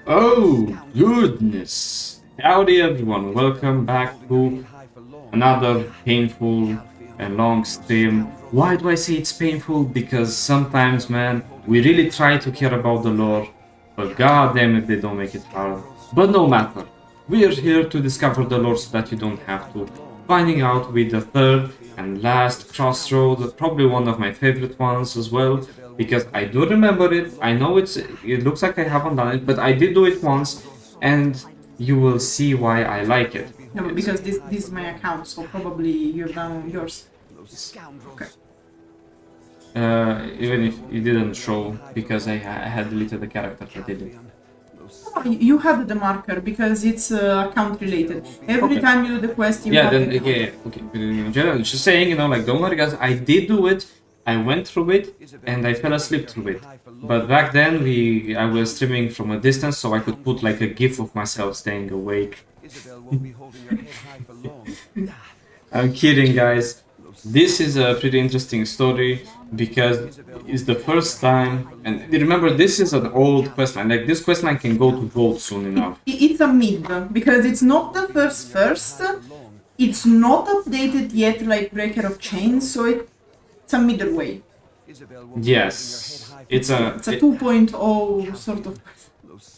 Oh, goodness. Howdy everyone, welcome back to another painful and long stream. Why do I say it's painful? Because sometimes, man, we really try to care about the lore, but goddamn if they don't make it hard. But no matter, we are here to discover the lore so that you don't have to. Finding out with the third and last crossroad, probably one of my favorite ones as well, because I do remember it. I know it looks like I haven't done it, but I did do it once, and you will see why I like it. No, because this is my account, so probably you've done yours. Okay. Even if it didn't show, because I had deleted the character that did it. Oh, you have the marker because it's account related. Every Okay. time you do the quest, you Yeah, have then the account. okay. In general, just saying, you know, like don't worry, guys. I did do it. I went through it and I fell asleep through it. But back then, I was streaming from a distance, so I could put like a GIF of myself staying awake. I'm kidding, guys. This is a pretty interesting story because it's the first time, and remember, this is an old questline. Like this questline can go to vote soon enough. It's a mid because it's not the first. It's not updated yet, like Breaker of Chains, so it's a middle way. Yes, it's a 2.0 sort of.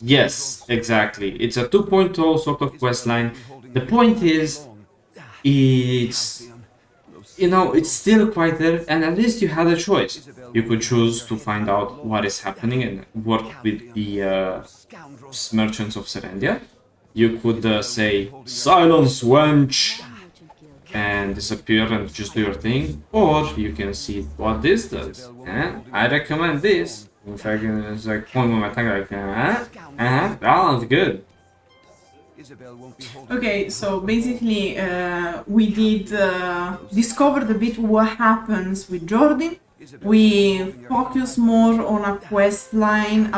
Yes, exactly. It's a 2.0 sort of questline. The point is, it's, you know, it's still quite there, and at least you had a choice. You could choose to find out what is happening and work with the merchants of Serendia. You could say, "Silence, wench!" and disappear and just do your thing, or you can see what this does. I recommend this. In fact, it's like one with my tongue like, that one's good. Okay, so basically we did discover a bit what happens with Jordan. We focus more on a quest line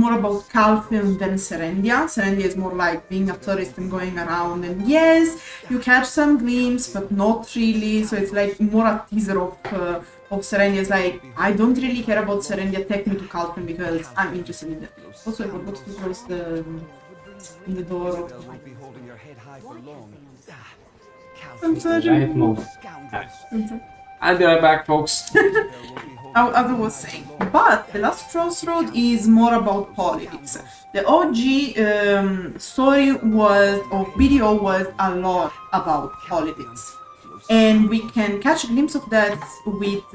more about Calpheon than Serendia. Serendia is more like being a tourist and going around, and yes, you catch some glimpse, but not really. So it's like more a teaser of Serendia. It's like, I don't really care about Serendia, take me to Calpheon because I'm interested in it. Also, I forgot to close the door. I'm sorry. Right moment. I'll be right back, folks. As I was saying, but the last crossroad is more about politics. The OG story video was a lot about politics, and we can catch a glimpse of that with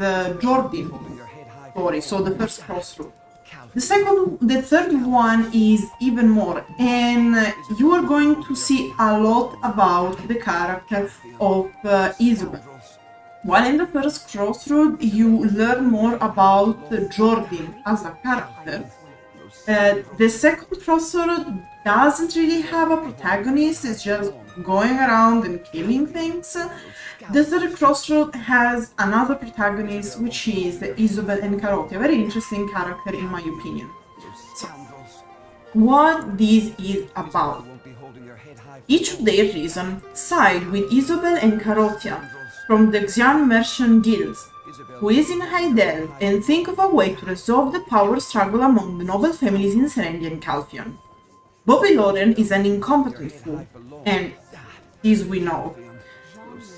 Jordan story. So the first crossroad. The third one is even more, and you are going to see a lot about the character of Isobelle. While in the first crossroad, you learn more about Jordan as a character. The second crossroad doesn't really have a protagonist, it's just going around and killing things. The third crossroad has another protagonist, which is Isobelle and Carotia, a very interesting character in my opinion. So, what this is about. Each of their reasons side with Isobelle and Carotia from the Xian merchant guilds, who is in Heidel, and think of a way to resolve the power struggle among the noble families in Serendia and Calpheon. Bobby Lauren is an incompetent fool, and this we know.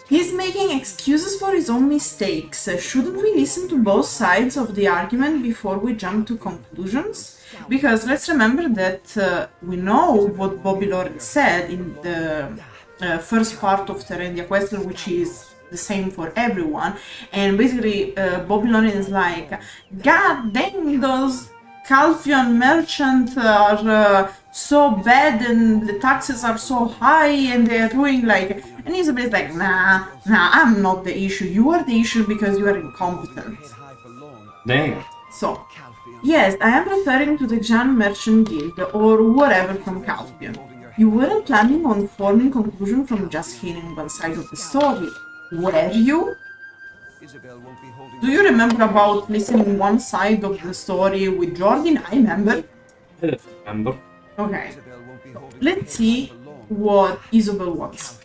He's making excuses for his own mistakes. Shouldn't we listen to both sides of the argument before we jump to conclusions? Because let's remember that we know what Bobby Lauren said in the first part of Serendia Question, which is the same for everyone, and basically Bobby Lauren is like, God dang, those Calpheon merchants are so bad and the taxes are so high and they're doing like, and Isobelle is like, nah, I'm not the issue, you are the issue because you are incompetent. Dang. So, yes, I am referring to the Xian Merchant Guild or whatever from Calpheon. You weren't planning on forming conclusion from just hearing one side of the story, were you? Do you remember about listening one side of the story with Jordan? I remember. I remember. Okay. Let's see what Isobelle wants.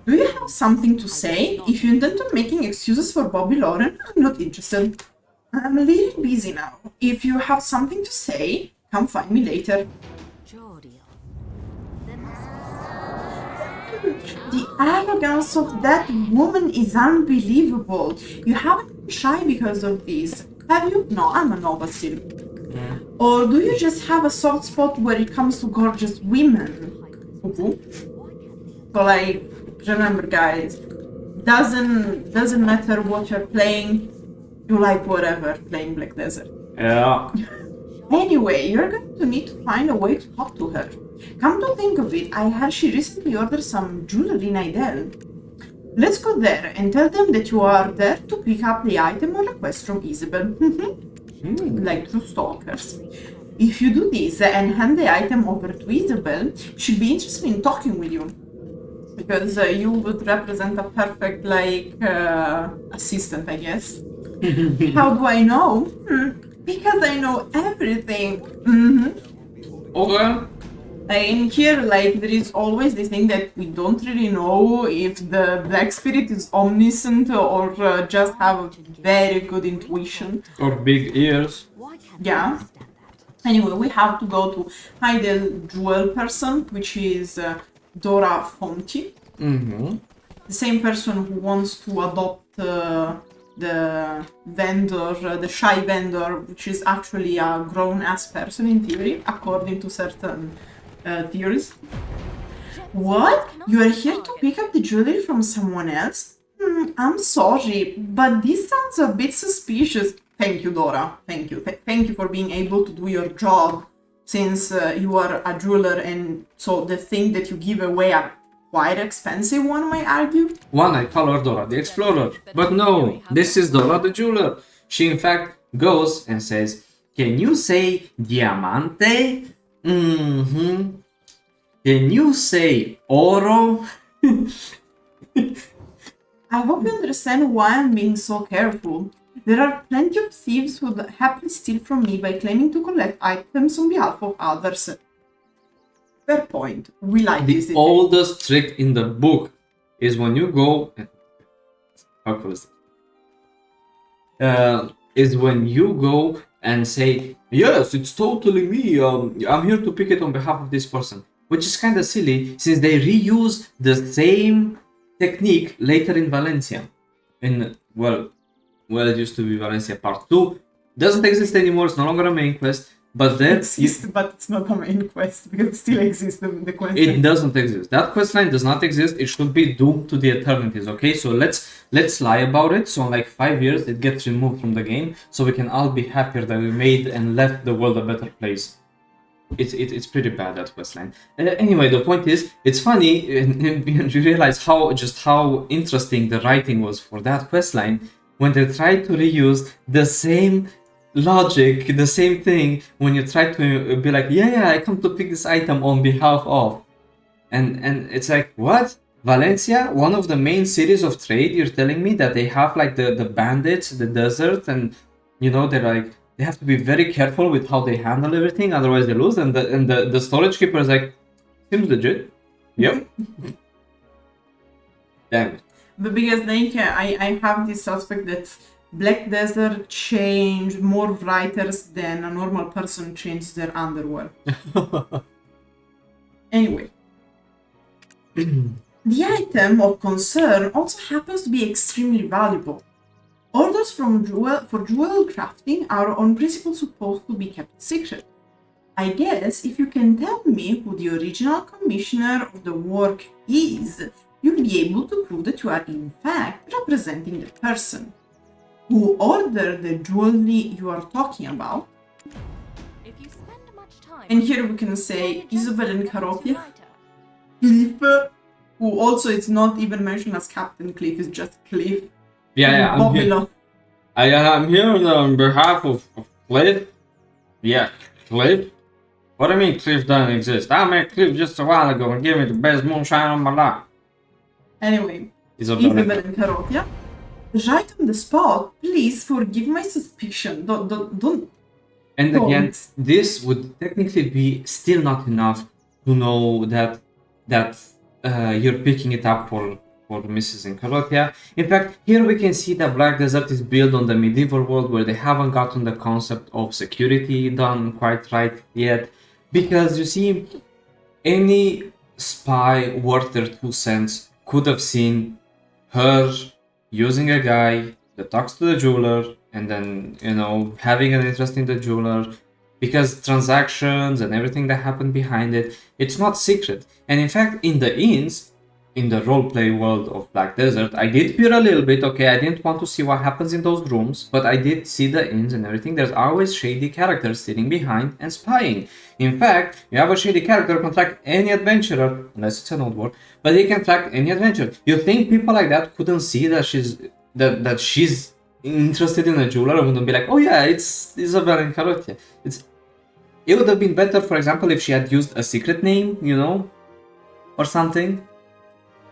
Do you have something to say? If you intend on making excuses for Bobby Lauren, I'm not interested. I'm a little busy now. If you have something to say, come find me later. The arrogance of that woman is unbelievable. You haven't been shy because of this, have you? No, I'm a Nova still. Or do you just have a soft spot where it comes to gorgeous women? So like, remember guys, doesn't matter what you're playing, you like whatever playing Black Desert. Yeah. Anyway, you're going to need to find a way to talk to her. Come to think of it, I heard she recently ordered some jewelry in Idel. Let's go there and tell them that you are there to pick up the item on request from Isobelle. Like true stalkers. If you do this and hand the item over to Isobelle, she'll be interested in talking with you. Because you would represent a perfect, like, assistant, I guess. How do I know? Because I know everything. Okay. In here, like, there is always this thing that we don't really know if the Black Spirit is omniscient or just have a very good intuition. Or big ears. Yeah. Anyway, we have to go to Idle Jewel person, which is Dora Fonti. The same person who wants to adopt the vendor, the shy vendor, which is actually a grown-ass person in theory, according to certain theories. What? You are here to pick up the jewelry from someone else? I'm sorry, but this sounds a bit suspicious. Thank you, Dora. Thank you. Thank you for being able to do your job, since you are a jeweler, and so the thing that you give away are quite expensive, one might argue. One, I call her Dora the Explorer. But no, this is Dora the Jeweler. She in fact goes and says, can you say diamante? Can you say oro? I hope you understand why I'm being so careful. There are plenty of thieves who would happily steal from me by claiming to collect items on behalf of others. Fair point. We like this. The oldest trick in the book is when you go... How cool is it? Is when you go and say, yes, it's totally me. I'm here to pick it on behalf of this person. Which is kind of silly, since they reuse the same technique later in Valencia. Well, it used to be Valencia Part 2. Doesn't exist anymore, it's no longer a main quest. But then... exists, but it's not a main quest, because it still exists, the quest. It doesn't exist. That quest line does not exist. It should be doomed to the eternities, okay? So let's lie about it. So in like 5 years, it gets removed from the game, so we can all be happier that we made and left the world a better place. It's pretty bad, that questline. Anyway, the point is, it's funny, and you realize how interesting the writing was for that questline when they tried to reuse the same logic, the same thing, when you try to be like, yeah, I come to pick this item on behalf of. And it's like, what? Valencia, one of the main cities of trade, you're telling me that they have like the bandits, the desert, and you know, they're like, they have to be very careful with how they handle everything, otherwise they lose. And the storage keeper is like, seems legit. Yep. Damn it. But because like I have this suspect that Black Desert changed more writers than a normal person changes their underwear. Anyway. The item of concern also happens to be extremely valuable. Orders for jewel crafting are on principle supposed to be kept secret. I guess if you can tell me who the original commissioner of the work is, you'll be able to prove that you are in fact representing the person who ordered the jewelry you are talking about. And here we can say Isobelle and Calpheon. Cliff, who also is not even mentioned as Captain Cliff, is just Cliff. Yeah, I'm here. I'm here on behalf of Cliff. Yeah, Cliff? What do you mean Cliff doesn't exist? I met Cliff just a while ago and gave me the best moonshine on my life. Anyway, Isobelle and Calpheon. Right on the spot, please forgive my suspicion. Don't. And again, this would technically be still not enough to know that you're picking it up for for the misses in Calotia. In fact, here we can see that Black Desert is built on the medieval world where they haven't gotten the concept of security done quite right yet. Because you see, any spy worth their 2 cents could have seen her using a guy that talks to the jeweler and then, you know, having an interest in the jeweler, because transactions and everything that happened behind it, it's not secret. And in fact, in the inns, in the roleplay world of Black Desert, I did peer a little bit, okay, I didn't want to see what happens in those rooms, but I did see the inns and everything. There's always shady characters sitting behind and spying. In fact, you have a shady character who can track any adventurer, unless it's an old world, but he can track any adventurer. You think people like that couldn't see that she's interested in a jeweler and wouldn't be like, oh yeah, it's Isobelle in Calotia. It would have been better, for example, if she had used a secret name, you know, or something.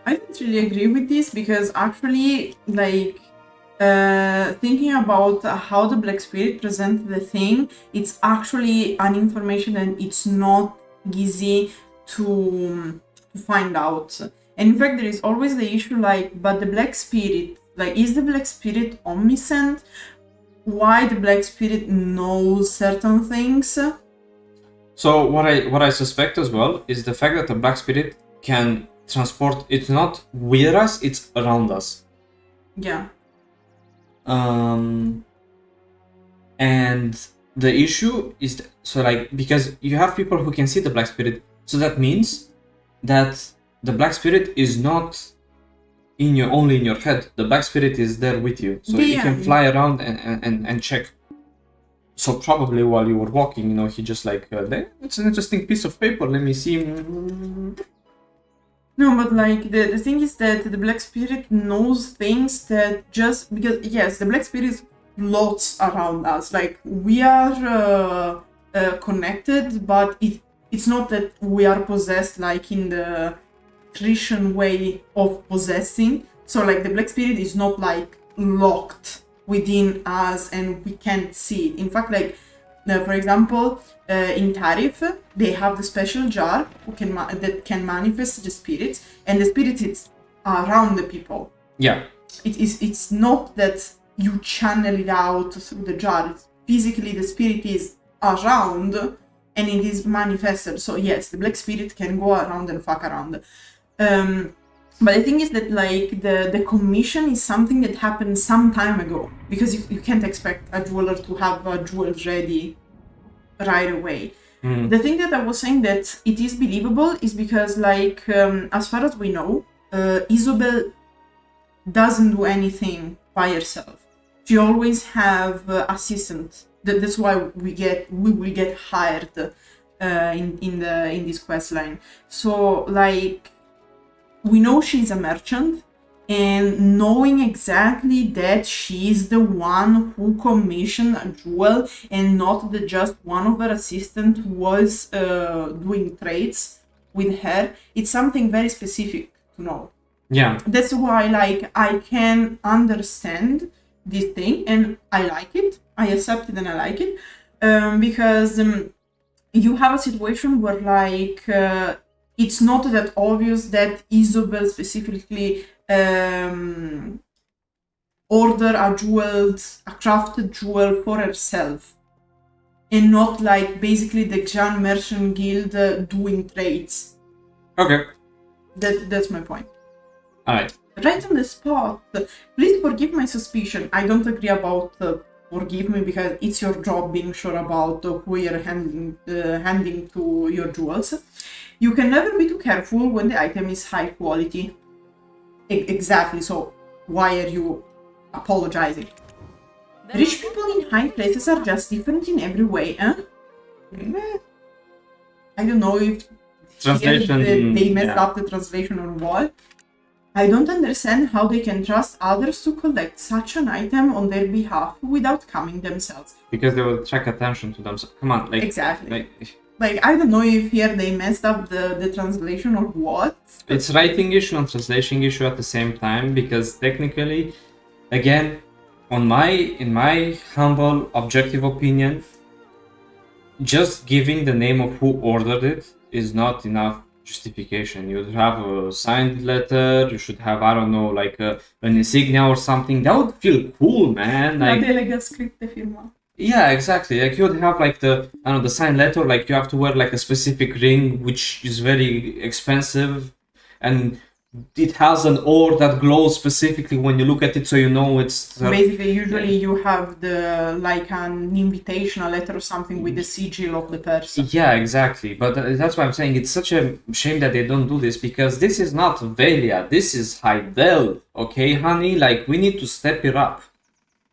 I don't really agree with this because actually, like, thinking about how the Black Spirit presented the thing, it's actually an information and it's not easy to find out. And in fact, there is always the issue, like, but the Black Spirit, like, is the Black Spirit omniscient? Why the Black Spirit knows certain things? So what I suspect as well is the fact that the Black Spirit can transport. It's not with us; it's around us. Yeah. And the issue is so, like, because you have people who can see the Black Spirit, so that means that the Black Spirit is not only in your head. The Black Spirit is there with you, so you can fly around and check. So probably while you were walking, you know, he just like, it's an interesting piece of paper, let me see. No, but like the thing is that the Black Spirit knows things that just because, yes, the Black Spirit floats around us. Like, we are connected, but it's not that we are possessed like in the Christian way of possessing. So like the Black Spirit is not like locked within us and we can't see it. In fact, like, for example, in Tariff, they have the special jar that can manifest the spirits, and the spirit is around the people. Yeah. It's not that you channel it out through the jar. It's physically, the spirit is around and it is manifested. So yes, the Black Spirit can go around and fuck around. But the thing is that, like, the commission is something that happened some time ago, because you can't expect a jeweler to have a jewel ready right away. The thing that I was saying that it is believable is because, like, as far as we know, Isobelle doesn't do anything by herself. She always have assistant. That's why we will get hired in this quest line. So, like, we know she's a merchant, and knowing exactly that she's the one who commissioned a jewel and not just one of her assistants was doing trades with her, it's something very specific to know. Yeah. That's why, like, I can understand this thing and I like it. I accept it and I like it because you have a situation where, like, it's not that obvious that Isobelle specifically order a crafted jewel for herself, and not like basically the Xian Merchant Guild doing trades. Okay. That's my point. Alright. Right on the spot, please forgive my suspicion. I don't agree about forgive me, because it's your job being sure about who you're handing to your jewels. You can never be too careful when the item is high quality. Exactly, so why are you apologizing? Rich people in high places are just different in every way, huh? I don't know if they messed up the translation or what. I don't understand how they can trust others to collect such an item on their behalf without coming themselves. Because they will attract attention to themselves. Come on, like... Exactly. Like, I don't know if here they messed up the translation or what. It's writing issue and translation issue at the same time, because technically, again, in my humble, objective opinion, just giving the name of who ordered it is not enough justification. You'd have a signed letter. You should have, I don't know, like an insignia or something. That would feel cool, man. Una Like, delega scritta e firmata. yeah, exactly. Like you'd have like the, I don't know, the signed letter. Like you have to wear like a specific ring, which is very expensive, and it has an ore that glows specifically when you look at it, so you know it's. Basically, usually you have the like an invitational letter or something with the sigil of the person. Yeah, exactly. But that's why I'm saying it's such a shame that they don't do this, because this is not Velia, this is Heidel, okay, honey? Like we need to step it up.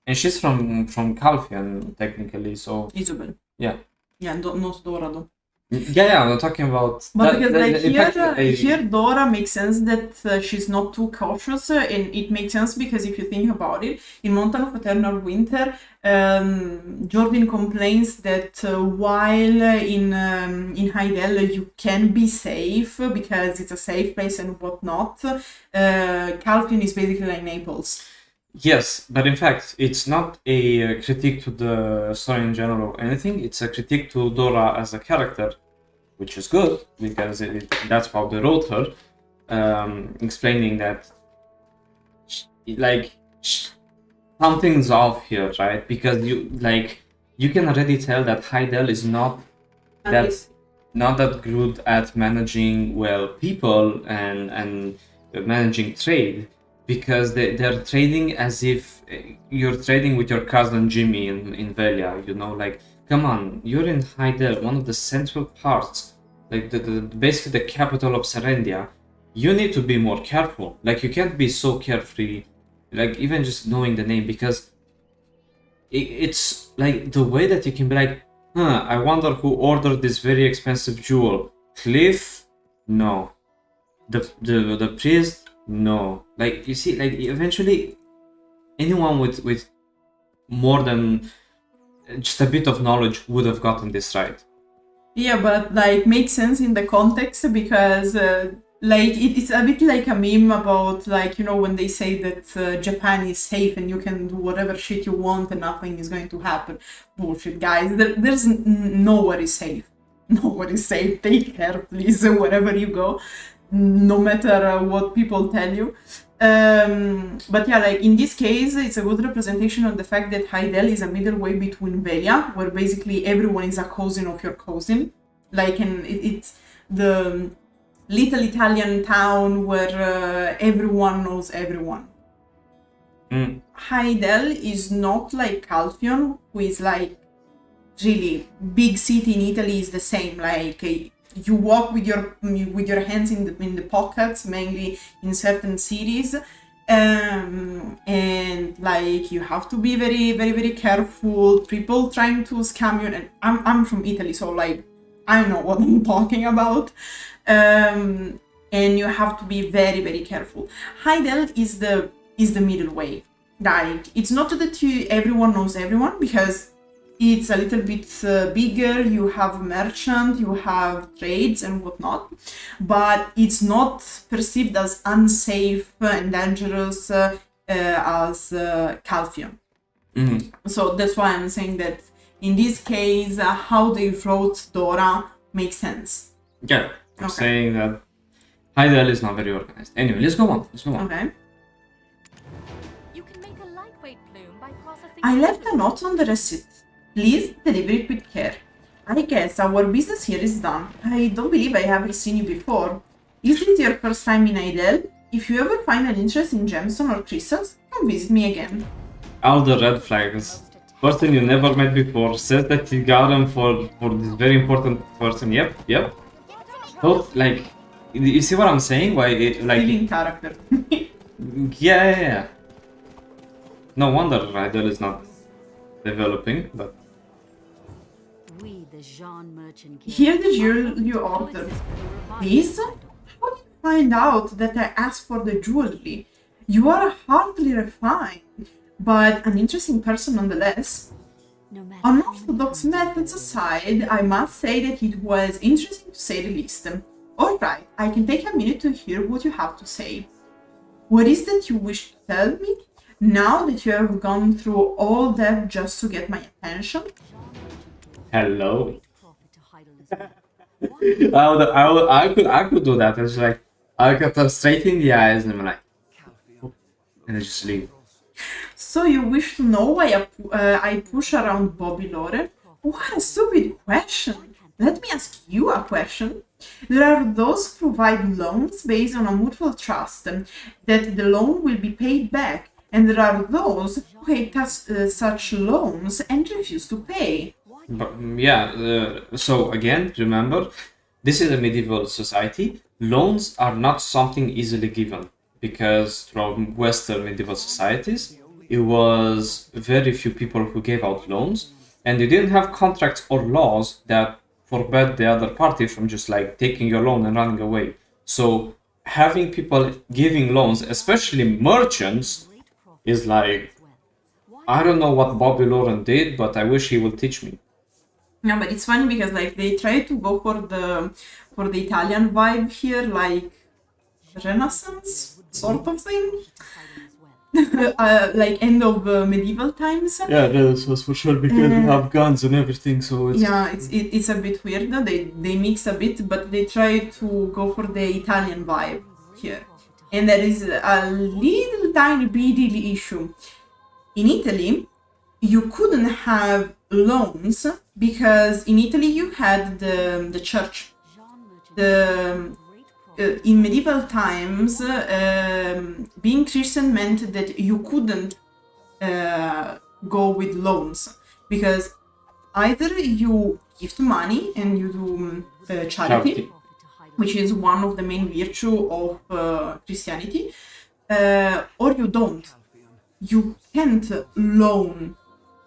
And she's from Calpheon, technically, so Isobelle. yeah. Yeah, not Dora though. Yeah, I'm talking about. But because like in here, fact, here Dora makes sense that she's not too cautious, and it makes sense because if you think about it, in Mountain of Eternal Winter, Jordan complains that while in Heidel you can be safe because it's a safe place and whatnot, Calpheon is basically like Naples. Yes, but in fact, it's not a critique to the story in general or anything. It's a critique to Dora as a character, which is good because that's how they wrote her, explaining that something's off here, right? Because you can already tell that Heidel is not that good at managing people and managing trade. Because they're trading as if you're trading with your cousin Jimmy in Velia, you know, like, come on, you're in Heidel, one of the central parts, like basically the capital of Serendia. You need to be more careful. Like, you can't be so carefree, like, even just knowing the name, because it's like the way that you can be like, I wonder who ordered this very expensive jewel. Cliff? No. The priest? No, like, you see, like, eventually anyone with more than just a bit of knowledge would have gotten this right. Yeah, but like makes sense in the context because like it's a bit like a meme about, like, you know, when they say that Japan is safe and you can do whatever shit you want and nothing is going to happen. Bullshit, guys. There's nowhere is safe. Nowhere is safe. Take care, please, wherever you go. No matter what people tell you. But yeah, like in this case, it's a good representation of the fact that Heidel is a middle way between Velia, where basically everyone is a cousin of your cousin. Like, and it's the little Italian town where everyone knows everyone. Heidel is not like Calpheon, who is like really big city in Italy is the same. Like, you walk with your hands in the pockets, mainly in certain cities, and like you have to be very, very, very careful. People trying to scam you, and I'm from Italy, so like I know what I'm talking about. And you have to be very, very careful. Heidel is the middle way. Like, it's not that everyone knows everyone, because it's a little bit bigger, you have merchant, you have trades and whatnot, but it's not perceived as unsafe and dangerous as Calpheon. So that's why I'm saying that in this case, how they wrote Dora makes sense. Yeah, I'm saying that Heidel is not very organized. Anyway, let's go on. Okay. You can make a lightweight plume by processing. I left a note on the receipt. Please deliver it with care. I guess our business here is done. I don't believe I have seen you before. Is this your first time in Heidel? If you ever find an interest in gemstone or crystals, come visit me again. All the red flags. Person you never met before says that you got them for this very important person. Yep. So, like, you see what I'm saying? Why, like, Living character. yeah. No wonder Heidel is not developing, but. We, the Xian merchant guild, Here the jewel you ordered. This? How did you find out that I asked for the jewelry? You are hardly refined, but an interesting person nonetheless. no matter Unorthodox methods aside, I must say that it was interesting to say the least. Alright, I can take a minute to hear what you have to say. What is that you wish to tell me, now that you have gone through all that just to get my attention? Hello. I could do that. It's like I look at her straight in the eyes and I'm like, and I just leave. So you wish to know why I push around Bobby Lauren? What a stupid question! Let me ask you a question. There are those who provide loans based on a mutual trust that the loan will be paid back, and there are those who hate such loans and refuse to pay. But yeah, so again, remember, this is a medieval society. Loans are not something easily given because from Western medieval societies, it was very few people who gave out loans, and they didn't have contracts or laws that forbade the other party from just like taking your loan and running away. So having people giving loans, especially merchants, is like, I don't know what Bobby Lauren did, but I wish he would teach me. Yeah, but it's funny because like they try to go for the Italian vibe here, like Renaissance sort of thing, like end of medieval times. Yeah, that was for sure because we have guns and everything, so it's... Yeah, it's a bit weird. They mix a bit, but they try to go for the Italian vibe here, and there is a little tiny bitty issue. In Italy, you couldn't have loans because in Italy you had the church. In medieval times, being Christian meant that you couldn't go with loans because either you gift money and you do charity, which is one of the main virtue of Christianity, or you don't. You can't loan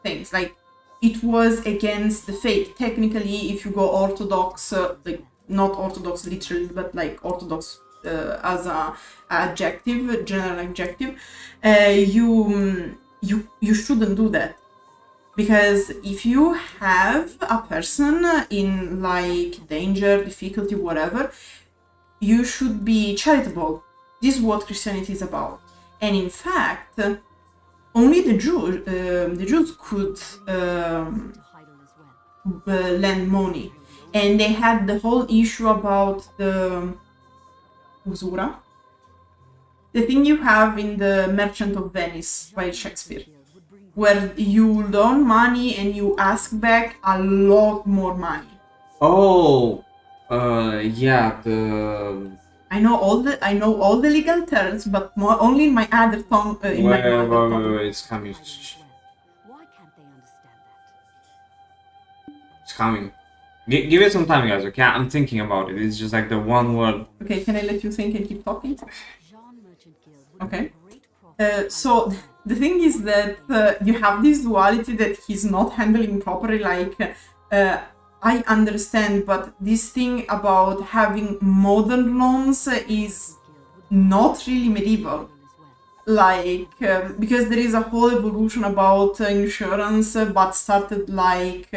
things. Like, it was against the faith. Technically, if you go Orthodox, like not Orthodox literally, but like Orthodox as a adjective, general adjective, you shouldn't do that. Because if you have a person in like danger, difficulty, whatever, you should be charitable. This is what Christianity is about. And in fact, only the Jews could lend money. And they had the whole issue about the usura. The thing you have in the Merchant of Venice by Shakespeare, where you loan money and you ask back a lot more money. Oh, yeah, the... I know all the legal terms, but only in my other tongue. Wait, it's coming. Why can't they understand that? It's coming. Give it some time, guys, okay? I'm thinking about it. It's just like the one word. Okay, can I let you think and keep talking? Okay. So the thing is that you have this duality that he's not handling properly. Like, I understand, but this thing about having modern loans is not really medieval. Like, because there is a whole evolution about insurance, but started like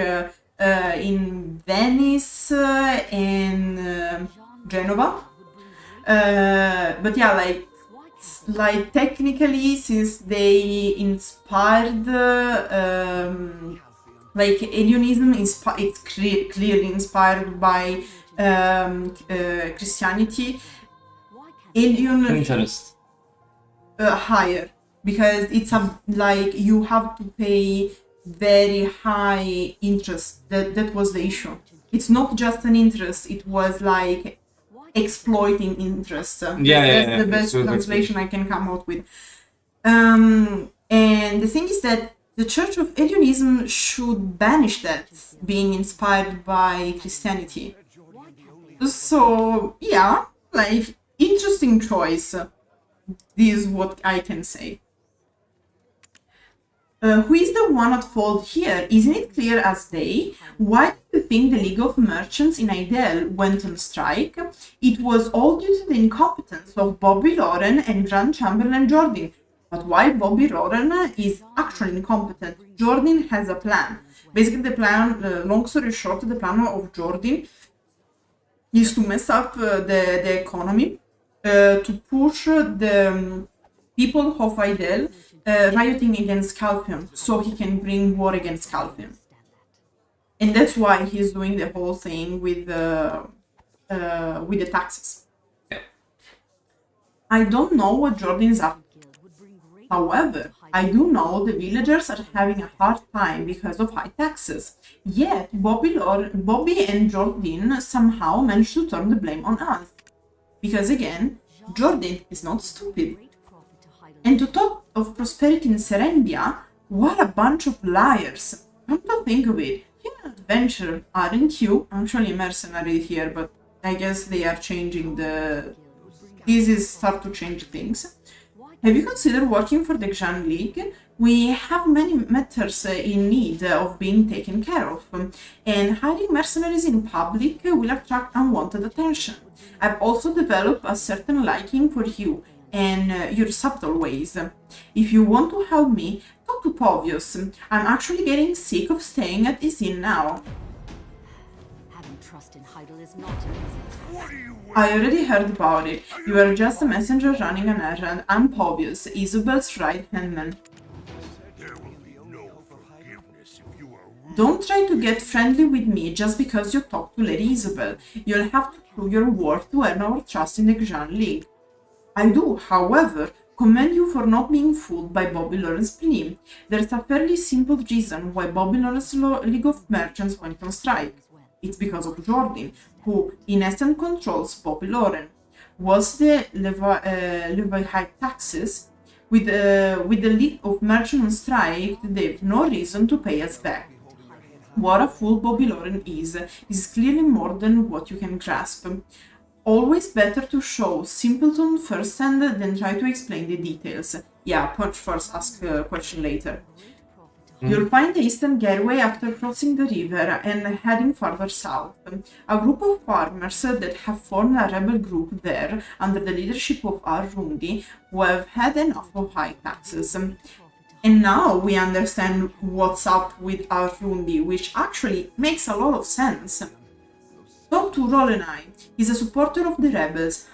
in Venice and Genova. But yeah, like technically, since they inspired like Hellenism, it's clearly inspired by Christianity. Interest. Higher, because it's like you have to pay very high interest. That was the issue. It's not just an interest, it was like exploiting interest. That's the best translation I can come out with. And the thing is that the Church of Hellenism should banish that, being inspired by Christianity. So yeah, like, interesting choice. This is what I can say. Who is the one at fault here? Isn't it clear as day? Why do you think the League of Merchants in Idle went on strike? It was all due to the incompetence of Bobby Lauren and Grand Chamberlain Jordan. But while Bobby Lauren is actually incompetent, Jordan has a plan. Basically, the plan, long story short, the plan of Jordan is to mess up the economy, to push the people of Idle rioting against Calpheon, so he can bring war against Calpheon. And that's why he's doing the whole thing with with the taxes. I don't know what Jordan is up to. However, I do know the villagers are having a hard time because of high taxes. Yet, Bobby and Jordan somehow managed to turn the blame on us. Because again, Jordan is not stupid. And to talk of prosperity in Serendia, what a bunch of liars. Come to think of it, you're an adventurer, aren't you? Actually a mercenary here, but I guess they are changing the... This is start to change things. Have you considered working for the Xian League? We have many matters in need of being taken care of, and hiring mercenaries in public will attract unwanted attention. I've also developed a certain liking for you and your subtle ways. If you want to help me, talk to Povius. I'm actually getting sick of staying at his inn now. Having trust in Heidel is not an easy task. I already heard about it. You are just a messenger running an errand. I'm Povius, Isobelle's right-hand man. Don't try to get friendly with me just because you talk to Lady Isobelle. You'll have to prove your worth to earn our trust in the Xian League. I do, however, commend you for not being fooled by Bobby Lawrence's plea. There's a fairly simple reason why Bobby Lawrence's League of Merchants went on strike. It's because of Jordan, who in essence controls Bobby Lawrence. Was the Levy high taxes? With the League of Merchants on strike, they've no reason to pay us back. What a fool Bobby Lawrence is clearly more than what you can grasp. Always better to show simpleton firsthand than try to explain the details. Yeah, punch first, ask a question later. You'll find the eastern gateway after crossing the river and heading further south. A group of farmers that have formed a rebel group there under the leadership of Al Rhundi who have had enough of high taxes. And now we understand what's up with Al Rhundi, which actually makes a lot of sense. Talk to Rolenai. He's a supporter of the rebels.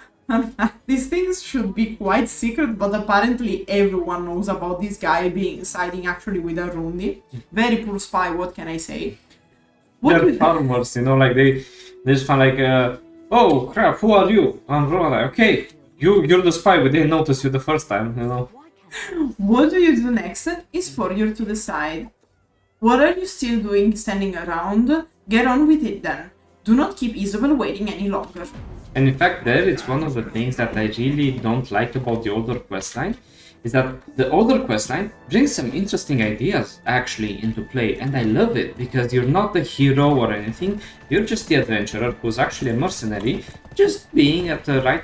These things should be quite secret, but apparently everyone knows about this guy being siding actually with Al Rhundi. Very poor spy, what can I say? They're farmers, you know, like they just find like, oh crap, who are you? I'm Rolenai. Okay, you're the spy, we didn't notice you the first time, you know. What do you do next is for you to decide. What are you still doing standing around? Get on with it then. Do not keep Isobelle waiting any longer. And in fact there, it's one of the things that I really don't like about the older questline, is that the older questline brings some interesting ideas actually into play, and I love it, because you're not the hero or anything, you're just the adventurer who's actually a mercenary, just being at the right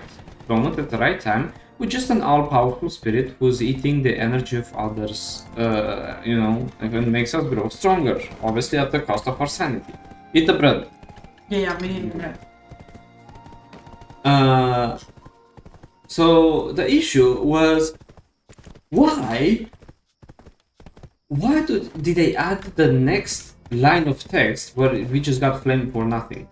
moment at the right time, with just an all-powerful spirit who's eating the energy of others, you know, and makes us grow stronger, obviously at the cost of our sanity. Eat the bread. Yeah, we need bread. So the issue was, why did they add the next line of text where we just got flamed for nothing?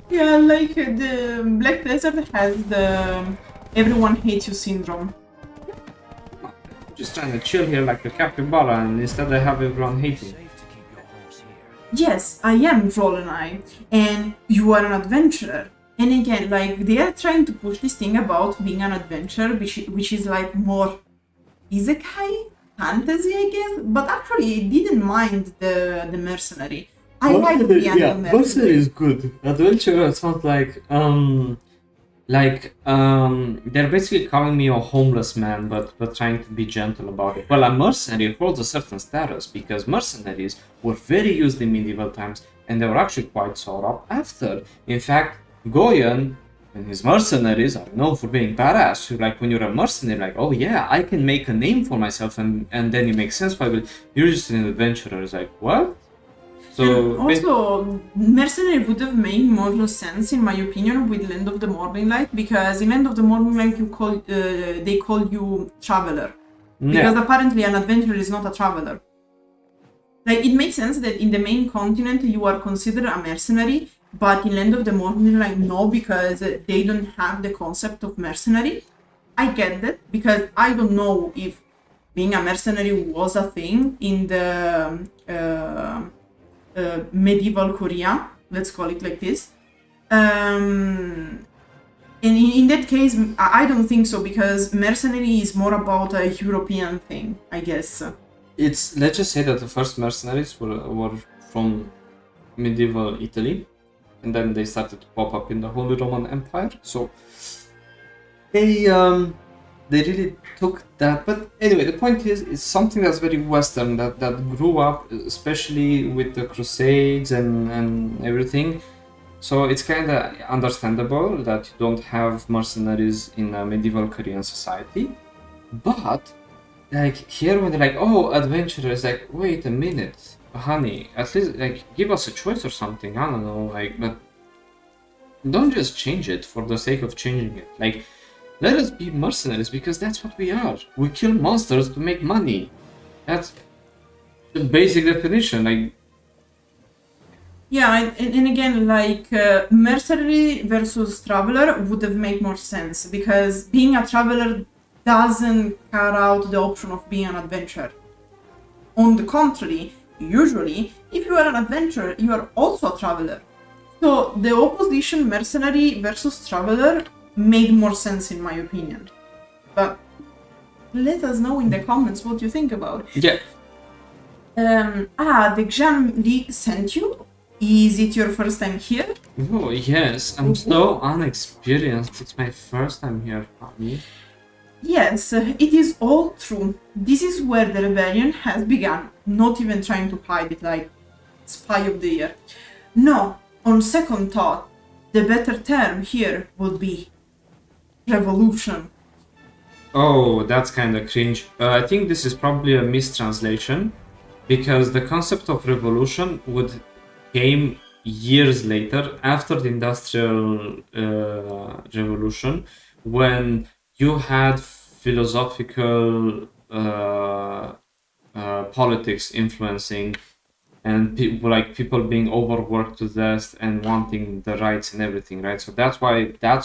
Yeah, like the Black Desert has the everyone hates you syndrome. I'm just trying to chill here like a capybara, and instead I have everyone hating. Yes, I am Rolenai, and you are an adventurer. And again, like, they are trying to push this thing about being an adventurer, which is like more isekai fantasy, I guess. But actually, I didn't mind the mercenary. I like the mercenary. Mercenary is good. Adventurer sounds like they're basically calling me a homeless man, but trying to be gentle about it. Well, a mercenary holds a certain status, because mercenaries were very used in medieval times, and they were actually quite sought up after. In fact, Goyen and his mercenaries are known for being badass. So, like, when you're a mercenary, like, oh yeah, I can make a name for myself, and then it makes sense. But you're just an adventurer. It's like, what? So also, mercenary would have made more sense, in my opinion, with Land of the Morning Light, because in Land of the Morning Light they call you traveler, because apparently an adventurer is not a traveler. Like, it makes sense that in the main continent you are considered a mercenary, but in Land of the Morning Light no, because they don't have the concept of mercenary. I get that, because I don't know if being a mercenary was a thing in the medieval Korea, let's call it like this. And in that case, I don't think so, because mercenary is more about a European thing, I guess. Let's just say that the first mercenaries were from medieval Italy, and then they started to pop up in the Holy Roman Empire. So they really took that. But anyway, the point is, it's something that's very Western, that grew up, especially with the Crusades and everything. So it's kind of understandable that you don't have mercenaries in a medieval Korean society. But like here, when they're like, oh, adventurers, like, wait a minute, honey, at least like give us a choice or something. I don't know, like, but don't just change it for the sake of changing it. Like, let us be mercenaries because that's what we are. We kill monsters to make money. That's the basic definition. Like, yeah, and again, like mercenary versus traveler would have made more sense, because being a traveler doesn't cut out the option of being an adventurer. On the contrary, usually, if you are an adventurer, you are also a traveler. So the opposition mercenary versus traveler made more sense in my opinion. But let us know in the comments what you think about it. yeah. The Xian League sent you? Is it your first time here? Oh yes, I'm so unexperienced. It's my first time here, honey. Yes, it is all true. This is where the rebellion has begun, not even trying to hide it like spy of the year. No, on second thought, the better term here would be revolution. Oh, that's kind of cringe. I think this is probably a mistranslation, because the concept of revolution came years later, after the Industrial Revolution, when you had philosophical politics influencing, and people being overworked to death and wanting the rights and everything, right? So that's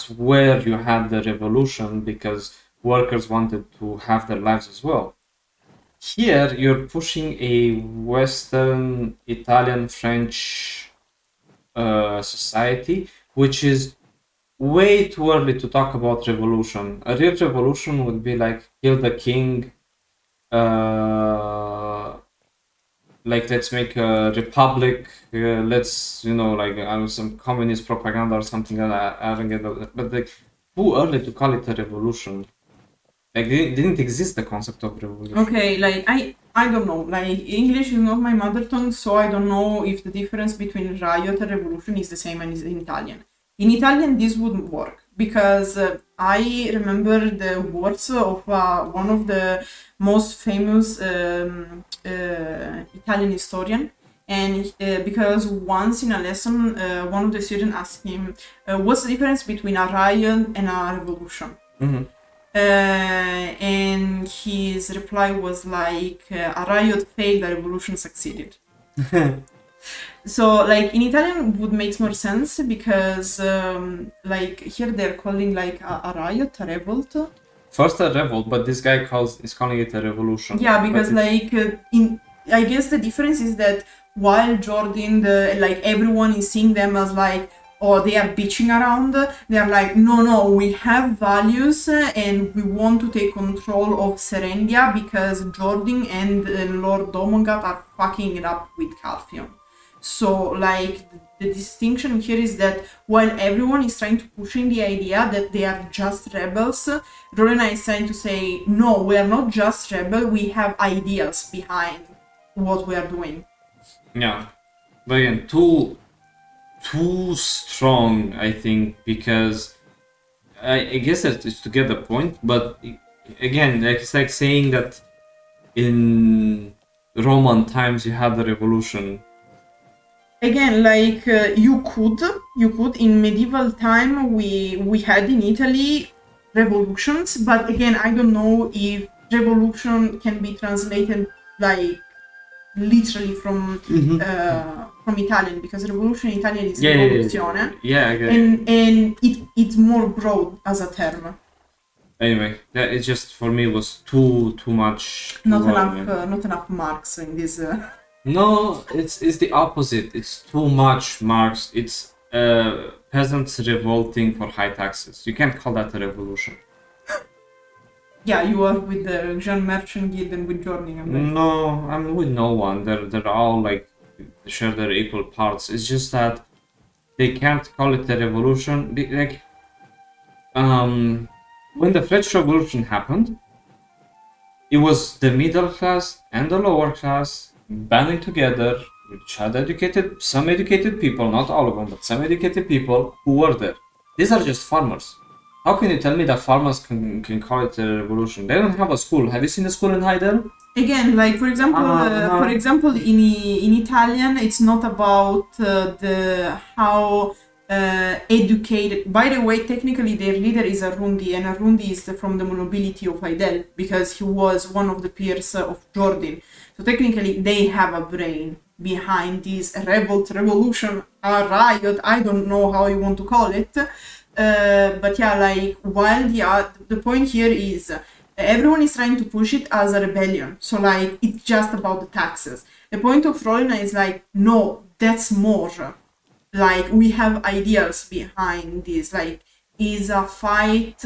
where you had the revolution, because workers wanted to have their lives as well. Here you're pushing a Western Italian French society, which is way too early to talk about revolution. A real revolution would be like kill the king, like let's make a republic, let's like some communist propaganda or something like that. I don't get that, but like too early to call it a revolution. Like didn't exist the concept of revolution. Okay, like I don't know, like English is not my mother tongue, so I don't know if the difference between riot and revolution is the same as in Italian. In Italian this wouldn't work, because I remember the words of one of the most famous Italian historian, and because once in a lesson one of the students asked him what's the difference between a riot and a revolution. Mm-hmm. And his reply was like, a riot failed, a revolution succeeded. So like in Italian would make more sense, because like here they're calling like a riot, a revolt. First a revolt, but this guy is calling it a revolution. Yeah, because like I guess the difference is that while Jordan, like everyone is seeing them as like, or they are bitching around, they are like, no, we have values and we want to take control of Serendia because Jordan and Lord Domongat are fucking it up with Calpheon. So like the distinction here is that while everyone is trying to push in the idea that they are just rebels, Rowena is trying to say, no, we are not just rebel, we have ideas behind what we are doing. Yeah, but again, too strong, I think, because I guess that is to get the point, but again, like it's like saying that in Roman times you had the revolution. Again, like you could in medieval time we had in Italy revolutions, but again I don't know if revolution can be translated like literally from Italian, because revolution in Italian is rivoluzione. Yeah, I get and it's more broad as a term. Anyway, that it just for me was too much. Not enough marks in this. No, it's the opposite. It's too much marks. It's peasants revolting for high taxes. You can't call that a revolution. Yeah, you are with the Xian Merchant Guild and with Jordan. No, I'm with no one. They're all like share their equal parts. It's just that they can't call it a revolution. Like, when the French Revolution happened, it was the middle class and the lower class banding together, which had some educated people, not all of them, but some educated people who were there. These are just farmers. How can you tell me that farmers can call it a revolution? They don't have a school. Have you seen a school in Heidel? Again, like for example, in Italian, it's not about the how educated. By the way, technically, their leader is Al Rhundi, and Al Rhundi is from the nobility of Heidel because he was one of the peers of Jordan. So technically, they have a brain behind this revolution, a riot. I don't know how you want to call it. But yeah, like while the point here is everyone is trying to push it as a rebellion. So like it's just about the taxes. The point of Rolina is like, no, that's more. Like we have ideals behind this. Like is a fight,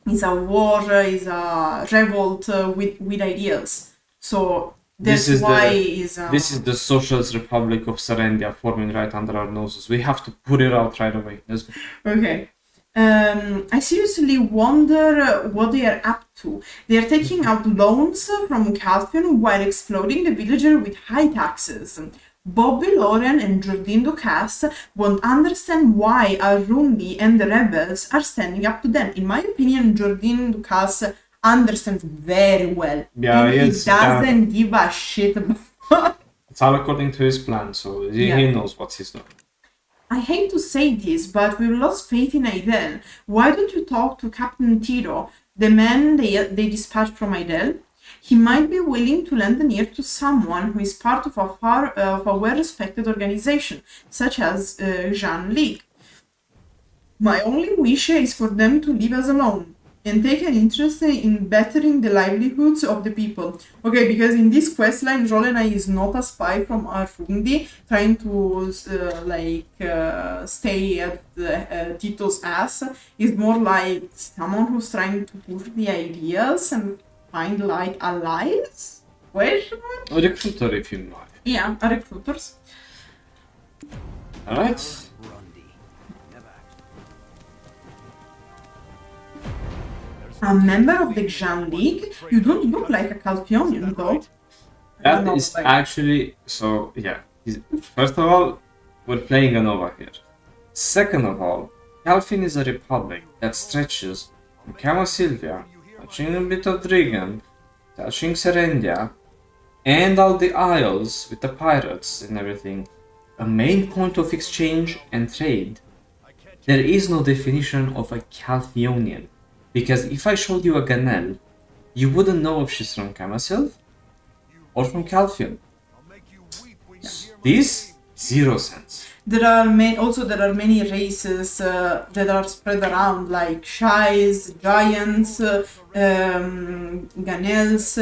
is a war, is a revolt with ideals. So that's this is the Socialist Republic of Serendia forming right under our noses. We have to put it out right away. Let's go. Okay. I seriously wonder what they are up to. They are taking out loans from Calpheon while exploding the villager with high taxes. Bobby Lauren and Jordan Ducasse won't understand why Al Rhundi and the rebels are standing up to them. In my opinion, Jordan Ducasse understands very well. Yeah, and he doesn't give a shit about it's all according to his plan, so he knows what he's doing. I hate to say this, but we've lost faith in Idel. Why don't you talk to Captain Tiro, the man they dispatched from Idel? He might be willing to lend an ear to someone who is part of a well-respected organization, such as Xian League. My only wish is for them to leave us alone and take an interest in bettering the livelihoods of the people. Okay, because in this questline, Rolena is not a spy from Al Rhundi trying to stay at Tito's ass. It's more like someone who's trying to push the ideas and find like allies? Question mark? A recruiter, if you like. Yeah, a recruiters. Alright. A member of the Xian League? You don't look like a Calpheonian, though. That is actually... So, yeah. First of all, we're playing a Nova here. Second of all, Calpheon is a republic that stretches from Camasylvia, touching a bit of Drigan, touching Serendia, and all the isles with the pirates and everything. A main point of exchange and trade. There is no definition of a Calpheonian. Because if I showed you a Ganel, you wouldn't know if she's from Camasylv or from Calpheon. This, 0 sense. There are many races that are spread around, like Shais, Giants, Ganels,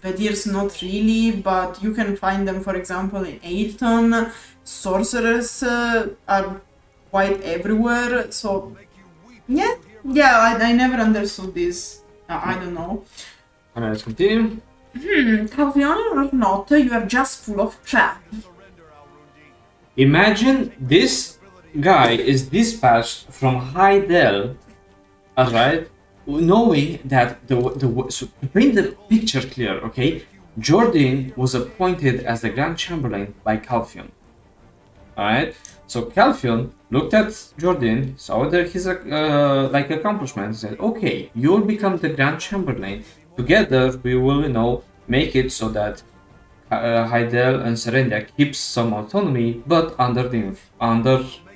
Vedirs not really, but you can find them, for example, in Ailton. Sorcerers are quite everywhere, so yeah, I never understood this. I don't know. Alright, let's continue. Calpheonian or not, you are just full of crap. Imagine this guy is dispatched from Heidel, alright, knowing that so to paint the picture clear, okay, Jordan was appointed as the Grand Chamberlain by Calpheon. Alright, so Calpheon looked at Jordan, saw that his accomplishments, and said, okay, you'll become the Grand Chamberlain. Together we will, make it so that Heidel and Serendia keeps some autonomy, but under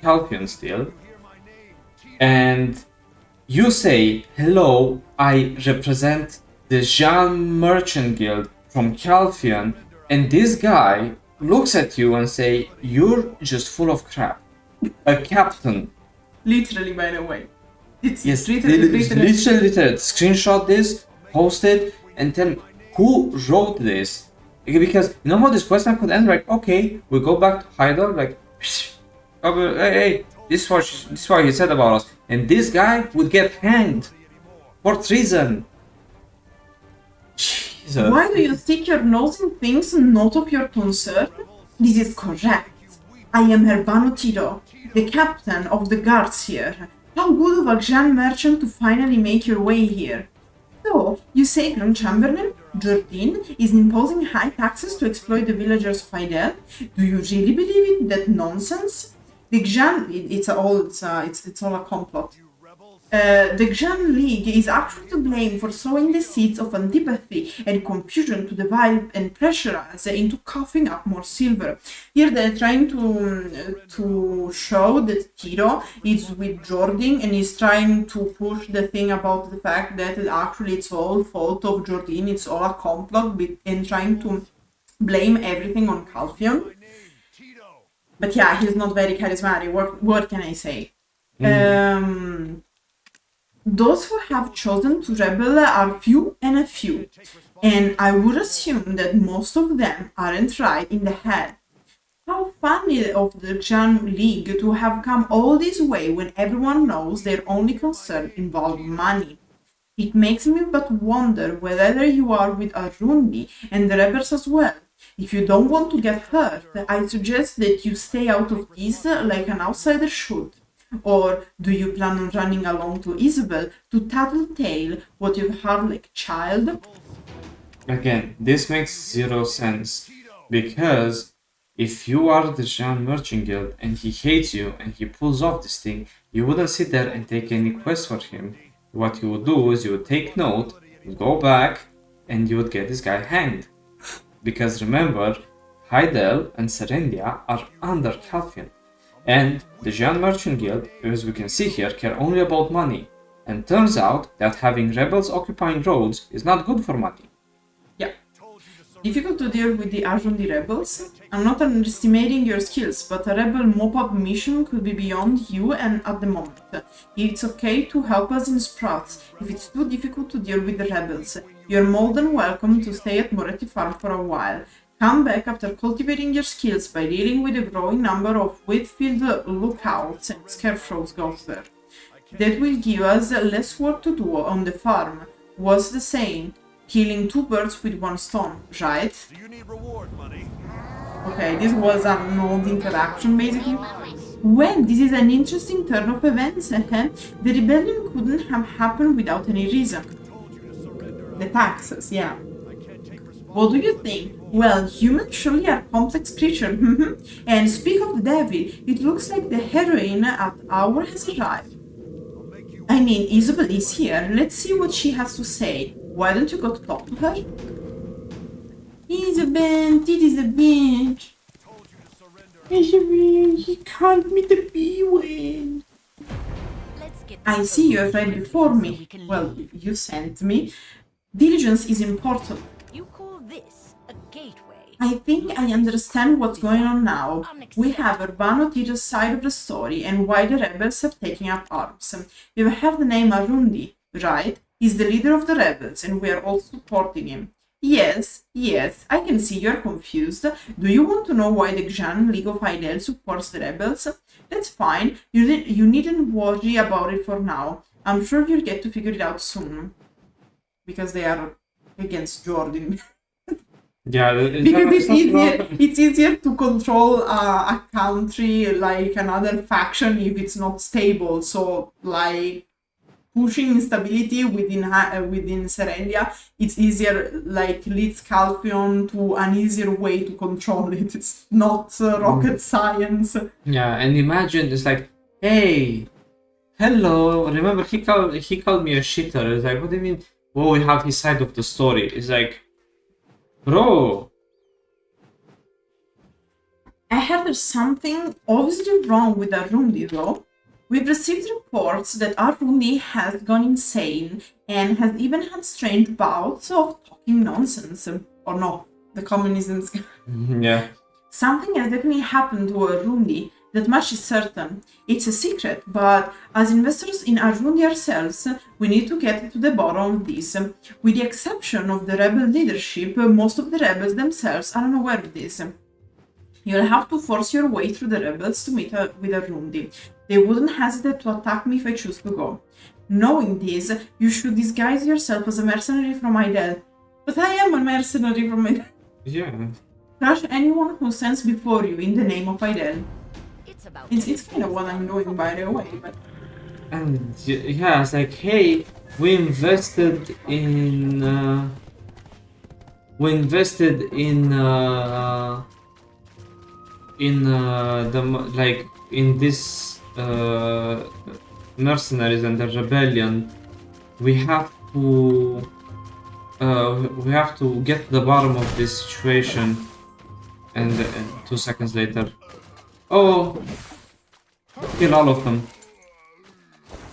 Calpheon still. And you say, hello, I represent the Xian Merchant Guild from Calpheon, and this guy looks at you and say, you're just full of crap. A captain. Literally, by the way. It's literally. Screenshot this, post it, and tell me who wrote this. Because you know how this question could end, like, okay, we go back to Heidel, like, Oh, but, hey, this is what he said about us. And this guy would get hanged for treason. Jesus. Why do you stick your nose in things not of your concern? This is correct. I am Herbano Tito, the captain of the guards here. How good of a Xian merchant to finally make your way here. So, you say Grand Chamberlain Jordine is imposing high taxes to exploit the villagers of Idel? Do you really believe that nonsense? The Xian, it's all a complot. The Xian League is actually to blame for sowing the seeds of antipathy and confusion to divide and pressure us into coughing up more silver. Here they're trying to show that Tito is with Jordan and is trying to push the thing about the fact that actually it's all fault of Jordan, it's all a complot, and trying to blame everything on Calpheon. But yeah, he's not very charismatic. What can I say? Those who have chosen to rebel are few and a few, and I would assume that most of them aren't right in the head. How funny of the Xian League to have come all this way when everyone knows their only concern involves money. It makes me but wonder whether you are with Al Rhundi and the rebels as well. If you don't want to get hurt, I suggest that you stay out of this like an outsider should. Or do you plan on running along to Isobelle to tattletale what you've heard like a child? Again, this makes zero sense, because if you are the Xian Merchant Guild and he hates you and he pulls off this thing, you wouldn't sit there and take any quest for him. What you would do is you would take note, you would go back, and you would get this guy hanged. Because remember, Heidel and Serendia are under Calpheon. And the Xian Merchant Guild, as we can see here, care only about money. And turns out that having rebels occupying roads is not good for money. Yeah. Difficult to deal with the Al Rhundi rebels. I'm not underestimating your skills, but a rebel mop-up mission could be beyond you and at the moment. It's okay to help us in Sprouts if it's too difficult to deal with the rebels. You're more than welcome to stay at Moretti Farm for a while. Come back after cultivating your skills by dealing with a growing number of Whitfield lookouts and scarecrows goes there. That will give us less work to do on the farm. What's the saying? Killing two birds with one stone, right? Do you need reward money? Okay, this was an old interaction basically. Well, this is an interesting turn of events. The rebellion couldn't have happened without any reason. The taxes, yeah. What do you think? Well, humans surely are complex creatures. And speak of the devil, it looks like the heroine at hour has arrived. I mean, Isobelle is here. Let's see what she has to say. Why don't you go to talk to her? Isobelle, it is a bitch. Isobelle, he called me the B-word. I see you have read before me. Well, you sent me. Diligence is important. You call this a gateway? I think I understand what's going on now. We have Urbano Tito's side of the story and why the rebels have taken up arms. We have the name Al Rhundi, right? He's the leader of the rebels and we are all supporting him. Yes, I can see you're confused. Do you want to know why the Xian League of Idel supports the rebels? That's fine. You needn't worry about it for now. I'm sure you'll get to figure it out soon. Because they are against Jordan. Yeah, because it's easier to control a country like another faction if it's not stable. So like pushing instability within Serendia, it's easier, like leads Calpheon to an easier way to control it. It's not rocket science. Yeah, and imagine it's like, hey, hello. Remember he called me a shitter. It's like, what do you mean? Well, we have his side of the story. It's like, bro. I heard there's something obviously wrong with Al Rhundi though. We've received reports that Al Rhundi has gone insane and has even had strange bouts of talking nonsense. Or no, the communism. Yeah. Something has definitely happened to Al Rhundi. That much is certain. It's a secret, but as investors in Al Rhundi ourselves, we need to get to the bottom of this. With the exception of the rebel leadership, most of the rebels themselves are unaware of this. You'll have to force your way through the rebels to meet with Al Rhundi. They wouldn't hesitate to attack me if I choose to go. Knowing this, you should disguise yourself as a mercenary from Idel. But I am a mercenary from Idel. Yeah. Crush anyone who stands before you in the name of Idel. It's about It's kind of what I'm doing, by the way, but... And yeah, it's like, hey, we invested in in this mercenaries and the rebellion. We have to get to the bottom of this situation. And 2 seconds later, oh, kill all of them.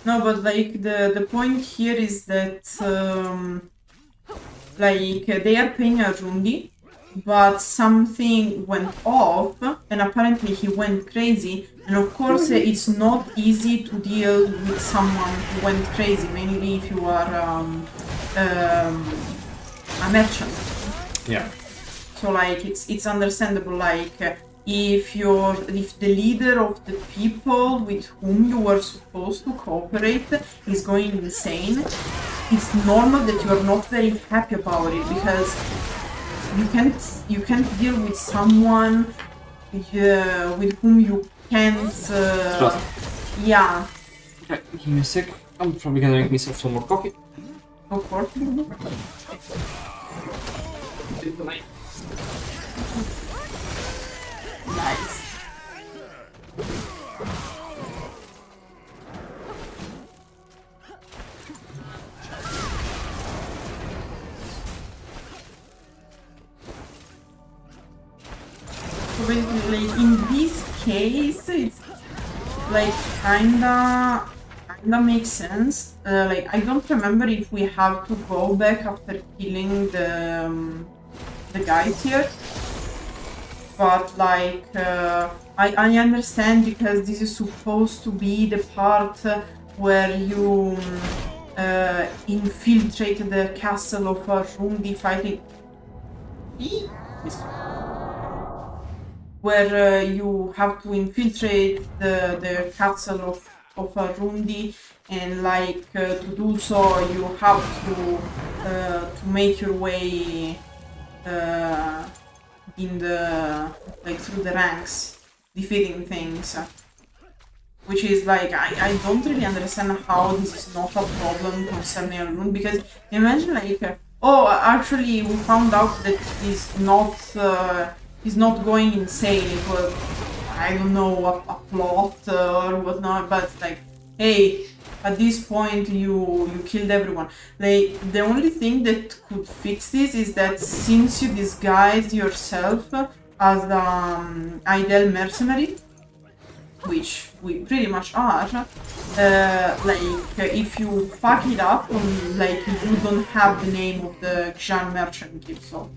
No, but like the point here is that like they are paying Al Rhundi, but something went off and apparently he went crazy, and of course it's not easy to deal with someone who went crazy, mainly if you are a merchant. Yeah. So like it's understandable, like if the leader of the people with whom you were supposed to cooperate is going insane, it's normal that you are not very happy about it, because you can't deal with someone with whom you can't Trust. yeah, Okay, give me a sec. I'm probably gonna make myself some more coffee. of course. Nice. So basically, in this case, it's like kinda makes sense. Like I don't remember if we have to go back after killing the guys here. But like I understand, because this is supposed to be the part where you infiltrate the castle of Al Rhundi fighting. Where you have to infiltrate the castle of Al Rhundi, and like to do so you have to make your way in the through the ranks, defeating things, which is like I don't really understand how this is not a problem concerning Al Rhundi, because imagine like oh, actually we found out that he's not going insane. It was, I don't know, a plot or whatnot, but like, hey, at this point you killed everyone. Like, the only thing that could fix this is that since you disguise yourself as Idel mercenary, which we pretty much are, like, if you fuck it up, like, you don't have the name of the Xian merchant guild, so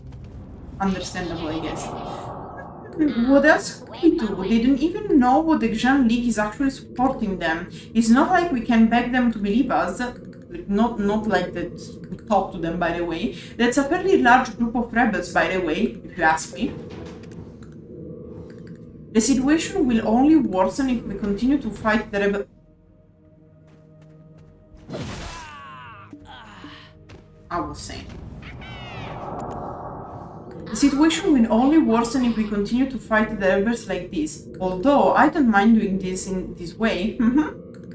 understandable, I guess. What else could we do? They don't even know what the Xian League is actually supporting them. It's not like we can beg them to believe us. Not like that we talk to them, by the way. That's a fairly large group of rebels, by the way, if you ask me. The situation will only worsen if we continue to fight the rebels. I was saying. The situation will only worsen if we continue to fight the rebels like this. Although I don't mind doing this in this way,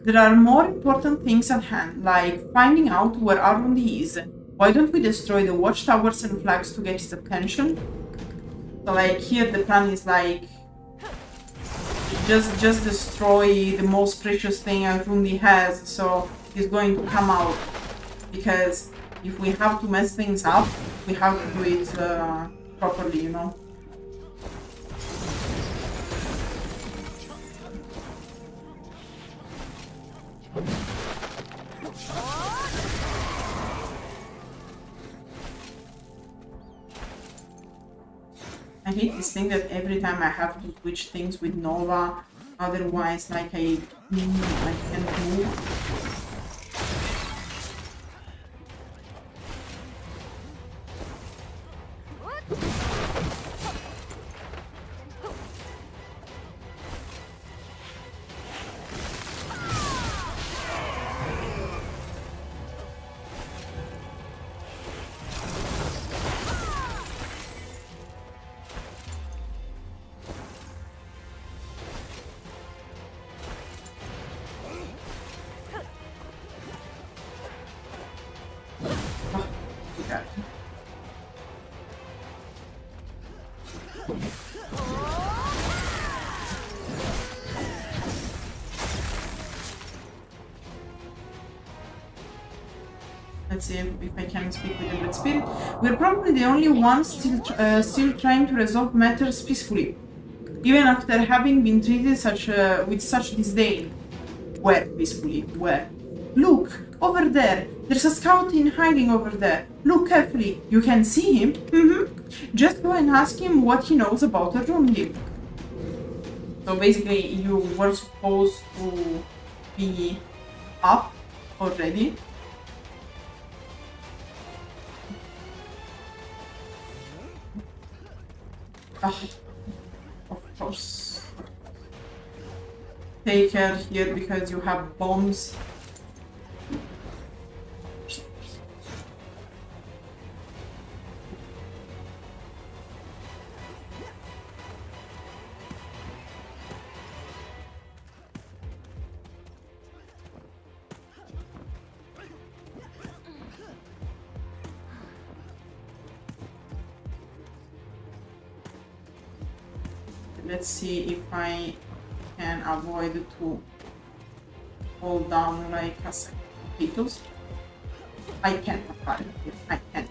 there are more important things at hand, like finding out where Al Rhundi is. Why don't we destroy the watchtowers and flags to get his attention? So like here the plan is like just destroy the most precious thing Al Rhundi has, so he's going to come out. Because if we have to mess things up, we have to do it properly, you know. I hate this thing that every time I have to switch things with Nova, otherwise like I can't move. Let's see if I can speak with the Red Spirit. We're probably the only ones still trying to resolve matters peacefully, even after having been treated with such disdain. Where peacefully? Where? Look! Over there! There's a scout in hiding over there. Look carefully. You can see him? Just go and ask him what he knows about Al Rhundi. So basically, you were supposed to be up already. Of course. Take care here because you have bombs. Let's see if I can avoid to fall down like a second potatoes. I can apparently. I can.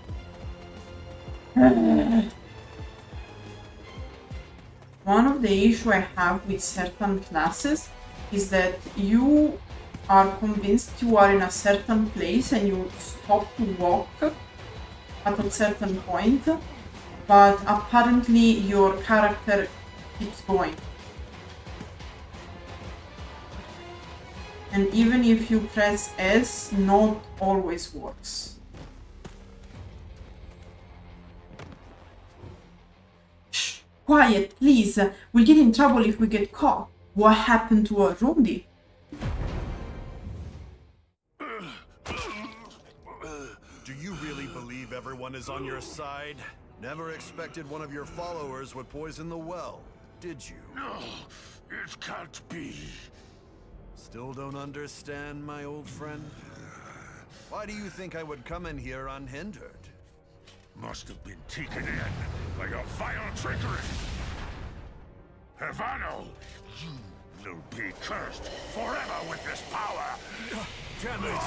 One of the issues I have with certain classes is that you are convinced you are in a certain place and you stop to walk at a certain point, but apparently your character keeps going. And even if you press S, not always works. Shh! Quiet, please! We'll get in trouble if we get caught. What happened to Al Rhundi? Do you really believe everyone is on your side? Never expected one of your followers would poison the well, did you? No, it can't be. Still don't understand, my old friend? Why do you think I would come in here unhindered? Must have been taken in by a vile trickery. Havano, you will be cursed forever with this power. Damn it!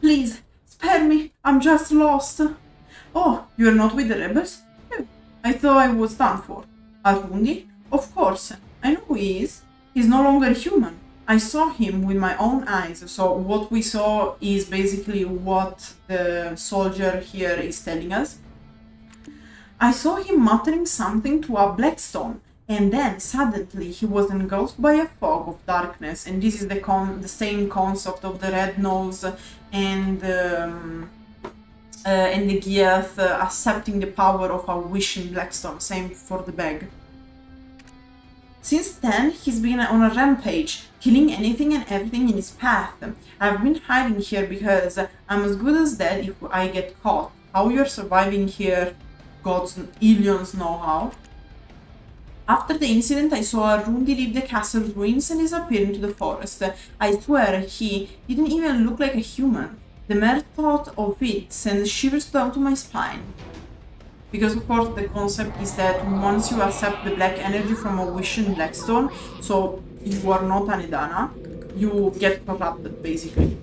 Please, spare me. I'm just lost. Oh, you're not with the rebels? I thought I was done for. Al Rhundi? Of course. I know who he is. He's no longer human. I saw him with my own eyes. So what we saw is basically what the soldier here is telling us. I saw him muttering something to a Blackstone, and then suddenly he was engulfed by a fog of darkness. And this is the same concept of the red nose and the Giath accepting the power of a wishing Blackstone. Same for the bag. Since then, he's been on a rampage, killing anything and everything in his path. I've been hiding here because I'm as good as dead if I get caught. How you're surviving here, gods, aliens know how. After the incident, I saw Al Rhundi leave the castle's ruins and disappear into the forest. I swear, he didn't even look like a human. The mere thought of it sends shivers down to my spine. Because of course the concept is that once you accept the black energy from a wishing Blackstone, so you are not an Edana, you get corrupted basically.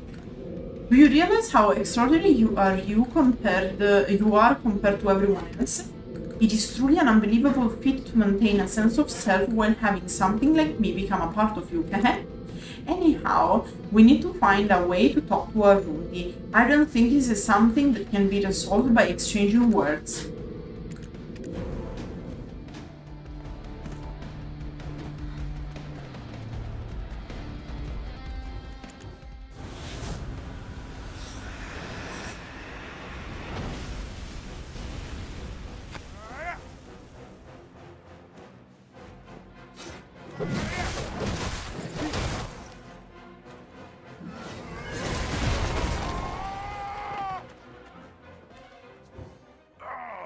Do you realize how extraordinary you are compared to everyone else? It is truly an unbelievable feat to maintain a sense of self while having something like me become a part of you. Anyhow, we need to find a way to talk to Al Rhundi. I don't think this is something that can be resolved by exchanging words.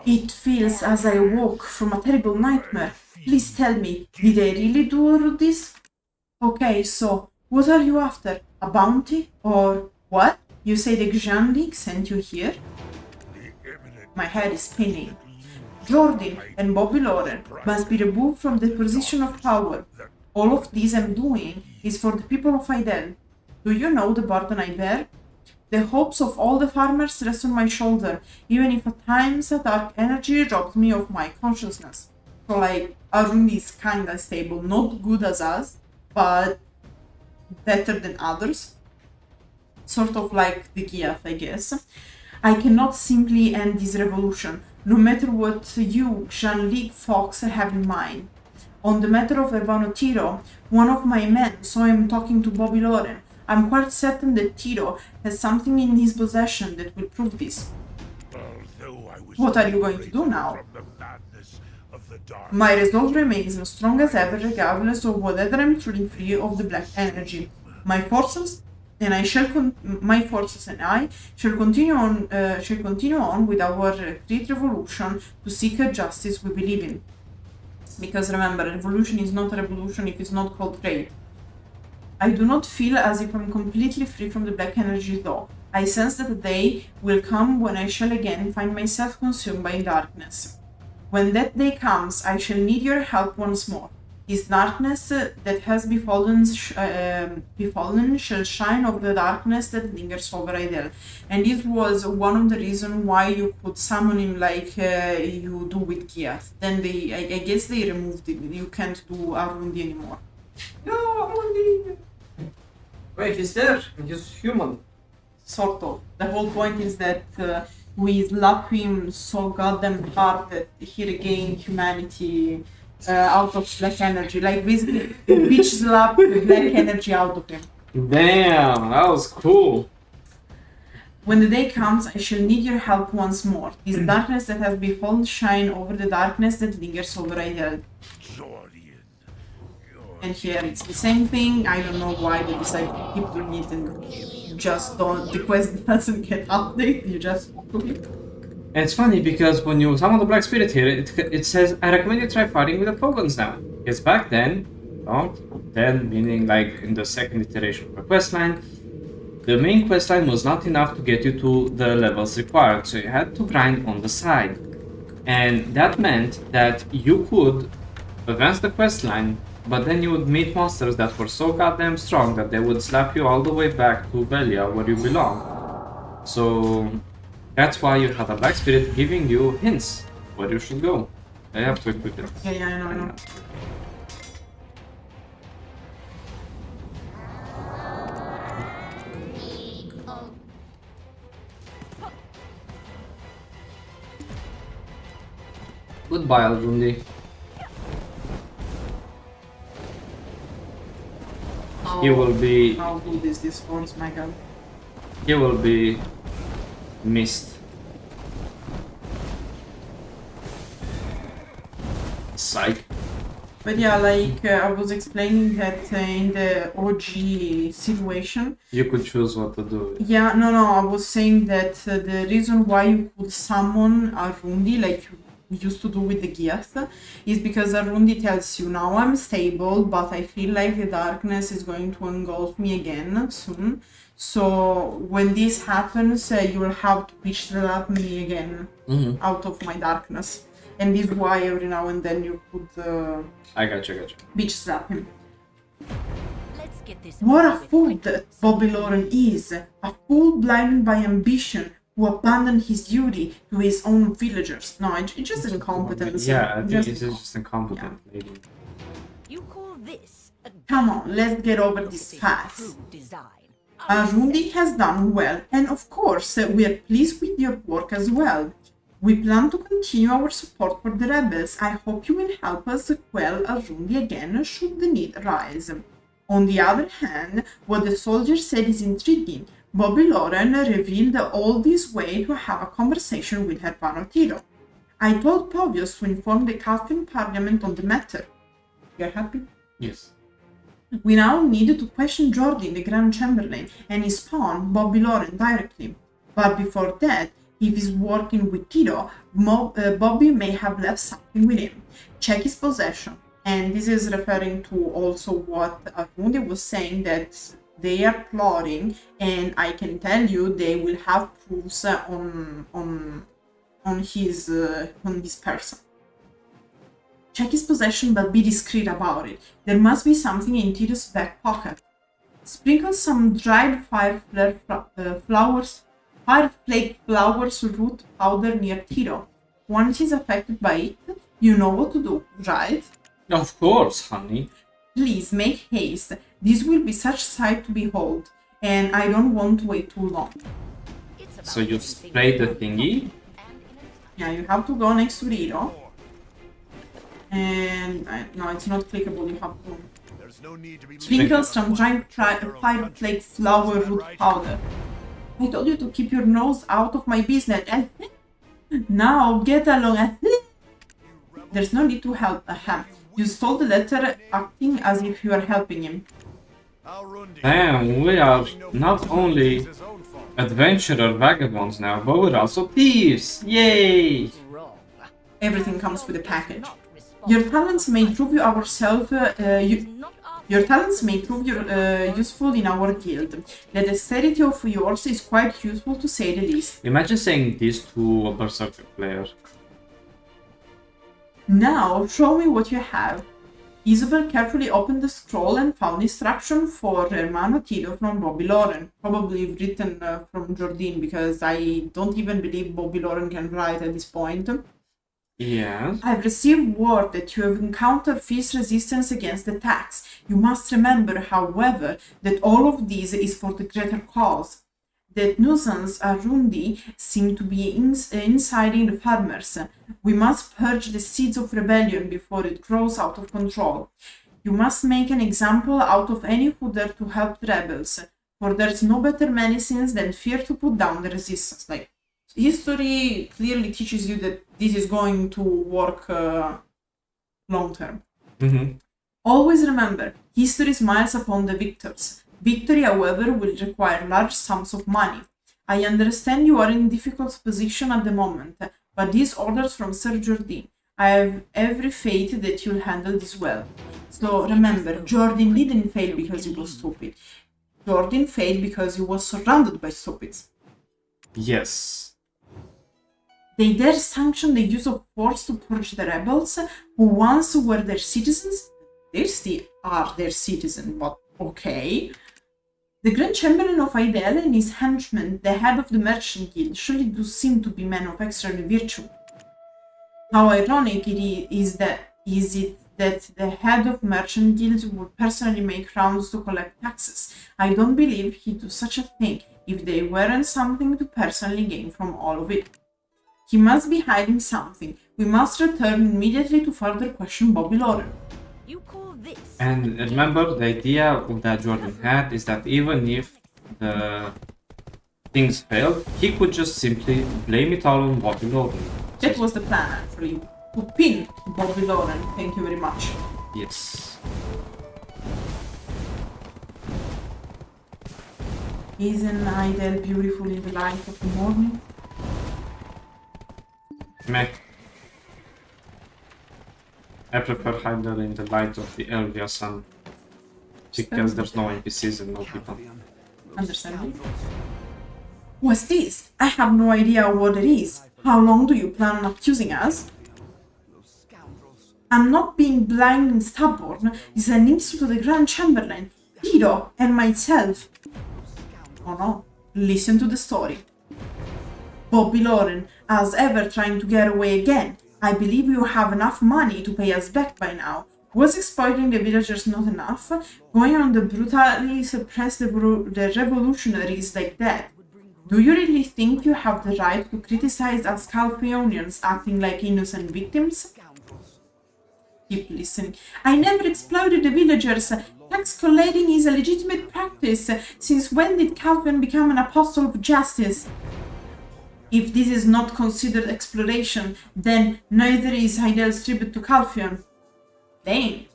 It feels as I woke from a terrible nightmare. Please tell me, did I really do all this? Okay, so, what are you after? A bounty? Or what? You say the Xian League sent you here? My head is spinning. Jordan and Bobby Lauren must be removed from the position of power. All of this I'm doing is for the people of Idel. Do you know the burden I bear? The hopes of all the farmers rest on my shoulder, even if at times a dark energy robs me of my consciousness. So like, Al Rhundi is kinda stable, not good as us, but better than others. Sort of like the Giath, I guess. I cannot simply end this revolution, no matter what you, Xian League Fox, have in mind. On the matter of Urbano Tiro, one of my men saw him talking to Bobby Lauren. I'm quite certain that Tiro has something in his possession that will prove this. What are you going to do now? My resolve remains as strong as ever, regardless of whether I'm truly free of the black energy. My forces and I shall continue on with our great revolution to seek a justice we believe in. Because remember, revolution is not a revolution if it's not called great. I do not feel as if I'm completely free from the black energy though. I sense that a day will come when I shall again find myself consumed by darkness. When that day comes, I shall need your help once more. This darkness that has befallen shall shine over the darkness that lingers over Idel. And this was one of the reasons why you could summon him like you do with Giath. Then I guess they removed it. You can't do Al Rhundi anymore. No, Al Rhundi! Wait, he's there. He's human. Sort of. The whole point is that we slap him so goddamn hard that he regained humanity out of black energy. Like basically, bitch slap the black energy out of him. Damn, that was cool. When the day comes, I shall need your help once more. This darkness that has befallen shine over the darkness that lingers over Idel. And here it's the same thing. I don't know why they decided to keep doing it and just don't. The quest doesn't get updated. You just do it. And it's funny because when you summon the Black Spirit here, it says, I recommend you try fighting with the Fogons now. Because back then, meaning like in the second iteration of the questline, the main questline was not enough to get you to the levels required, so you had to grind on the side. And that meant that you could advance the questline, but then you would meet monsters that were so goddamn strong that they would slap you all the way back to Velia, where you belong. So that's why you have a Black Spirit giving you hints where you should go. I have to equip it. Yeah, I know. Goodbye, Al Rhundi. He will be. How good is this force, my god? He will be missed. Psych. But yeah, like I was explaining that in the OG situation, You could choose what to do. yeah, no, I was saying that the reason why you could summon Al Rhundi, like you used to do with the Giath, is because Al Rhundi tells you, now I'm stable, but I feel like the darkness is going to engulf me again soon. So when this happens, you will have to pitch slap me again out of my darkness. And this is why every now and then you could I gotcha. bitch slap him. Let's get this What a over with fool quick. that Bobby Lauren is! A fool blinded by ambition who abandoned his duty to his own villagers. No, it's just incompetence. Yeah, I think Just- it's just incompetent lady. You call this a Come on, let's get over this say fast. true design. Al Rhundi has done well, and of course, we are pleased with your work as well. We plan to continue our support for the rebels. I hope you will help us quell Al Rhundi again should the need arise. On the other hand, what the soldier said is intriguing. Bobby Lauren revealed all this way to have a conversation with Urbano Tiro. I told Povius to inform the Calpheon Parliament on the matter. You're happy? Yes. We now need to question Jordan, the Grand Chamberlain, and his pawn, Bobby Lauren, directly. But before that, if he's working with Tiro, Bobby may have left something with him. Check his possession. And this is referring to also what Al Rhundi was saying, that They are plotting, and I can tell you they will have proofs on his person. Check his possession, but be discreet about it. There must be something in Tito's back pocket. Sprinkle some dried fireflake flowers root powder near Tito. Once he's affected by it, you know what to do, right? Of course, honey. Please make haste. This will be such sight to behold, and I don't want to wait too long. So you spray the thingy? Yeah, you have to go next to Tito. And no, it's not clickable. You have to There's no need to be sprinkle some dried fireflake flower root powder. I told you to keep your nose out of my business. Now get along. There's no need to help him. You stole the letter, acting as if you are helping him. Al Rhundi. Damn, we are not only His own fault. adventurer vagabonds now, but we're also thieves! Yay! Everything comes with a package. Your talents may prove you ourselves. Your talents may prove useful in our guild. The dexterity of yours is quite useful, to say the least. Imagine saying this to a berserker player. Now, show me what you have. Isobelle carefully opened the scroll and found instruction for Hermano Tito from Bobby Lauren. Probably written from Jordine, because I don't even believe Bobby Lauren can write at this point. Yes. I've received word that you have encountered fierce resistance against the tax. You must remember, however, that all of this is for the greater cause. That nuisance Al Rhundi seem to be inciting the farmers. We must purge the seeds of rebellion before it grows out of control. You must make an example out of any who dare to help the rebels, for there's no better medicines than fear to put down the resistance. Like, history clearly teaches you that this is going to work long term. Always remember, history smiles upon the victors. Victory, however, will require large sums of money. I understand you are in a difficult position at the moment, but these orders from Sir Jordine. I have every faith that you'll handle this well. So remember, Jordan didn't fail because he was stupid. Jordan failed because he was surrounded by stupids. Yes. They dare sanction the use of force to purge the rebels who once were their citizens. They still are their citizens, but okay. The Grand Chamberlain of Idel and his henchman, the head of the Merchant Guild, surely do seem to be men of extra virtue. How ironic is it that the head of Merchant Guilds would personally make rounds to collect taxes. I don't believe he'd do such a thing if there weren't something to personally gain from all of it. He must be hiding something. We must return immediately to further question Bobby Lauren. You call this? And remember, the idea that Jordan had is that even if the things failed, he could just simply blame it all on Bobby Lauren. That was the plan, actually. To pin Bobby Lauren. Thank you very much. Yes. Isn't Idel beautiful in the light of the morning? Meh. I prefer Hyder in the light of the Elvia sun. Because there's no NPCs and no people. Understandable. What's this? I have no idea what it is. How long do you plan on accusing us? I'm not being blind and stubborn. It's an insult to the Grand Chamberlain, Tito, and myself. Oh no, listen to the story. Bobby Lauren, as ever trying to get away again. I believe you have enough money to pay us back by now. Was exploiting the villagers not enough? Going on to brutally suppress the revolutionaries like that? Do you really think you have the right to criticize us Calpheonians acting like innocent victims? Keep listening. I never exploited the villagers. Tax collating is a legitimate practice. Since when did Calpheon become an apostle of justice? If this is not considered exploration, then neither is Hydel's tribute to Calpheon. Dang.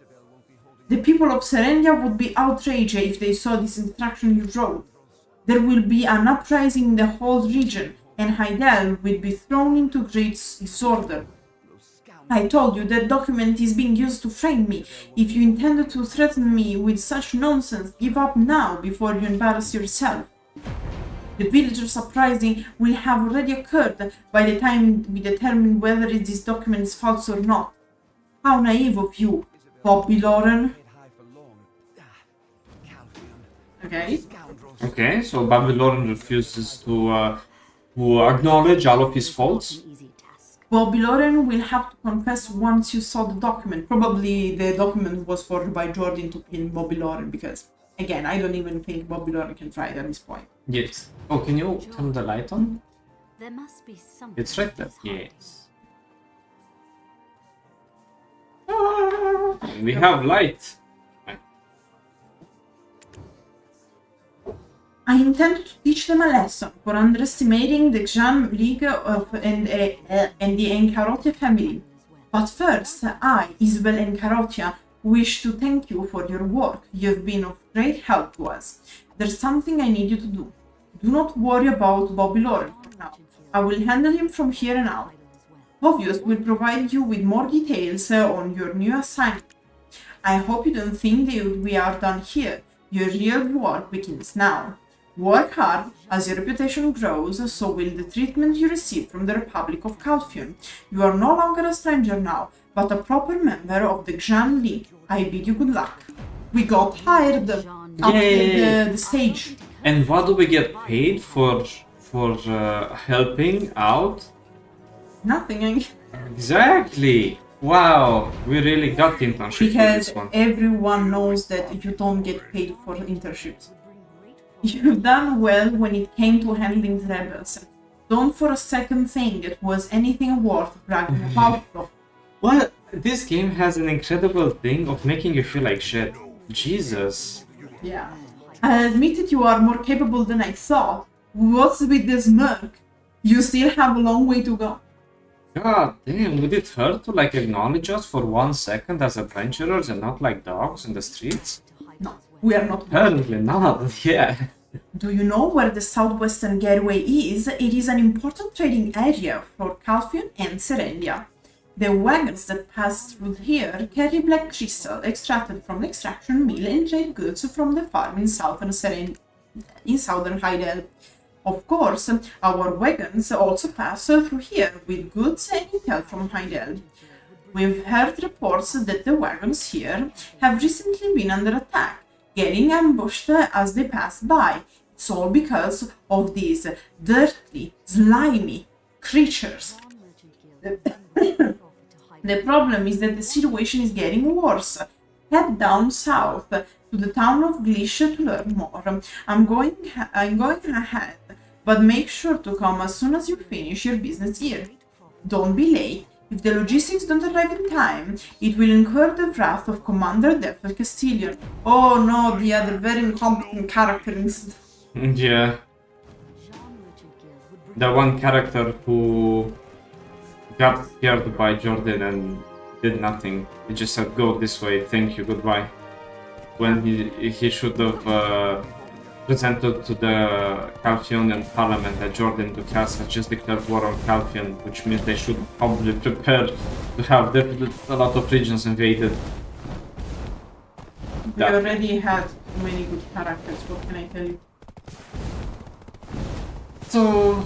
The people of Serendia would be outraged if they saw this instruction you wrote. There will be an uprising in the whole region, and Hydel will be thrown into great disorder. I told you that document is being used to frame me. If you intended to threaten me with such nonsense, give up now before you embarrass yourself. The villager's uprising will have already occurred by the time we determine whether this document is false or not. How naive of you, Bobby Lauren. Okay. Okay, so Babylon refuses to acknowledge all of his faults. Bobby Lauren will have to confess once you saw the document. Probably the document was forged by Jordan to kill Bobby Lauren because, again, I don't even think Bobby Lauren can try it at this point. Yes. Oh, can you turn the light on? There must be something. It's right there. Yes. We have light. I intend to teach them a lesson for underestimating the Xian League and the Encarotia family. But first, I, Isobelle Encarotia, wish to thank you for your work. You've been of great help to us. There's something I need you to do. Do not worry about Bobby Lauren for now. I will handle him from here on out. Obvious will provide you with more details on your new assignment. I hope you don't think that we are done here. Your real work begins now. Work hard, as your reputation grows, so will the treatment you receive from the Republic of Calpheon. You are no longer a stranger now, but a proper member of the Xian League. I bid you good luck. We got hired after the stage. And what do we get paid for helping out? Nothing, Exactly. Wow, we really got internship for because this one. everyone knows that you don't get paid for internships. You've done well when it came to handling the rebels. Don't for a second think it was anything worth bragging about, though. Well, this game has an incredible thing of making you feel like shit. Jesus. Yeah. I admitted you are more capable than I thought. What's with this smirk? You still have a long way to go. God damn, would it hurt to like acknowledge us for 1 second as adventurers and not like dogs in the streets? No, we are not. Apparently not, yeah. Do you know where the southwestern gateway is? It is an important trading area for Calpheon and Serendia. The wagons that pass through here carry black crystal extracted from the extraction mill and trade goods from the farm in southern Heidel. Of course, our wagons also pass through here with goods and intel from Heidel. We've heard reports that the wagons here have recently been under attack, getting ambushed as they pass by. It's all because of these dirty, slimy creatures. The problem is that the situation is getting worse. Head down south to the town of Glish to learn more. I'm going ahead, but make sure to come as soon as you finish your business here. Don't be late. If the logistics don't arrive in time, it will incur the wrath of Commander Delphe Castellion. Oh no, the other very incompetent character instead. Yeah. The one character who got scared by Jordan and did nothing. He just said, go this way, thank you, goodbye. When he should have presented to the Calpheonian parliament that Jordan Dukas has just declared war on Calpheon, which means they should probably prepare to have a lot of regions invaded. We already had many good characters, what can I tell you? So,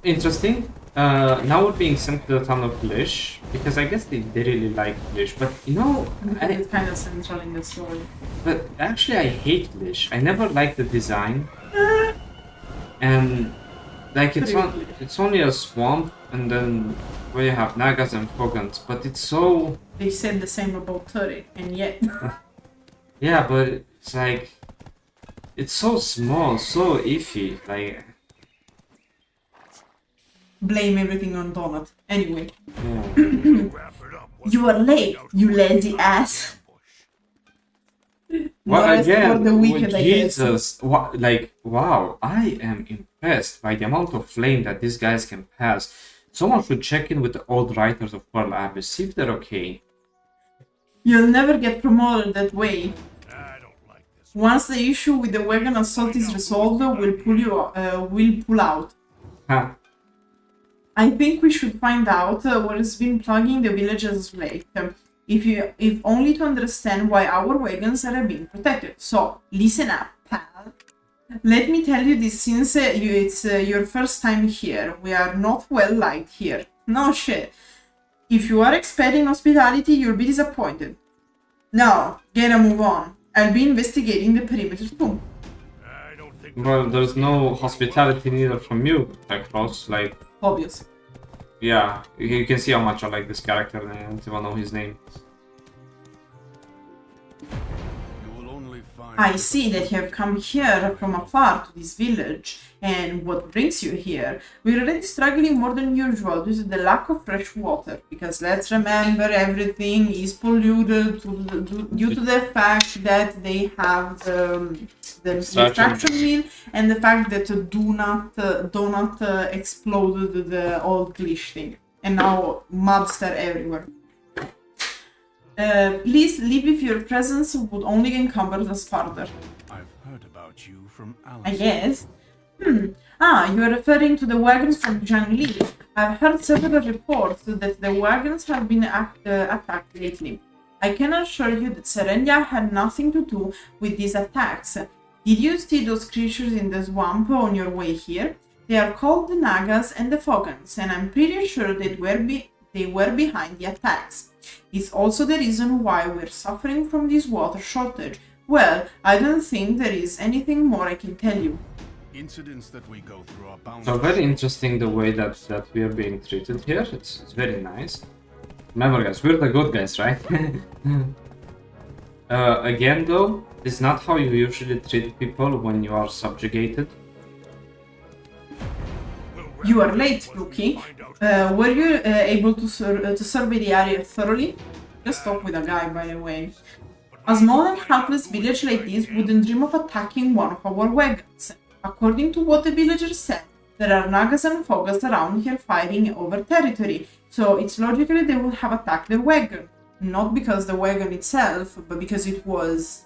interesting. Now we're being sent to the town of Glish, because I guess they really like Glish, but you know... It's kind of central in the story. But actually I hate Glish. I never liked the design. And like it's only a swamp, and then where you have Nagas and Fogans, but it's so... They said the same about Turret, and yet... Yeah, but it's like... It's so small, so iffy, like... Blame everything on Donut. Anyway. Yeah. You are late, you lazy ass. Well, Not again, for the wicked, I guess. Jesus, like, wow, I am impressed by the amount of flame that these guys can pass. Someone should check in with the old writers of Pearl Abyss, see if they're okay. You'll never get promoted that way. I don't like this. Once the issue with the wagon assault is resolved, we'll pull out. Huh. I think we should find out what has been plaguing the villagers of Leight. If only to understand why our wagons are being protected. So, listen up, pal. Let me tell you this since it's your first time here. We are not well liked here. No shit. If you are expecting hospitality, you'll be disappointed. Now, get a move on. I'll be investigating the perimeter too. I don't think Well, there's no hospitality needed from you, Cross. Like, Obvious. yeah, you can see how much I like this character and I don't even know his name. You will only find I see that you have come here from afar to this village, and what brings you here? We're already struggling more than usual due to the lack of fresh water, because let's remember everything is polluted due to the fact that they have the extraction mill and the fact that Donut exploded the old Glish thing, and now mud's are everywhere. Please leave if your presence would only encumber us further. I've heard about you from I Alice. guess. Ah, you are referring to the wagons from Jiangli. I've heard several reports that the wagons have been attacked lately. I can assure you that Serendia had nothing to do with these attacks. Did you see those creatures in the swamp on your way here? They are called the Nagas and the Fogans, and I'm pretty sure they were behind the attacks. It's also the reason why we're suffering from this water shortage. Well, I don't think there is anything more I can tell you. Incidents that we go through are bound. So very interesting the way that we are being treated here. It's very nice. Remember guys, we're the good guys, right? Again though, it's not how you usually treat people when you are subjugated. You are late, Rookie. Were you able to survey the area thoroughly? Just talk with a guy, by the way. A small and helpless village like this wouldn't dream of attacking one of our wagons. According to what the villagers said, there are Nagas and Fogas around here fighting over territory, so it's logical they would have attacked the wagon. Not because the wagon itself, but because it was,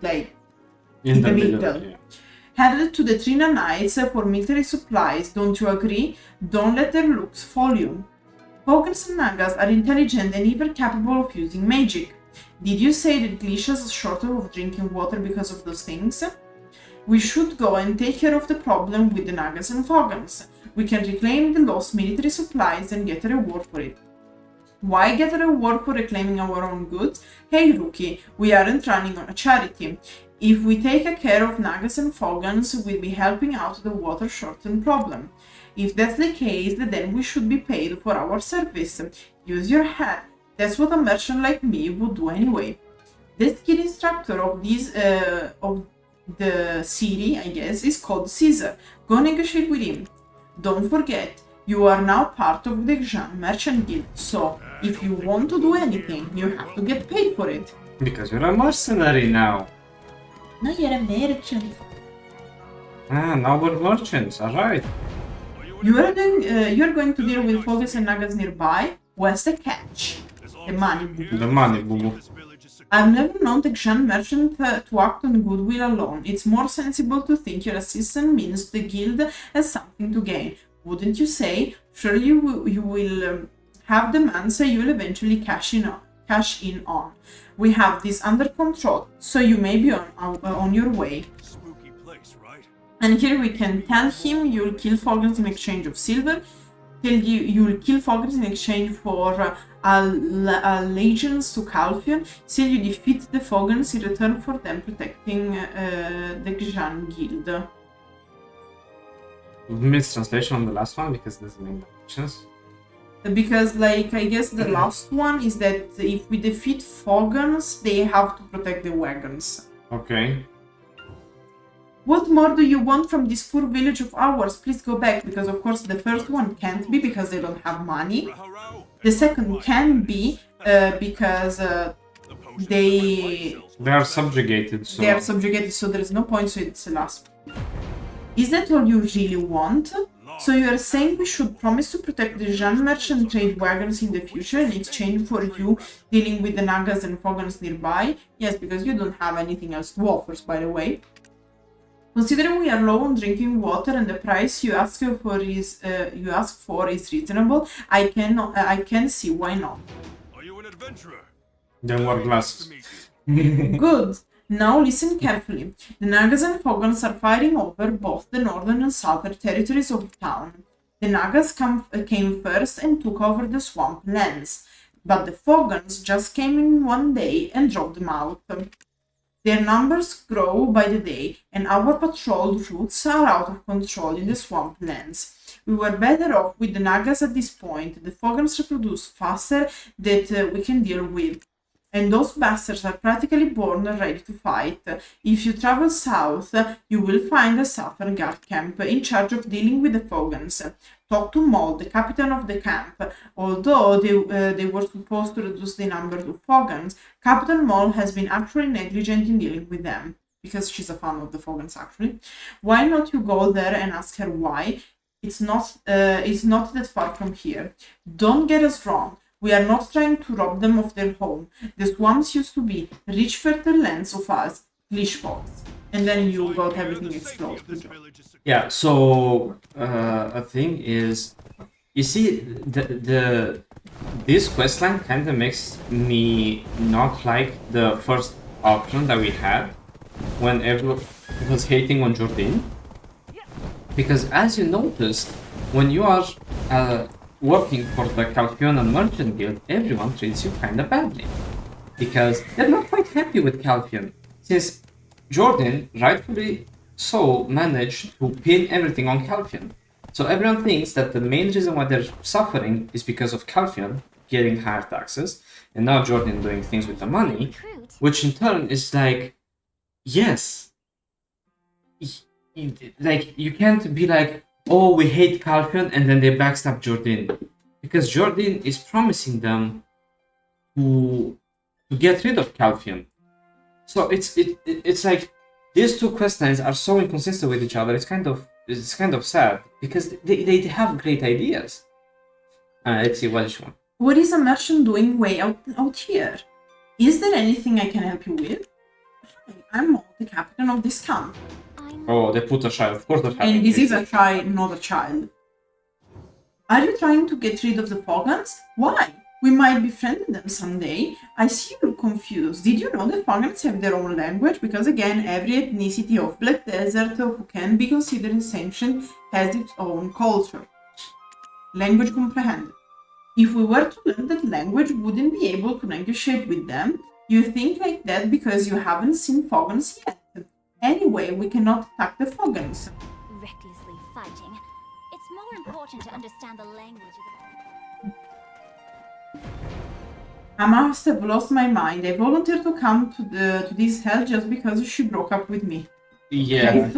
like, in the middle. Yeah. Headed to the Trina Knights for military supplies, don't you agree? Don't let their looks fool you. Fogans and Nagas are intelligent and even capable of using magic. Did you say that Glish is shorter of drinking water because of those things? We should go and take care of the problem with the Nagas and Fogans. We can reclaim the lost military supplies and get a reward for it. Why get a reward for reclaiming our own goods? Hey Rookie, we aren't running on a charity. If we take care of Nagas and Fogans, we'll be helping out the water shortage problem. If that's the case, then we should be paid for our service. Use your head. That's what a merchant like me would do anyway. The skill instructor of the city, I guess, is called Caesar. Go negotiate with him. Don't forget, you are now part of the Xian Merchant Guild, so if you want to do anything, you have to get paid for it. Because you're a mercenary now. No, you're a merchant. Ah, now we're merchants, alright. You're going to deal with Fogas and Nagas nearby. What's the catch? The money, boo. The money, boo. I've never known the Xian merchant to act on goodwill alone. It's more sensible to think your assistance means the guild has something to gain. Wouldn't you say? Surely you will have demands you will eventually cash in on. We have this under control, so you may be on your way. Spooky place, right? And here we can tell him you'll kill Fogans in exchange of silver. Tell you you'll kill Fogans in exchange for allegiance to Calpheon. Say you defeat the Fogans in return for them protecting the Xian Guild. Mistranslation on the last one because it doesn't make much sense. Because, like, I guess the last one is that if we defeat Fogans, they have to protect the wagons. Okay. What more do you want from this poor village of ours? Please go back, because of course the first one can't be because they don't have money. The second can be because they are subjugated, so... They are subjugated, so there is no point, so it's the last. Is that all you really want? So you are saying we should promise to protect the Xian merchant trade wagons in the future in exchange for you dealing with the Nagas and Fogans nearby? Yes, because you don't have anything else to offer, by the way. Considering we are low on drinking water and the price you ask for is reasonable, I can see why not. Are you an adventurer? Then wear glasses. Good. Now listen carefully. The Nagas and Fogans are fighting over both the northern and southern territories of the town. The Nagas came first and took over the swamp lands, but the Fogans just came in one day and dropped them out. Their numbers grow by the day, and our patrolled routes are out of control in the swamp lands. We were better off with the Nagas at this point. The Fogans reproduce faster than we can deal with. And those bastards are practically born and ready to fight. If you travel south, you will find a southern guard camp in charge of dealing with the Fogans. Talk to Moll, the captain of the camp. Although they were supposed to reduce the number of Fogans, Captain Moll has been actually negligent in dealing with them. Because she's a fan of the Fogans, actually. Why not you go there and ask her why? It's not that far from here. Don't get us wrong. We are not trying to rob them of their home. The swamps used to be rich fertile lands of us, Glish folks. And then you got everything exploded. Yeah, so a thing is, you see, this questline kind of makes me not like the first option that we had when everyone was hating on Jordan. Because as you notice, when you are working for the Calpheon and Merchant Guild, everyone treats you kinda badly. Because they're not quite happy with Calpheon, since Jordan, rightfully so, managed to pin everything on Calpheon. So everyone thinks that the main reason why they're suffering is because of Calpheon getting higher taxes, and now Jordan doing things with the money, which in turn is like, yes. Like, you can't be like, oh, we hate Calpheon, and then they backstab Jordan. Because Jordan is promising them to get rid of Calpheon. So it's like, these two questlines are so inconsistent with each other, it's kind of sad. Because they have great ideas. Let's see, what is one? What is a merchant doing way out here? Is there anything I can help you with? Hi, I'm Mo, the captain of this camp. Oh, they put a child. Of course they're having And this kids. is a child, not a child. Are you trying to get rid of the Fogans? Why? We might befriend them someday. I see you look confused. Did you know the Fogans have their own language? Because again, every ethnicity of Black Desert who can be considered sentient has its own culture. Language comprehended. If we were to learn that language, wouldn't be able to negotiate with them. You think like that because you haven't seen Fogans yet. Anyway, we cannot attack the Fogans. Recklessly fighting. It's more important to understand the language of the... I must have lost my mind. I volunteered to come to this hell just because she broke up with me. Yeah.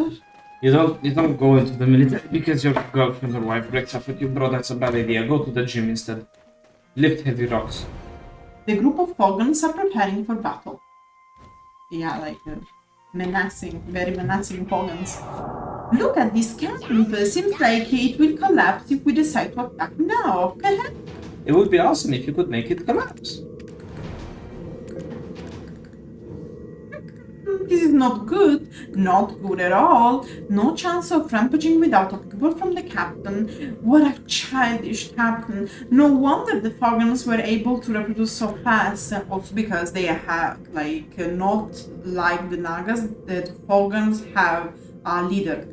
You don't go into the military because your girlfriend or wife breaks up with you, bro. That's a bad idea. Go to the gym instead. Lift heavy rocks. The group of Fogans are preparing for battle. Yeah, like menacing, very menacing Fogans. Look at this camp. Seems like it will collapse if we decide to attack now. It would be awesome if you could make it collapse. This is not good. Not good at all. No chance of rampaging without approval from the captain. What a childish captain. No wonder the Fogans were able to reproduce so fast. Also because they have, like, not like the Nagas, the Fogans have a leader.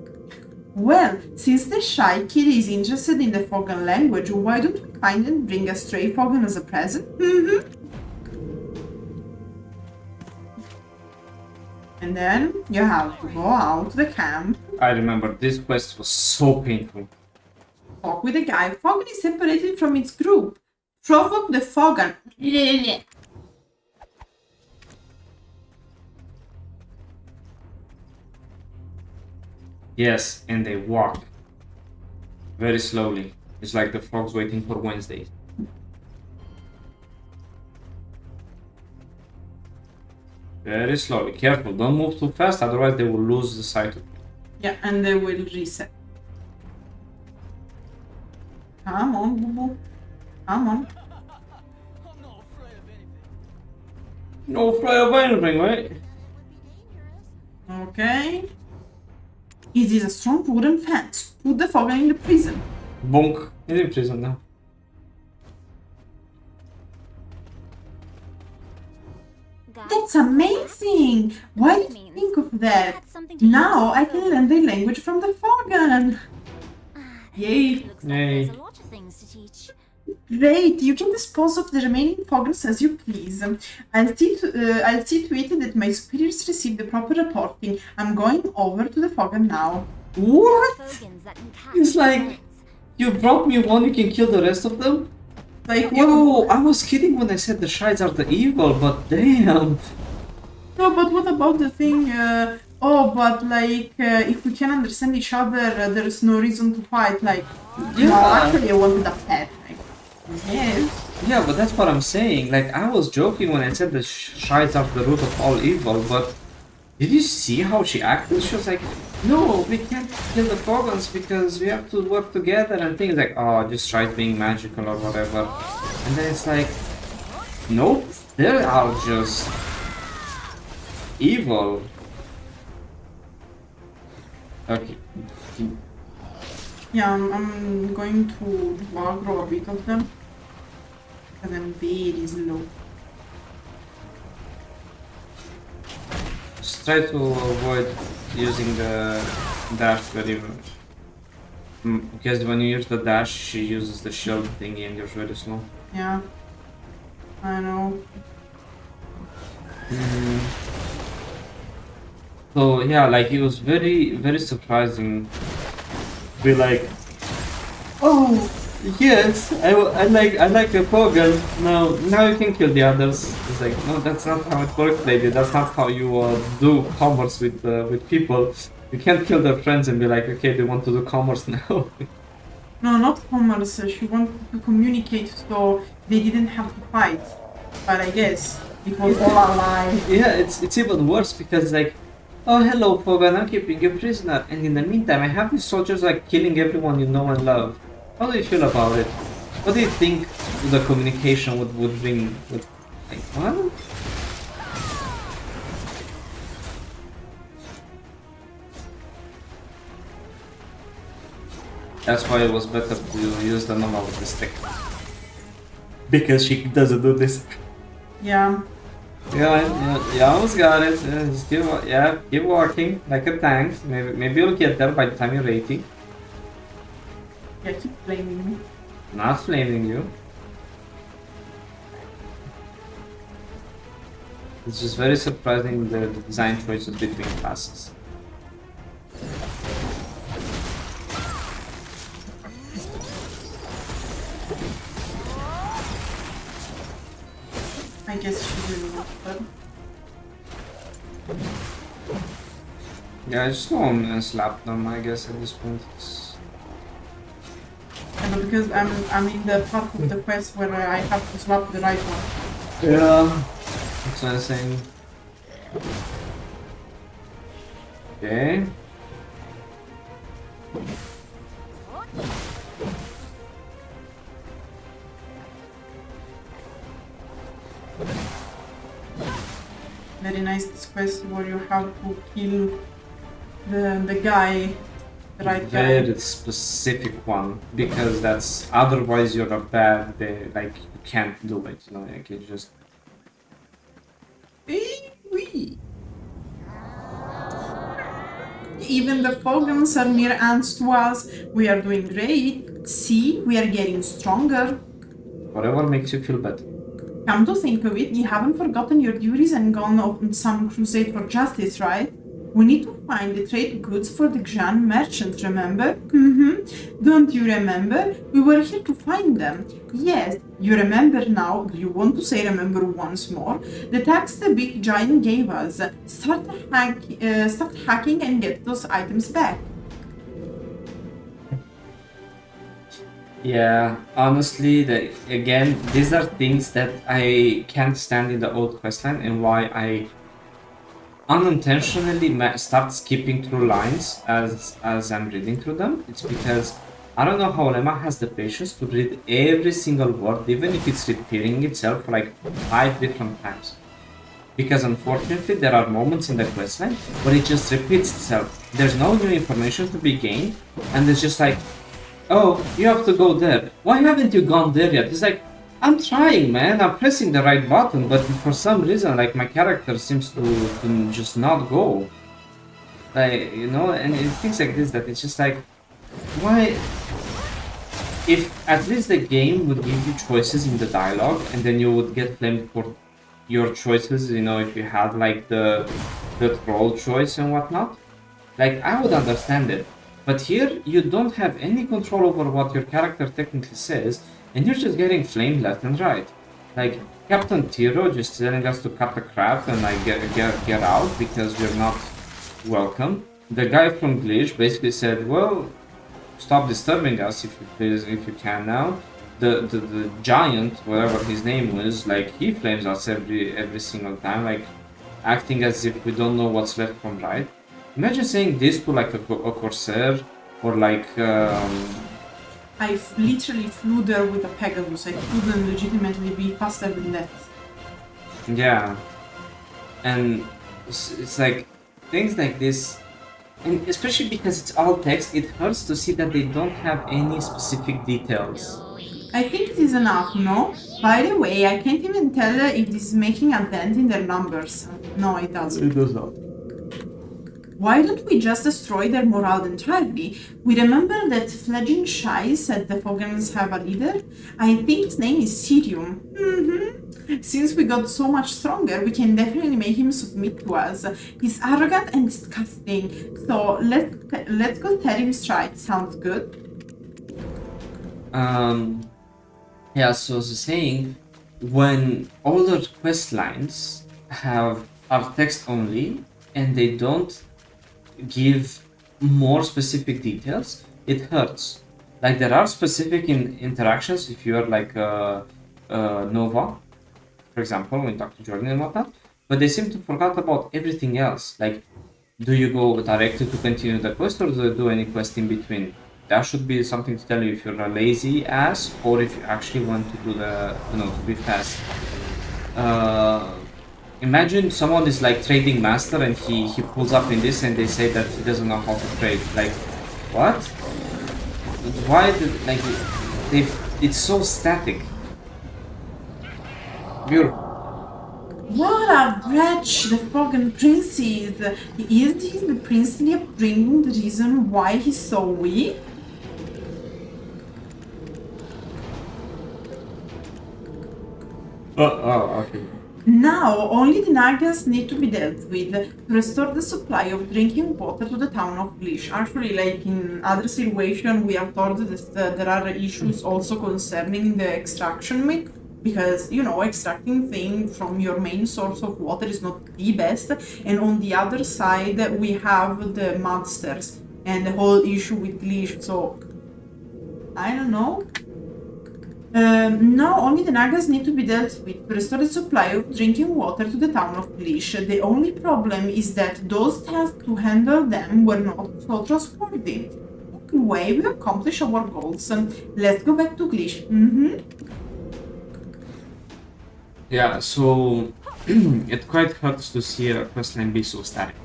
Well, since the shy kid is interested in the Fogan language, why don't we find and bring a stray Fogan as a present? And then you have to go out to the camp. I remember this quest was so painful. Talk with the guy. Fogan is separated from its group. Provoke the Fogan. Yes, and they walk very slowly. It's like the frogs waiting for Wednesday. Very slowly. Careful, don't move too fast, otherwise they will lose the sight of you. Yeah, and they will reset. Come on, boo boo. Come on. No afraid of anything, right? Okay. It is a strong wooden fence. Put the Fogan in the prison. Bonk. He's in prison now. Guys, That's amazing! Why did you think of that? that's something to Now use. I can learn the language from the Fogan. Yay! Looks like Yay. there's a lot of things to teach. Great! You can dispose of the remaining Fogans as you please. I'll see to it that my superiors receive the proper reporting. I'm going over to the Fogan now. What? Fogans that can cast It's like, spells. you brought me one, you can kill the rest of them? Like, Yo, I was kidding when I said the Shides are the evil, but damn. no, but what about the thing? If we can understand each other, there's no reason to fight. Like, Yeah. no, actually, I wanted a pet. Like, yes. Yeah, but that's what I'm saying. Like, I was joking when I said the Shides are the root of all evil, but did you see how she acted? She was like, no, we can't kill the Fogans because we have to work together, and things like, oh, just try being magical or whatever. And then it's like, nope, they are just evil. Okay. Yeah, I'm going to aggro a bit of them. Because I'm very slow. Just try to avoid using the dash very much. Because when you use the dash, she uses the shield thingy and you're very slow. Yeah. I know. So yeah, like it was very surprising. Be like, oh yes, I like the Pogal. Now you can kill the others. It's like, no, that's not how it works, lady. That's not how you do commerce with people. You can't kill their friends and be like, okay, they want to do commerce now. No, not commerce. She wanted to communicate so they didn't have to fight. But I guess it was all a lie. Yeah, it's even worse because it's like, oh hello Pogan, I'm keeping you prisoner, and in the meantime I have these soldiers like killing everyone you know and love. How do you feel about it? What do you think the communication would bring? Like what? That's why it was better to use the normal stick. Because she doesn't do this. Yeah. You almost got it. Just keep walking like a tank. Maybe you'll get there by the time you're 80. Yeah, keep blaming me. Not flaming you. It's just very surprising the design choices between classes. I guess she really wanted that. Yeah, just go on and slap them, I guess, at this point. Yeah, but because I'm in the part of the quest where I have to slap the right one. Yeah. That's what I'm saying. Okay. Very nice this quest where you have to kill the guy, the right guy. Very specific one, because that's otherwise you're a bad, like you can't do it, you know, like you just. Wee. Even the Fogans are mere ants to us. We are doing great. See, we are getting stronger. Whatever makes you feel better. Come to think of it, you haven't forgotten your duties and gone on some crusade for justice, right? We need to find the trade goods for the Xian merchants, remember? Don't you remember? We were here to find them. Yes, you remember now. Do you want to say remember once more? The tax the big giant gave us. Start hacking and get those items back. Yeah, honestly, again, these are things that I can't stand in the old questline, and why I unintentionally start skipping through lines as I'm reading through them. It's because I don't know how Lema has the patience to read every single word, even if it's repeating itself like 5 different times. Because unfortunately, there are moments in the questline where it just repeats itself. There's no new information to be gained, and it's just like, oh, you have to go there. Why haven't you gone there yet? It's like, I'm trying, man. I'm pressing the right button, but for some reason, like, my character seems to just not go. Like, you know, and things like this, that it's just like, why? If at least the game would give you choices in the dialogue, and then you would get blamed for your choices, you know, if you had like the troll choice and whatnot, like, I would understand it. But here you don't have any control over what your character technically says, and you're just getting flamed left and right. Like, Captain Tiro just telling us to cut the crap and like get out because we're not welcome. The guy from Glish basically said, well, stop disturbing us if you please, if you can now. The giant, whatever his name was, like, he flames us every single time, like, acting as if we don't know what's left from right. Imagine saying this to like a Corsair or like I literally flew there with a Pegasus. I couldn't legitimately be faster than that. yeah, and it's like things like this, and especially because it's all text, it hurts to see that they don't have any specific details. I think it is enough, no? By the way, I can't even tell if this is making a dent in their numbers. No, it doesn't. It does not. Why don't we just destroy their morale entirely? We remember that fledgling Shai said the Fogans have a leader? I think his name is Sirium. Since we got so much stronger, we can definitely make him submit to us. He's arrogant and disgusting, so let's go tear him straight. Sounds good? Yeah, so as I was saying, when older quest lines are text only and they don't give more specific details, it hurts. Like, there are specific interactions if you are like Nova, for example, when Dr. Jordan and whatnot, but they seem to forget about everything else. Like, do you go directly to continue the quest or do you do any quest in between? That should be something to tell you if you're a lazy ass or if you actually want to do the, you know, to be fast. Imagine someone is like trading master and he pulls up in this and they say that he doesn't know how to trade. Like, what? Why like it's so static. Beautiful. What a wretch the Fogan Prince is! Is this the princely upbringing the reason why he's so weak? Oh, okay. Now, only the Nagas need to be dealt with to restore the supply of drinking water to the town of Glish. Actually, like in other situations, we are told that there are issues also concerning the extraction myth, because, you know, extracting things from your main source of water is not the best. And on the other side, we have the monsters and the whole issue with Glish, so I don't know. Now only the Nagas need to be dealt with to restore the supply of drinking water to the town of Glish. The only problem is that those tasks to handle them were not so trustworthy. Anyway, we accomplished our goals. Let's go back to Glish. Yeah, so it quite hurts to see a questline be so static.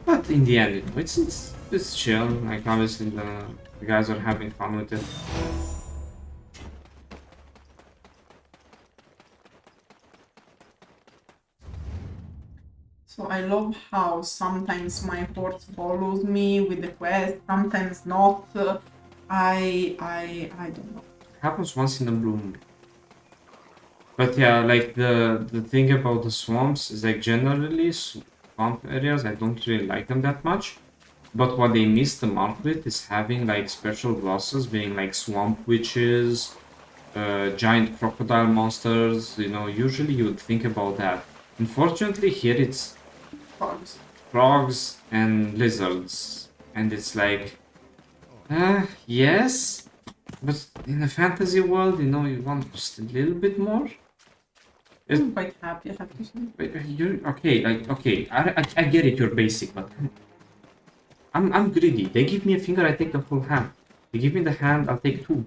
But in the end, it's chill. Like, obviously the guys are having fun with it. So I love how sometimes my horse follows me with the quest, sometimes not. I don't know. Happens once in a blue moon. But yeah, like the thing about the swamps is like generally swamp areas, I don't really like them that much. But what they miss the mark with is having like special bosses, being like swamp witches, giant crocodile monsters. You know, usually you would think about that. Unfortunately, here it's frogs and lizards, and it's like, yes, but in a fantasy world, you know, you want just a little bit more. I'm quite happy, I have to say. You're okay, like, okay, I get it, you're basic, but I'm greedy. They give me a finger, I take the whole hand. They give me the hand, I'll take two.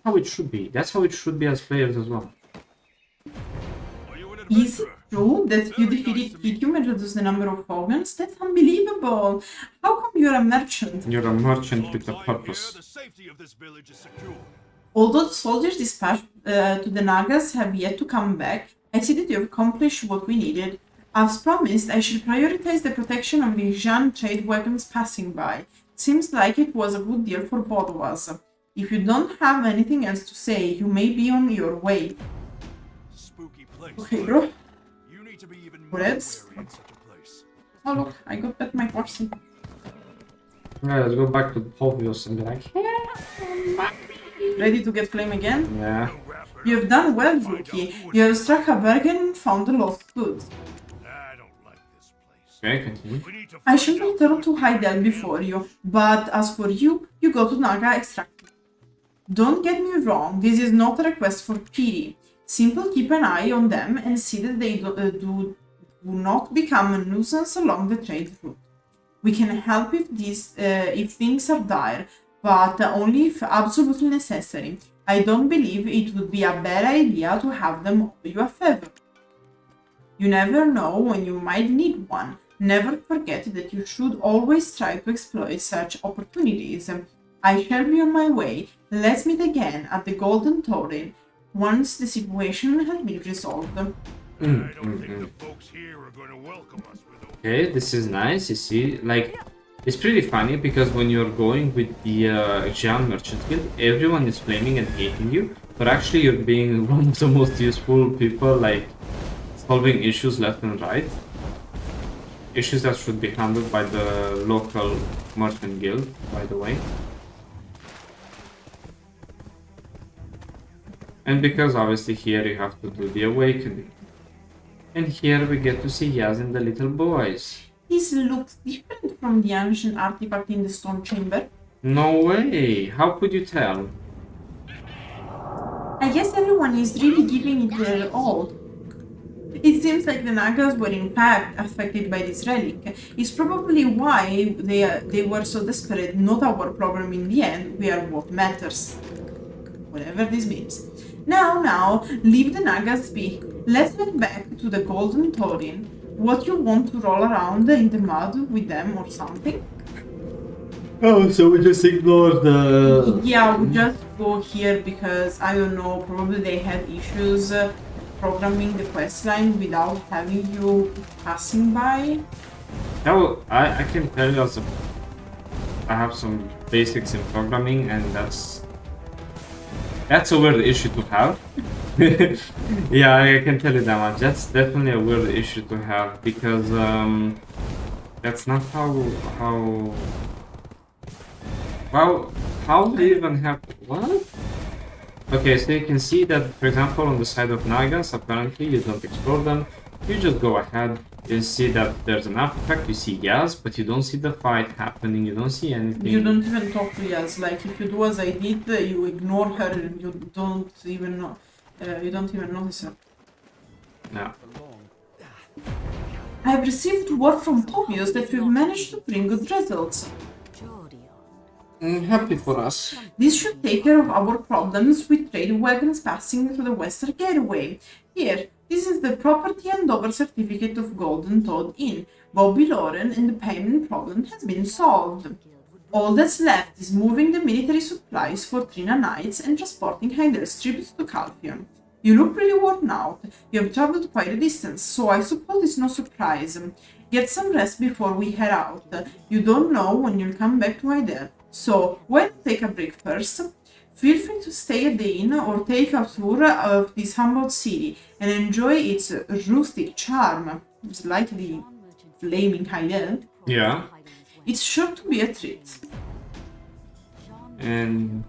How it should be. That's how it should be as players as well. Is it true that you defeated Kitium and reduced the number of pawns? That's unbelievable! How come you're a merchant? You're a merchant with a Here, purpose. the safety of this village is secure. Although the soldiers dispatched to the Nagas have yet to come back, I see that you have accomplished what we needed. As promised, I shall prioritize the protection of the Xian trade wagons passing by. Seems like it was a good deal for both of us. If you don't have anything else to say, you may be on your way. Spooky place. Okay, bro. You need to be even more Reds. wary in such a place. Oh look, I got back my parcel. Yeah, let's go back to Povios and be like, Ready to get flame again? yeah. You have done well, Yuki. You have struck a bargain and found the lost goods. I don't like this place. Okay, continue. We need to I shall return to Heidel before you, but as for you, you go to Naga Extract. Don't get me wrong, this is not a request for pity. Simply keep an eye on them and see that they do not become a nuisance along the trade route. We can help if things are dire, but only if absolutely necessary. I don't believe it would be a bad idea to have them owe you a favor. You never know when you might need one. Never forget that you should always try to exploit such opportunities. I shall be on my way. Let's meet again at the Golden Torin once the situation has been resolved. I don't think the folks here are going to welcome us with open Okay, this is nice, you see, like, it's pretty funny because when you're going with the Xian Merchant Guild, everyone is flaming and hating you, but actually you're being one of the most useful people, like, solving issues left and right. Issues that should be handled by the local Merchant Guild, by the way. And because obviously here you have to do the awakening. And here we get to see Yaz and the little boys. This looks different from the ancient artifact in the stone chamber. No way! How could you tell? I guess everyone is really giving it their all. It seems like the Nagas were in fact affected by this relic. It's probably why they were so desperate. Not our problem in the end, we are what matters. Whatever this means. Now, leave the Nagas be. Let's head back to the Golden Torin. What, you want to roll around in the mud with them or something? Oh, so we just ignore the... Yeah, we just go here because, I don't know, probably they had issues programming the questline without having you passing by. No, I can tell you also, I have some basics in programming and that's a weird issue to have. Yeah, I can tell you that much. That's definitely a weird issue to have because that's not how do you even have what? Okay, so you can see that, for example, on the side of Nagas, apparently you don't explore them. You just go ahead. You see that there's an artifact. You see Yaz, but you don't see the fight happening. You don't see anything. You don't even talk to Yaz. Like, if you do as I did, you ignore her and you don't even know. You don't even notice her. No. I have received word from Povios that we've managed to bring good results. Happy for us. This should take care of our problems with trade wagons passing through the Western Gateway. Here, this is the property and over certificate of Golden Toad Inn. Bobby Lauren, and the payment problem has been solved. All that's left is moving the military supplies for Trina Knights and transporting Heidel's tributes to Calpheon. You look pretty worn out. You have traveled quite a distance, so I suppose it's no surprise. Get some rest before we head out. You don't know when you'll come back to Heidel, so why not take a break first? Feel free to stay at the inn or take a tour of this humble city and enjoy its rustic charm. It's like the flaming Heidel. Yeah. It's sure to be a treat. And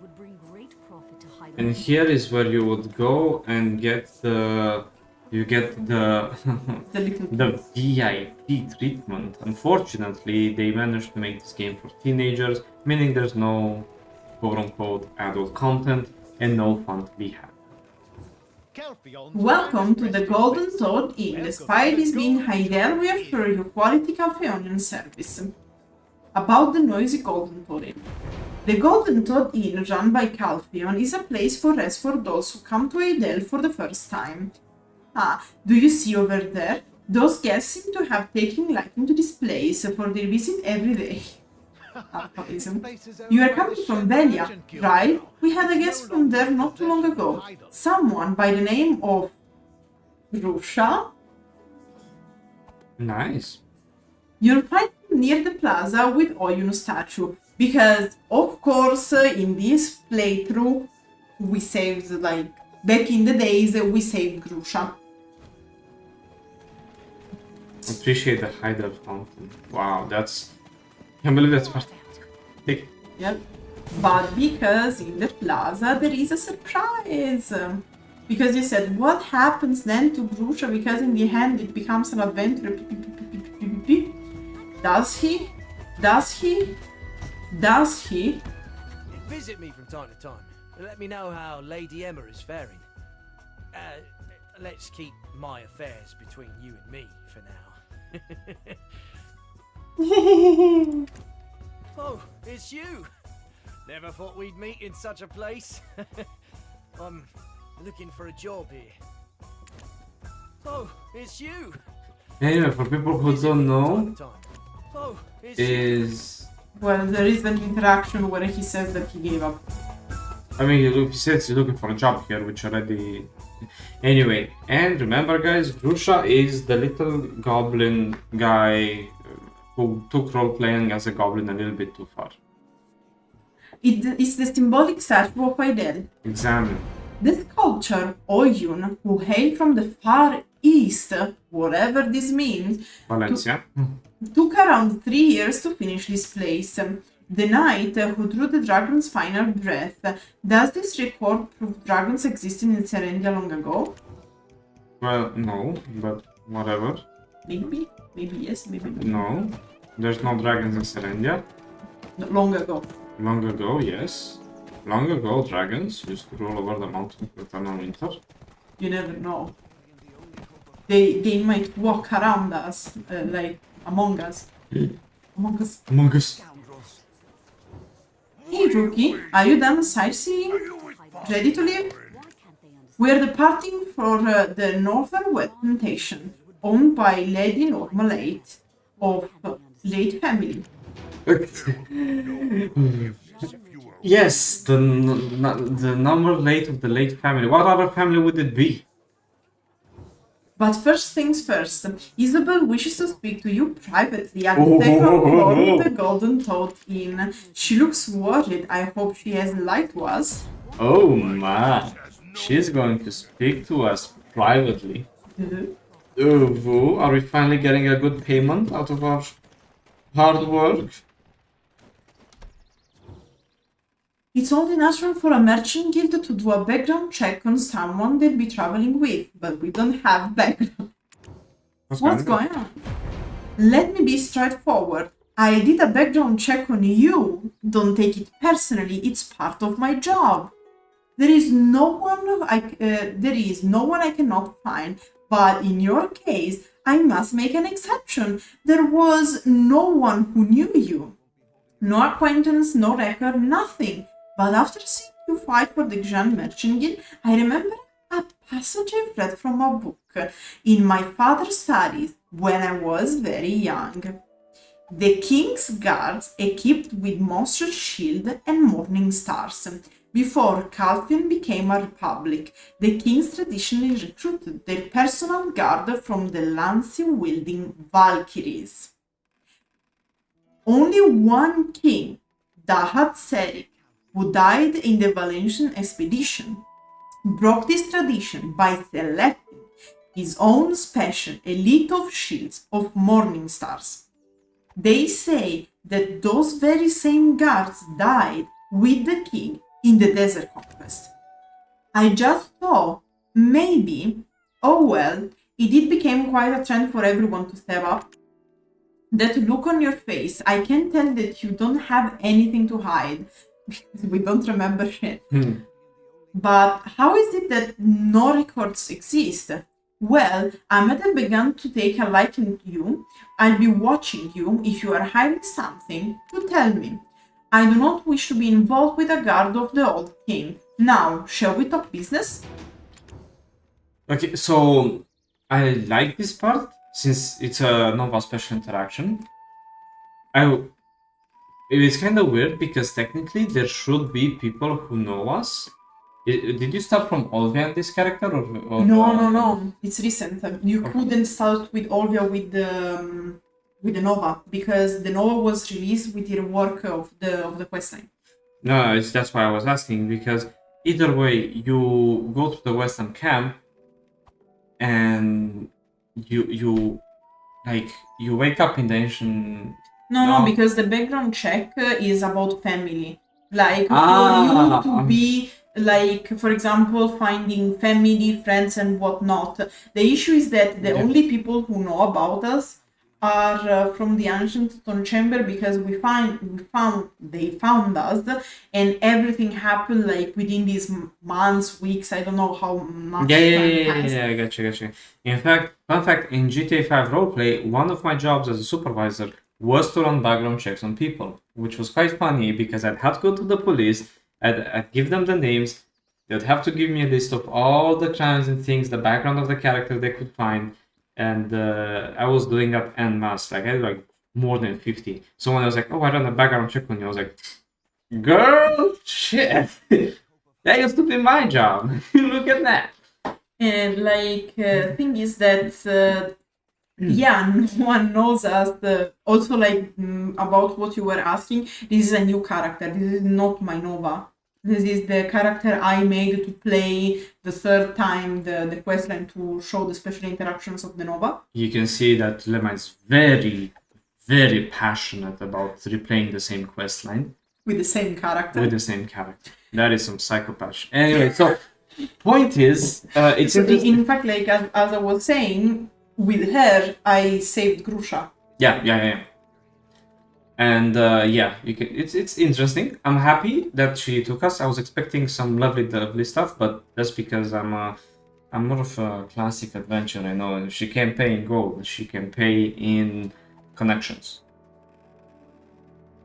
here is where you would go and get the The little the VIP treatment. Unfortunately, they managed to make this game for teenagers, meaning there's no quote-unquote adult content and no fun to be had. Welcome to the Golden Toad Inn. Despite this being Heidel, we assure you quality Calpheonian service. About the noisy Golden Toad Inn. The Golden Toad Inn, run by Calpheon, is a place for rest for those who come to Heidel for the first time. Do you see over there? Those guests seem to have taken liking to this place, for they visit every day. Alcoholism. You are coming from Velia, right? We had a guest from there not too long ago. Someone by the name of Grusha. Nice. You'll find him near the plaza with Oyun's statue. Because, of course, in this playthrough, we saved, like, back in the days, we saved Grusha. Appreciate the hideout fountain. Wow, that's... Can't believe that's part. Big. Yep. But because in the plaza there is a surprise. Because you said, what happens then to Grusha? Because in the end it becomes an adventure. Does he? Does he? Does he? Visit me from time to time. Let me know how Lady Emma is faring. Let's keep my affairs between you and me for now. Oh, it's you! Never thought we'd meet in such a place. I'm looking for a job here. Oh, it's you! Anyway, for people who don't know, Oh, it's is... Well, there is an interaction where he says that he gave up. I mean, he says he's looking for a job here, which already... Anyway, and remember guys, Grusha is the little goblin guy who took role-playing as a goblin a little bit too far. It's the symbolic statue of Idel. Examine. The sculptor, Oyun, who hailed from the far east, whatever this means, Valencia. took around 3 years to finish this place. The knight who drew the dragon's final breath. Does this record prove dragons existed in Serendia long ago? Well, no, but whatever. Maybe. Maybe yes, maybe no. No. There's no dragons in Serendia. No, long ago. Long ago, yes. Long ago, dragons used to roll over the mountain for eternal winter. You never know. They might walk around us, like among us. Among us. Among Us. Hey rookie, are you done sightseeing? Ready to leave? We're departing for the Northern Wet Plantation, owned by Lady Norma Leight of Leight family. Yes, the number Leight of the Leight family. What other family would it be? But first things first, Isobelle wishes to speak to you privately at the second floor of the Golden Toad Inn. She looks worried. I hope she hasn't lied to us. Oh man, she's going to speak to us privately. Oh, are we finally getting a good payment out of our hard work? It's only natural for a merchant guild to do a background check on someone they'll be traveling with, but we don't have background. What's going on? Let me be straightforward. I did a background check on you. Don't take it personally. It's part of my job. There is no one I cannot find. But in your case, I must make an exception. There was no one who knew you. No acquaintance, no record, nothing. But after seeing you fight for the Xian Merchant Guild, I remember a passage I read from a book in my father's studies when I was very young. The king's guards equipped with monstrous shield and morning stars. Before Calpheon became a republic, the kings traditionally recruited their personal guard from the lance-wielding Valkyries. Only one king, Dahat Serik, who died in the Valencian expedition, broke this tradition by selecting his own special elite of shields of morning stars. They say that those very same guards died with the king in the desert conquest. I just thought, maybe, oh well, it did become quite a trend for everyone to step up. That look on your face, I can tell that you don't have anything to hide. We don't remember shit. But how is it that no records exist? Well, Ahmed has begun to take a liking to you. I'll be watching you. If you are hiding something, to tell me. I do not wish to be involved with a guard of the old king. Now, shall we talk business? Okay, so I like this part since it's a Nova special interaction. It's kind of weird because technically there should be people who know us. Did you start from Olvia this character or No. It's recent. You couldn't start with Olvia with the Nova because the Nova was released with the rework of the questline. No, that's why I was asking, because either way, you go to the Western camp and you wake up in the ancient. No, because the background check is about family. Like for Ah, you to be like, for example, finding family, friends, and whatnot. The issue is that the only people who know about us are from the ancient stone chamber because they found us, and everything happened like within these months, weeks. I don't know how much time passed. Yeah, I gotcha. In fact, fun fact, in GTA 5 roleplay, one of my jobs as a supervisor was to run background checks on people, which was quite funny because I'd have to go to the police, I'd give them the names, they'd have to give me a list of all the crimes and things, the background of the character they could find, and I was doing that en masse. Like I had like more than 50. So when I was like, oh, I ran a background check on you, I was like, girl, shit, that used to be my job. Look at that. And like thing is that yeah, no one knows us. Also, like about what you were asking, this is a new character. This is not my Nova. This is the character I made to play the third time the questline to show the special interactions of the Nova. You can see that Lema is very, very passionate about replaying the same questline With the same character. with the same character. That is some psychopath. Anyway, so point is, it's So interesting. in fact, like as I was saying, with her, I saved Grusha. Yeah. And it's interesting. I'm happy that she took us. I was expecting some lovely stuff, but that's because I'm more of a classic adventurer. I know she can pay in gold. She can pay in connections,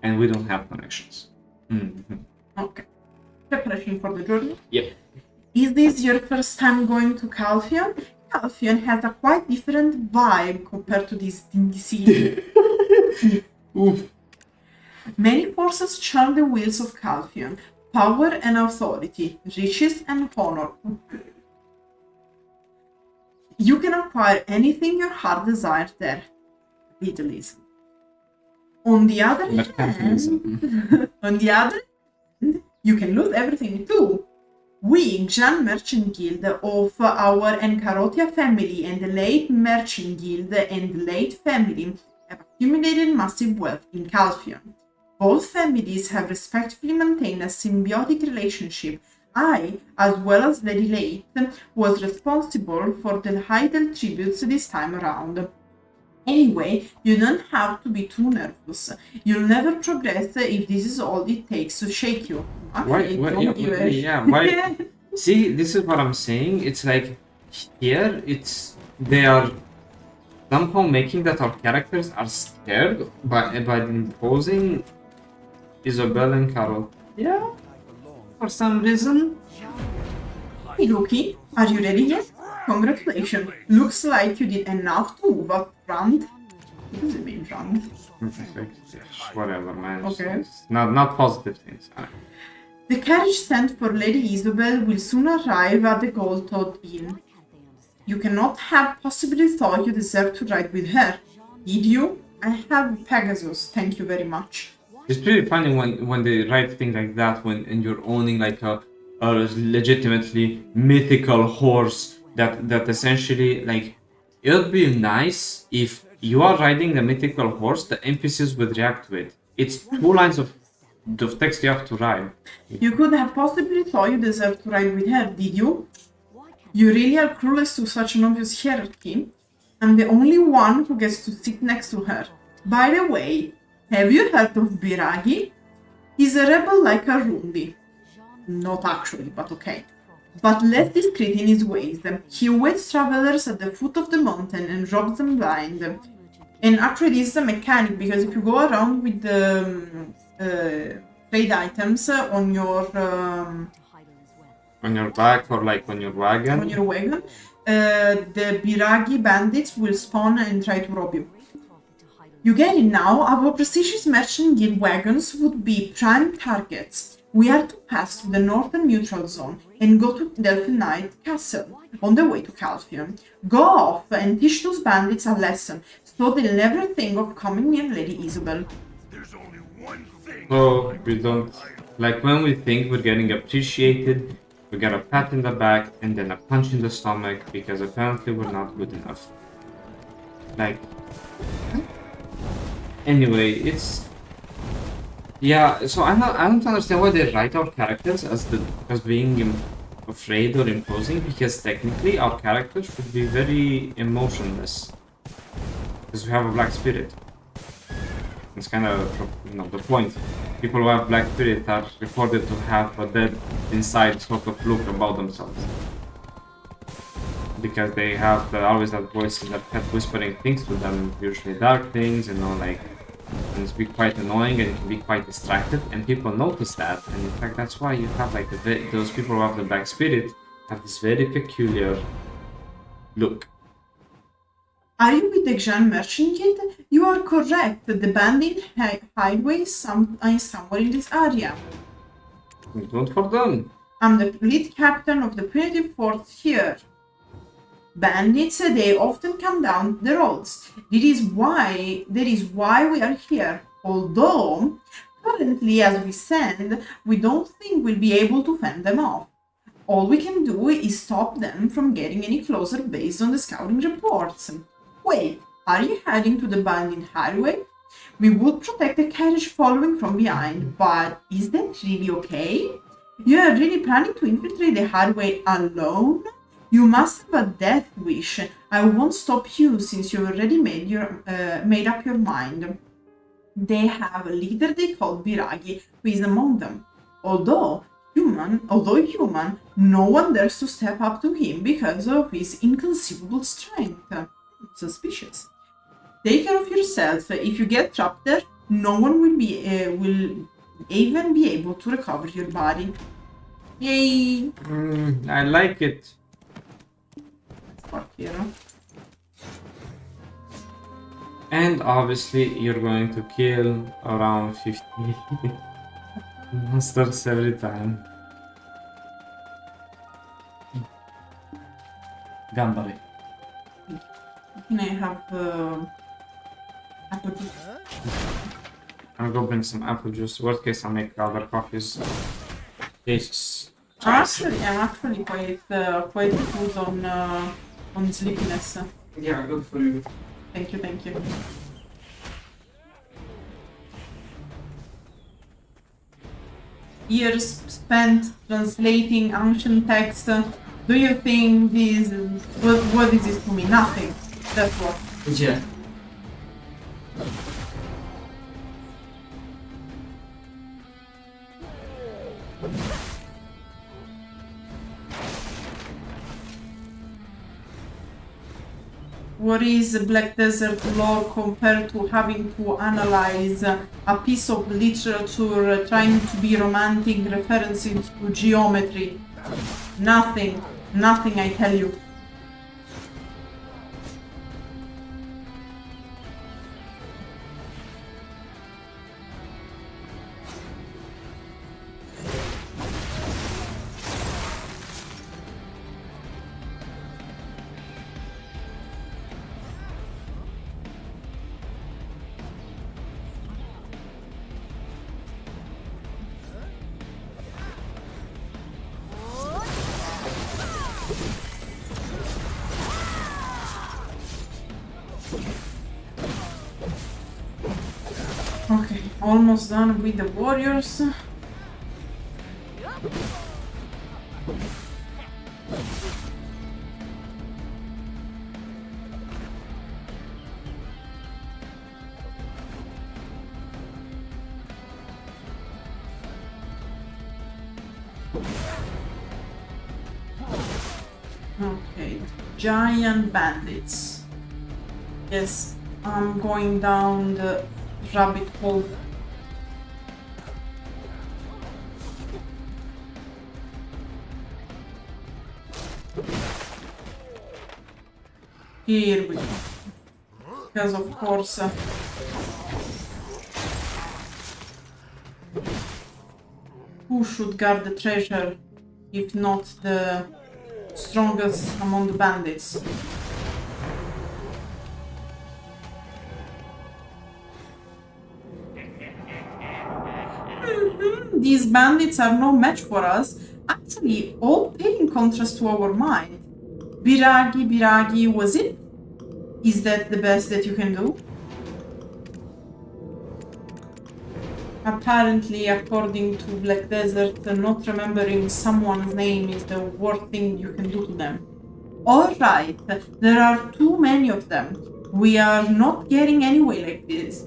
and we don't have connections. Okay. Preparation for the journey. Yep. Is this your first time going to Calpheon? Calpheon has a quite different vibe compared to this DC. Oof. Many forces churn the wheels of Calpheon. Power and authority, riches and honor. You can acquire anything your heart desires there. Capitalism. On the other hand, you can lose everything too. We, Xian Merchant Guild of our Encarotia family and the Leight Merchant Guild and the Leight family, have accumulated massive wealth in Calpheon. Both families have respectfully maintained a symbiotic relationship. I, as well as Lady Leight, was responsible for the Heidel tributes this time around. Anyway, you don't have to be too nervous. You'll never progress if this is all it takes to shake you. Why? See, this is what I'm saying. It's like here, they are somehow making that our characters are scared by imposing Isobelle and Carol. Yeah, for some reason. Hey Loki, are you ready yet? Congratulations. Looks like you did enough to move up front. What does it mean, front? Whatever, man. Okay. It's not positive things. The carriage sent for Lady Isobelle will soon arrive at the Gold Toad Inn. You cannot have possibly thought you deserved to ride with her, did you? I have Pegasus, thank you very much. It's pretty funny when they write things like that and you're owning like a legitimately mythical horse that essentially, like, it would be nice if you are riding a mythical horse, the NPCs would react to it. It's 2 lines of text you have to write. You could have possibly thought you deserved to ride with her, did you? You really are clueless to such an obvious hierarchy. I'm the only one who gets to sit next to her. By the way, have you heard of Biragi? He's a rebel like Al Rhundi. Not actually, but okay. But less discreet in his ways. He awaits travelers at the foot of the mountain and robs them blind. And actually this is a mechanic, because if you go around with the trade items on your On your back or like on your wagon? on your wagon, the Biragi bandits will spawn and try to rob you. You get it now, our prestigious merchant guild wagons would be prime targets. We are to pass through the northern neutral zone and go to Delphe Knight Castle on the way to Calpheon. Go off and teach those bandits a lesson so they'll never think of coming near Lady Isobelle. There's only one thing. So we don't, like when we think we're getting appreciated, we get a pat in the back and then a punch in the stomach because apparently we're not good enough. Like, anyway, it's, yeah. So I don't understand why they write our characters as being afraid or imposing, because technically our characters should be very emotionless because we have a black spirit. It's kind of, you know, the point. People who have black spirit are reported to have a dead inside sort of look about themselves. Because they have always that voices that kept whispering things to them, usually dark things, you know, like, and it's be quite annoying and it can be quite distracted, and people notice that, and in fact that's why you have like those people who have the black spirit have this very peculiar look. Are you with the Xian merchant guild? You are correct. The bandit hideaway is somewhere in this area. Don't for them. I'm the lead captain of the primitive force here. Bandits, they often come down the roads. That is why we are here. Although, currently as we stand, we don't think we'll be able to fend them off. All we can do is stop them from getting any closer based on the scouting reports. Wait, are you heading to the bandit highway? We would protect the carriage following from behind, but is that really okay? You are really planning to infiltrate the highway alone? You must have a death wish. I won't stop you since you already made up your mind. They have a leader they call Biragi, who is among them. Although human, no one dares to step up to him because of his inconceivable strength. Suspicious. Take care of yourself. If you get trapped there, no one will even be able to recover your body. Yay! I like it. Fuck hero. And obviously you're going to kill around 50 monsters every time. Gambare. Can I have apple juice? I'll go bring some apple juice. Worst case, I'll make other coffees. Jesus. I'm actually quite good on sleepiness. Yeah, good for you. Thank you. Years spent translating ancient text. Do you think this? What is this to me? Nothing. That's what. Yeah. What is Black Desert lore compared to having to analyze a piece of literature trying to be romantic references to geometry? Nothing, I tell you. Okay, almost done with the warriors. Okay, giant bandits. Yes, I'm going down the rabbit hole. Here we go. Because of course... who should guard the treasure if not the strongest among the bandits? These bandits are no match for us. Actually, all pale in contrast to our mind. Biragi, was it? Is that the best that you can do? Apparently, according to Black Desert, not remembering someone's name is the worst thing you can do to them. Alright, there are too many of them. We are not getting anywhere like this.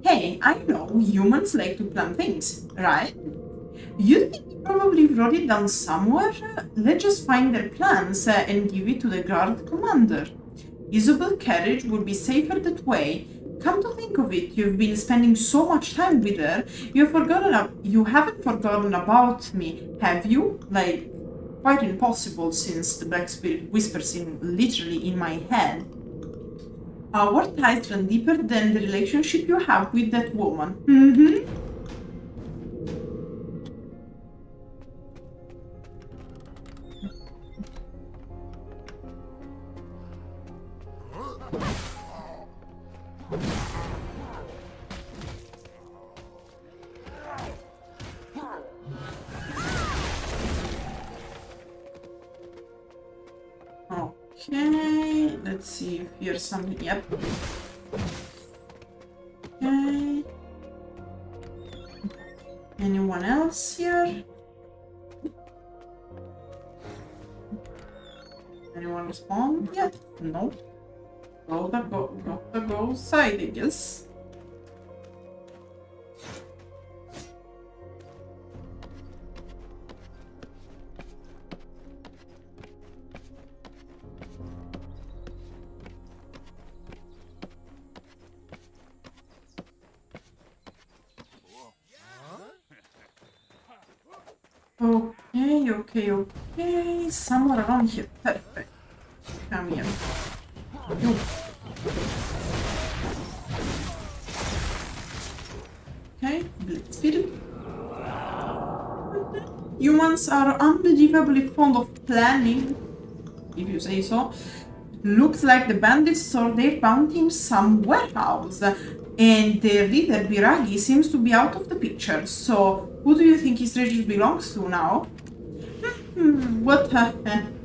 Hey, I know humans like to plan things, right? You think you probably wrote it down somewhere? Let's just find their plans and give it to the guard commander. Isobelle carriage would be safer that way. Come to think of it, you've been spending so much time with her, you haven't forgotten about me, have you? Like, quite impossible since the Black Spirit whispers literally in my head. Our ties run deeper than the relationship you have with that woman. Okay, let's see if here's something. Yep. Okay. Anyone else here? Anyone respond yet? No. Gotta go side, I guess. Okay. Somewhere around here. Perfect. Come here. You. Okay, Blitz Spirit. Humans are unbelievably fond of planning, if you say so. Looks like the bandits store their bounty in some warehouse, and their leader Biragi seems to be out of the picture. So, who do you think his treasure belongs to now? What happened?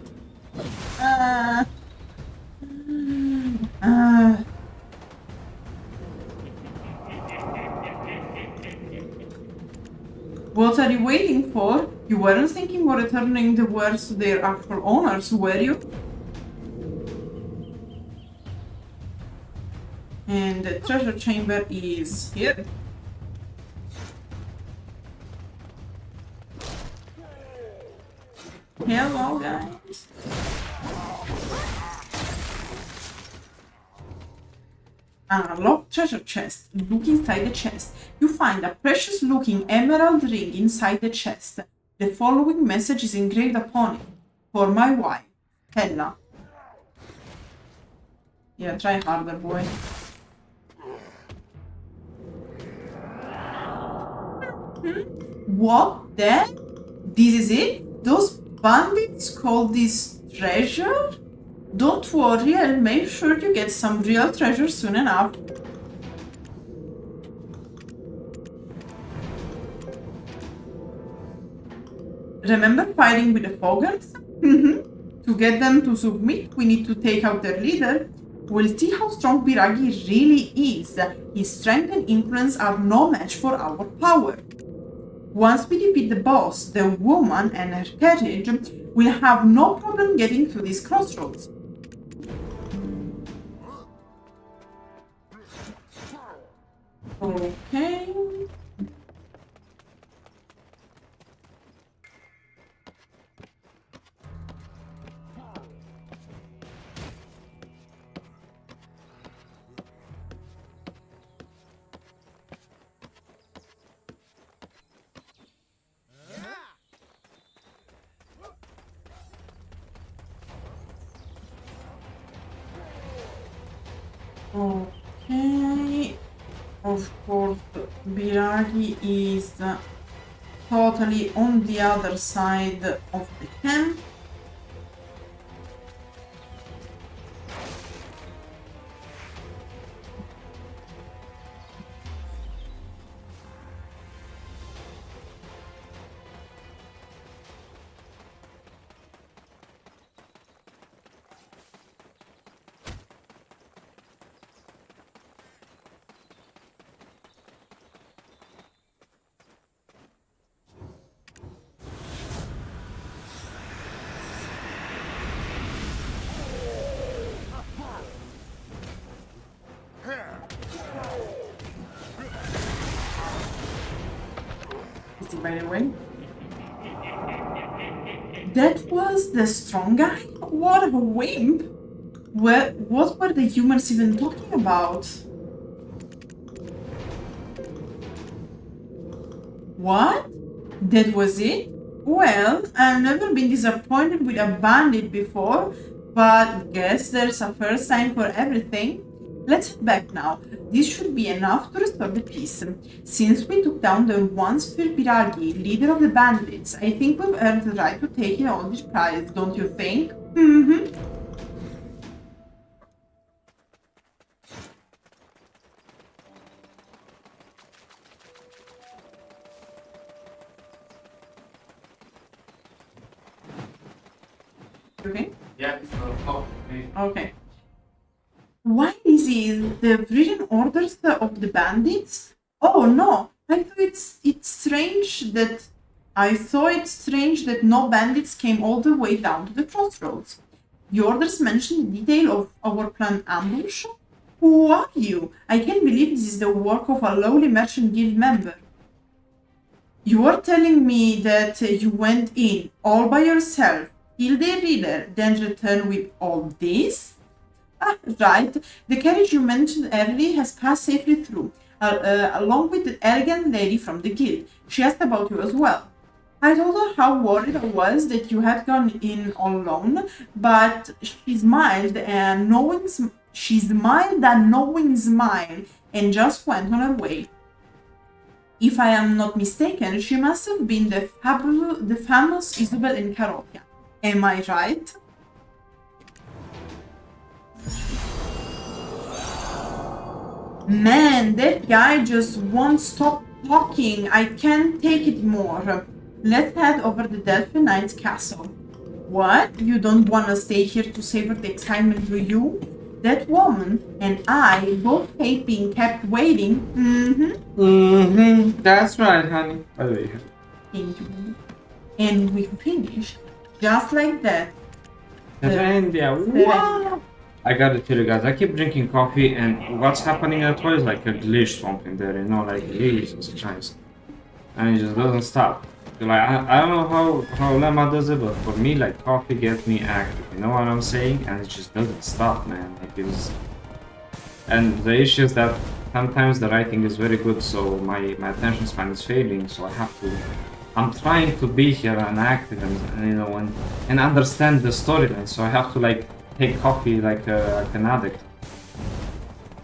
What are you waiting for? You weren't thinking of returning the wares to their actual owners, were you? And the treasure chamber is here. Hello, guys. An unlocked treasure chest. Look inside the chest. You find a precious looking emerald ring inside the chest. The following message is engraved upon it. For my wife, Hella. Yeah, try harder, boy. What the? This is it? Those bandits call this treasure? Don't worry, I'll make sure you get some real treasure soon enough. Remember fighting with the Foggers? To get them to submit, we need to take out their leader. We'll see how strong Biragi really is. His strength and influence are no match for our power. Once we defeat the boss, the woman and her carriage, we'll have no problem getting through these crossroads. Okay. Okay. Of course, Biragi is totally on the other side of the camp. By the way, that was the strong guy? What a wimp! What were the humans even talking about? What? That was it? Well, I've never been disappointed with a bandit before, but guess there's a first time for everything. Let's head back now. This should be enough to restore the peace. Since we took down the once Biragi, leader of the bandits, I think we've earned the right to take all this prize, don't you think? Mm-hmm. Okay? Yeah, it's not Okay. Why is it the written orders of the bandits? Oh no, I thought it's strange that no bandits came all the way down to the crossroads. The orders mention the detail of our planned ambush. Who are you? I can't believe this is the work of a lowly merchant guild member. You are telling me that you went in all by yourself, killed a reader, then returned with all this? Ah, right. The carriage you mentioned earlier has passed safely through, along with the elegant lady from the guild. She asked about you as well. I told her how worried I was that you had gone in all alone, but she smiled a knowing smile and just went on her way. If I am not mistaken, she must have been the famous Isobelle in Calpheon. Am I right? Man, that guy just won't stop talking. I can't take it more. Let's head over to Delphe Knight's castle. What? You don't want to stay here to savor the excitement, do you? That woman and I both hate being kept waiting. That's right, honey. By the way. And we finished just like that. Serendia. Wow. I gotta tell you guys, I keep drinking coffee and what's happening at all is like a Glish swamp in there, you know, like Jesus Christ. And it just doesn't stop. Like, I don't know how Lema does it, but for me, like, coffee gets me active, you know what I'm saying? And it just doesn't stop, man. Like, it's... And the issue is that sometimes the writing is very good, so my attention span is failing, so I have to... I'm trying to be here and active and you know, and understand the storyline, so I have to, like, take coffee like an addict.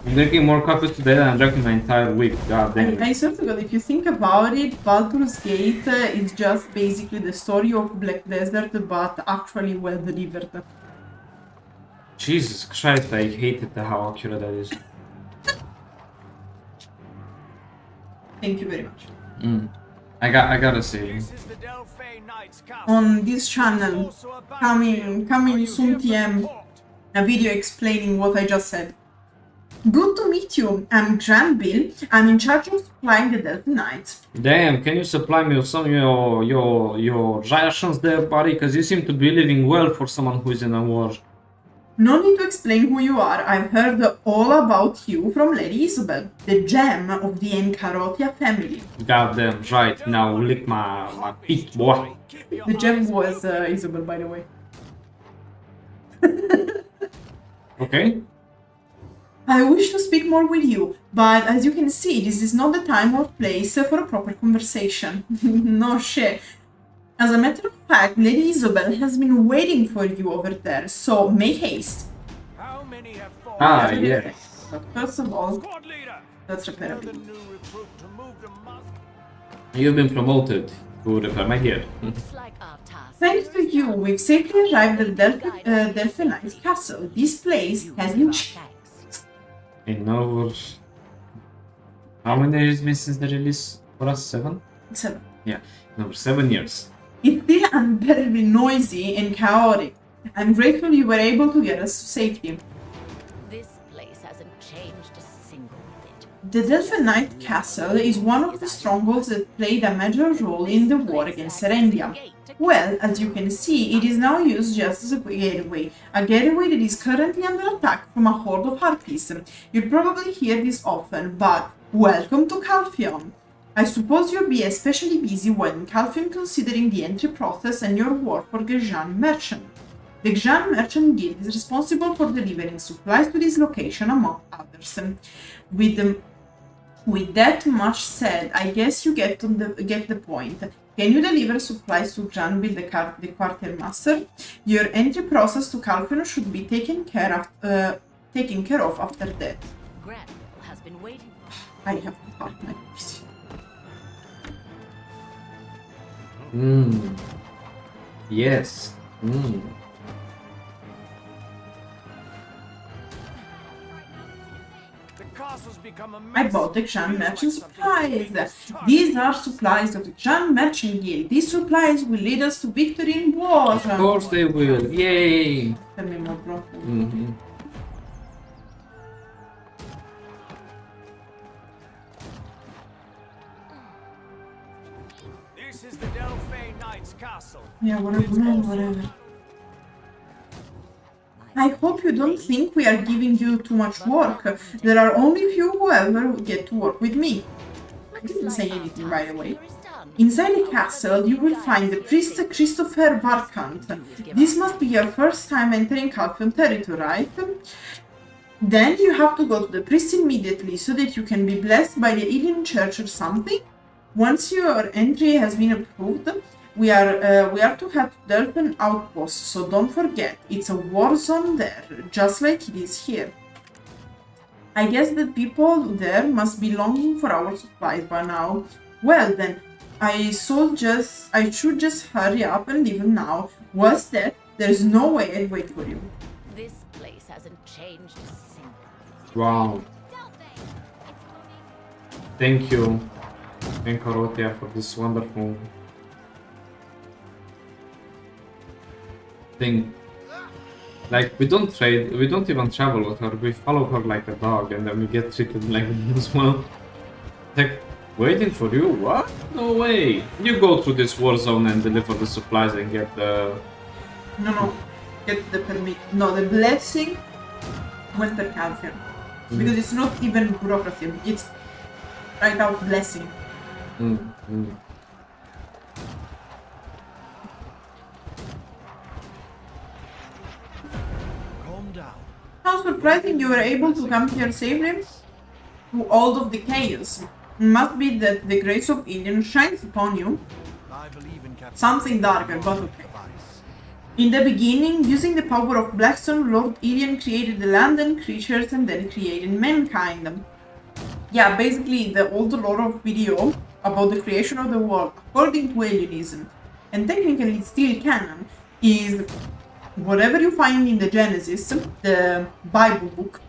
I'm drinking more coffee today than I'm drinking my entire week. God damn it. I swear to God, if you think about it, Baldur's Gate is just basically the story of Black Desert, but actually well delivered. Jesus Christ, I hated how accurate that is. Thank you very much. I gotta say. This is the Delphe Knight's castle. On this channel, coming soon TM, a video explaining what I just said. Good to meet you. I'm Granville. I'm in charge of supplying the Delphe Knights. Damn, can you supply me with some of your rations there, buddy? Because you seem to be living well for someone who is in a war. No need to explain who you are. I've heard all about you from Lady Isobelle, the gem of the Encarotia family. Goddamn right. Now lick my feet, boy. The gem was Isobelle, by the way. Okay. I wish to speak more with you, but as you can see, this is not the time or place for a proper conversation. No shit. As a matter of fact, Lady Isobelle has been waiting for you over there, so make haste. How many have fallen? Ah, yes. But first of all, Squad leader! let's repair Tell the everything. new recruit to move the muzzle. You've been promoted to repair my gear. Looks like our task. Thanks to you, we've safely arrived at Delphe Knight's castle. This place has been Thanks. In over... How many years been since the release for us? 7? so Yeah, in over 7 years. it's still unbearably noisy and chaotic. I'm grateful you were able to get us to safety. This place hasn't changed a single bit. The Delphe Knight Castle is one of the strongholds that played a major role in the war against Serendia. Well, as you can see, it is now used just as a gateway that is currently under attack from a horde of Harpies. You'll probably hear this often, but welcome to Calpheon. I suppose you'll be especially busy when Calpheon considering the entry process and your work for the Xian Merchant. The Xian Merchant Guild is responsible for delivering supplies to this location, among others. With that much said, I guess you get the point. Can you deliver supplies to Xian build the quartermaster? Your entry process to Calpheon should be taken care of after that. Granville has been waiting. I have to park my horse. Yes. The castle's become a I mess. bought the Xian Merchant supplies. These are supplies of the Xian Merchant Guild. These supplies will lead us to victory in war. Of course they will. Yay! Tell me more, bro. This is the Delphe Knight's castle. Yeah, whatever, man, whatever. I hope you don't think we are giving you too much work. There are only few who ever get to work with me. I didn't say anything, by the way. Inside the castle, you will find the priest Christopher Varkant. This must be your first time entering Calpheon territory, right? Then you have to go to the priest immediately so that you can be blessed by the Ilian Church or something. Once your entry has been approved, we are to head to Delphe Outpost, so don't forget, it's a war zone there, just like it is here. I guess that people there must be longing for our supplies by now. Well then, I should just hurry up and leave now. What's that? There's no way I'd wait for you. This place hasn't changed a single bit. Wow. Thank you. Thank Korotia for this wonderful thing. Like, we don't trade, we don't even travel with her, we follow her like a dog and then we get treated like that as well. Like, waiting for you? What? No way! You go through this war zone and deliver the supplies and get the... No. Get the permit. No, the blessing went to Calpheon. Because it's not even bureaucracy, it's right out blessing. Calm down. How surprising you were able to come here safely through all of the chaos. It must be that the grace of Ilian shines upon you. I believe in Captain. Something darker, but okay. Device. In the beginning, using the power of Blackstone, Lord Ilian created the land and creatures and then created mankind. Yeah, basically the old lore of video about the creation of the world, according to Alienism, and technically it's still canon, is whatever you find in the Genesis, the Bible book,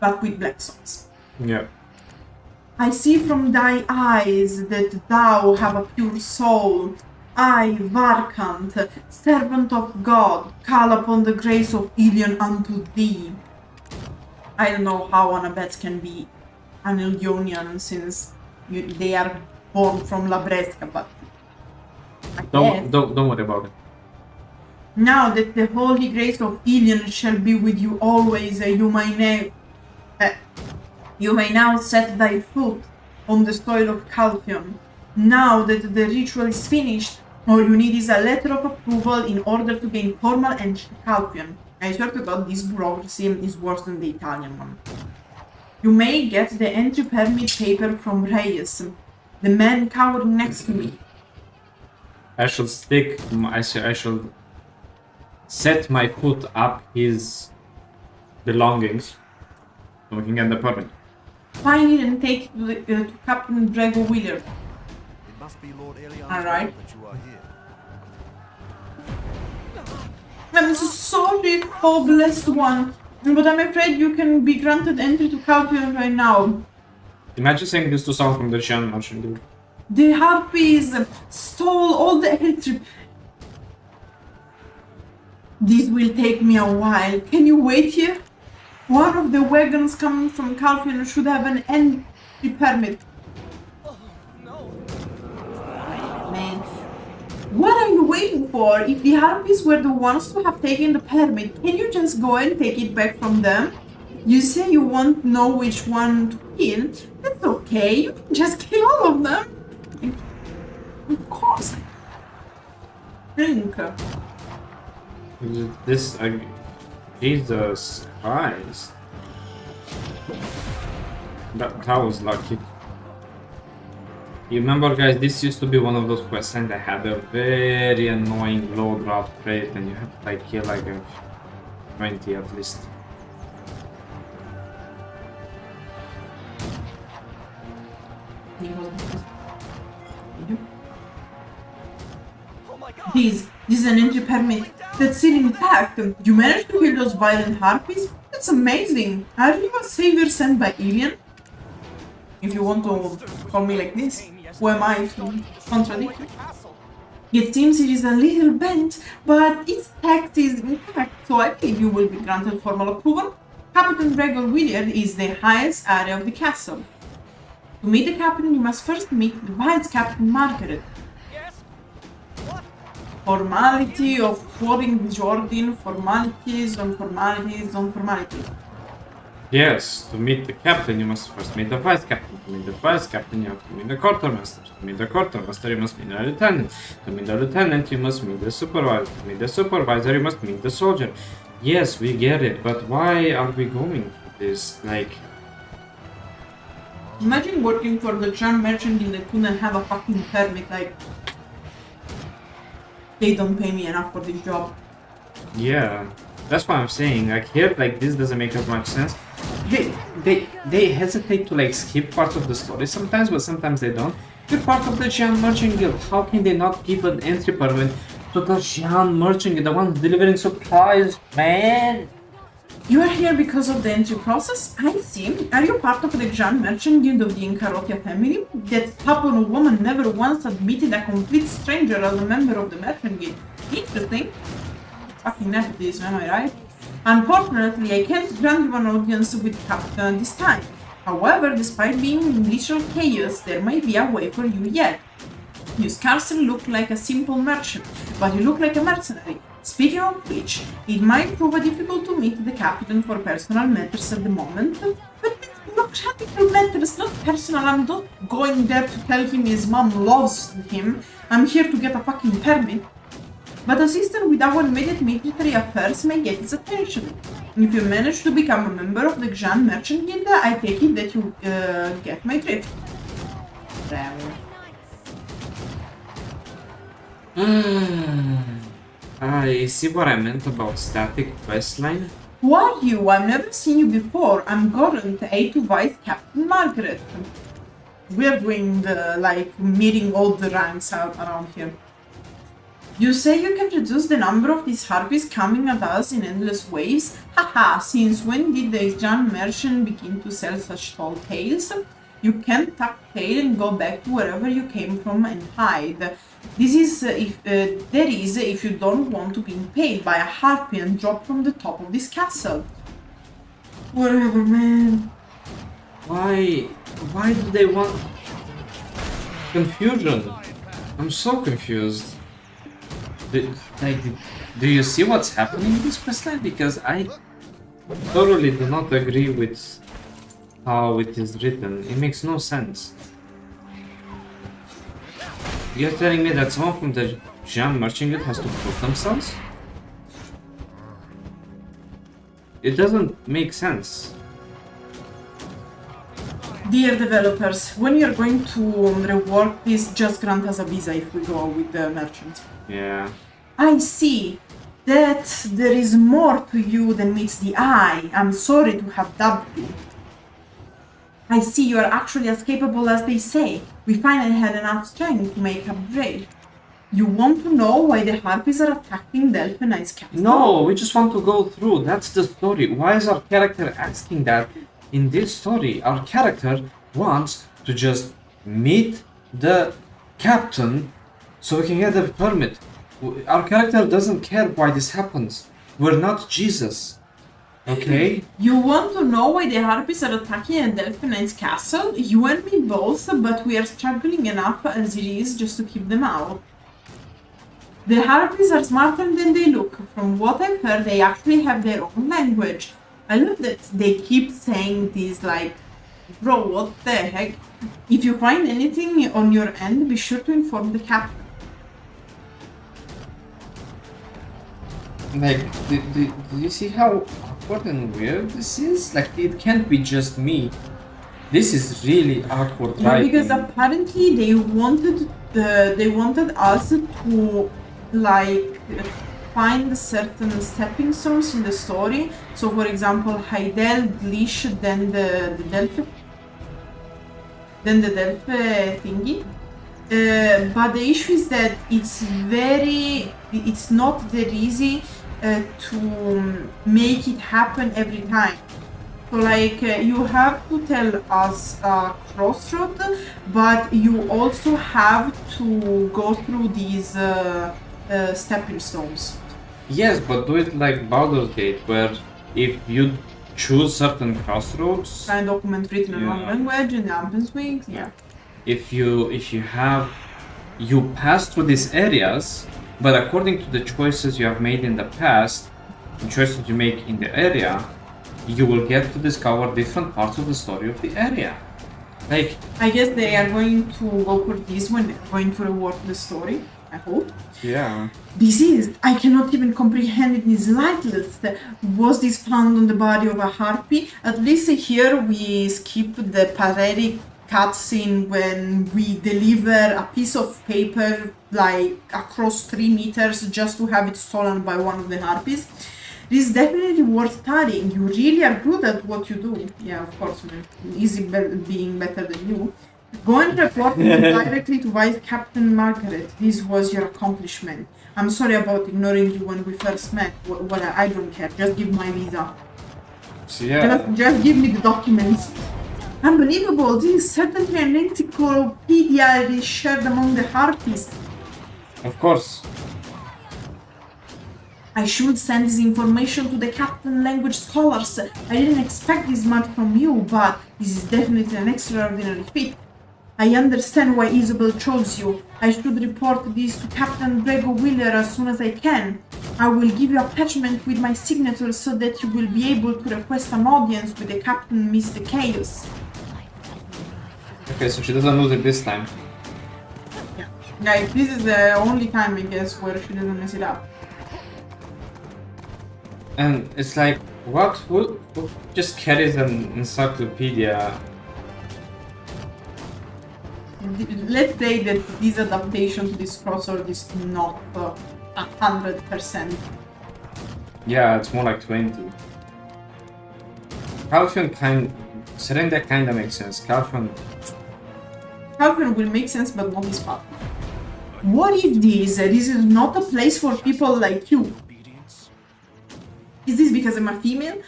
but with black souls. Yeah. I see from thy eyes that thou have a pure soul. I, Varkant, servant of God, call upon the grace of Ilion unto thee. I don't know how Annabeth can be an Ilionian since they are born from Labresca, but I guess. Don't worry about it. Now that the holy grace of Ilion shall be with you always, you may now set thy foot on the soil of Calpheon. Now that the ritual is finished, all you need is a letter of approval in order to gain formal entry to Calpheon. I swear to God, this bureaucracy is worse than the Italian one. You may get the entry permit paper from Reyes, the man cowering next to me. I shall set my foot up his belongings. So we can get the permit. Find it and take it to Captain Drago Wheeler. It must be Lord Elian's Alright. that you are here. I'm so sorry, oh blessed one, but I'm afraid you can be granted entry to Calpheon right now. Imagine saying this to someone from the Xian merchant guild. The Harpies stole all the entry. This will take me a while. Can you wait here? One of the wagons coming from Calpheon should have an entry permit. No. Man, what are you waiting for? If the Harpies were the ones to have taken the permit, can you just go and take it back from them? You say you won't know which one to kill. That's okay. You can just kill all of them. Of course. Drink. This, Jesus Christ. That was lucky. You remember, guys, this used to be one of those quests and that had a very annoying low drop rate and you have to like kill like a 20 at least. Oh my god. This is an entry permit that's still intact. You managed to kill those violent harpies? That's amazing. Are you a savior sent by Xian? If you want to call me like this, who am I to contradict you? It seems it is a little bent, but its text is intact, so I believe you will be granted formal approval. Captain Drago Wheeler is the highest area of the castle. To meet the captain, you must first meet the Vice Captain Margaret. Yes? What? Formality of quoting Jordan, formalities on formalities on formalities. Yes, to meet the captain you must first meet the vice captain. To meet the vice captain you have to meet the quartermaster. To meet the quartermaster you must meet the lieutenant. To meet the lieutenant you must meet the supervisor. To meet the supervisor you must meet the soldier. Yes, we get it, but why are we going for this? Like... Imagine working for the Xian merchant and they couldn't have a fucking permit, like... They don't pay me enough for this job. Yeah, that's what I'm saying. Like here, like this doesn't make as much sense. They hesitate to like skip parts of the story sometimes, but sometimes they don't. You're part of the Xian Merchant Guild. How can they not give an entry permit to the Xian Merchant Guild, the ones delivering supplies, man? You are here because of the entry process? I see. Are you part of the Xian Merchant Guild of the Incarotia family? That stubborn woman never once admitted a complete stranger as a member of the Merchant Guild. Interesting. Fucking nepotism, am I right? Unfortunately, I can't grant you an audience with Captain this time. However, despite being in literal chaos, there might be a way for you yet. You scarcely look like a simple merchant, but you look like a mercenary. Speaking of which, it might prove difficult to meet the captain for personal matters at the moment, but it's not practical matters, not personal. I'm not going there to tell him his mom loves him. I'm here to get a fucking permit. But assistant with our immediate military affairs may get his attention. If you manage to become a member of the Xian Merchant Guild, I take it that you get my drift. I see what I meant about static questline. Who are you? I've never seen you before. I'm Gorant, A to Vice Captain Margaret. We're doing the, like, meeting all the ranks out around here. You say you can reduce the number of these harpies coming at us in endless waves? Haha, since when did the Xian merchant begin to sell such tall tales? You can tuck tail and go back to wherever you came from and hide. This is if you don't want to be impaled by a harpy and drop from the top of this castle. Whatever, man. Why do they want confusion? I'm so confused. Do you see what's happening in this questline? Because I thoroughly do not agree with how it is written. It makes no sense. You're telling me that someone from the Xian Merchant Guild has to prove themselves? It doesn't make sense. Dear developers, when you're going to rework this, just grant us a visa if we go with the merchant. Yeah. I see that there is more to you than meets the eye. I'm sorry to have dubbed you. I see you are actually as capable as they say. We finally had enough strength to make a break. You want to know why the Harpies are attacking Delphe Knight's castle? No, we just want to go through. That's the story. Why is our character asking that in this story? Our character wants to just meet the captain so we can get the permit. Our character doesn't care why this happens. We're not Jesus. Okay? You want to know why the Harpies are attacking Delphe Knight's castle? You and me both, but we are struggling enough as it is just to keep them out. The Harpies are smarter than they look. From what I've heard, they actually have their own language. I love that they keep saying this like, bro, what the heck? If you find anything on your end, be sure to inform the captain. Like, do you see how awkward and weird this is? Like, it can't be just me. This is really awkward, No, right? because apparently they wanted us to like find certain stepping stones in the story. So, for example, Heidel, Glish, then the Delphe thingy. But the issue is that it's not that easy to make it happen every time. So like you have to tell us a crossroad, but you also have to go through these stepping stones. Yes, but do it like Baldur's Gate, where if you choose certain crossroads, Sign document written in one Yeah. language in the Ambient Wings, yeah. if you pass through these areas, but according to the choices you have made in the past, the choices you make in the area, you will get to discover different parts of the story of the area. Like, I guess they are going to go for this when they're going to rework the story, I hope. yeah. This is, I cannot even comprehend it in the slightest. Was this found on the body of a harpy? At least here we skip the pathetic cutscene when we deliver a piece of paper like across 3 meters just to have it stolen by one of the harpies. This is definitely worth studying. You really are good at what you do. Yeah, of course, man. Isobelle being better than you. Go and report directly to Vice Captain Margaret. This was your accomplishment. I'm sorry about ignoring you when we first met. Well, I don't care. Just give my visa. So yeah. Just give me the documents. Unbelievable. This is certainly an encyclopedia that is shared among the Harpies. Of course. I should send this information to the Captain language scholars. I didn't expect this much from you, but this is definitely an extraordinary feat. I understand why Isobelle chose you. I should report this to Captain Brego Wheeler as soon as I can. I will give you a parchment with my signature so that you will be able to request an audience with the Captain Mr. Chaos. Okay, so she doesn't lose it this time. Like, this is the only time, I guess, where she doesn't mess it up. And it's like, what? Who just carries an encyclopedia? Let's say that this adaptation to this crossword is not 100%. Yeah, it's more like 20. Calpheon Serendia kinda makes sense. Calpheon Will make sense, but not this part. What if this is not a place for people like you? Is this because I'm a female?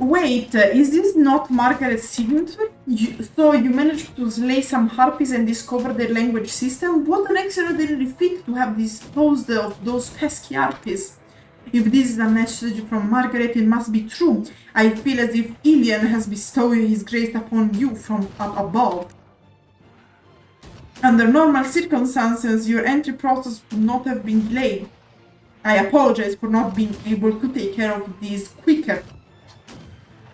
Wait, is this not Margaret's signature? So you managed to slay some harpies and discover their language system? What an extraordinary feat to have disposed of those pesky harpies. If this is a message from Margaret, it must be true. I feel as if Ilian has bestowed his grace upon you from up above. Under normal circumstances, your entry process would not have been delayed. I apologize for not being able to take care of this quicker.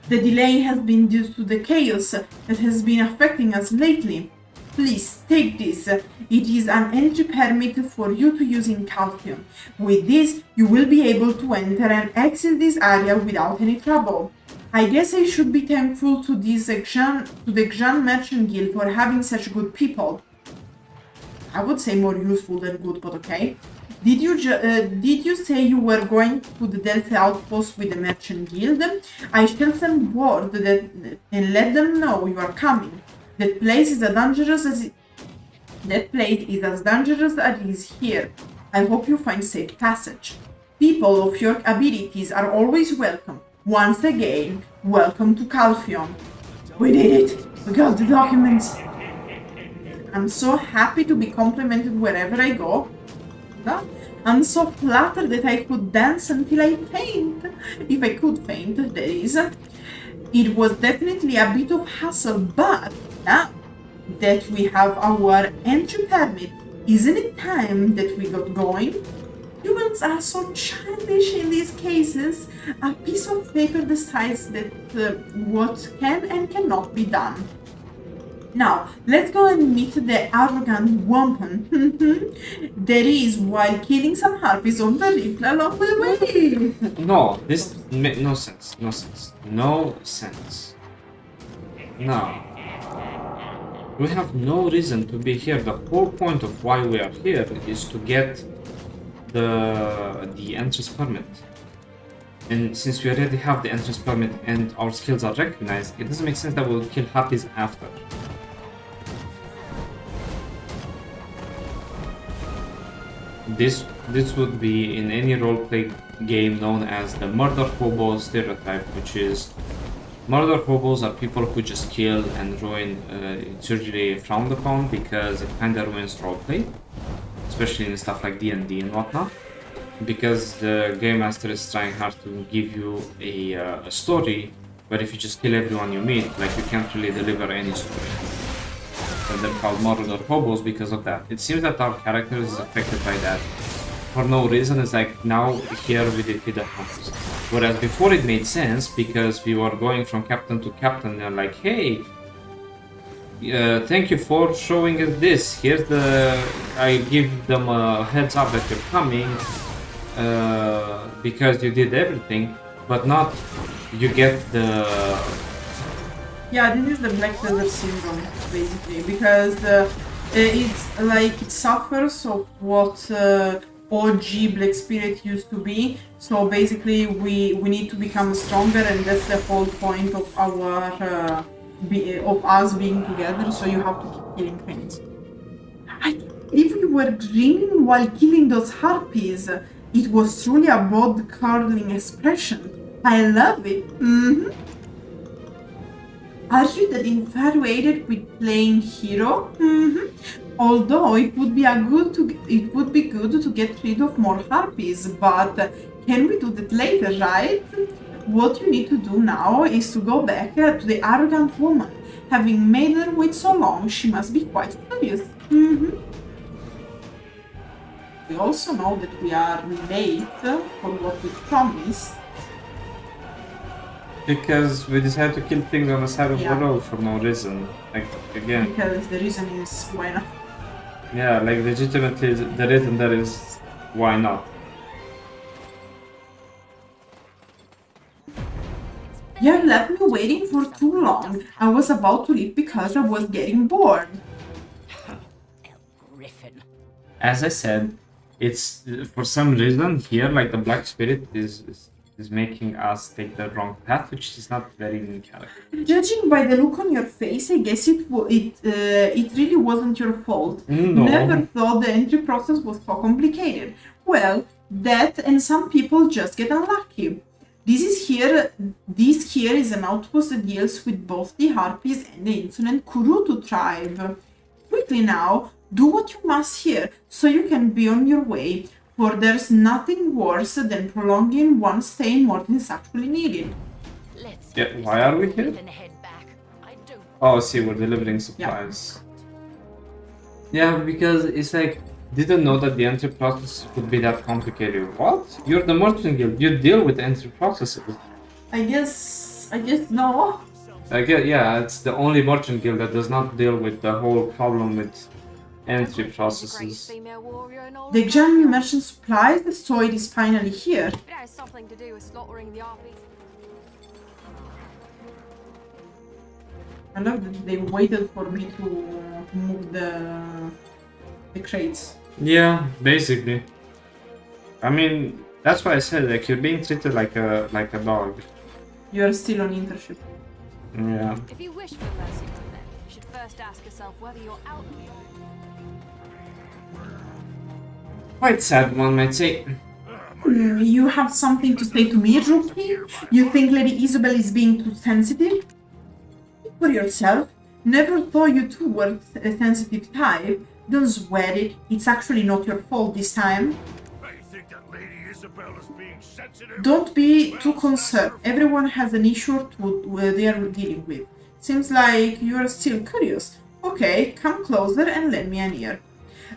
The delay has been due to the chaos that has been affecting us lately. Please take this. It is an entry permit for you to use in Calpheon. With this, you will be able to enter and exit this area without any trouble. I guess I should be thankful to the Xian Merchant Guild for having such good people. I would say more useful than good, but okay. Did you say you were going to the Delphe outpost with the Merchant Guild? I shall send word and let them know you are coming. That place is as dangerous as it is here. I hope you find safe passage. People of your abilities are always welcome. Once again, welcome to Calpheon. We did it! We got the documents! I'm so happy to be complimented wherever I go. I'm so flattered that I could dance until I faint. If I could faint, that is. It was definitely a bit of hassle, but now that we have our entry permit, isn't it time that we got going? Humans are so childish in these cases. A piece of paper decides that what can and cannot be done. Now, let's go and meet the arrogant woman. That is, while killing some harpies on the rift along the way. No, this makes no sense. No sense. No sense. No. We have no reason to be here. The whole point of why we are here is to get the entrance permit. And since we already have the entrance permit and our skills are recognized, it doesn't make sense that we'll kill harpies after. This would be in any roleplay game known as the murder hobo stereotype, which is murder hobos are people who just kill and ruin. It's usually frowned upon because it kind of ruins roleplay, especially in stuff like D&D and whatnot, because the game master is trying hard to give you a story, but if you just kill everyone you meet, like, you can't really deliver any story. And they're called murder hobos because of that. It seems that our character is affected by that for no reason. It's like now here we defeat the hunters, whereas before it made sense because we were going from captain to captain and like, hey, thank you for showing us this. Here's I give them a heads up that you're coming because you did everything, but not you get the. Yeah, this is the Black Desert Syndrome, basically, because it's like it suffers of what OG Black Spirit used to be. So basically, we need to become stronger, and that's the whole point of our of us being together. So you have to keep killing things. If we were grinning while killing those harpies, it was truly a blood-curdling expression. I love it. Are you that infatuated with playing hero? Although it would be good to get rid of more harpies, but can we do that later, right? What you need to do now is to go back to the arrogant woman. Having made her wait so long, she must be quite furious. We also know that we are late for what we promised. Because we decided to kill things on the side of the road for no reason. Like, again. Because the reason is why not. Yeah, like, legitimately, the reason there is why not. You left me waiting for too long. I was about to leave because I was getting bored. Griffin. As I said, it's for some reason here, like, the Black Spirit is making us take the wrong path, which is not very in character. Judging by the look on your face, I guess it really wasn't your fault. No. Never thought the entry process was so complicated. Well, that and some people just get unlucky. This here is an outpost that deals with both the Harpies and the insolent Kurutu tribe. Quickly now, do what you must here, so you can be on your way. For there's nothing worse than prolonging one's stay more than is actually needed. Yeah, why are we here? Oh, see, we're delivering supplies. Yeah, because it's like, didn't know that the entry process would be that complicated. What? You're the merchant guild. You deal with entry processes. I guess no. I guess, yeah, it's the only merchant guild that does not deal with the whole problem with entry processes. The Xian merchant supplies, so it is finally here. It has something to do with slaughtering the Harpies. I love that they waited for me to move the crates. Yeah, basically. I mean, that's why I said, like, you're being treated like a dog. You're still on internship. Yeah. If you wish for mercy from them, you should first ask yourself whether you're out here. Quite sad, one might say. You have something to say to me, Rookie? You think Lady Isobelle is being too sensitive? Think for yourself. Never thought you two were a sensitive type. Don't swear it. It's actually not your fault this time. I think that Lady Isobelle is being sensitive. Don't be too concerned. Everyone has an issue or two they are dealing with. Seems like you are still curious. Okay, come closer and lend me an ear.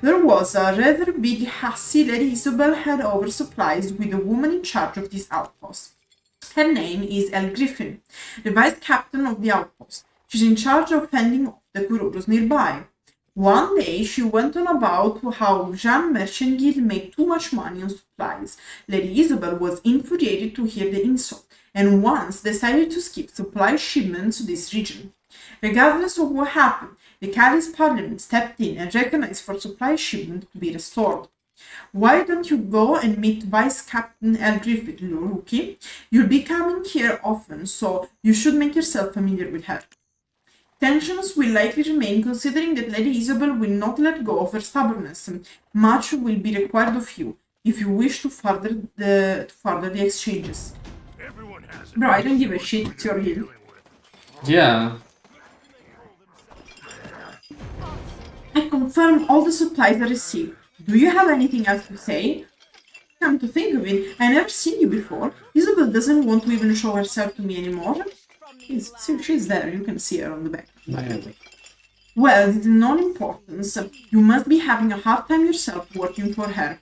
There was a rather big hussy Lady Isobelle had over supplies with the woman in charge of this outpost. Her name is El Griffin, the vice captain of the outpost. She's in charge of fending off the Kururos nearby. One day she went on about how Xian Merchant Guild made too much money on supplies. Lady Isobelle was infuriated to hear the insult, and once decided to skip supply shipments to this region. Regardless of what happened, the Cali's parliament stepped in and recognized for supply shipment to be restored. Why don't you go and meet Vice Captain El Griffith, Rookie? You'll be coming here often, so you should make yourself familiar with her. Tensions will likely remain considering that Lady Isobelle will not let go of her stubbornness. Much will be required of you if you wish to further the exchanges. Everyone has Bro, I don't give a shit, it's your hill. Yeah. I confirm all the supplies are received. Do you have anything else to say? Come to think of it, I never seen you before. Isobelle doesn't want to even show herself to me anymore. She's there, you can see her on the back. Well, this is non-importance. You must be having a hard time yourself working for her.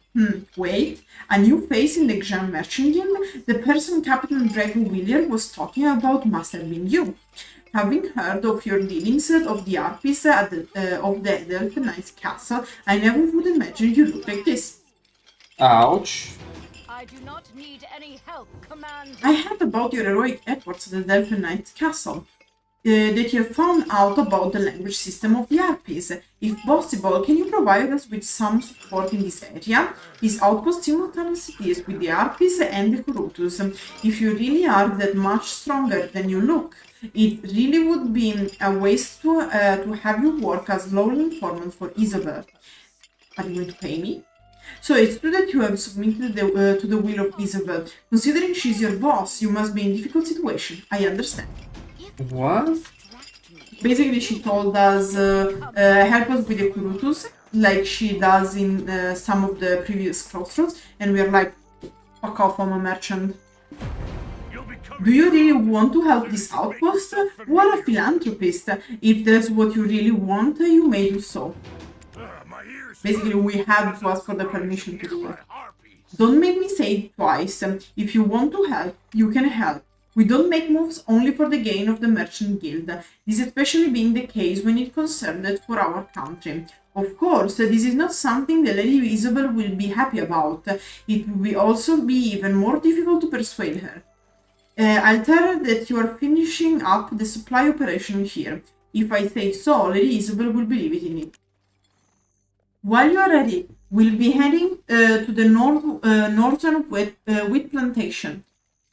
Wait, a new face in the Xian Merchant Guild? The person Captain Drago Willier was talking about must have been you. Having heard of your dealings of the Harpies of the Delphe Knight's castle, I never would imagine you look like this. Ouch. I do not need any help, Command. I heard about your heroic efforts at the Delphe Knight's castle. That you have found out about the language system of the Harpies. If possible, can you provide us with some support in this area? This outpost simultaneously deals with the Harpies and the Kurutus. If you really are that much stronger than you look, it really would be a waste to have you work as law informant for Isobelle. Are you going to pay me? So it's true that you have submitted to the will of Isobelle. Considering she's your boss, you must be in a difficult situation. I understand. What? Basically, she told us help us with the Kurutus, like she does in some of the previous crossroads, and we're like, fuck off, I'm a merchant. Do you really want to help this outpost? What a philanthropist! If that's what you really want, you may do so. Basically, we had to ask for the permission to do it. Don't make me say it twice. If you want to help, you can help. We don't make moves only for the gain of the Merchant Guild, this especially being the case when it concerned for our country. Of course, this is not something the Lady Isobelle will be happy about. It will also be even more difficult to persuade her. I'll tell her that you are finishing up the supply operation here. If I say so, Lady Isobelle will believe in it. While you are ready, we'll be heading to the northern wheat plantation.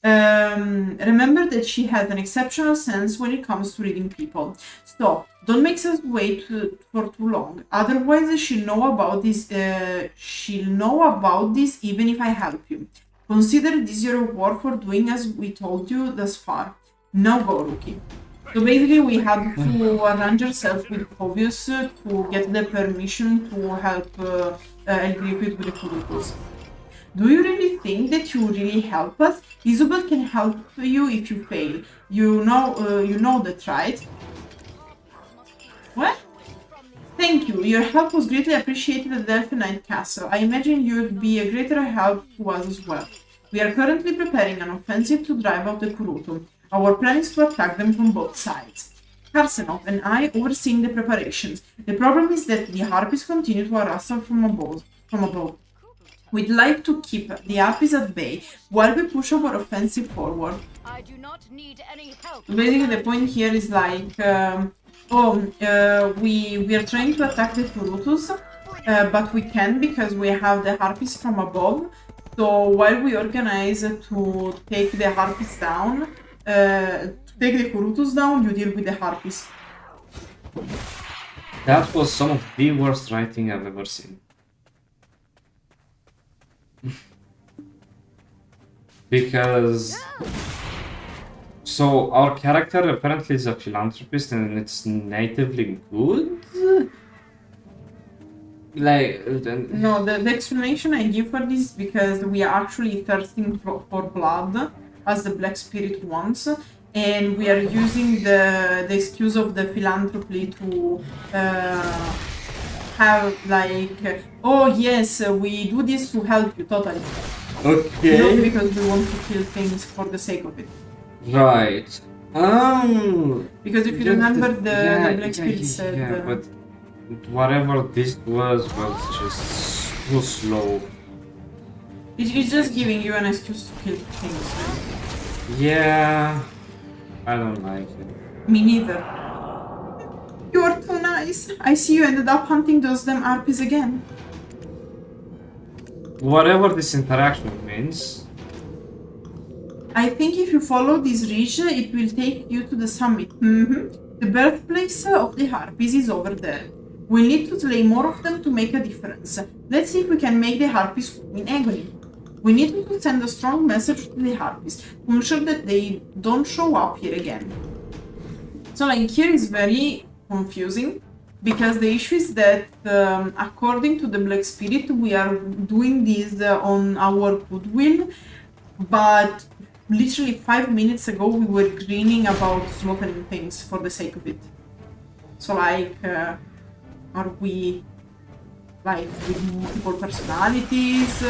Remember that she has an exceptional sense when it comes to reading people. So, don't make us wait for too long. Otherwise, she'll know about this even if I help you. Consider this your reward for doing as we told you thus far. Now go, Rookie. So basically, we had to arrange ourselves with Phobius to get the permission to help El Griffith with the Kurutus. Do you really think that you really help us? Isobelle can help you if you fail. You know that, right? What? Thank you. Your help was greatly appreciated at Delphe Knight Castle. I imagine you would be a greater help to us as well. We are currently preparing an offensive to drive out the Kurutu. Our plan is to attack them from both sides. Karsenov and I overseeing the preparations. The problem is that the Harpies continue to harass us from above. We'd like to keep the Harpies at bay while we push our offensive forward. I do not need any help. Basically, the point here is like, we are trying to attack the Kurutus, but we can't because we have the Harpies from above. So while we organize to take the Harpies down, to take the Kurutus down, you deal with the Harpies. That was some of the worst writing I've ever seen. Because... So, our character apparently is a philanthropist and it's natively good? Like... No, the explanation I give for this is because we are actually thirsting for blood, as the Black Spirit wants, and we are using the excuse of the philanthropy to have like, oh yes, we do this to help you, totally. Okay. Not because we want to kill things for the sake of it. Right. Because if you remember, the Black Spirit said... Yeah, but whatever this was just so slow. It's just giving you an excuse to kill things. Yeah, I don't like it. Me neither. You are too nice. I see you ended up hunting those damn Harpies again. Whatever this interaction means. I think if you follow this ridge, it will take you to the summit. The birthplace of the Harpies is over there. We need to slay more of them to make a difference. Let's see if we can make the Harpies in agony. We need to send a strong message to the Harpies to ensure that they don't show up here again. So like here is very confusing because the issue is that according to the Black Spirit we are doing this on our goodwill, but literally 5 minutes ago we were grinning about slaughtering things for the sake of it. So like, are we like with multiple personalities?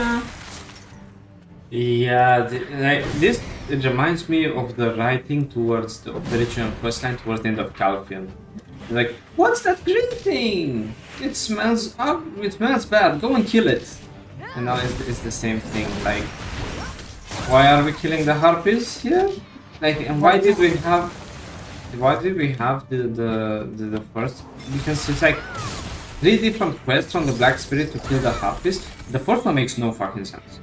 Yeah, this it reminds me of the writing towards the original questline towards the end of Calpheon. Like, what's that green thing? It smells up. It smells bad. Go and kill it. And now it's the same thing. Like, why are we killing the Harpies here? Like, and why did we have the first? Because it's like 3 different quests from the Black Spirit to kill the Harpies. The fourth one makes no fucking sense.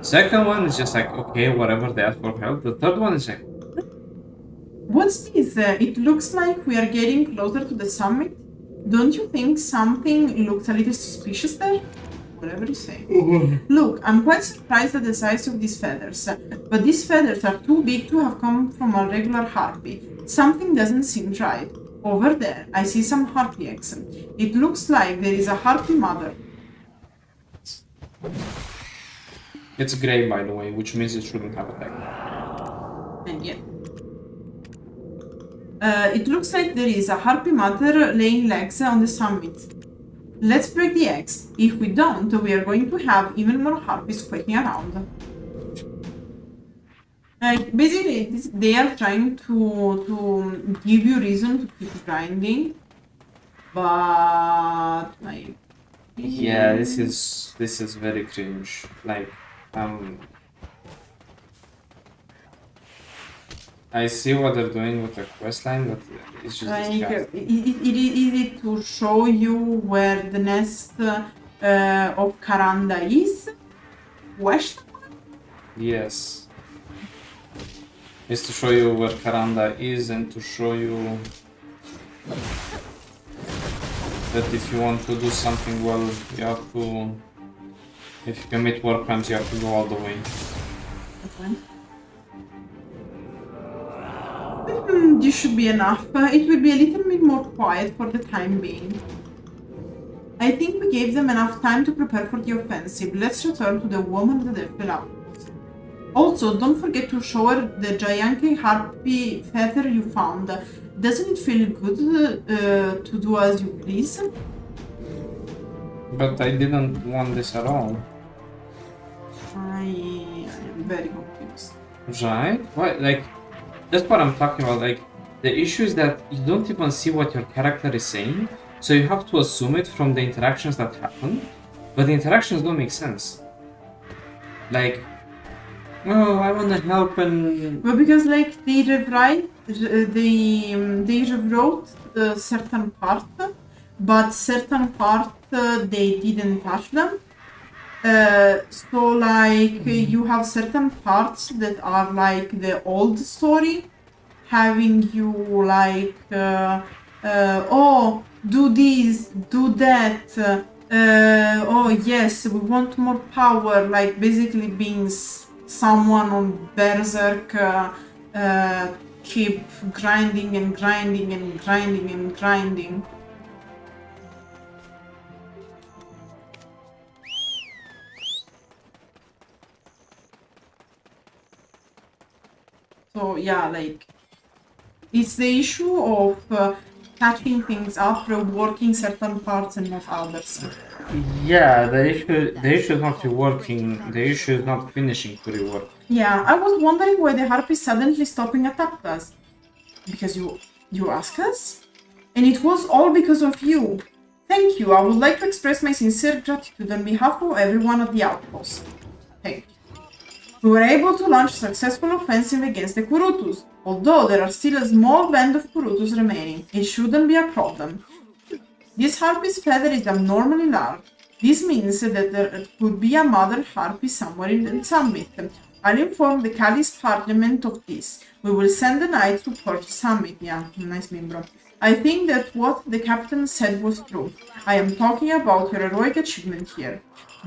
Second one is just like, okay, whatever, they ask for help. The third one is like... What's this? It looks like we are getting closer to the summit. Don't you think something looks a little suspicious there? Whatever you say. Look, I'm quite surprised at the size of these feathers. But these feathers are too big to have come from a regular harpy. Something doesn't seem right. Over there, I see some harpy eggs. It looks like there is a harpy mother. It's grey, by the way, which means it shouldn't have a tag. And yeah. It looks like there is a harpy mother laying eggs on the summit. Let's break the eggs. If we don't, we are going to have even more harpies quaking around. Basically, they are trying to give you reason to keep grinding, but like... Yeah, this is very cringe. Like, I see what they're doing with the questline, but it's just disgusting. Is it to show you where the nest of Karanda is? Question? Yes. It's to show you where Karanda is and to show you that if you want to do something well, you have to... If you commit war crimes, you have to go all the way. Okay. This should be enough. It will be a little bit more quiet for the time being. I think we gave them enough time to prepare for the offensive. Let's return to the woman that they fell out. Also, don't forget to show her the gigantic harpy feather you found. Doesn't it feel good to do as you please? But I didn't want this at all. I am very confused. Right? Why? Like, that's what I'm talking about. Like, the issue is that you don't even see what your character is saying, so you have to assume it from the interactions that happen, but the interactions don't make sense. Like, oh, I want to help and... Well, because like they rewrote certain part, but certain part they didn't touch them. So like you have certain parts that are like the old story, having you like oh, do this, do that, oh yes, we want more power, like basically being someone on berserk, keep grinding and grinding and grinding and grinding. So yeah, like it's the issue of catching things up, reworking certain parts and not others. Yeah, the issue is not reworking, the issue is not finishing to rework. Yeah, I was wondering why the Harpies suddenly stopping attacked us. Because you asked us? And it was all because of you. Thank you, I would like to express my sincere gratitude on behalf of everyone at the outpost. Thank you. We were able to launch a successful offensive against the Kurutus, although there are still a small band of Kurutus remaining. It shouldn't be a problem. This Harpy's feather is abnormally large. This means that there could be a mother Harpy somewhere in the summit. I'll inform the Kali's parliament of this. We will send a knight to purge the summit. Yeah, nice meme, bro. I think that what the captain said was true. I am talking about your heroic achievement here.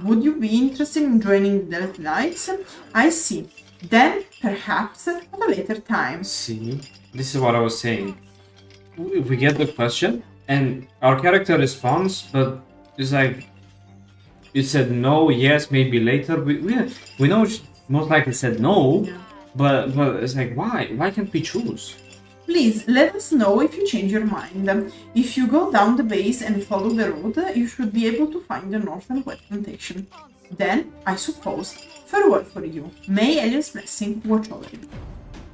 Would you be interested in joining the Delphe Knights? I see. Then, perhaps, at a later time. See, this is what I was saying. We get the question, and our character responds, but it's like, it said no, yes, maybe later. We know she most likely said no, Yeah. but it's like, why? Why can't we choose? Please let us know if you change your mind. If you go down the base and follow the road, you should be able to find the northern wet plantation. Then, I suppose, farewell for you. May Elia's blessing watch over you.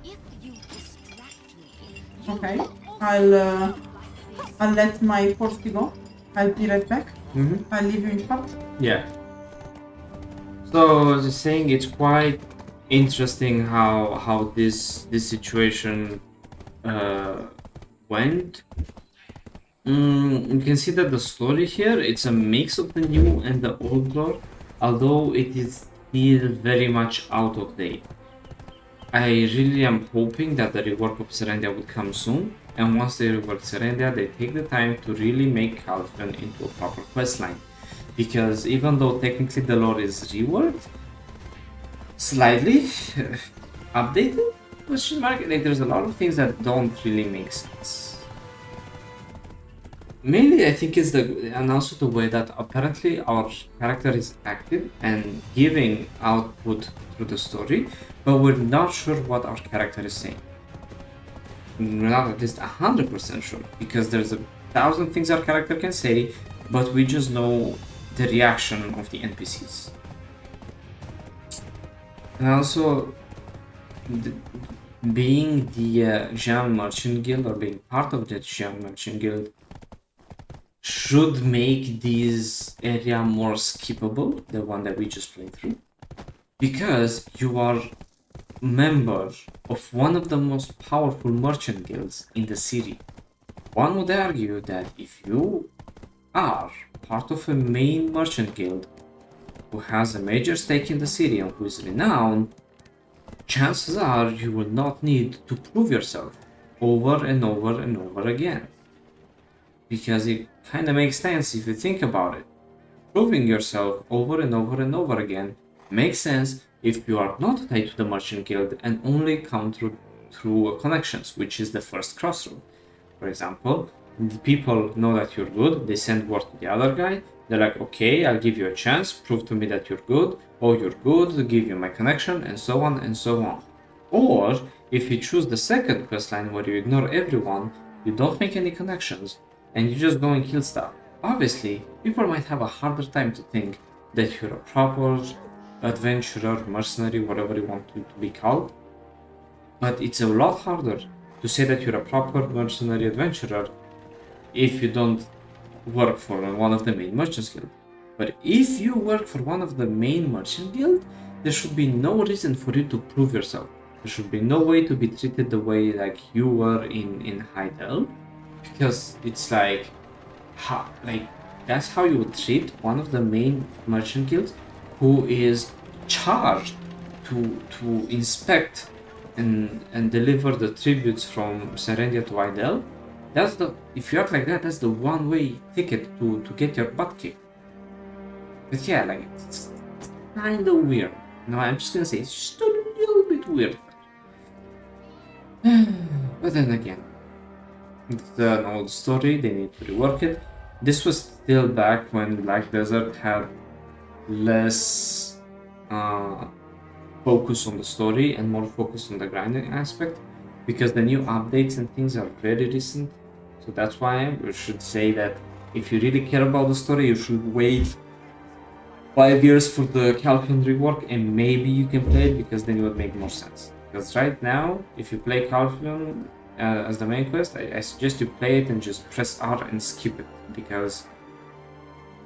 If you distract me, Okay, I'll let my horse go. I'll be right back. I'll leave you in charge. Yeah. So just saying, it's quite interesting how this situation went. You can see that the story here, it's a mix of the new and the old lore, although it is still very much out of date. I really am hoping that the rework of Serendia will come soon, and once they rework Serendia, they take the time to really make Calpheon into a proper questline. Because even though technically the lore is reworked, slightly updated, question mark, like there's a lot of things that don't really make sense. Mainly I think it's and also the way that apparently our character is active and giving output through the story, but we're not sure what our character is saying. We're not at least 100% sure, because there's 1,000 things our character can say, but we just know the reaction of the NPCs. And also, being the Xian Merchant Guild, or being part of the Xian Merchant Guild, should make this area more skippable, the one that we just played through. Because you are member of one of the most powerful merchant guilds in the city. One would argue that if you are part of a main merchant guild who has a major stake in the city and who is renowned, chances are you will not need to prove yourself over and over and over again. Because it kind of makes sense if you think about it. Proving yourself over and over and over again makes sense if you are not tied to the merchant guild and only come through connections, which is the first crossroad. For example, the people know that you're good, they send word to the other guy, they're like, okay, I'll give you a chance, prove to me that you're good, oh, you're good, give you my connection, and so on and so on. Or, if you choose the second questline where you ignore everyone, you don't make any connections, and you just go and kill stuff. Obviously, people might have a harder time to think that you're a proper adventurer, mercenary, whatever you want to be called. But it's a lot harder to say that you're a proper mercenary adventurer if you don't work for one of the main merchants guild. But if you work for one of the main merchant guild, there should be no reason for you to prove yourself. There should be no way to be treated the way like you were in Heidel, because it's like that's how you would treat one of the main merchant guilds. who is charged to inspect and deliver the tributes from Serendia to Idel. That's the, if you act like that, that's the one-way ticket to get your butt kicked. But yeah, like, it's kind of weird. No, I'm just gonna say it's just a little bit weird. But then again, it's an old story, they need to rework it. This was still back when Black Desert had less focus on the story and more focus on the grinding aspect, because the new updates and things are very recent. So that's why we should say that if you really care about the story, you should wait 5 years for the Calpheon rework, and maybe you can play it, because then it would make more sense. Because right now, if you play Calpheon as the main quest, I suggest you play it and just press R and skip it, because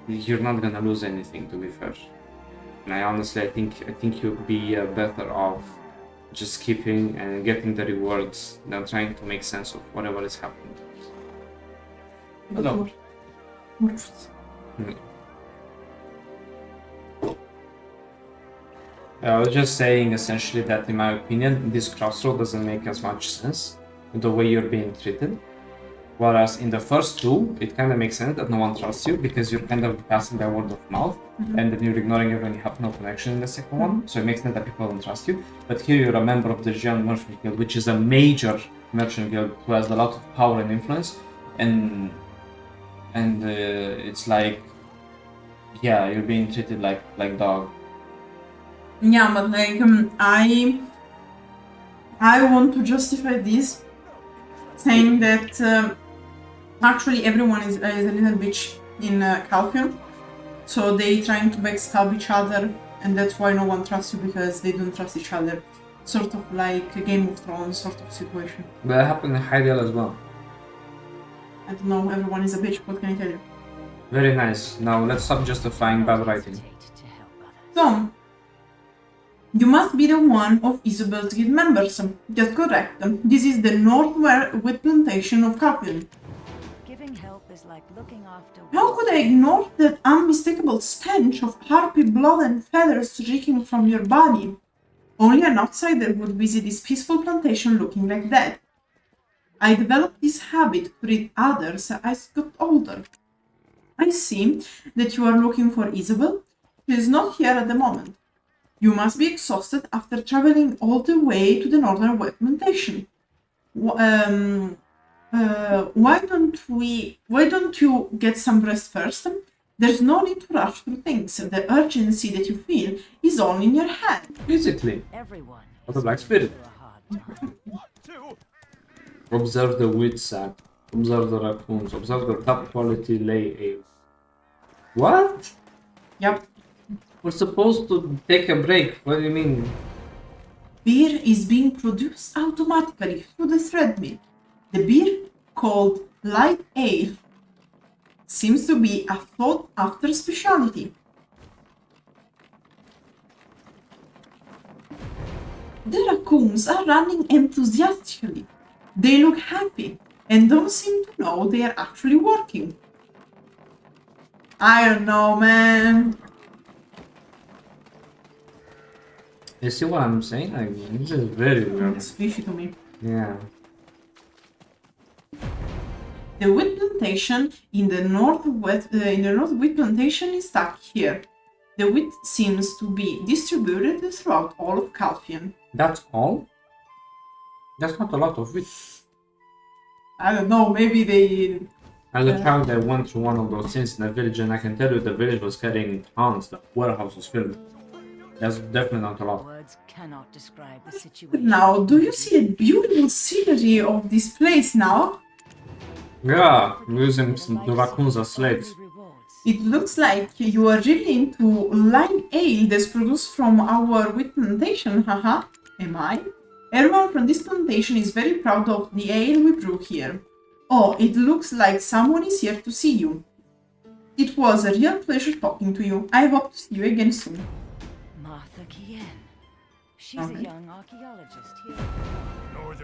you're not gonna lose anything, to be fair. And I honestly, I think you'd be better off just skipping and getting the rewards than trying to make sense of whatever is happening. But no. I was just saying essentially that, in my opinion, this crossroad doesn't make as much sense with the way you're being treated. Whereas in the first two, it kind of makes sense that no one trusts you, because you're kind of passing by word of mouth, and then you're ignoring everyone, you have no connection in the second one, so it makes sense that people don't trust you. But here you're a member of the Xian Merchant Guild, which is a major merchant guild who has a lot of power and influence, and it's like, yeah, you're being treated like dog. Yeah, but like, I want to justify this, saying that actually everyone is a little bitch in Calpheon, so they trying to backstab each other, and that's why no one trusts you, because they don't trust each other. Sort of like a Game of Thrones sort of situation. But that happened in Hydeal as well. I don't know, everyone is a bitch, what can I tell you? Very nice. Now let's stop justifying bad writing. So, you must be the one of Isobelle's guild members. That's correct. This is the Northwest plantation of Calpheon. Giving help is like looking after. How could I ignore that unmistakable stench of harpy blood and feathers reeking from your body? Only an outsider would visit this peaceful plantation looking like that. I developed this habit to read others as I got older. I see that you are looking for Isobelle. She is not here at the moment. You must be exhausted after traveling all the way to the northern wet plantation. Why don't you get some rest first? There's no need to rush through things. The urgency that you feel is all in your head. Physically. Everyone. Of the Black Spirit. Observe the wheat sack. Observe the raccoons. Observe the top quality lay ale. What? Yep. We're supposed to take a break. What do you mean? Beer is being produced automatically through the thread mill. The beer, called Light Ale, seems to be a sought-after specialty. The raccoons are running enthusiastically. They look happy and don't seem to know they are actually working. I don't know, man. You see what I'm saying? Like, this is very weird. It's fishy to me. Yeah. The wheat plantation in the north wheat plantation is stuck here. The wheat seems to be distributed throughout all of Calpheon. That's all? That's not a lot of wheat. I don't know, maybe they... As a child, I went through one of those things in the village, and I can tell you the village was carrying tons. The warehouse was filled. That's definitely not a lot. Words cannot describe the situation. Now, do you see the beautiful scenery of this place now? Yeah, using the raccoons as slaves. It looks like you are really into light ale that's produced from our wheat plantation, haha. Am I? Everyone from this plantation is very proud of the ale we brew here. Oh, it looks like someone is here to see you. It was a real pleasure talking to you. I hope to see you again soon. Xian. She's a young archaeologist here.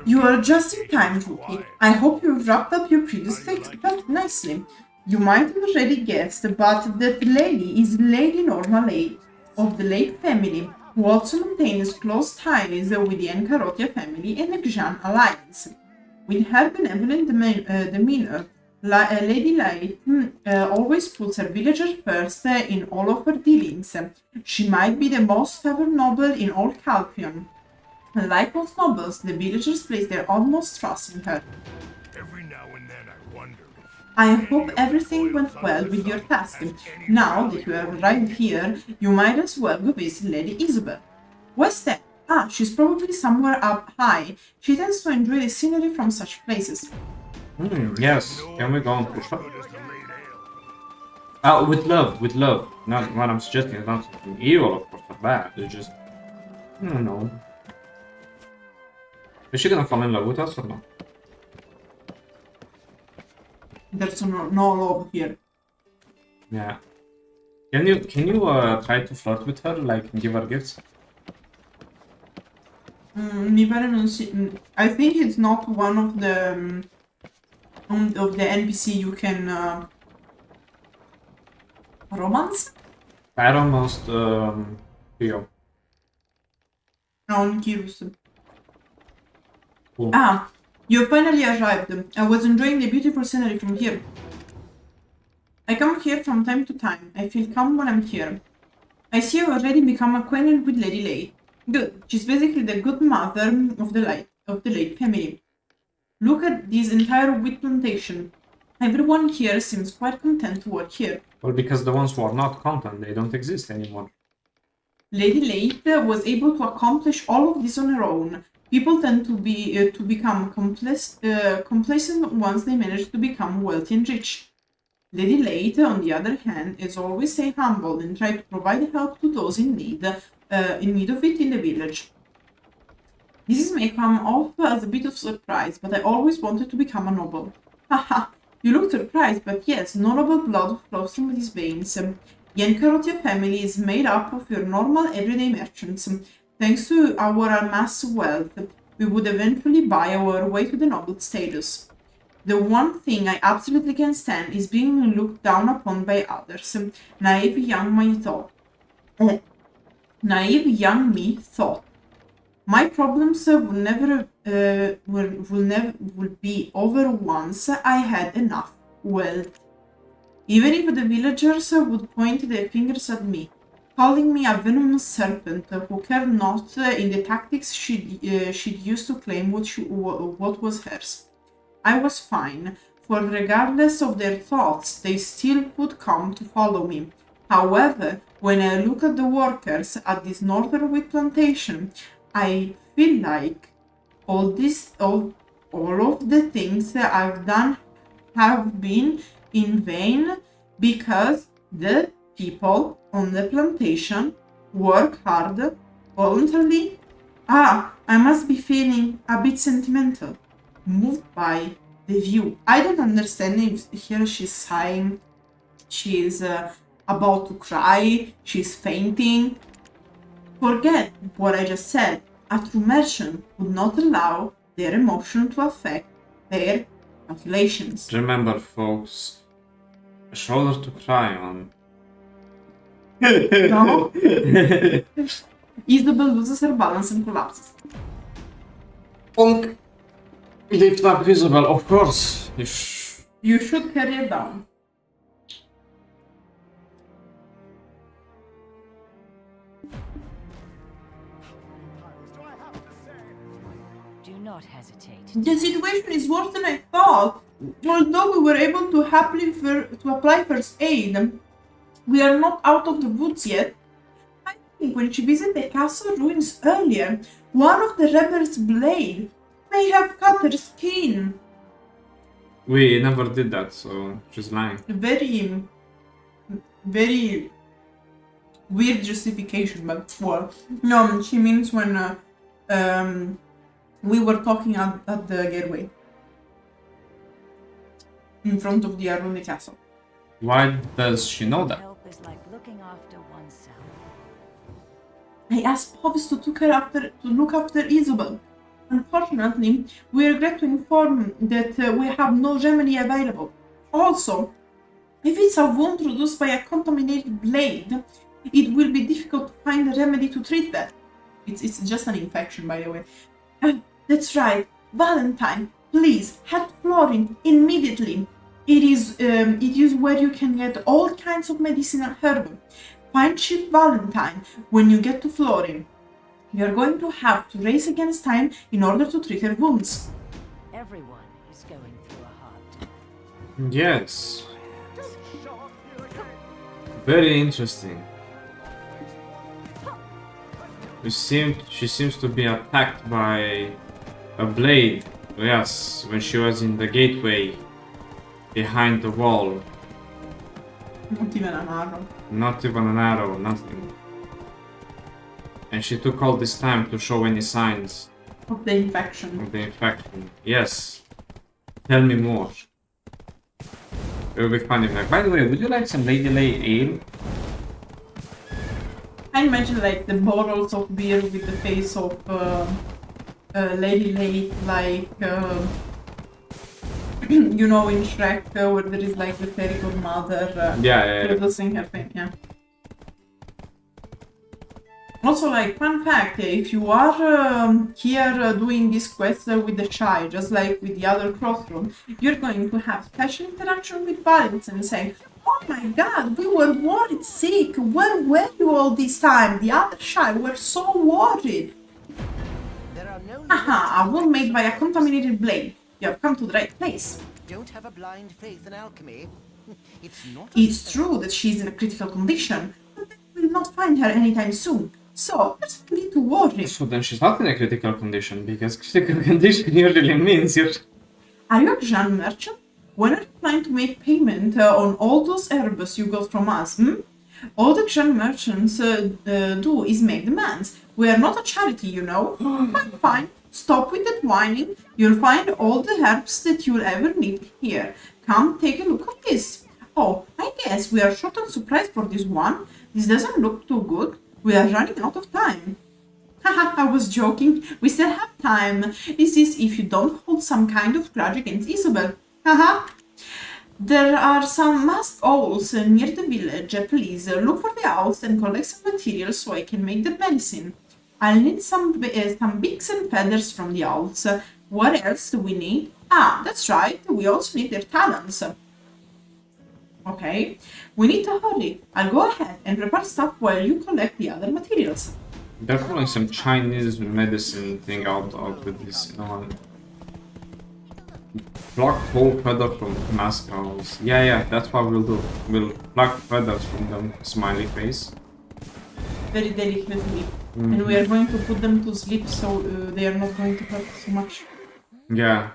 You are just in time, Rookie. I hope you've wrapped up your previous text nicely. You might have already guessed, but that lady is Lady Norma Leight. of the Leight family, who also maintains close ties with the Encarotia family and the Xian alliance. With her benevolent demeanor, Lady Leight always puts her villagers first in all of her dealings. She might be the most favored noble in all Calpheon. Like most nobles, the villagers place their utmost trust in her. Every now and then I wonder if... I hope everything went well with your task. Now that you have arrived here, you might as well go visit Lady Isobelle. Where's that? Ah, she's probably somewhere up high. She tends to enjoy the scenery from such places. Yes, can we go on push up? Oh, with love, with love. Not what I'm suggesting is not something evil, of course, or bad. It's just, I don't know. Is she gonna fall in love with us or not? There's no love here. Yeah. Can you try to flirt with her, like give her gifts? I think it's not one of the NPC you can romance. I almost feel. On Kirus. Cool. Ah, you finally arrived. I was enjoying the beautiful scenery from here. I come here from time to time. I feel calm when I'm here. I see you already become acquainted with Lady Leight. Good. She's basically the good mother of the Leight family. Look at this entire wheat plantation. Everyone here seems quite content to work here. Well, because the ones who are not content, they don't exist anymore. Lady Leight was able to accomplish all of this on her own. People tend to become complacent once they manage to become wealthy and rich. Lady Leight, on the other hand, is always stay humble and try to provide help to those in need of it in the village. This may come off as a bit of surprise, but I always wanted to become a noble. Haha, you look surprised, but yes, no noble blood flows through these veins. The Encarotia family is made up of your normal everyday merchants. Thanks to our amassed wealth, we would eventually buy our way to the noble status. The one thing I absolutely can't stand is being looked down upon by others. Naive young me thought. My problems will be over once I had enough wealth. Even if the villagers would point their fingers at me, calling me a venomous serpent who cared not in the tactics she'd used to claim what was hers. I was fine, for regardless of their thoughts, they still would come to follow me. However, when I look at the workers at this northern wheat plantation, I feel like all of the things that I've done have been in vain because the people on the plantation work hard voluntarily. Ah, I must be feeling a bit sentimental, moved by the view. I don't understand if here she's sighing, she's about to cry, she's fainting. Forget what I just said. A true merchant would not allow their emotion to affect their calculations. Remember, folks, a shoulder to cry on. No? Isobelle loses her balance and collapses. Bonk! Lift up Isobelle, of course. You should carry her down. Do not hesitate. The situation is worse than I thought. Although we were able to apply first aid, we are not out of the woods yet. I think when she visited the castle ruins earlier, one of the rebels' blade may have cut her skin. We never did that, so she's lying. Very, very weird justification, but well, no, she means when we were talking at the gateway in front of the Al Rhundi castle. Why does she know that? Help is like looking after oneself. I asked Hobbs to look after Isobelle. Unfortunately, we regret to inform that we have no remedy available. Also, if it's a wound produced by a contaminated blade, It will be difficult to find a remedy to treat that. It's just an infection, by the way. That's right. Valentine, please, head to Florin immediately. It is where you can get all kinds of medicinal herb. Find Chief Valentine when you get to Florin. We are going to have to race against time in order to treat her wounds. Everyone is going through a hard time. Yes. Very interesting. She seems to be attacked by a blade. Yes, when she was in the gateway behind the wall. Not even an arrow. Not even an arrow, nothing. And she took all this time to show any signs Of the infection. of the infection. Yes. Tell me more. It will be funny. Like, by the way, would you like some Lady Lay ale? I imagine like the bottles of beer with the face of Lady Leight, like you know, in Shrek, where there is like the fairy godmother Yeah. producing her thing. Yeah. Also, like, fun fact, if you are here doing this quest with the Shy, just like with the other crossroom, you're going to have special interaction with Bandits and saying, "Oh my god, we were worried sick, where were you all this time? The other Shy were so worried." There are no Haha, a wound made by a contaminated blade. You have come to the right place. Don't have a blind faith in alchemy. It's not. It's true that she's in a critical condition, but we will not find her anytime soon. So, there's no need to worry. So then she's not in a critical condition, because critical condition usually means you're... Are you a Xian merchant? When are you planning to make payment on all those herbs you got from us, All the Xian merchants do is make demands. We are not a charity, you know. Fine. Stop with that whining. You'll find all the herbs that you'll ever need here. Come take a look at this. Oh, I guess we are short on supplies for this one. This doesn't look too good. We are running out of time. Haha, I was joking. We still have time. This is if you don't hold some kind of grudge against Isobelle. Haha. There are some masked owls near the village. Please look for the owls and collect some materials so I can make the medicine. I'll need some beaks and feathers from the owls. What else do we need? Ah, that's right. We also need their talons. Okay, we need to hurry. I'll go ahead and prepare stuff while you collect the other materials. They're pulling some Chinese medicine thing out with this, you know. Pluck whole feather from mask owls. Yeah, that's what we'll do. We'll pluck feathers from them. Smiley face. Very delicately. And we are going to put them to sleep so they are not going to hurt so much. Yeah.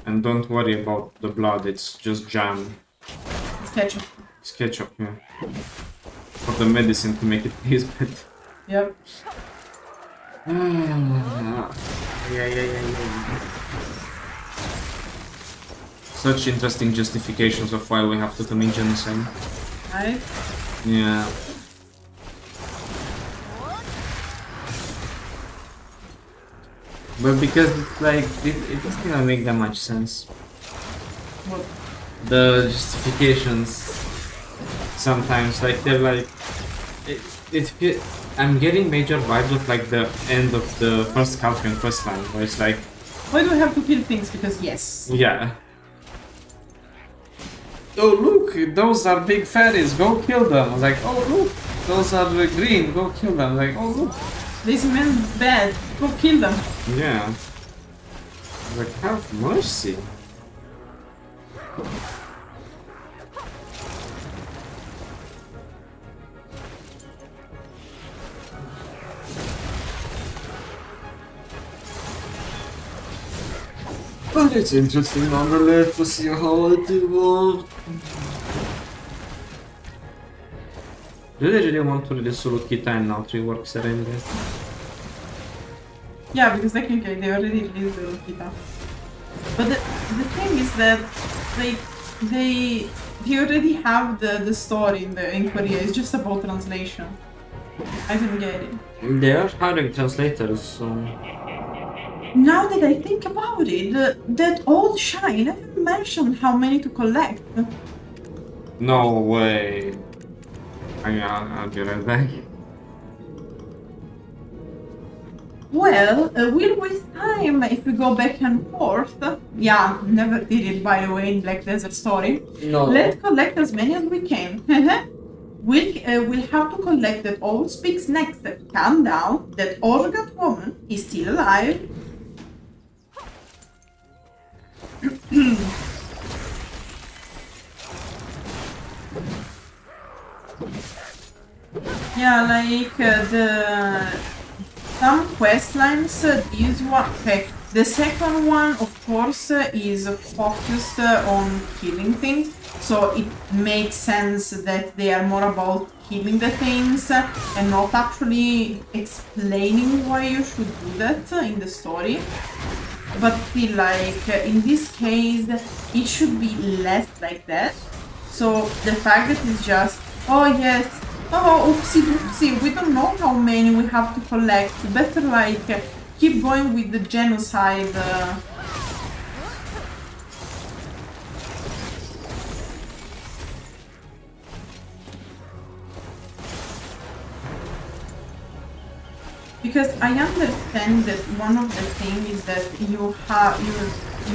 And don't worry about the blood, it's just jam. It's ketchup. It's ketchup, yeah. For the medicine to make it taste better. Yep. Yeah. Such interesting justifications of why we have to commit genocide. Right? Yeah. But because it's like, it doesn't even make that much sense. What? The justifications sometimes, like, they're like, I'm getting major vibes of like the end of the first Calpheon quest line, where it's like, Why do we have to kill things? Because yes. yeah. Oh look, those are big fairies, go kill them. I was like, oh look, those are green, go kill them. Like, oh look. This man's bad. Go kill them. Yeah. I was like, have mercy. But it's interesting nonetheless to see how it evolved. Do they really want to release Sulukita and now rework Serendia? Yeah, because technically they already released the Kita. But the thing is that they already have the story in Korea. It's just about translation. I don't get it. They are hiring translators, so... Now that I think about it, that old Shine never mentioned how many to collect. No way. I'll be right back. Well, we'll waste time if we go back and forth. Yeah, never did it, by the way, in Black Desert Story. No. Let's collect as many as we can. We'll have to collect that Owl speaks next. Calm down. That Orgat woman is still alive. Yeah, like some quest lines, this one, okay, the second one of course is focused on killing things, so it makes sense that they are more about killing the things and not actually explaining why you should do that in the story. But still, like, in this case, it should be less like that. So the fact that it's just, oh yes, oh oopsie doopsie, we don't know how many we have to collect. Better like keep going with the genocide. Because I understand that one of the things is that you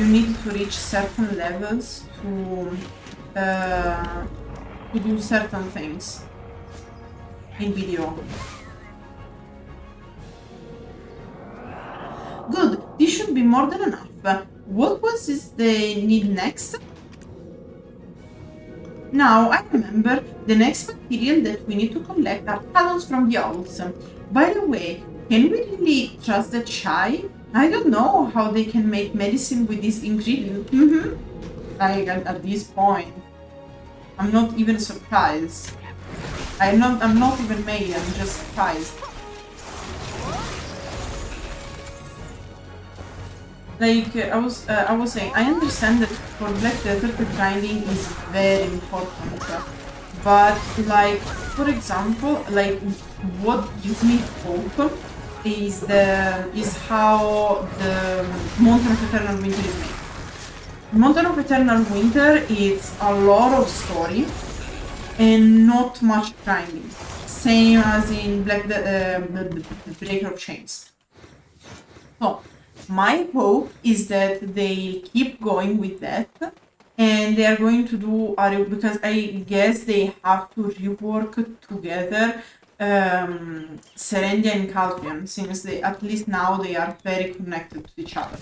need to reach certain levels to do certain things in video. Good, this should be more than enough. What was this they need next? Now I remember the next material that we need to collect are talons from the owls. By the way, can we really trust that shy? I don't know how they can make medicine with this ingredient. Like at this point, I'm not even surprised. I'm not even mad, I'm just surprised. Like I was saying, I understand that for Black Desert the grinding is very important. But like, for example, like what gives me hope is how the Mountain of Eternal Winter is made. Mountain of Eternal Winter is a lot of story and not much grinding. Same as in Breaker of Chains. So my hope is that they keep going with that. And they are going to do, because I guess they have to rework together Serendia and Calpheon, since they, at least now, they are very connected to each other.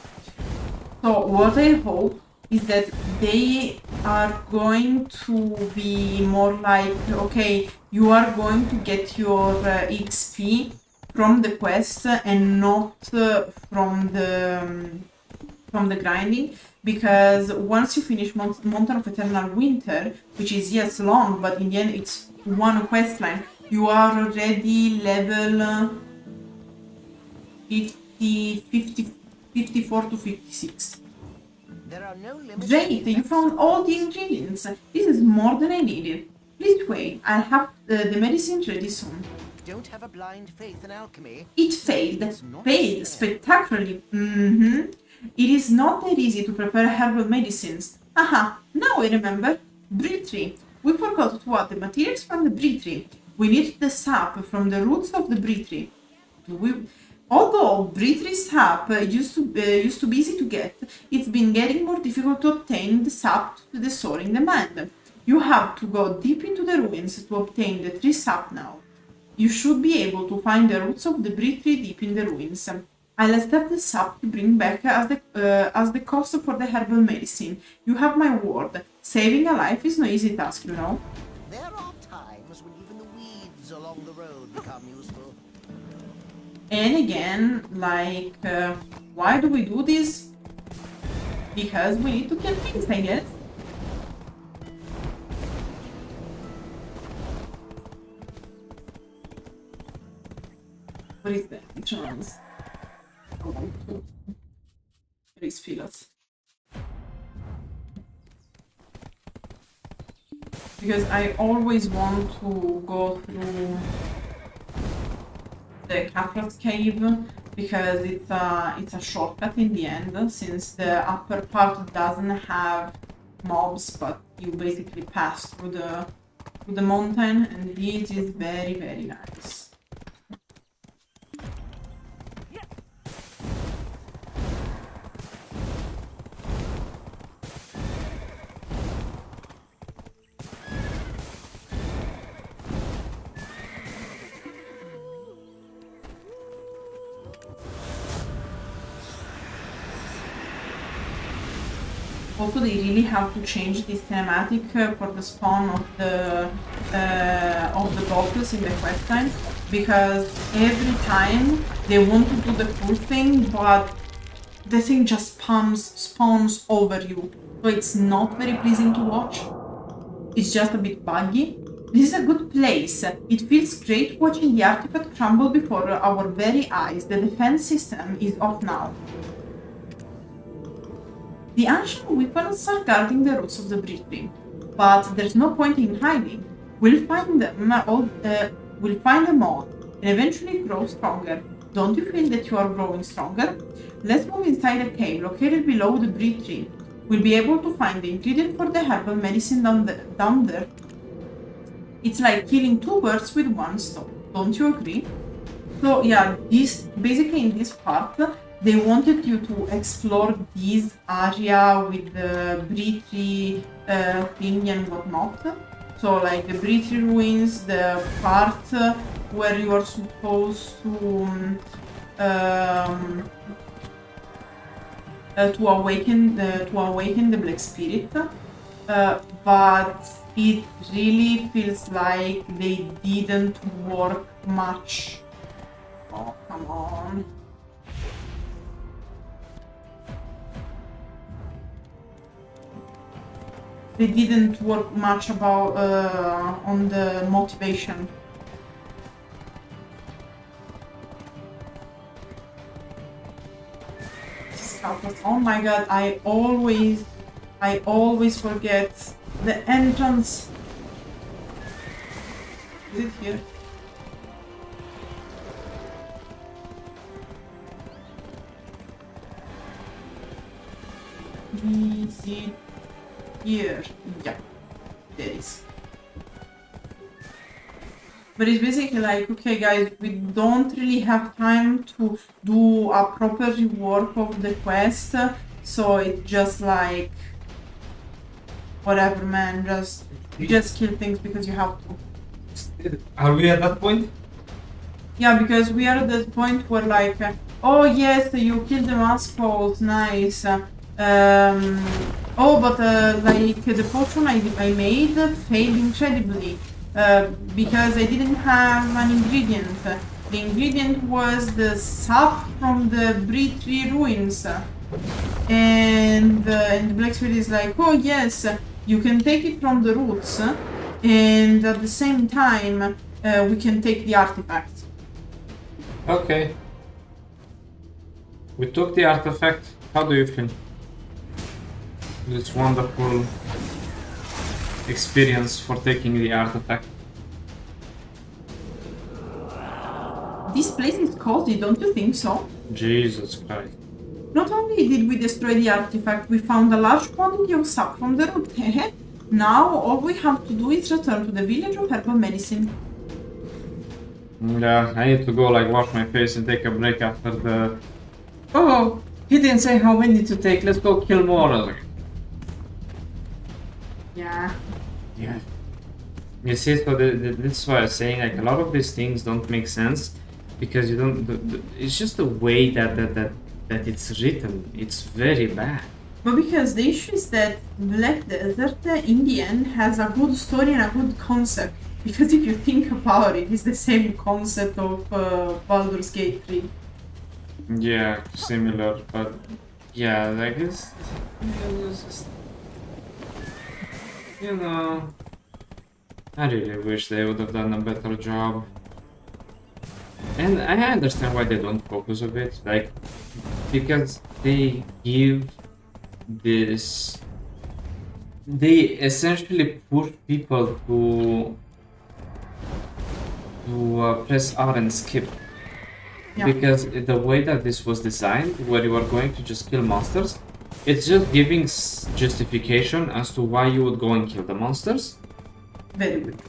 So what I hope is that they are going to be more like, okay, you are going to get your XP from the quest and not from the grinding. Because once you finish Mountain of Eternal Winter, which is yes long, but in the end it's one quest line, you are already level 54 to 56. There are no limits. Great, you found all the ingredients. This is more than I needed. Please wait, I'll have the medicine ready soon. Don't have a blind faith in alchemy. It failed spectacularly. It is not that easy to prepare herbal medicines. Aha, now I remember. Brie tree. We forgot to add the materials from the brie tree. We need the sap from the roots of the brie tree. Although brie tree sap used to be easy to get, it's been getting more difficult to obtain the sap to the soaring demand. You have to go deep into the ruins to obtain the tree sap now. You should be able to find the roots of the brie tree deep in the ruins. I'll accept the sap you bring back as the cost for the herbal medicine. You have my word. Saving a life is no easy task, you know. There are times when even the weeds along the road become useful. And again, like, why do we do this? Because we need to kill things, I guess. What is that? Which ones? There is Philos. Because I always want to go through the Keplan's cave because it's a shortcut in the end, since the upper part doesn't have mobs, but you basically pass through the to the mountain, and this is very, very nice. Also, they really have to change this cinematic for the spawn of the bottles in the quest line, because every time they want to do the cool thing, but the thing just spawns over you, so it's not very pleasing to watch. It's just a bit buggy. This is a good place. It feels great watching the artifact crumble before our very eyes. The defense system is off now. The ancient weapons are guarding the roots of the Bree tree, but there's no point in hiding. We'll find them all, and eventually grow stronger. Don't you feel that you are growing stronger? Let's move inside a cave located below the Bree tree. We'll be able to find the ingredient for the herbal medicine down there. It's like killing two birds with one stone. Don't you agree? So yeah, basically in this part, they wanted you to explore this area with the Bree tree thing and whatnot. So like the Bree tree ruins, the part where you are supposed to awaken the Black Spirit, but it really feels like they didn't work much. Oh, come on. They didn't work much about on the motivation. Oh my god, I always forget the entrance. Is it here? Is it here? Yeah, there is. But it's basically like, okay guys, we don't really have time to do a proper rework of the quest, so it's just like, whatever man, just kill things because you have to. Are we at that point? Yeah, because we are at the point where like, oh yes, you killed the mascots, nice. Oh, but like the potion I made failed incredibly. Because I didn't have an ingredient. The ingredient was the sap from the Bree tree ruins. And the Black Spirit is like, oh yes, you can take it from the roots, and at the same time we can take the artifact. Okay. We took the artifact. How do you feel? This wonderful experience for taking the artifact. This place is cozy, don't you think so? Jesus Christ. Not only did we destroy the artifact, we found a large quantity of sap from the root. Now all we have to do is return to the village of herbal medicine. Yeah, I need to go like wash my face and take a break after the... Oh, he didn't say how many to take, let's go kill more. Yeah. Yeah. You see, so this is why I'm saying like a lot of these things don't make sense because you don't. It's just the way that it's written. It's very bad. But because the issue is that Black Desert in the end has a good story and a good concept. Because if you think about it, it's the same concept of Baldur's Gate 3. Yeah, similar, but yeah, like it's just, you know, I really wish they would have done a better job. And I understand why they don't focus a bit, like, because they give this... They essentially push people to press R and skip. Yeah. Because the way that this was designed, where you are going to just kill monsters, it's just giving justification as to why you would go and kill the monsters. very weird.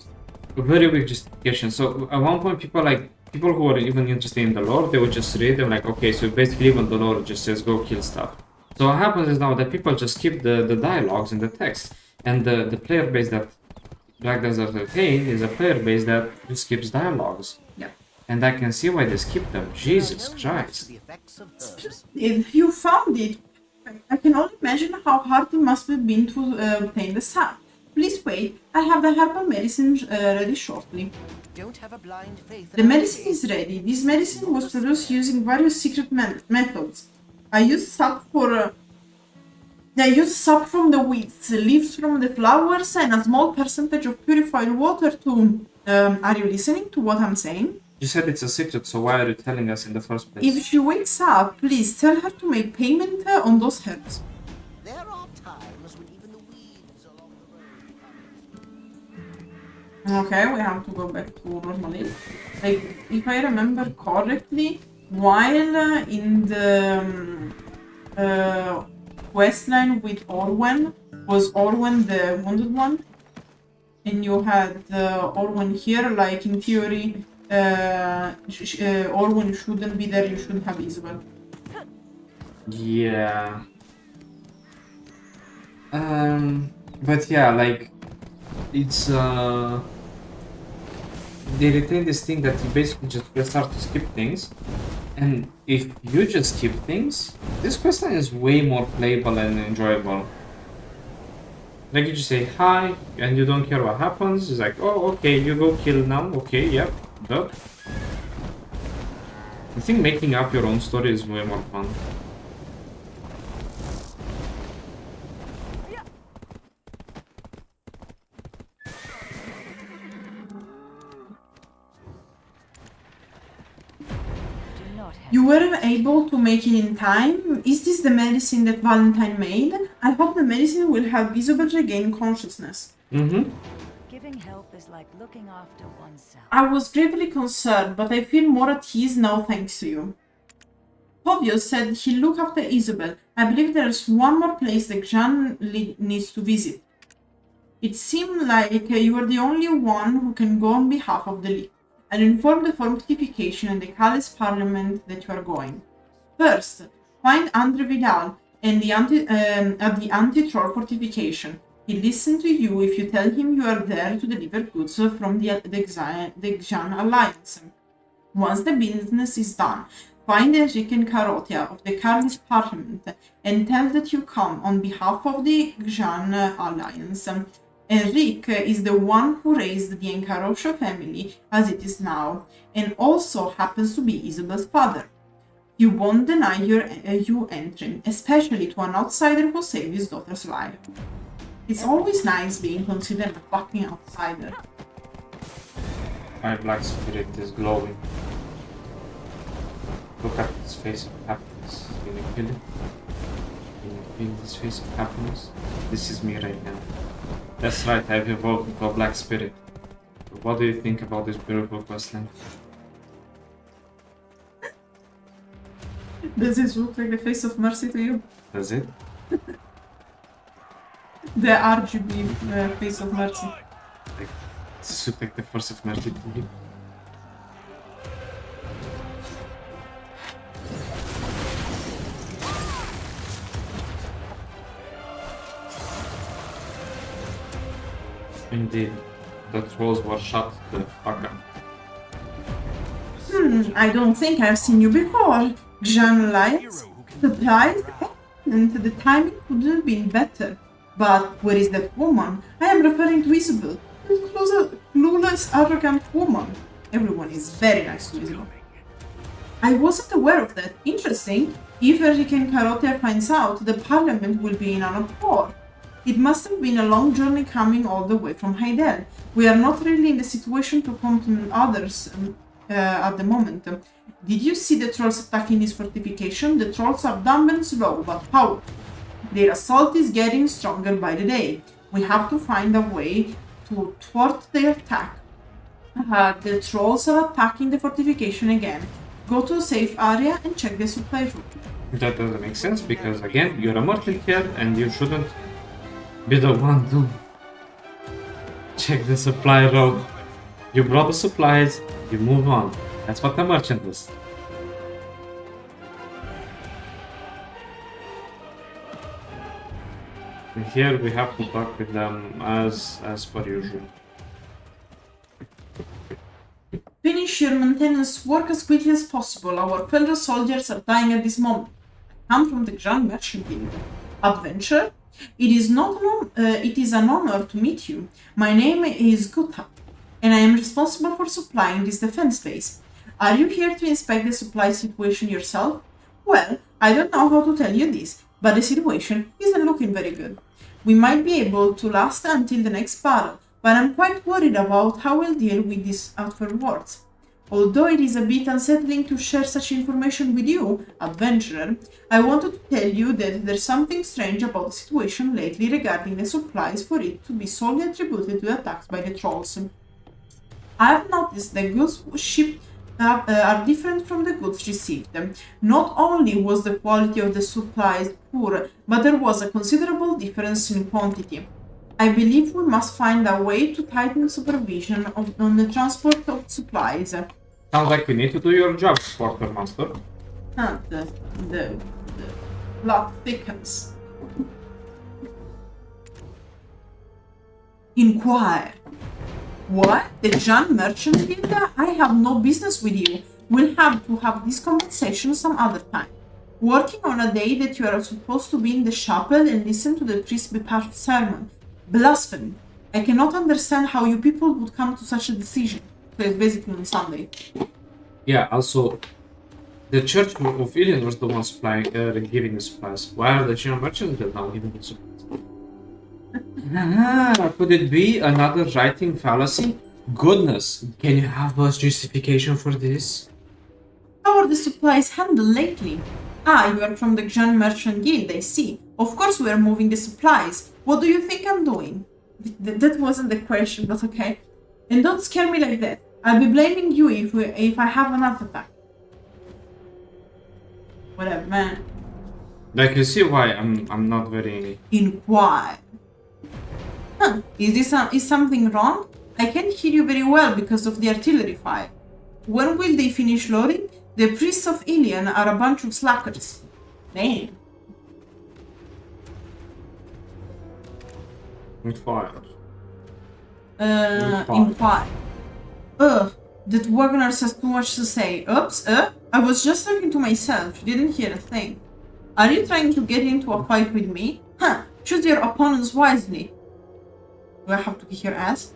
Very weak justification. So at one point, people who are even interested in the lore, they would just read and like, okay, so basically even the lore just says go kill stuff. So what happens is now that people just skip the dialogues in the text, and the player base that Black Desert Arcane is a player base that just skips dialogues. Yeah. And I can see why they skip them. Jesus Christ. If you found it, I can only imagine how hard it must have been to obtain the sap. Please wait, I have the herbal medicine ready shortly. Don't have a blind faith. The medicine is ready. This medicine was produced using various secret methods. I used sap from the weeds, leaves from the flowers, and a small percentage of purified water to... are you listening to what I'm saying? You said it's a secret, so why are you telling us in the first place? If she wakes up, please tell her to make payment on those herbs. There are times when even the weeds along the road. Okay, we have to go back to normally. Like, if I remember correctly, while in the questline with Orwen, was Orwen the wounded one? And you had Orwen here, like in theory, Orwen shouldn't be there, you should have Isobelle. Yeah. But yeah, like, it's they retain this thing that you basically just start to skip things, and if you just skip things, this questline is way more playable and enjoyable. Like, you just say hi, and you don't care what happens. It's like, oh, okay, you go kill now. Okay, yep, duh. I think making up your own story is way more fun. You weren't able to make it in time? Is this the medicine that Valentine made? I hope the medicine will help Isobelle regain consciousness. Giving help is like looking after oneself. I was gravely concerned, but I feel more at ease now thanks to you. Hovio said he'll look after Isobelle. I believe there's one more place that Xian needs to visit. It seemed like you are the only one who can go on behalf of the League. I'll inform the Fortification and the Calais Parliament that you are going. First, find Andre Vidal and at the anti-troll fortification. He'll listen to you if you tell him you are there to deliver goods from the Xian Alliance. Once the business is done, find Enrique and Carotia of the Calais Parliament and tell that you come on behalf of the Xian Alliance. Enrique is the one who raised the Encarosha family as it is now, and also happens to be Isobelle's father. You won't deny you entry, especially to an outsider who saved his daughter's life. It's always nice being considered a fucking outsider. My black spirit is glowing. Look at this face of happiness. Can you feel it? Can you feel this face of happiness? This is me right now. That's right, I've evolved into a black spirit. But what do you think about this beautiful questline? Does this look like the face of mercy to you? Does it? The RGB face of mercy. Like, this looks like the force of mercy to you. Indeed, the trolls were shut the fuck up. I don't think I've seen you before. Xian Lights, surprised, and the timing couldn't have been better. But where is that woman? I am referring to Isobelle. That clueless, arrogant woman. Everyone is very nice to Isobelle. I wasn't aware of that. Interesting. If Enrique and Carotia finds out, the Parliament will be in an uproar. It must have been a long journey coming all the way from Heidel. We are not really in the situation to compliment others at the moment. Did you see the trolls attacking this fortification? The trolls are dumb and slow, but powerful. Their assault is getting stronger by the day. We have to find a way to thwart their attack. The trolls are attacking the fortification again. Go to a safe area and check the supply room. That doesn't make sense because, again, you're a merchant here and you shouldn't be the one to Check the supply road. You brought the supplies, you move on. That's what the merchant is. And here we have to talk with them as per usual. Finish your maintenance work as quickly as possible. Our fellow soldiers are dying at this moment. I come from the Grand Merchant Guild. Adventure? It is an honor to meet you. My name is Guta, and I am responsible for supplying this defense base. Are you here to inspect the supply situation yourself? Well, I don't know how to tell you this, but the situation isn't looking very good. We might be able to last until the next battle, but I'm quite worried about how we'll deal with this afterwards. Although it is a bit unsettling to share such information with you, adventurer, I wanted to tell you that there's something strange about the situation lately regarding the supplies for it to be solely attributed to attacks by the trolls. I've noticed that goods shipped are different from the goods received. Not only was the quality of the supplies poor, but there was a considerable difference in quantity. I believe we must find a way to tighten supervision on the transport of supplies. Sounds like we need to do your job, Quartermaster. The plot thickens. Inquire. What? The Grand Merchant Guild? I have no business with you. We'll have to have this conversation some other time. Working on a day that you are supposed to be in the chapel and listen to the priest prepare sermon. Blasphemy. I cannot understand how you people would come to such a decision. So it's basically on Sunday. Yeah, also, the Church of Ilion was the one supplying, giving the supplies. Why are the Xian merchants now giving the supplies? Could it be another writing fallacy? Goodness, can you have a justification for this? How are the supplies handled lately? Ah, you are from the Grand Merchant Guild, I see. Of course we are moving the supplies. What do you think I'm doing? That wasn't the question, but okay. And don't scare me like that. I'll be blaming you if I have an heart attack. Whatever, man. Like, you see why I'm not very... Inquire. Huh, is something wrong? I can't hear you very well because of the artillery fire. When will they finish loading? The priests of Ilion are a bunch of slackers. Damn. Inquire. Inquire. That Wagner says too much to say. Oops, I was just talking to myself, didn't hear a thing. Are you trying to get into a fight with me? Huh, choose your opponents wisely. Do I have to kick your ass?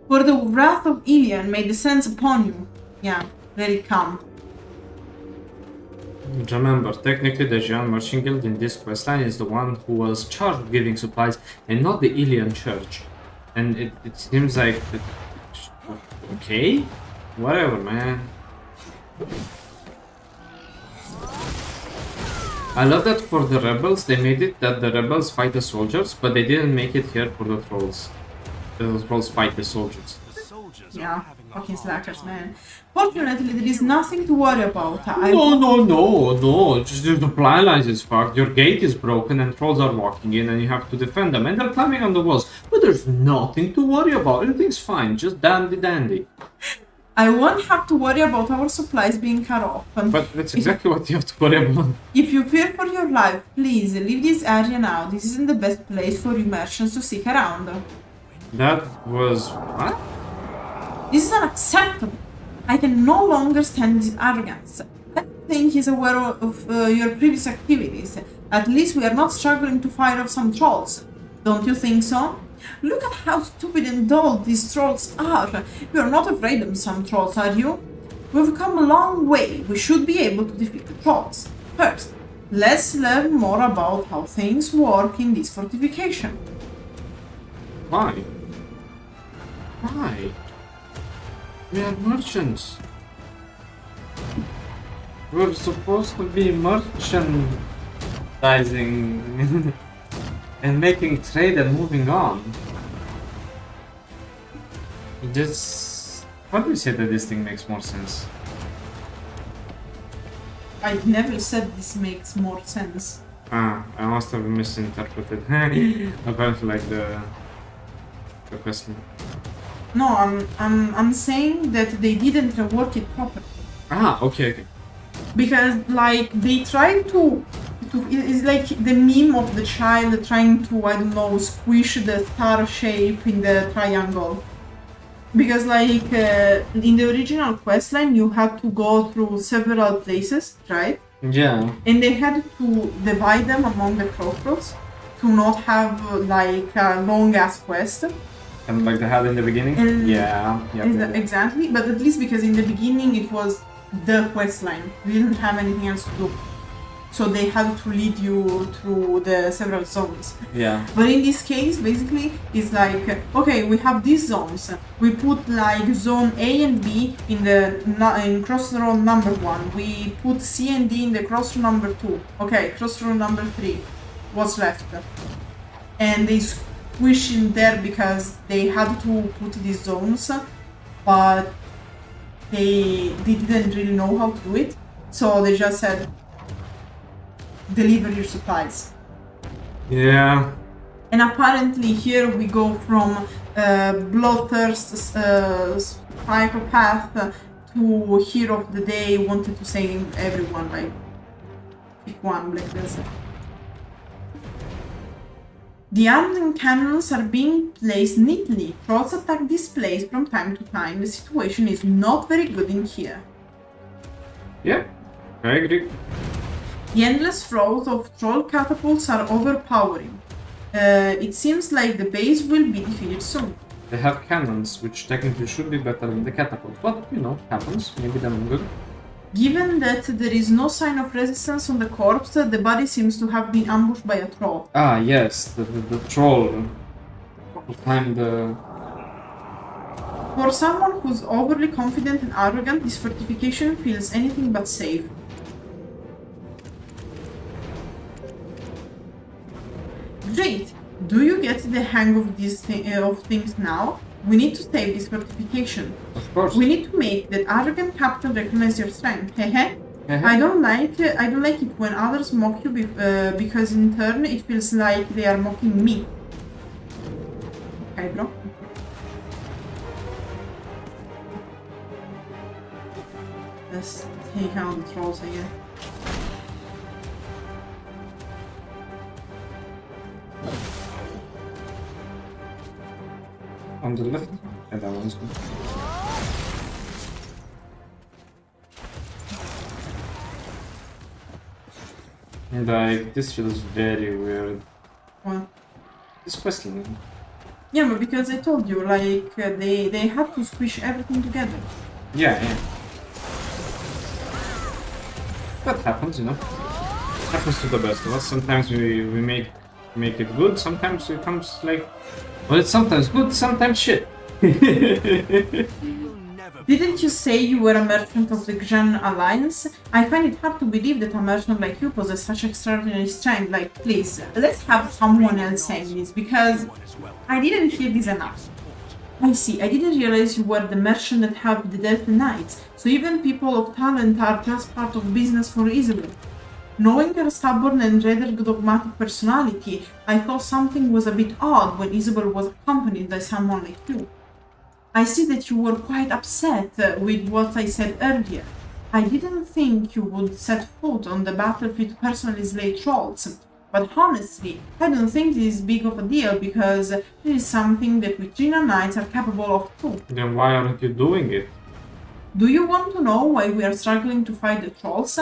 For the wrath of Ilion may descend upon you. Yeah, very calm. Remember, technically the Xian Merchant Guild in this questline is the one who was charged with giving supplies and not the Ilion Church. And it seems like... Okay? Whatever, man. I love that for the rebels, they made it that the rebels fight the soldiers, but they didn't make it here for the trolls. The trolls fight the soldiers. Yeah, fucking slackers, man. Fortunately, there is nothing to worry about. No. Just the supply lines is fucked. Your gate is broken and trolls are walking in and you have to defend them. And they're climbing on the walls. But there's nothing to worry about. Everything's fine. Just dandy. I won't have to worry about our supplies being cut off. But that's exactly what you have to worry about. If you fear for your life, please leave this area now. This isn't the best place for you merchants to stick around. That was... what? This is unacceptable. I can no longer stand this arrogance. I think he's aware of your previous activities. At least we are not struggling to fight off some trolls. Don't you think so? Look at how stupid and dull these trolls are. You are not afraid of some trolls, are you? We've come a long way. We should be able to defeat the trolls. First, let's learn more about how things work in this fortification. Why? Why? We are merchants. We're supposed to be merchandising and making trade and moving on. Just... how do you say that this thing makes more sense? I never said this makes more sense. Ah, I must have misinterpreted. Apparently like the... The question. No, I'm saying that they didn't rework it properly. Ah, okay, okay. Because like they tried to it's like the meme of the child trying to, I don't know, squish the star shape in the triangle. Because like in the original questline you had to go through several places, right? Yeah. And they had to divide them among the crossroads to not have like a long ass quest. And like they had in the beginning? And yeah. Exactly, but at least because in the beginning it was the quest line. We didn't have anything else to do. So they had to lead you through the several zones. Yeah. But in this case, basically, it's like, okay, we have these zones. We put like zone A and B in crossroad number 1. We put C and D in the crossroad number 2. Okay, crossroad number 3. What's left? And they squish in there because they had to put these zones, but they didn't really know how to do it. So they just said, deliver your supplies. Yeah. And apparently here we go from bloodthirst psychopath to hero of the day, wanted to save everyone, like pick one, like this. The armed cannons are being placed neatly. Trolls attack this place from time to time. The situation is not very good in here. Yeah, I agree. The endless flows of troll catapults are overpowering. It seems like the base will be defeated soon. They have cannons, which technically should be better than the catapult, but you know, happens. Maybe they're not good. Given that there is no sign of resistance on the corpse, the body seems to have been ambushed by a troll. Ah, yes, the troll who climbed the... For someone who's overly confident and arrogant, this fortification feels anything but safe. Great! Do you get the hang of these things now? We need to save this fortification. Of course. We need to make that arrogant captain recognize your strength. Hehe. I don't like it when others mock you because in turn it feels like they are mocking me. Okay, bro. Let's take out the trolls again. On the left? Yeah, that one's good. Like, this feels very weird. What? This questline. Yeah, but because I told you, like, they had to squish everything together. Yeah. That happens, you know. Happens to the best of us. Sometimes we make it good, sometimes it comes like... Well, it's sometimes good, sometimes shit. Didn't you say you were a merchant of the Xian Alliance? I find it hard to believe that a merchant like you possesses such extraordinary strength. Like, please, let's have someone else saying this, because I didn't hear this enough. I see, I didn't realize you were the merchant that helped the Delphe Knights, so even people of talent are just part of business for Isobelle. Knowing her stubborn and rather dogmatic personality, I thought something was a bit odd when Isobelle was accompanied by someone like you. I see that you were quite upset with what I said earlier. I didn't think you would set foot on the battlefield to personally slay trolls, but honestly, I don't think this is big of a deal because this is something that we Xian Knights are capable of too. Then why aren't you doing it? Do you want to know why we are struggling to fight the trolls?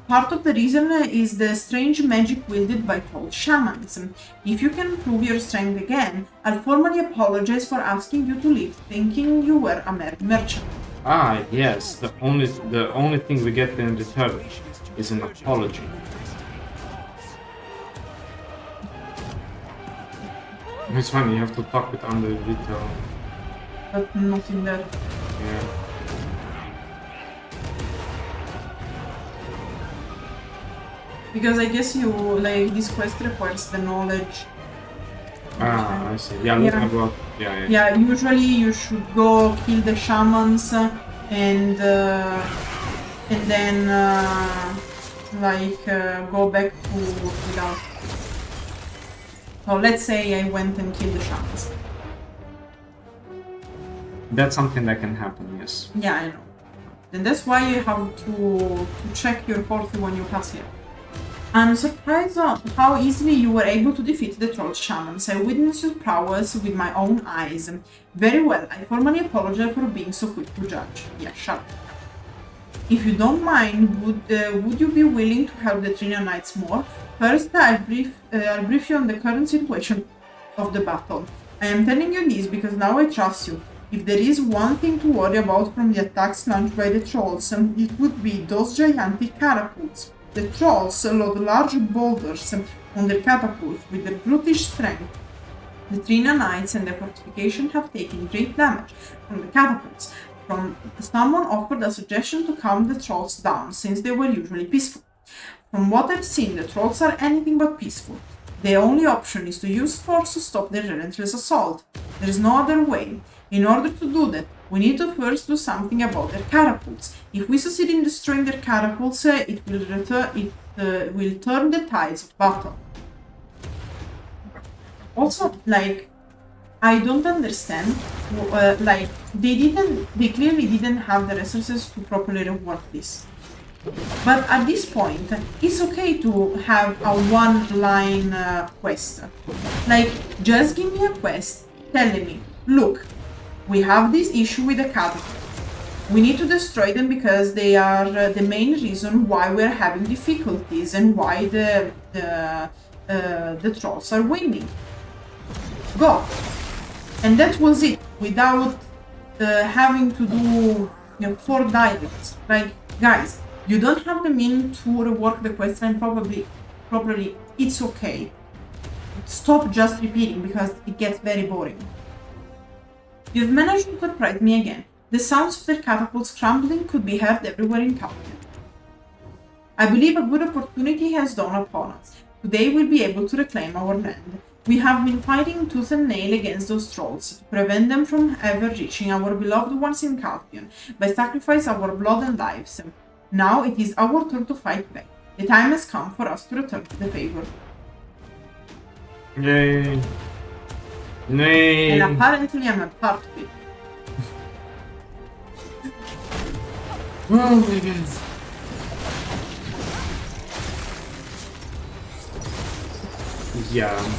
Part of the reason is the strange magic wielded by troll shamans. If you can prove your strength again, I'll formally apologize for asking you to leave, thinking you were a merchant. Ah, yes, the only thing we get in return is an apology. It's funny, you have to talk with Under Vito. But not in there. Yeah. Because I guess you, like, this quest requires the knowledge. Ah, I see. Yeah, Yeah. about... Yeah. Yeah, usually you should go kill the shamans and then go back to Delphe. So let's say I went and killed the shamans. That's something that can happen, yes. Yeah, I know. And that's why you have to check your party when you pass here. I'm surprised on how easily you were able to defeat the troll shamans. I witnessed your prowess with my own eyes. Very well, I formally apologize for being so quick to judge. Yeah, shut up. If you don't mind, would you be willing to help the Trina Knights more? First, I'll brief you on the current situation of the battle. I am telling you this because now I trust you. If there is one thing to worry about from the attacks launched by the trolls, it would be those gigantic catapults. The trolls load large boulders on their catapults with their brutish strength. The Trina Knights and the Fortification have taken great damage from the catapults. Someone offered a suggestion to calm the trolls down, since they were usually peaceful. From what I've seen, the trolls are anything but peaceful. The only option is to use force to stop their relentless assault. There is no other way. In order to do that, we need to first do something about their catapults. If we succeed in destroying their catapults, it will turn the tides of battle. Also, like, I don't understand, like, they clearly didn't have the resources to properly rework this. But at this point, it's okay to have a one-line quest. Like, just give me a quest telling me, look, we have this issue with the catapult. We need to destroy them because they are the main reason why we're having difficulties and why the trolls are winning. Go! And that was it, without having to do 4 dialogues. Like, guys, you don't have the means to rework the quest line properly, it's okay. Stop just repeating because it gets very boring. You've managed to surprise me again. The sounds of their catapults crumbling could be heard everywhere in Calpheon. I believe a good opportunity has dawned upon us. Today we'll be able to reclaim our land. We have been fighting tooth and nail against those trolls, to prevent them from ever reaching our beloved ones in Calpheon, by sacrificing our blood and lives. Now it is our turn to fight back. The time has come for us to return to the favor. Yay. Nay. And apparently I'm a part of it. Oh my god. Yeah.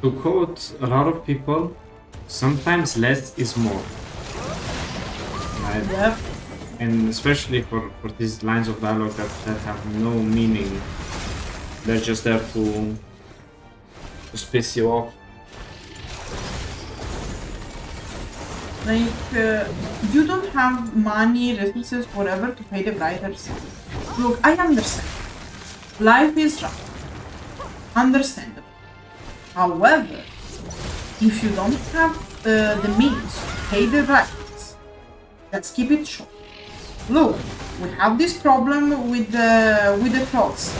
To quote a lot of people, sometimes less is more. Right? Yep. And especially for these lines of dialogue that have no meaning. They're just there to piss you off. Like, you don't have money, resources, whatever to pay the writers. Look, I understand. Life is rough. Understandable. However, if you don't have the means to pay the writers, let's keep it short. Look, we have this problem with the trolls.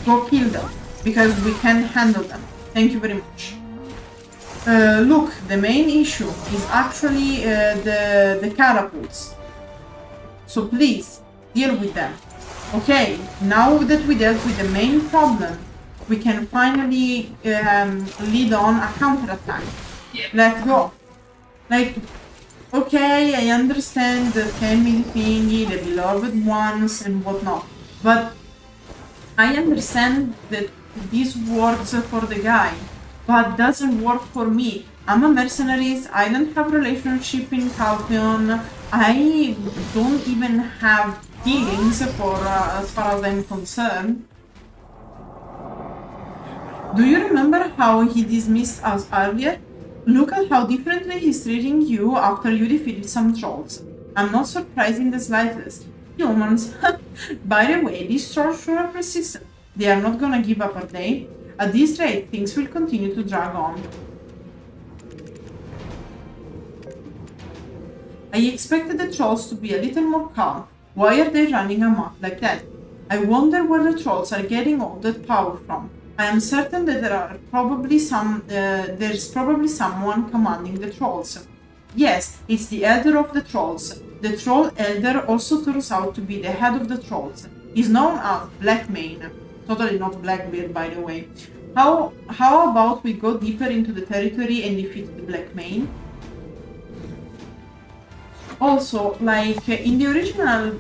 Go kill them, because we can handle them. Thank you very much. Look, the main issue is actually the catapults. So please, deal with them. Okay, now that we dealt with the main problem, we can finally lead on a counterattack. Let's go. Like, okay, I understand the family thingy, the beloved ones and whatnot, but I understand that this works for the guy, but doesn't work for me. I'm a mercenary, I don't have relationship in Calpheon, I don't even have feelings for as far as I'm concerned. Do you remember how he dismissed us earlier? Look at how differently he's treating you after you defeated some trolls. I'm not surprised in the slightest. Humans. By the way, these trolls sure are persistent. They are not gonna give up, are they? At this rate, things will continue to drag on. I expected the trolls to be a little more calm. Why are they running amok like that? I wonder where the trolls are getting all that power from. I am certain that there's probably someone commanding the trolls. Yes, it's the elder of the trolls. The troll elder also turns out to be the head of the trolls. He's known as Blackmane. Totally not Blackbeard, by the way. How about we go deeper into the territory and defeat the Blackmane? Also, like in the original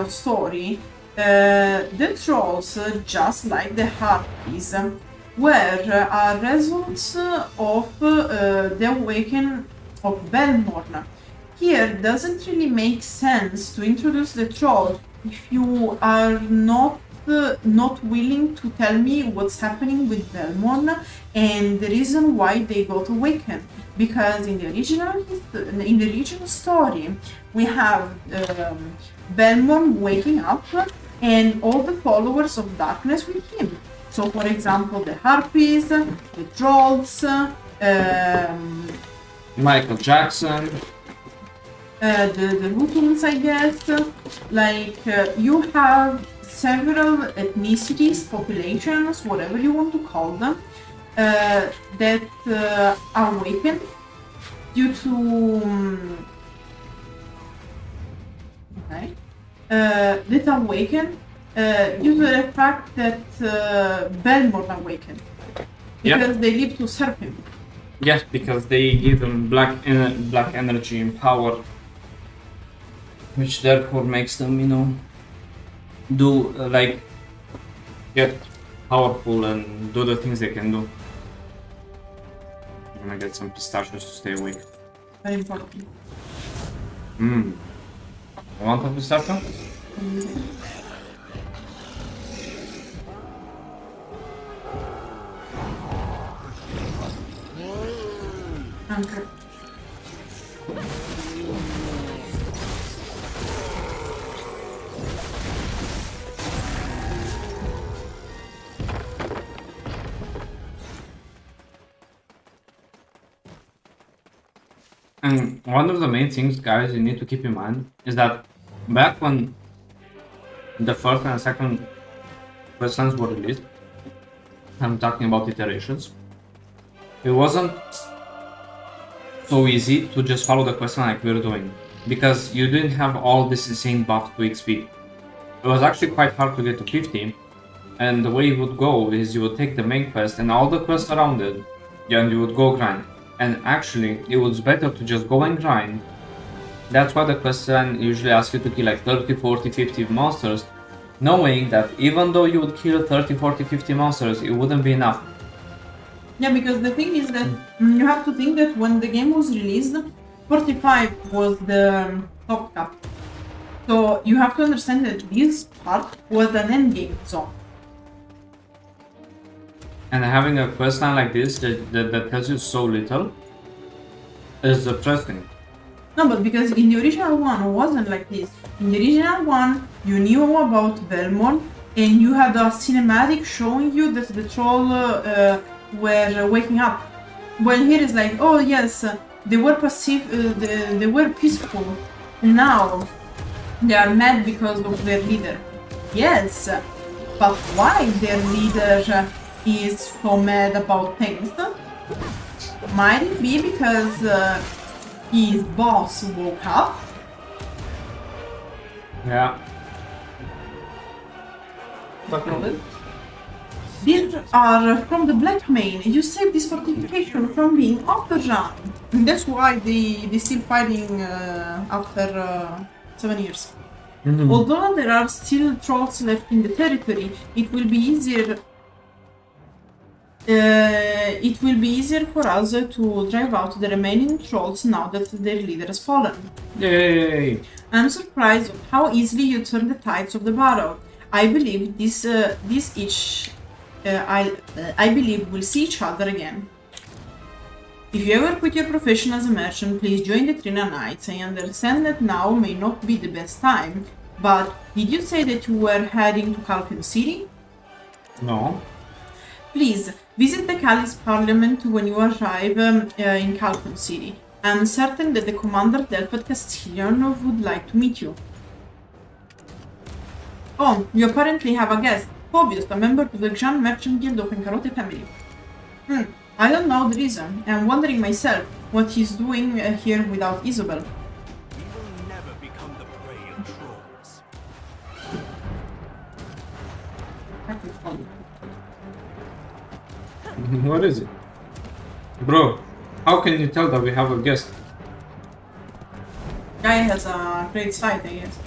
story, the trolls, just like the Harpies, were a result of the awakening of Belmorn. Here doesn't really make sense to introduce the troll if you are not willing to tell me what's happening with Belmorn and the reason why they got awakened. Because in the original story, we have Belmorn waking up and all the followers of darkness with him. So, for example, the Harpies, the Trolls, Michael Jackson. The Lutins, I guess. Like, you have several ethnicities, populations, whatever you want to call them, that awaken due to that awaken due to the fact that Belmorn awakened because they live to serve him. Yes, because they give them black energy and power, which therefore makes them, you know, do like get powerful and do the things they can do. I'm gonna get some pistachios to stay awake. Very important. You want a pistachio? Okay. And one of the main things, guys, you need to keep in mind is that back when the first and second questions were released, I'm talking about iterations, it wasn't so easy to just follow the question like we're doing, because you didn't have all this insane buff to XP. It was actually quite hard to get to 50, and the way it would go is you would take the main quest and all the quests around it, and you would go grind. And actually, it was better to just go and grind. That's why the question usually asks you to kill like 30, 40, 50 monsters, knowing that even though you would kill 30, 40, 50 monsters, it wouldn't be enough. Yeah, because the thing is that you have to think that when the game was released, 45 was the top cap. So you have to understand that this part was an endgame zone. And having a questline like this that tells you so little is depressing. No, but because in the original one it wasn't like this. In the original one, you knew about Belmorn and you had a cinematic showing you that the troll were waking up. Well, here is like, oh yes, they were passive, they were peaceful. Now they are mad because of their leader. Yes, but why their leader is so mad about things? Might it be because his boss woke up? Yeah. These are from the Blackmane. You saved this fortification from being overrun. And that's why they're still fighting after 7 years. Although there are still trolls left in the territory, it will be easier for us to drive out the remaining trolls now that their leader has fallen. Yay! I'm surprised at how easily you turn the tides of the battle. I believe I believe we'll see each other again. If you ever quit your profession as a merchant, please join the Trina Knights. I understand that now may not be the best time, but did you say that you were heading to Calpheon City? No. Please, visit the Cali's Parliament when you arrive in Calpheon City. I'm certain that the Commander Delphe Castellion would like to meet you. Oh, you apparently have a guest. Obvious, a member of the Xian Merchant Guild of Encarote family. I don't know the reason. I'm wondering myself. what he's doing here without Isobelle. We will never become the prey of trolls. What is it? Bro, how can you tell that we have a guest? Guy has a great sight, I guess.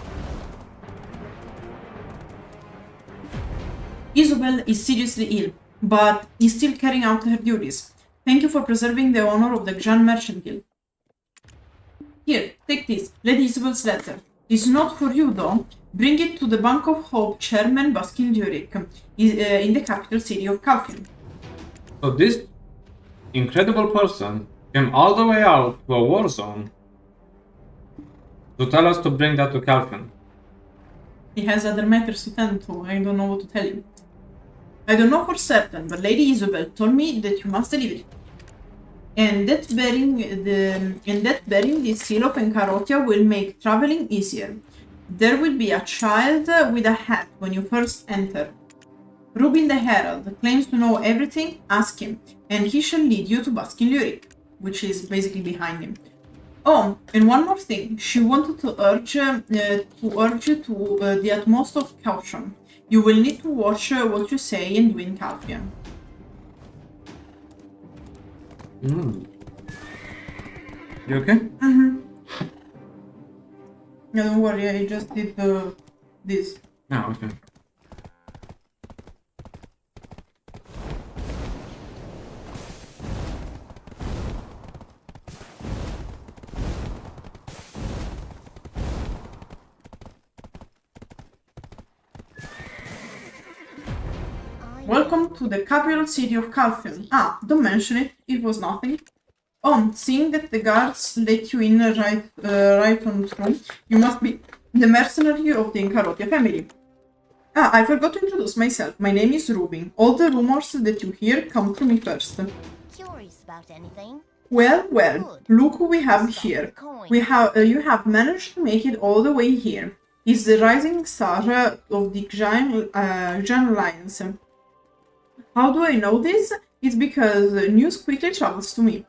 Isobelle is seriously ill, but is still carrying out her duties. Thank you for preserving the honor of the Xian Merchant Guild. Here, take this, Lady Isobelle's letter. It's not for you, though. Bring it to the Bank of Hope Chairman Baskin Lyric in the capital city of Calpheon. So this incredible person came all the way out to a war zone to tell us to bring that to Calpheon. He has other matters to tend to. I don't know what to tell you. I don't know for certain, but Lady Isobelle told me that you must deliver it. And that bearing the seal of Encarotia will make traveling easier. There will be a child with a hat when you first enter. Rubin the Herald claims to know everything, ask him, and he shall lead you to Baskin Lyric, which is basically behind him. Oh, and one more thing, she wanted to urge you to the utmost of caution. You will need to watch what you say and do in Calpheon. You okay? No, don't worry, I just did this. Oh, okay. Welcome to the capital city of Calpheon. Ah, don't mention it, it was nothing. Oh, seeing that the guards let you in right on through, you must be the mercenary of the Encarotia family. Ah, I forgot to introduce myself. My name is Rubin. All the rumors that you hear come through me first. Curious about anything? Well, look who we have here. You have managed to make it all the way here. It's the rising star of the Xian Alliance. How do I know this? It's because news quickly travels to me.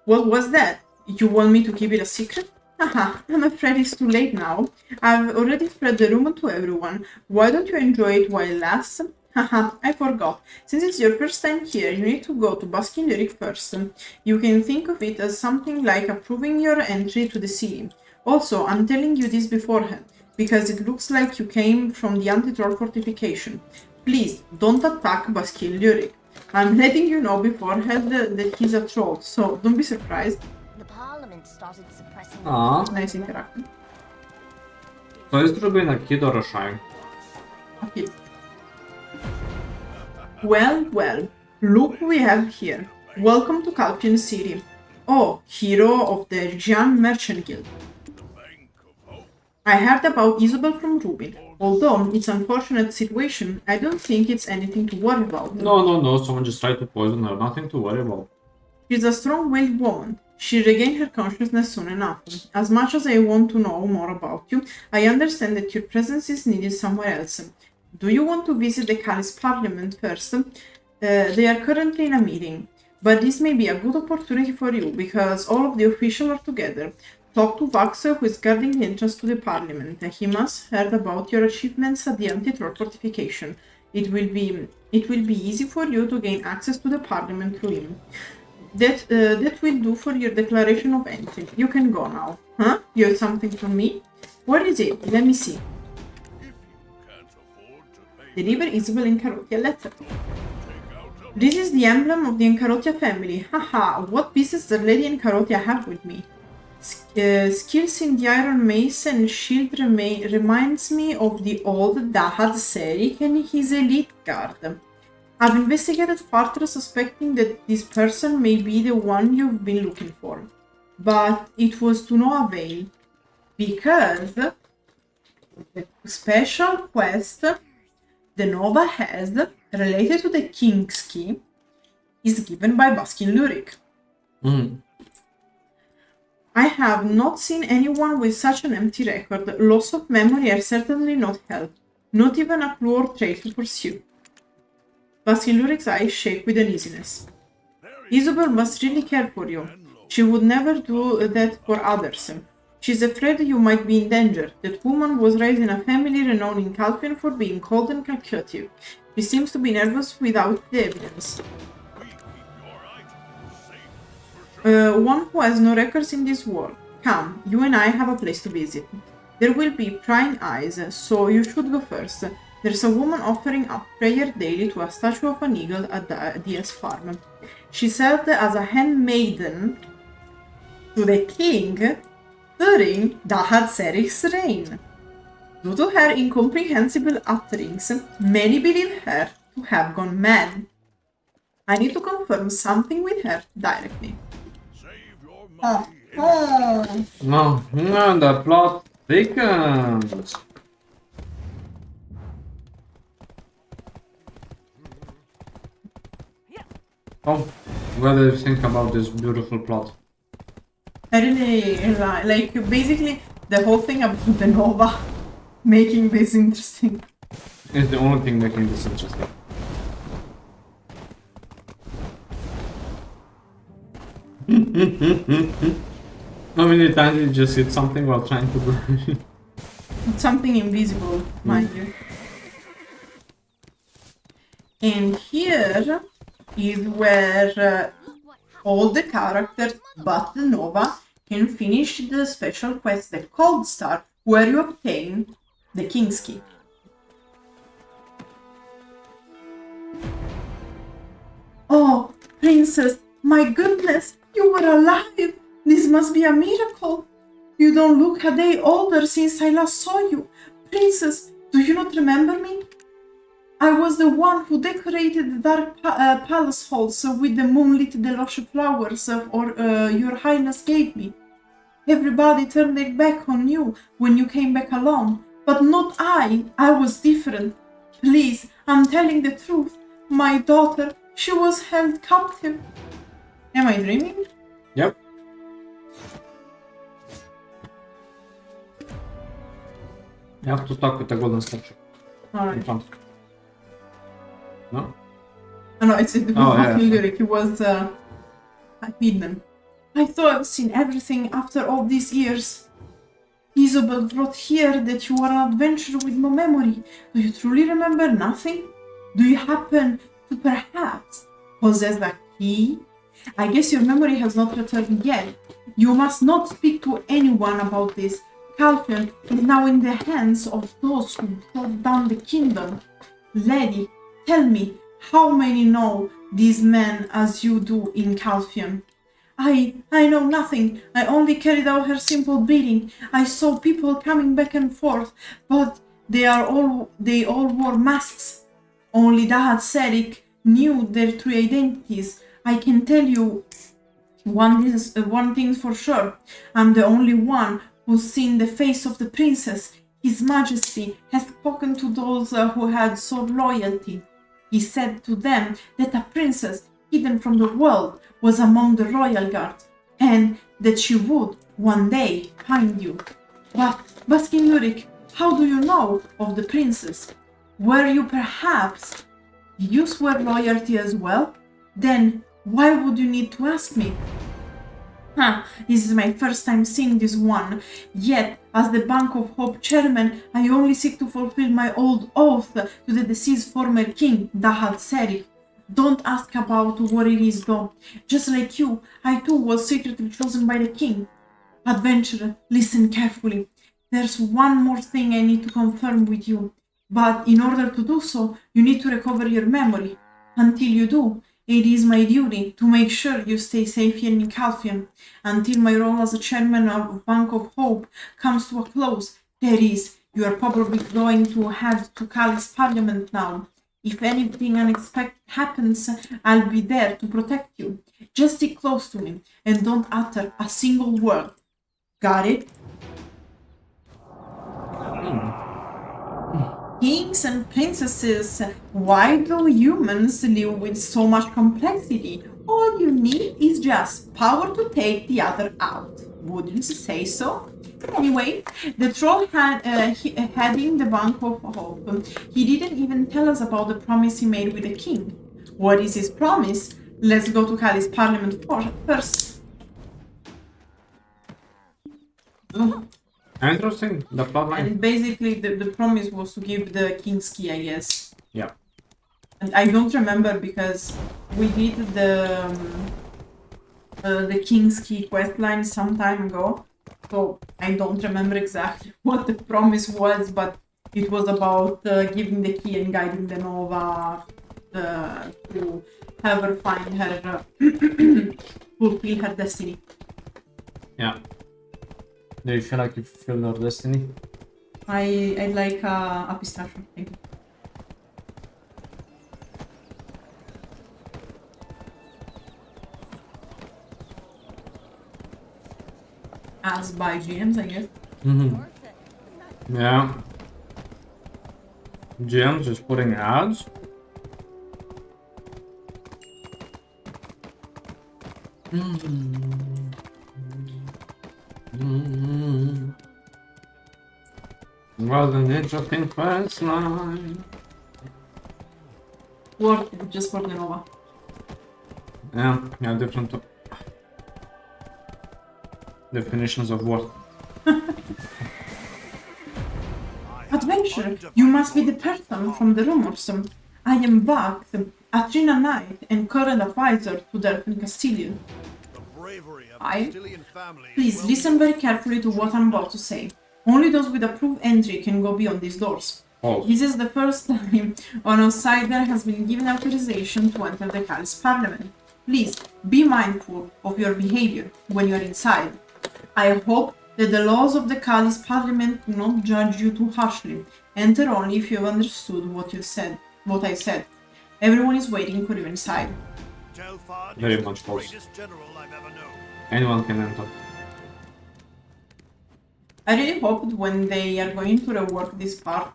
What was that? You want me to keep it a secret? Haha, I'm afraid it's too late now. I've already spread the rumor to everyone. Why don't you enjoy it while it lasts? Haha, I forgot. Since it's your first time here, you need to go to Baskin Lyric first. You can think of it as something like approving your entry to the city. Also, I'm telling you this beforehand, because it looks like you came from the anti-troll fortification. Please, don't attack Baskin Lyric. I'm letting you know beforehand that he's a troll, so don't be surprised. The parliament started suppressing Nice interaction. So is Rubin a kid or a shy? A kid. Well, look who we have here. Welcome to Calpheon City. Oh, hero of the Xian Merchant Guild. I heard about Isobelle from Rubin. Although it's an unfortunate situation, I don't think it's anything to worry about. No, someone just tried to poison her, nothing to worry about. She's a strong-willed woman. She regained her consciousness soon enough. As much as I want to know more about you, I understand that your presence is needed somewhere else. Do you want to visit the Caliph Parliament first? They are currently in a meeting, but this may be a good opportunity for you, because all of the officials are together. Talk to Vax, who is guarding the entrance to the Parliament. He must heard about your achievements at the anti-troll fortification. It will be easy for you to gain access to the Parliament through him. That will do for your declaration of entry. You can go now. Huh? You have something for me? What is it? Let me see. Deliver Isobelle Encarotia letter. This is the emblem of the Encarotia family. Haha, what business does Lady Encarotia have with me? Skills in the Iron Mace and Shield reminds me of the old Dahad Serik and his elite guard. I've investigated further, suspecting that this person may be the one you've been looking for. But it was to no avail, because the special quest the Nova has related to the King's Key is given by Baskin Lyric. I have not seen anyone with such an empty record. Loss of memory are certainly not help. Not even a clue or trail to pursue. Baskin Lyric's eyes shake with uneasiness. Isobelle must really care for you. She would never do that for others. She's afraid you might be in danger. That woman was raised in a family renowned in Calpheon for being cold and calculative. She seems to be nervous without the evidence. One who has no records in this world. Come, you and I have a place to visit. There will be prying eyes, so you should go first. There's a woman offering up prayer daily to a statue of an eagle at Dia's farm. She served as a handmaiden to the king during Dahad-Serich's reign. Due to her incomprehensible utterings, many believe her to have gone mad. I need to confirm something with her directly. No, the plot thickens. Oh, what do you think about this beautiful plot? I really like basically the whole thing about the Nova making this interesting. It's the only thing making this interesting. How many times did you just hit something while trying to do It's something invisible, mind you. And here is where all the characters but the Nova can finish the special quest, the Cold Star, where you obtain the King's Key. Oh, Princess, my goodness, you were alive! This must be a miracle! You don't look a day older since I last saw you. Princess, do you not remember me? I was the one who decorated the dark palace halls with the moonlit deluxe flowers your highness gave me. Everybody turned their back on you when you came back alone, but not I. I was different. Please, I'm telling the truth. My daughter, she was held captive. Am I dreaming? Yep. You have to talk with the golden statue. Alright. No? Oh, no, it's yeah. lyric. It was hidden. I thought I've seen everything after all these years. Isobelle wrote here that you are an adventurer with no memory. Do you truly remember nothing? Do you happen to perhaps possess a key? I guess your memory has not returned yet. You must not speak to anyone about this. Calpheon is now in the hands of those who brought down the kingdom. Lady, tell me, how many know these men as you do in Calpheon? I know nothing. I only carried out her simple bidding. I saw people coming back and forth, but they all wore masks. Only Dahad-Serich knew their true identities. I can tell you one thing for sure. I'm the only one who's seen the face of the princess. His Majesty has spoken to those who had sought loyalty. He said to them that a princess hidden from the world was among the royal guard, and that she would one day find you. But King Ulrich, how do you know of the princess? Were you perhaps? Did you swear loyalty as well? Then why would you need to ask me? This is my first time seeing this one. Yet, as the Bank of Hope chairman, I only seek to fulfill my old oath to the deceased former king, Dahad-Serich. Don't ask about what it is though. Just like you, I too was secretly chosen by the king. Adventurer, listen carefully. There's one more thing I need to confirm with you. But in order to do so, you need to recover your memory. Until you do, it is my duty to make sure you stay safe here in Calpheon. Until my role as a chairman of Bank of Hope comes to a close, that is, you are probably going to head to Calip's Parliament now. If anything unexpected happens, I'll be there to protect you. Just stick close to me and don't utter a single word. Got it? Kings and princesses, why do humans live with so much complexity? All you need is just power to take the other out. Wouldn't you say so? Anyway, the troll heading the Bank of Hope, he didn't even tell us about the promise he made with the king. What is his promise? Let's go to Calip's Parliament first. Interesting, the plotline. And basically the promise was to give the king's key, I guess. Yeah. And I don't remember because we did the king's key questline some time ago. So I don't remember exactly what the promise was, but it was about giving the key and guiding the Nova to have her find her, fulfill her destiny. Yeah. Do you feel like you fulfilled your destiny? I like a pistachio. Thank you. As by GMs, I guess. Mm-hmm. Yeah. GM's just putting ads. Was an interesting quest line. Worth it just for the Nova. Yeah, different definitions of worth. Adventure, you must be the person from the rumors. I am Vax, Atrina Knight and current advisor to Delphe and Castilian. Please listen very carefully to what I'm about to say. Only those with approved entry can go beyond these doors. Oh. This is the first time an outsider has been given authorization to enter the Cal's parliament. Please be mindful of your behavior when you are inside. I hope that the laws of the Cal's parliament do not judge you too harshly. Enter only if you have understood what I said. Everyone is waiting for you inside. Very much close. Anyone can enter. I really hope that when they are going to rework this part,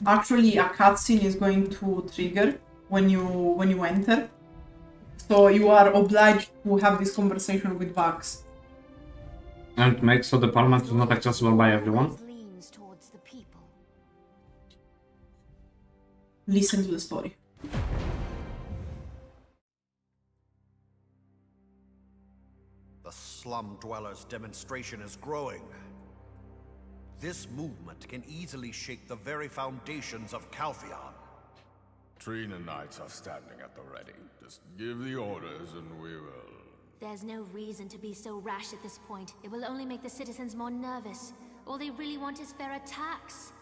actually a cutscene is going to trigger when you enter. So you are obliged to have this conversation with Vax. And make so the parliament is not accessible by everyone. Listen to the story. The slum dwellers' demonstration is growing. This movement can easily shake the very foundations of Calpheon. Trina Knights are standing at the ready. Just give the orders and we will... There's no reason to be so rash at this point. It will only make the citizens more nervous. All they really want is fair attacks.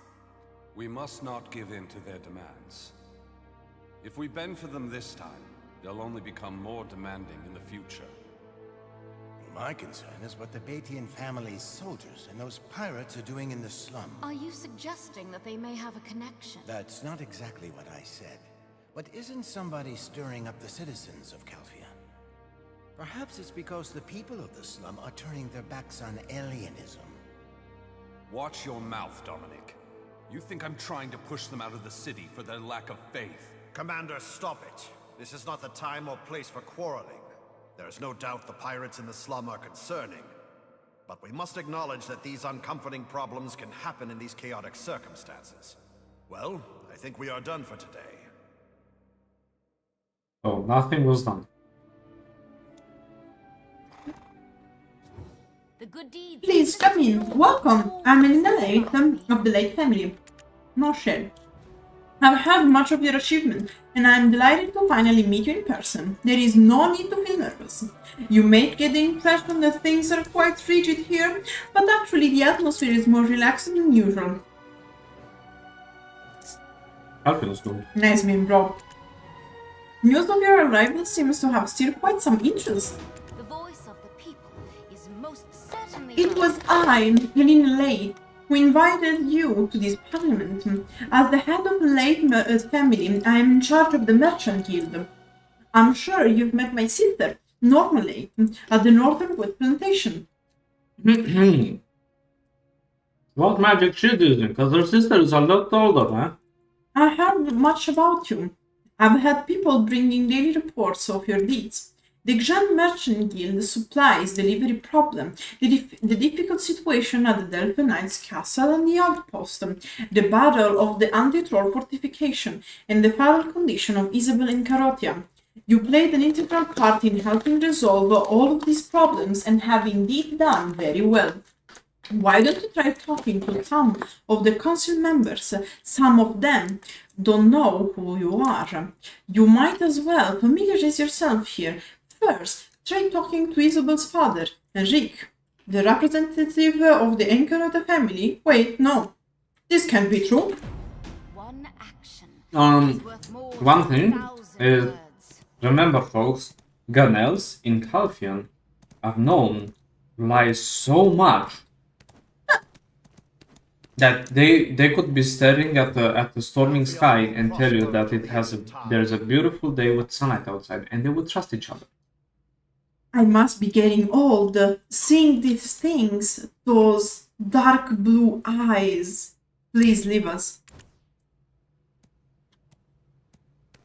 We must not give in to their demands. If we bend for them this time, they'll only become more demanding in the future. My concern is what the Batian family's soldiers and those pirates are doing in the slum. Are you suggesting that they may have a connection? That's not exactly what I said. But isn't somebody stirring up the citizens of Calpheon? Perhaps it's because the people of the slum are turning their backs on alienism. Watch your mouth, Dominic. You think I'm trying to push them out of the city for their lack of faith? Commander, stop it. This is not the time or place for quarreling. There is no doubt the pirates in the slum are concerning. But we must acknowledge that these uncomforting problems can happen in these chaotic circumstances. Well, I think we are done for today. Oh, nothing was done. The good deeds. Please come in. Welcome. I'm in the Leight of the Leight family. No shame. I've heard much of your achievement, and I'm delighted to finally meet you in person. There is no need to feel nervous. You may get the impression that things are quite rigid here, but actually the atmosphere is more relaxed than usual. Calpheon's good. Nice mean, bro. News of your arrival seems to have stirred quite some interest. The voice of the people is most certainly. It was I, Helena Leight, who invited you to this parliament. As the head of the Leight family, I am in charge of the Merchant Guild. I'm sure you've met my sister, Norma Leight, at the Northern Wood Plantation. What magic she's using? Because her sister is a lot older, huh? I heard much about you. I've had people bringing daily reports of your deeds. The Xian Merchant Guild supplies delivery problem, the difficult situation at the Delphe Knight's castle and the outpost, the battle of the anti-troll fortification, and the fatal condition of Isobelle and Carotia. You played an integral part in helping resolve all of these problems and have indeed done very well. Why don't you try talking to some of the council members? Some of them don't know who you are. You might as well familiarize yourself here. First, try talking to Isobelle's father, Enrique, the representative of the anchor of the family. Wait, no. This can't be true. One action Um, worth more one than thing 1,000 is, words. remember folks, gun elves in Calpheon are known to lie so much that they could be staring at the storming sky and tell you that there's a beautiful day with sunlight outside, and they would trust each other. I must be getting old, seeing these things, those dark blue eyes. Please leave us.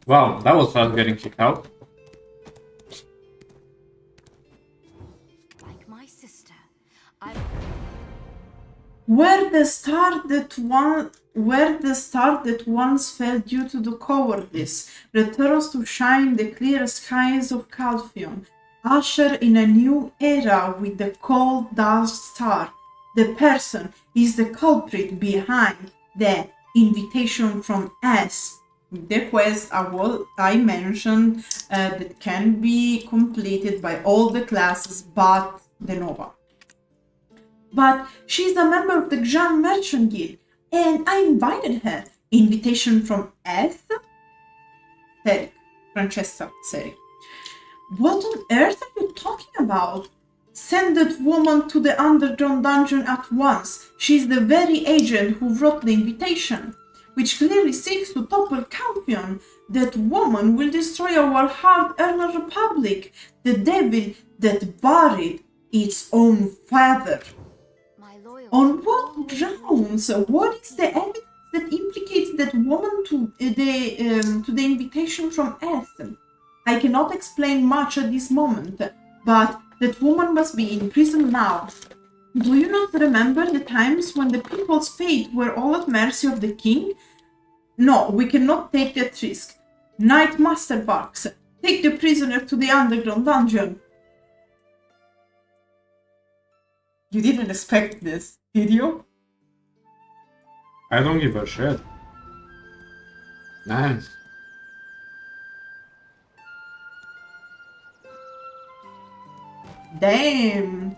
Wow, that was fast getting kicked out. Like my sister, Where the star that once fell due to the cowardice returns to shine the clear skies of Calpheon, usher in a new era with the cold dark star. The person is the culprit behind the invitation from us. The quest I mentioned that can be completed by all the classes but the Nova. But she's a member of the Xian Merchant Guild, and I invited her. Invitation from S? Seric. Francesca Seric. What on earth are you talking about? Send that woman to the underground dungeon at once. She's the very agent who wrote the invitation, which clearly seeks to topple Calpheon. That woman will destroy our hard-earned republic, the devil that buried its own father. On what grounds? What is the evidence that implicates that woman to the invitation from S? I cannot explain much at this moment, but that woman must be in prison now. Do you not remember the times when the people's fate were all at mercy of the king? No, we cannot take that risk. Knight Masterparks, take the prisoner to the underground dungeon. You didn't expect this, did you? I don't give a shit. Nice. Damn.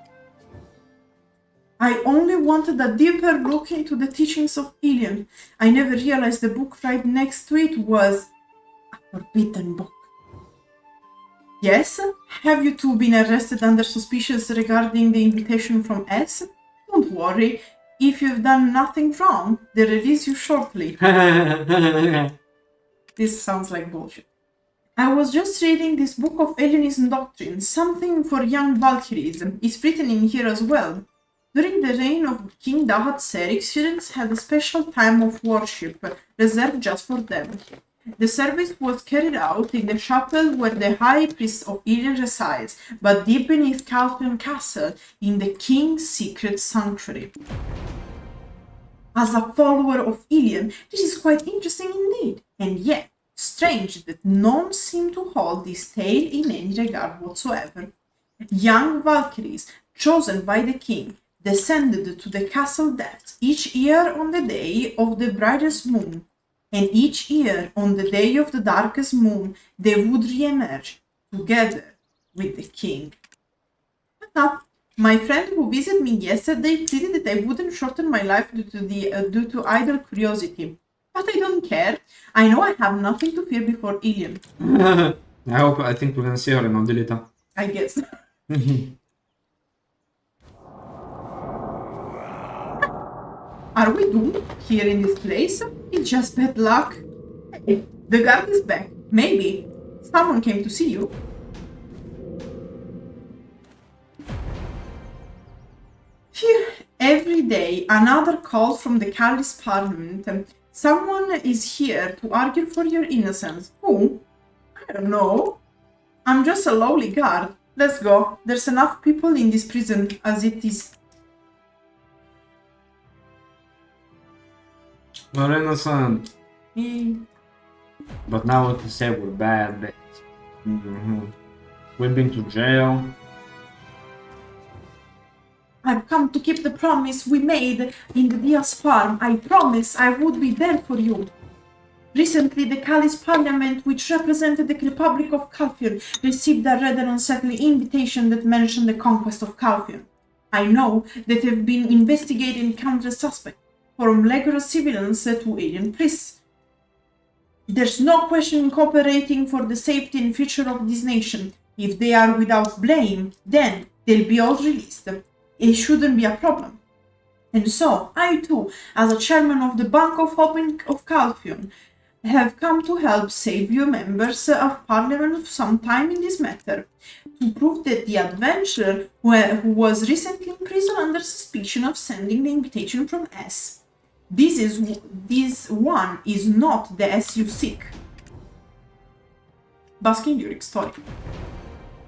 I only wanted a deeper look into the teachings of Ilion. I never realized the book right next to it was a forbidden book. Yes? Have you two been arrested under suspicion regarding the invitation from S? Don't worry. If you've done nothing wrong, they'll release you shortly. This sounds like bullshit. I was just reading this book of Alienism Doctrine, something for young Valkyries. It's written in here as well. During the reign of King Dahat Seric, students had a special time of worship, reserved just for them. The service was carried out in the chapel where the High Priest of Ilion resides, but deep beneath Calpheon Castle, in the King's secret sanctuary. As a follower of Ilion, this is quite interesting indeed, and yet strange that none seem to hold this tale in any regard whatsoever. Young Valkyries, chosen by the king, descended to the castle depths each year on the day of the brightest moon, and each year on the day of the darkest moon they would re-emerge together with the king. My friend who visited me yesterday pleaded that I wouldn't shorten my life due to idle curiosity. But I don't care. I know I have nothing to fear before Ilion. I think we're gonna see her in Odilita. I guess. Are we doomed here in this place? It's just bad luck. Hey, the guard is back. Maybe someone came to see you. Phew. Every day, another call from the Callis Parliament. Someone is here to argue for your innocence. Who? I don't know. I'm just a lowly guard. Let's go. There's enough people in this prison as it is. We're innocent. Mm. But now we can say we're bad bits. We've been to jail. I've come to keep the promise we made in the Dia's farm. I promised I would be there for you. Recently, the Caliph Parliament, which represented the Republic of Calpheon, received a rather unsettling invitation that mentioned the conquest of Calpheon. I know that they've been investigating countless suspects, from regular civilians to alien priests. There's no question in cooperating for the safety and future of this nation. If they are without blame, then they'll be all released. It shouldn't be a problem. And so, I too, as a chairman of the Bank of Hope of Calpheon, have come to help save you members of Parliament some time in this matter, to prove that the adventurer who was recently in prison under suspicion of sending the invitation from S. This one is not the S you seek. Basking Lyric story.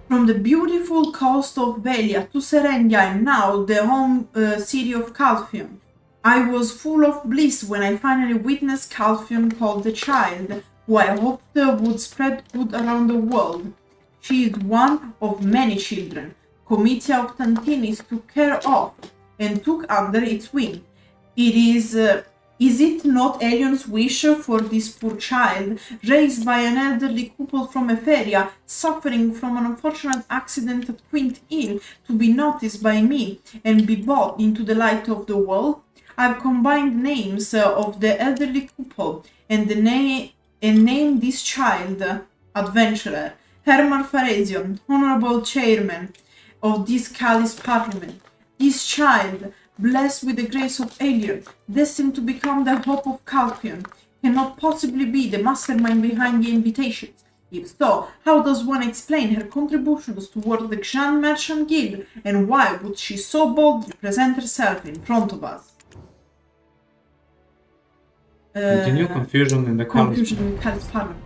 From the beautiful coast of Velia to Serendia and now the home city of Calpheon, I was full of bliss when I finally witnessed Calpheon called the child, who I hoped would spread good around the world. She is one of many children Committee of Tantinis took care of and took under its wing. Is it not Elion's wish for this poor child, raised by an elderly couple from Eferia, suffering from an unfortunate accident at Quint Inn, to be noticed by me and be brought into the light of the world? I've combined names of the elderly couple and named this child Adventurer, Herman Pharesion, Honorable Chairman of this Caliph Parliament. This child, blessed with the grace of Elion, destined to become the hope of Calpheon, cannot possibly be the mastermind behind the invitations. If so, how does one explain her contributions toward the Xian Merchant Guild, and why would she so boldly present herself in front of us? Continue confusion in the Caliph Parliament.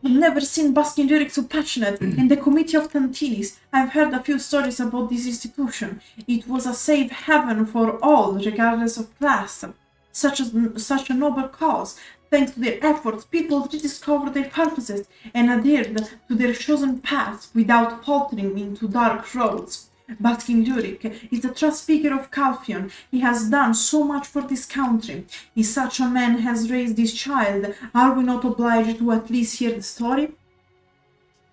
I've never seen Baskin Lyric so passionate. In the Committee of Tantinis, I've heard a few stories about this institution. It was a safe haven for all, regardless of class. Such a noble cause. Thanks to their efforts, people rediscovered their purposes and adhered to their chosen paths without faltering into dark roads. Baskin Lyric is the trust figure of Calpheon. He has done so much for this country. If such a man has raised this child, are we not obliged to at least hear the story?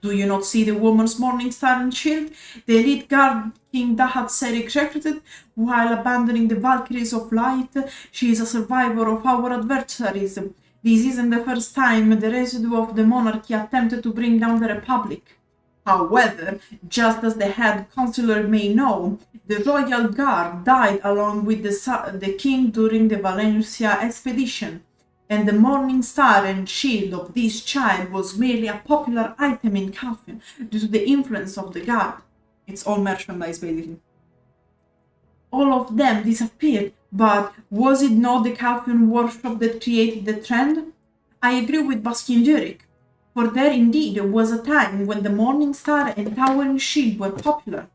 Do you not see the woman's morning star and shield? The elite guard King Dahat Serik recruited while abandoning the Valkyries of Leight. She is a survivor of our adversaries. This isn't the first time the residue of the monarchy attempted to bring down the Republic. However, just as the head consular may know, the royal guard died along with the king during the Valencia expedition, and the morning star and shield of this child was merely a popular item in Calpheon due to the influence of the guard. It's all merchandise, basically. All of them disappeared, but was it not the Calpheon workshop that created the trend? I agree with Baskin Lyric. For there indeed was a time when the Morning Star and Towering Shield were popular.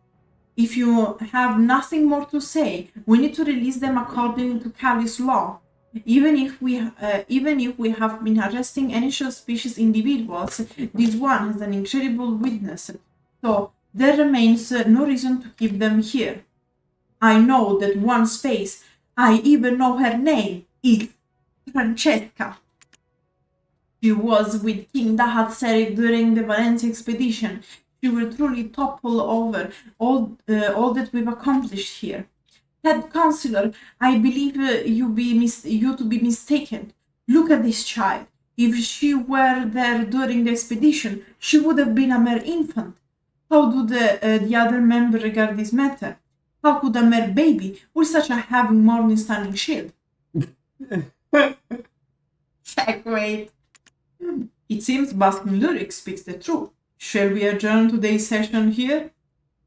If you have nothing more to say, we need to release them according to Cali's law. Even if we have been arresting any suspicious individuals, this one has an incredible witness, so there remains no reason to keep them here. I know that one's face, I even know her name, is Francesca. She was with King Dahat Serik during the Valencia expedition. She will truly topple over all that we've accomplished here. Head Counselor, I believe you to be mistaken. Look at this child. If she were there during the expedition, she would have been a mere infant. How do the other members regard this matter? How could a mere baby with such a heavy morning standing shield? Checkmate. It seems Baskin Lyric speaks the truth. Shall we adjourn today's session here?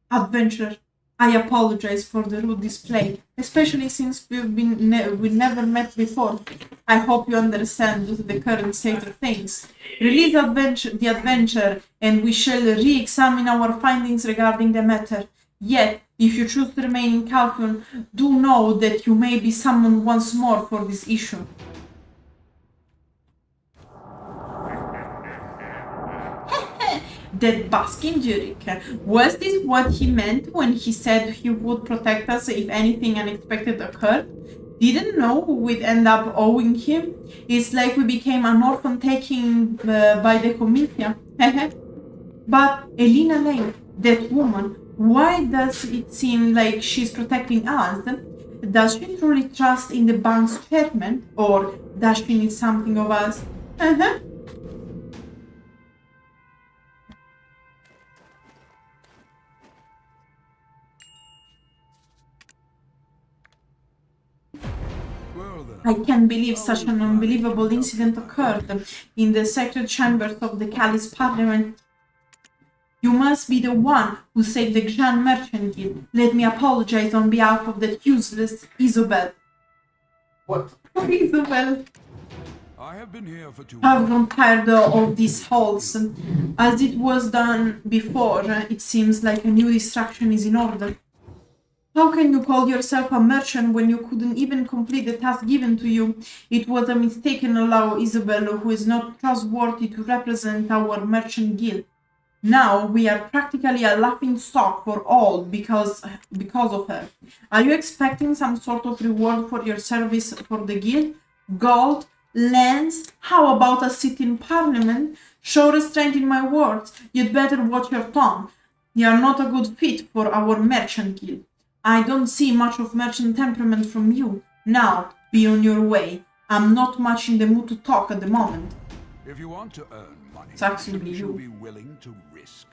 Adventurer, I apologize for the rude display, especially since we never met before. I hope you understand due to the current state of things. Release the adventure, and we shall re-examine our findings regarding the matter. Yet, if you choose to remain in Calpheon, do know that you may be summoned once more for this issue. That basking Zurich. Was this what he meant when he said he would protect us if anything unexpected occurred? Didn't know we'd end up owing him. It's like we became an orphan taken by the Comithia. But Elena Lane, that woman, why does it seem like she's protecting us? Does she truly trust in the bank's chairman, or does she need something of us? I can't believe such an unbelievable incident occurred in the sacred chambers of the Caliph Parliament. You must be the one who saved the Xian Merchant Guild. Let me apologize on behalf of that useless Isobelle. What? Isobelle. I have been here for 2 I've grown tired of these halls. As it was done before, it seems like a new distraction is in order. How can you call yourself a merchant when you couldn't even complete the task given to you? It was a mistaken allow Isobelle, who is not trustworthy, to represent our merchant guild. Now we are practically a laughing stock for all because of her. Are you expecting some sort of reward for your service for the guild? Gold? Lands? How about a seat in parliament? Show restraint in my words. You'd better watch your tongue. You are not a good fit for our merchant guild. I don't see much of merchant temperament from you. Now, be on your way. I'm not much in the mood to talk at the moment. If you want to earn money, It's actually you should you. be willing to risk.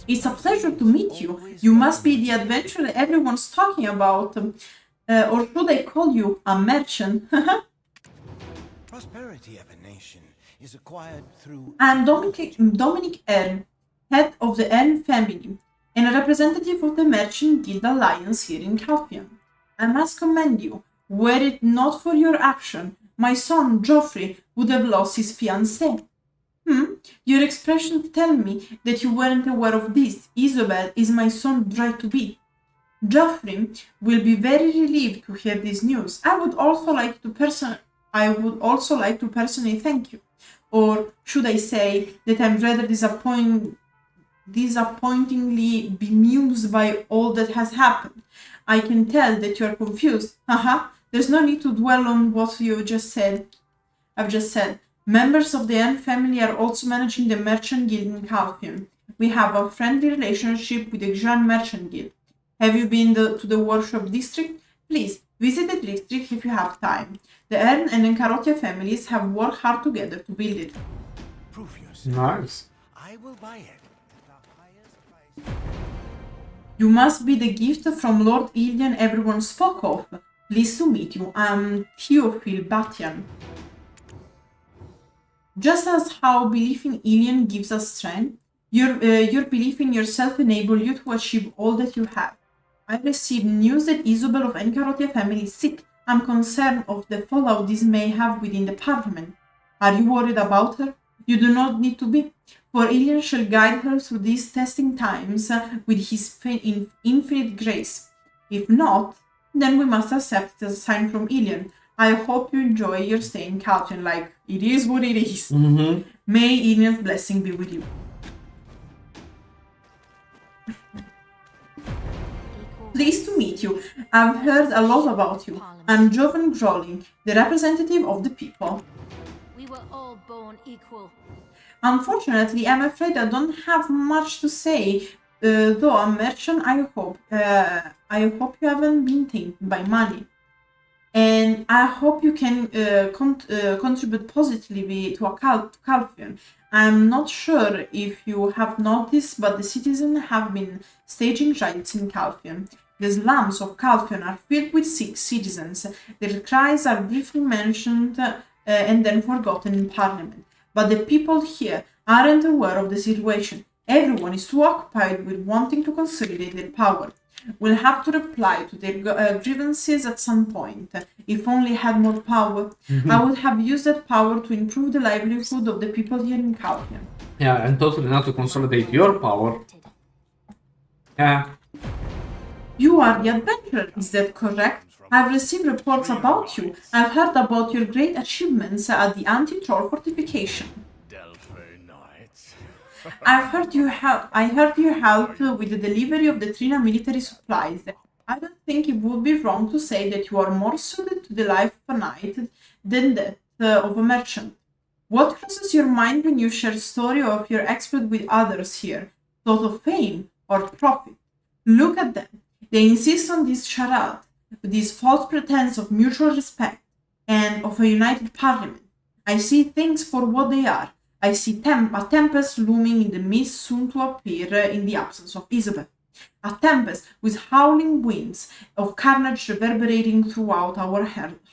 It's a pleasure to meet you. You must be the adventurer everyone's talking about. Or should I call you a merchant? Prosperity of a nation is acquired through... I'm Dominic Ern, head of the Ern family, and a representative of the Merchant Guild Alliance here in Calpheon. I must commend you. Were it not for your action, my son Geoffrey would have lost his fiancée. Your expressions tell me that you weren't aware of this. Isobelle is my son bride-to-be. Geoffrey will be very relieved to hear this news. I would also like to personally thank you. Or should I say that I'm rather disappointingly bemused by all that has happened. I can tell that you are confused. There's no need to dwell on what you just said. I've just said. Members of the Ern family are also managing the Merchant Guild in Calpheon. We have a friendly relationship with the Xian Merchant Guild. Have you been to the workshop district? Please, visit the district if you have time. The Ern and Encarotia families have worked hard together to build it. Prove yourself. Nice. I will buy it. You must be the gift from Lord Ilian everyone spoke of. Pleased to meet you. I'm Theophil Batian. Just as how belief in Ilian gives us strength, your belief in yourself enables you to achieve all that you have. I received news that Isobelle of Encarotia family is sick. I'm concerned of the fallout this may have within the parliament. Are you worried about her? You do not need to be, for Ilian shall guide her through these testing times with his infinite grace. If not, then we must accept it as a sign from Ilian. I hope you enjoy your stay in Calpheon. Like, it is what it is. May Ilian's blessing be with you. Pleased to meet you. I've heard a lot about you. I'm Jovan Grolling, the representative of the people. We were all born equal. Unfortunately, I'm afraid I don't have much to say. Though a merchant, I hope you haven't been tainted by money. And I hope you can contribute positively to Calpheon. I'm not sure if you have noticed, but the citizens have been staging riots in Calpheon. The slums of Calpheon are filled with sick citizens. Their cries are briefly mentioned and then forgotten in Parliament. But the people here aren't aware of the situation. Everyone is too occupied with wanting to consolidate their power. We'll have to reply to their grievances at some point. If only I had more power, I would have used that power to improve the livelihood of the people here in Calpheon. Yeah, and totally not to consolidate your power. Yeah. You are the adventurer, is that correct? I've received reports about you. I've heard about your great achievements at the anti-troll fortification. Delphe, no. I heard you helped with the delivery of the Trina military supplies. I don't think it would be wrong to say that you are more suited to the life of a knight than that of a merchant. What crosses your mind when you share story of your exploit with others here? Thought of fame or profit? Look at them. They insist on this charade, this false pretense of mutual respect and of a united parliament. I see things for what they are. I see a tempest looming in the mist soon to appear in the absence of Isobelle. A tempest with howling winds of carnage reverberating throughout our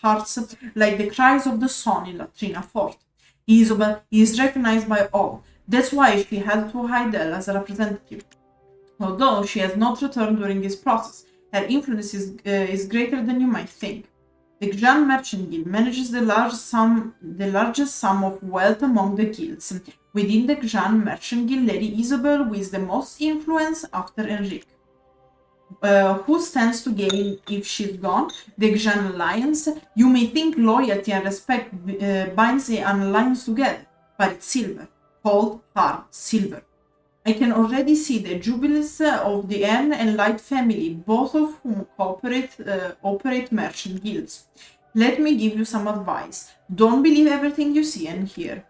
hearts like the cries of the sun in Latrina Fort. Isobelle is recognized by all. That's why she had to hide as a representative. Although she has not returned during this process, her influence is greater than you might think. The Xian Merchant Guild manages the largest sum of wealth among the guilds. Within the Xian Merchant Guild, Lady Isobelle with the most influence after Enrique. Who stands to gain if she's gone? The Xian Alliance. You may think loyalty and respect binds an alliance together, but it's silver. Cold, hard silver. I can already see the jubilees of the Xian and Leight family, both of whom operate merchant guilds. Let me give you some advice. Don't believe everything you see and hear.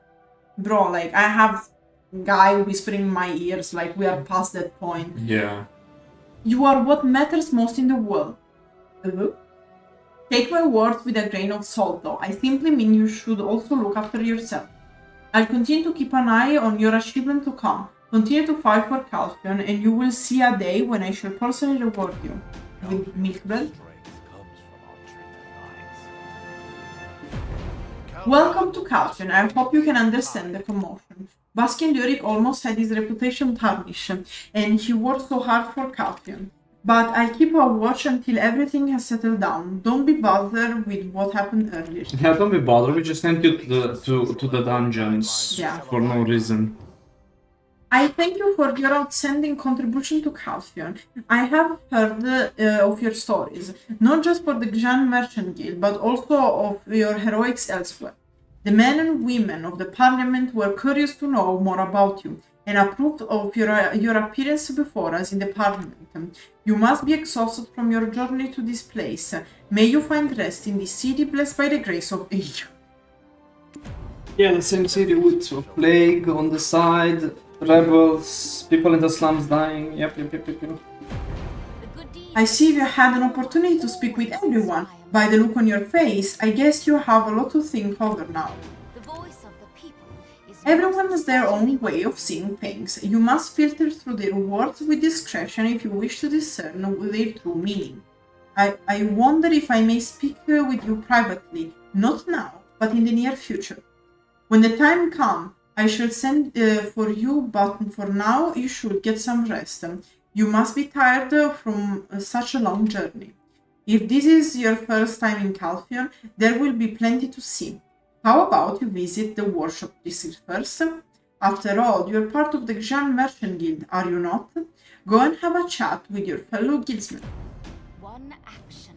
Bro, like, I have guy whispering in my ears, like, we are past that point. Yeah. You are what matters most in the world. Take my words with a grain of salt, though. I simply mean you should also look after yourself. I'll continue to keep an eye on your achievement to come. Continue to fight for Calpheon, and you will see a day when I shall personally reward you. With Milkbell. Welcome to Calpheon. I hope you can understand the commotion. Baskin Lyric almost had his reputation tarnished, and he worked so hard for Calpheon. But I'll keep a watch until everything has settled down. Don't be bothered with what happened earlier. Yeah, don't be bothered. We just sent you to the dungeons for no reason. I thank you for your outstanding contribution to Calpheon. I have heard of your stories, not just for the Xian Merchant Guild, but also of your heroics elsewhere. The men and women of the Parliament were curious to know more about you, and approved of your appearance before us in the Parliament. You must be exhausted from your journey to this place. May you find rest in this city blessed by the grace of age. Yeah, the same city with a plague on the side. Rebels, people in the slums dying. Yep. I see you had an opportunity to speak with everyone. By the look on your face, I guess you have a lot to think over now. Everyone has their own way of seeing things. You must filter through their words with discretion if you wish to discern their true meaning. I wonder if I may speak with you privately, not now, but in the near future. When the time comes, I shall send for you, but for now you should get some rest. You must be tired from such a long journey. If this is your first time in Calpheon, there will be plenty to see. How about you visit the workshop district first? After all, you're part of the Xian Merchant Guild, are you not? Go and have a chat with your fellow guildsmen. One action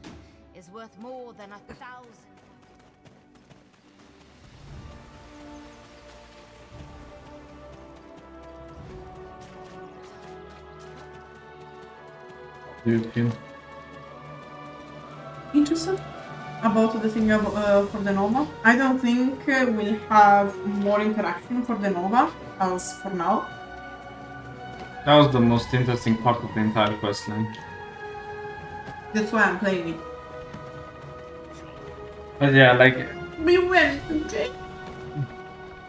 is worth more than 1,000. Interested about the thing for the Nova? I don't think we'll have more interaction for the Nova as for now. That was the most interesting part of the entire questline. That's why I'm playing it. But yeah, like, We went to jail.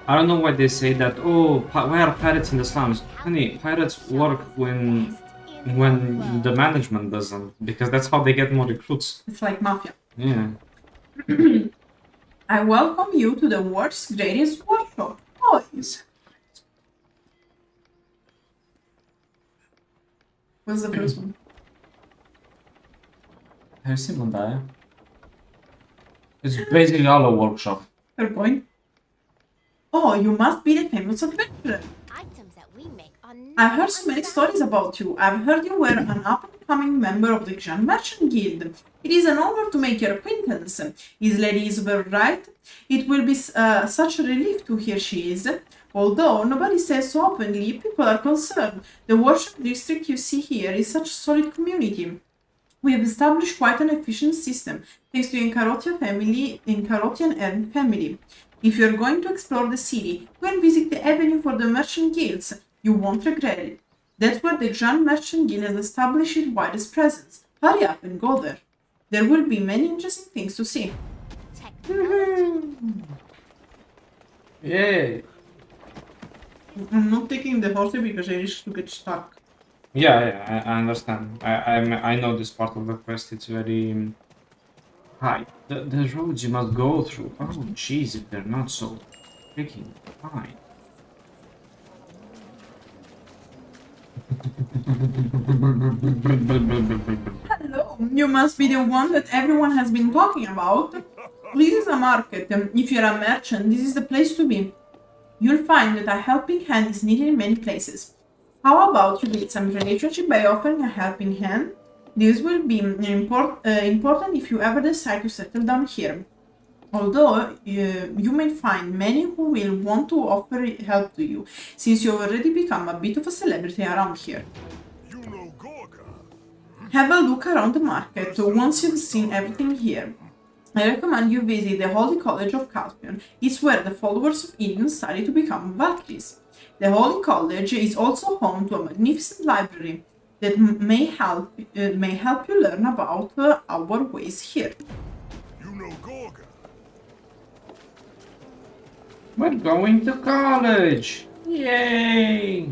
I don't know why they say that. Oh, why are pirates in the slums? Honey, pirates work when the management doesn't, because that's how they get more recruits. It's like mafia. Yeah. I welcome you to the world's greatest workshop, boys. What's the first one? Have you seen Mandaya? It's basically all a workshop. Fair point. Oh, you must be the famous adventurer. Items that we make are I've heard so many stories about you. I've heard you were an up-and-coming member of the Xian Merchant Guild. It is an honor to make your acquaintance. Is Lady Isobelle right? It will be such a relief to hear she is. Although nobody says so openly, people are concerned. The worship district you see here is such a solid community. We have established quite an efficient system, thanks to the Encarotian family. If you're going to explore the city, go and visit the avenue for the merchant guilds. You won't regret it. That's where the Xian Merchant Guild has established its widest presence. Hurry up and go there. There will be many interesting things to see. Yay! I'm not taking the horse because I risk to get stuck. Yeah, I understand. I know this part of the quest. It's very high. The roads you must go through. Oh, jeez, if they're not so freaking fine. Hello, you must be the one that everyone has been talking about. This is a market. If you're a merchant, this is the place to be. You'll find that a helping hand is needed in many places. How about you build some relationship by offering a helping hand? This will be important if you ever decide to settle down here. Although you may find many who will want to offer help to you, since you've already become a bit of a celebrity around here. You know Gorga. Have a look around the market once you've seen everything here. I recommend you visit the Holy College of Calpheon. It's where the followers of Eden study to become Valkyries. The Holy College is also home to a magnificent library that may help you learn about our ways here. You know Gorga. We're going to college! Yay!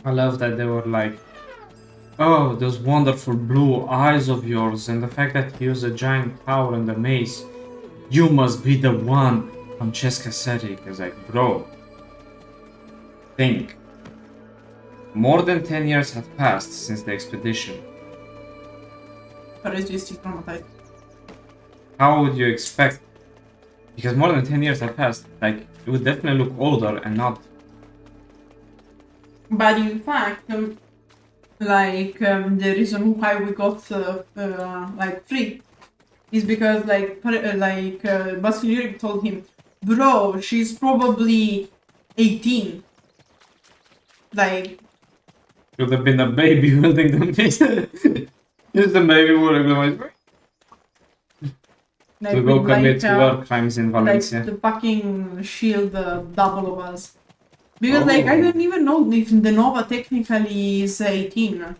I love that they were like, oh, those wonderful blue eyes of yours, and the fact that you use a giant tower and a mace. You must be the one. Francesca said it. I was like, bro, think. More than 10 years have passed since the expedition. Paris is still traumatized. How would you expect? Because more than 10 years have passed, like, it would definitely look older and not. But in fact, the reason why we got free is because Basilisk told him, bro, she's probably 18. Like, Could have been a baby holding the mace. Just a baby holding the mace. To go commit war crimes in Valencia. Like the fucking shield double of us. Because I don't even know if the Nova technically is 18.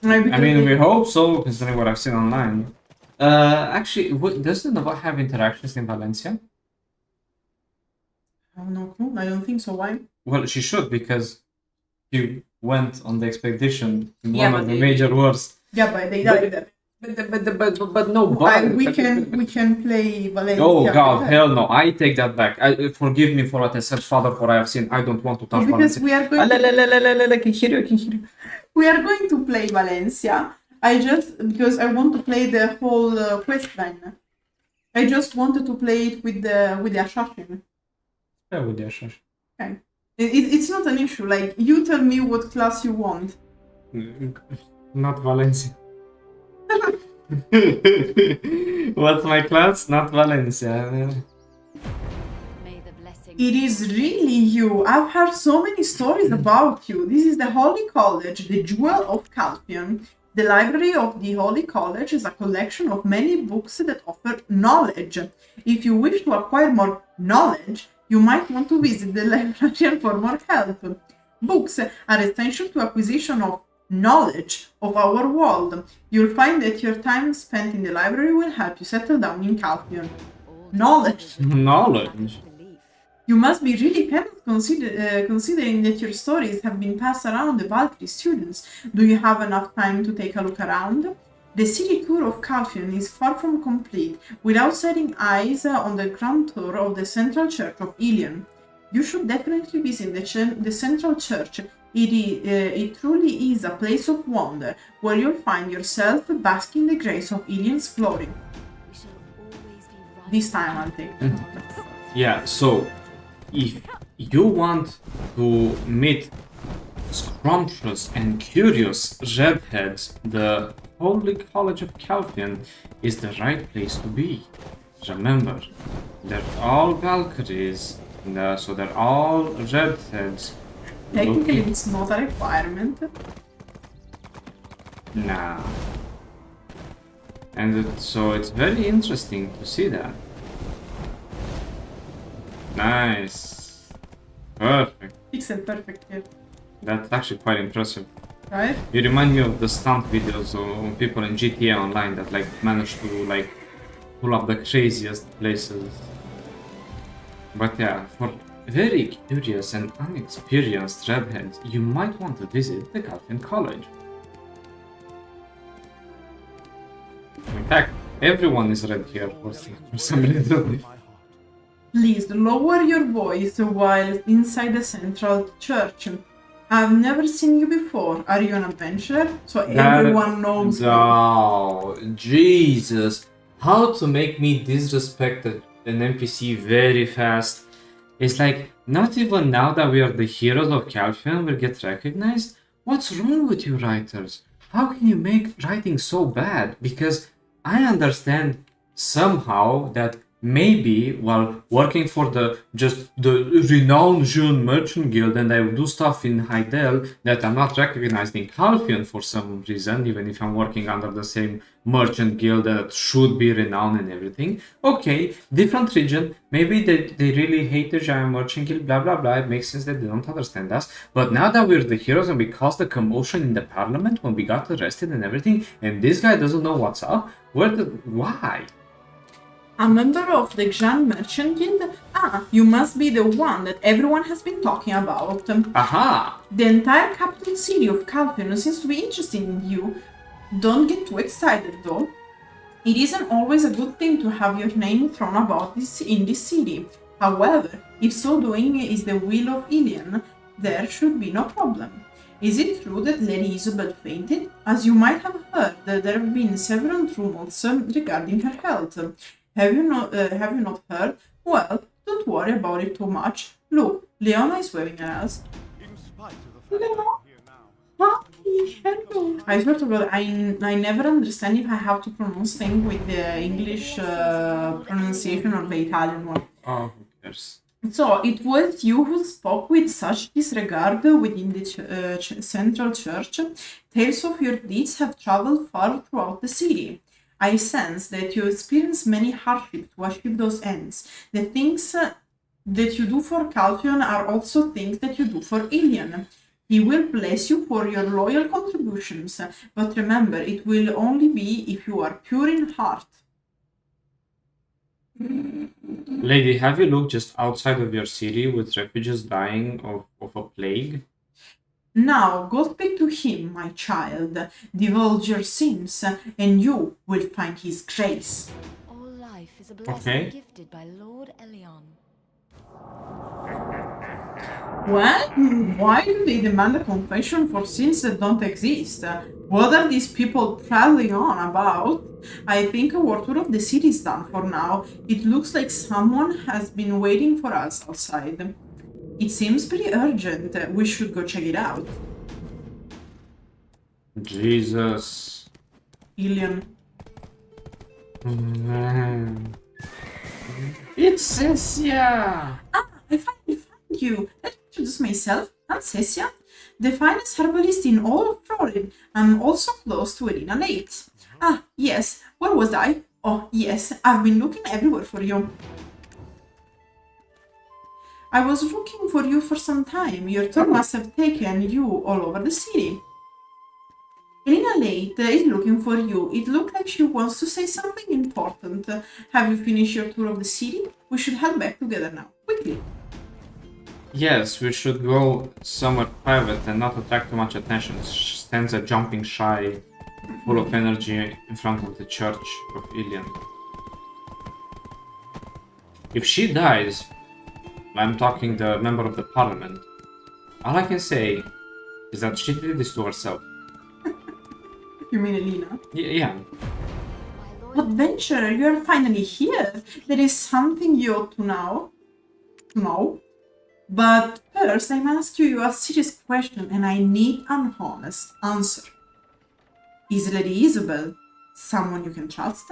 I mean, we hope so, considering what I've seen online. Actually, does the Nova have interactions in Valencia? I have no clue. I don't think so. Why? Well, she should, because she went on the expedition in Yeah, one of the major wars. Yeah, but they died. But no, We can play Valencia. Oh god, hell no! I take that back. Forgive me for what I said, Father, for I have seen. I don't want to touch Because Valencia. we are going. I can hear you. We are going to play Valencia. Because I want to play the whole quest line. I just wanted to play it with the assassin. Yeah, with the assassin. Okay. It's not an issue. Like, you tell me what class you want. Not Valencia. What's my class? Not Valencia. May the blessing. It is really you. I've heard so many stories about you. This is the Holy College, the Jewel of Calpheon. The library of the Holy College is a collection of many books that offer knowledge. If you wish to acquire more knowledge, you might want to visit the librarian for more help. Books are essential to acquisition of knowledge of our world. You'll find that your time spent in the library will help you settle down in Calpheon. Knowledge. Knowledge. You must be really careful considering that your stories have been passed around the Valkyrie students. Do you have enough time to take a look around? The city tour of Calpheon is far from complete without setting eyes on the grand tour of the Central Church of Ilion. You should definitely visit the Central Church. It truly is a place of wonder where you'll find yourself basking the grace of Ilion's glory. We shall always be right. This time I'll take it. Yeah, so if you want to meet scrumptious and curious redheads, the Holy College of Calpheon is the right place to be. Remember, They're all Valkyries. So they're all redheads. Technically, Looking- it's not a requirement. Nah. And so it's very interesting to see that. Nice. Perfect. Pixel perfect here, That's actually quite impressive. right? You remind me of the stunt videos of people in GTA Online that like manage to like pull up the craziest places. But yeah, for very curious and unexperienced redheads, you might want to visit the Calpheon College. In fact, everyone is red here for some reason. Please lower your voice while inside the central church. I've never seen you before. Are you an adventurer? So everyone knows. Oh, Jesus. How to make me disrespect an NPC very fast. It's like, not even now that we are the heroes of Calpheon will get recognized? What's wrong with you writers? How can you make writing so bad? Because I understand somehow that maybe while working for the renowned Xian merchant guild and I do stuff in Hydael that I'm not recognized in Calpheon for some reason, even if I'm working under the same merchant guild that should be renowned and everything. Okay, different region, maybe they really hate the giant merchant guild, blah blah blah, it makes sense that they don't understand us. But now that we're the heroes and we caused the commotion in the parliament when we got arrested and everything, and this guy doesn't know what's up, why? A member of the Xian Merchant Guild? Ah, you must be the one that everyone has been talking about. Aha! The entire capital city of Calpheon seems to be interested in you. Don't get too excited though. It isn't always a good thing to have your name thrown about in this city. However, if so doing is the will of Ilian, there should be no problem. Is it true that Lady Isobelle fainted? As you might have heard, there have been several rumors regarding her health. Have you not heard? Well, don't worry about it too much. Look, Leona is waving at us. Leona? Hi, hello. I swear to God, I never understand if I have to pronounce things with the English pronunciation or the Italian one. Oh, who cares? So, it was you who spoke with such disregard within the central church. Tales of your deeds have traveled far throughout the city. I sense that you experience many hardships to achieve those ends. The things that you do for Calpheon are also things that you do for Ilian. He will bless you for your loyal contributions, but remember, it will only be if you are pure in heart. Lady, have you looked just outside of your city with refugees dying of a plague? Now, go speak to him, my child. Divulge your sins, and you will find his grace. All life is a blessing Okay. gifted by Lord Elion. What? Why do they demand a confession for sins that don't exist? What are these people prattling on about? I think our tour of the city is done for now. It looks like someone has been waiting for us outside. It seems pretty urgent. We should go check it out. Jesus. Ilian. It's Cessia! Ah, I finally found you. Let me introduce myself. I'm Cessia, the finest herbalist in all of Florin. I'm also close to Elena Leight. Ah, yes. Where was I? Oh, yes. I've been looking everywhere for you. I was looking for you for some time. Your tour must have taken you all over the city. Elena Leight is looking for you. It looked like she wants to say something important. Have you finished your tour of the city? We should head back together now. Quickly. Yes, we should go somewhere private and not attract too much attention. She stands a jumping shy, full of energy in front of the church of Ilian. If she dies, I'm talking the member of the parliament, all I can say is that she did this to herself. You mean Elena? Yeah. Adventurer, you are finally here. There is something you ought to know. But first, I must ask you a serious question, and I need an honest answer. Is Lady Isobelle someone you can trust?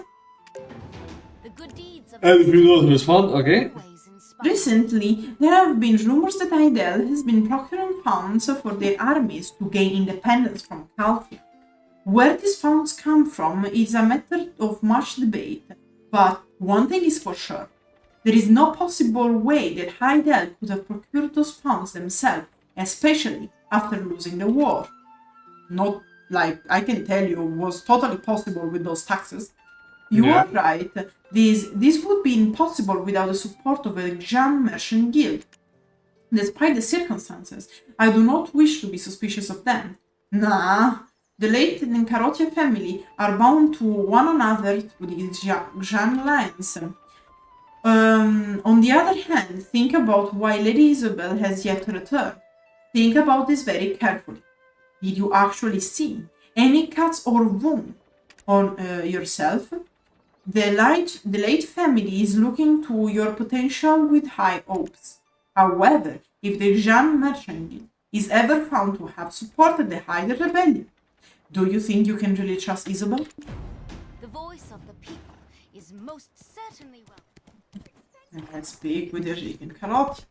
The good deeds of And if you don't respond, okay. always inspire. Recently, there have been rumors that Idel has been procuring funds for their armies to gain independence from Calpheon. Where these funds come from is a matter of much debate, but one thing is for sure. There is no possible way that Idel could have procured those funds themselves, especially after losing the war. Not like I can tell you was totally possible with those taxes. You Yeah. are right. This would be impossible without the support of a Xian merchant guild. Despite the circumstances, I do not wish to be suspicious of them. Nah, the Leight and Carotia family are bound to one another through the Xian lines. On the other hand, think about why Lady Isobelle has yet to return. Think about this very carefully. Did you actually see any cuts or wounds on yourself? The Leight family is looking to your potential with high hopes. However, if the Xian merchant guild is ever found to have supported the Hyder rebellion, do you think you can really trust Isobelle? The voice of the people is most certainly welcome. And let's speak with the Rig and Carrot.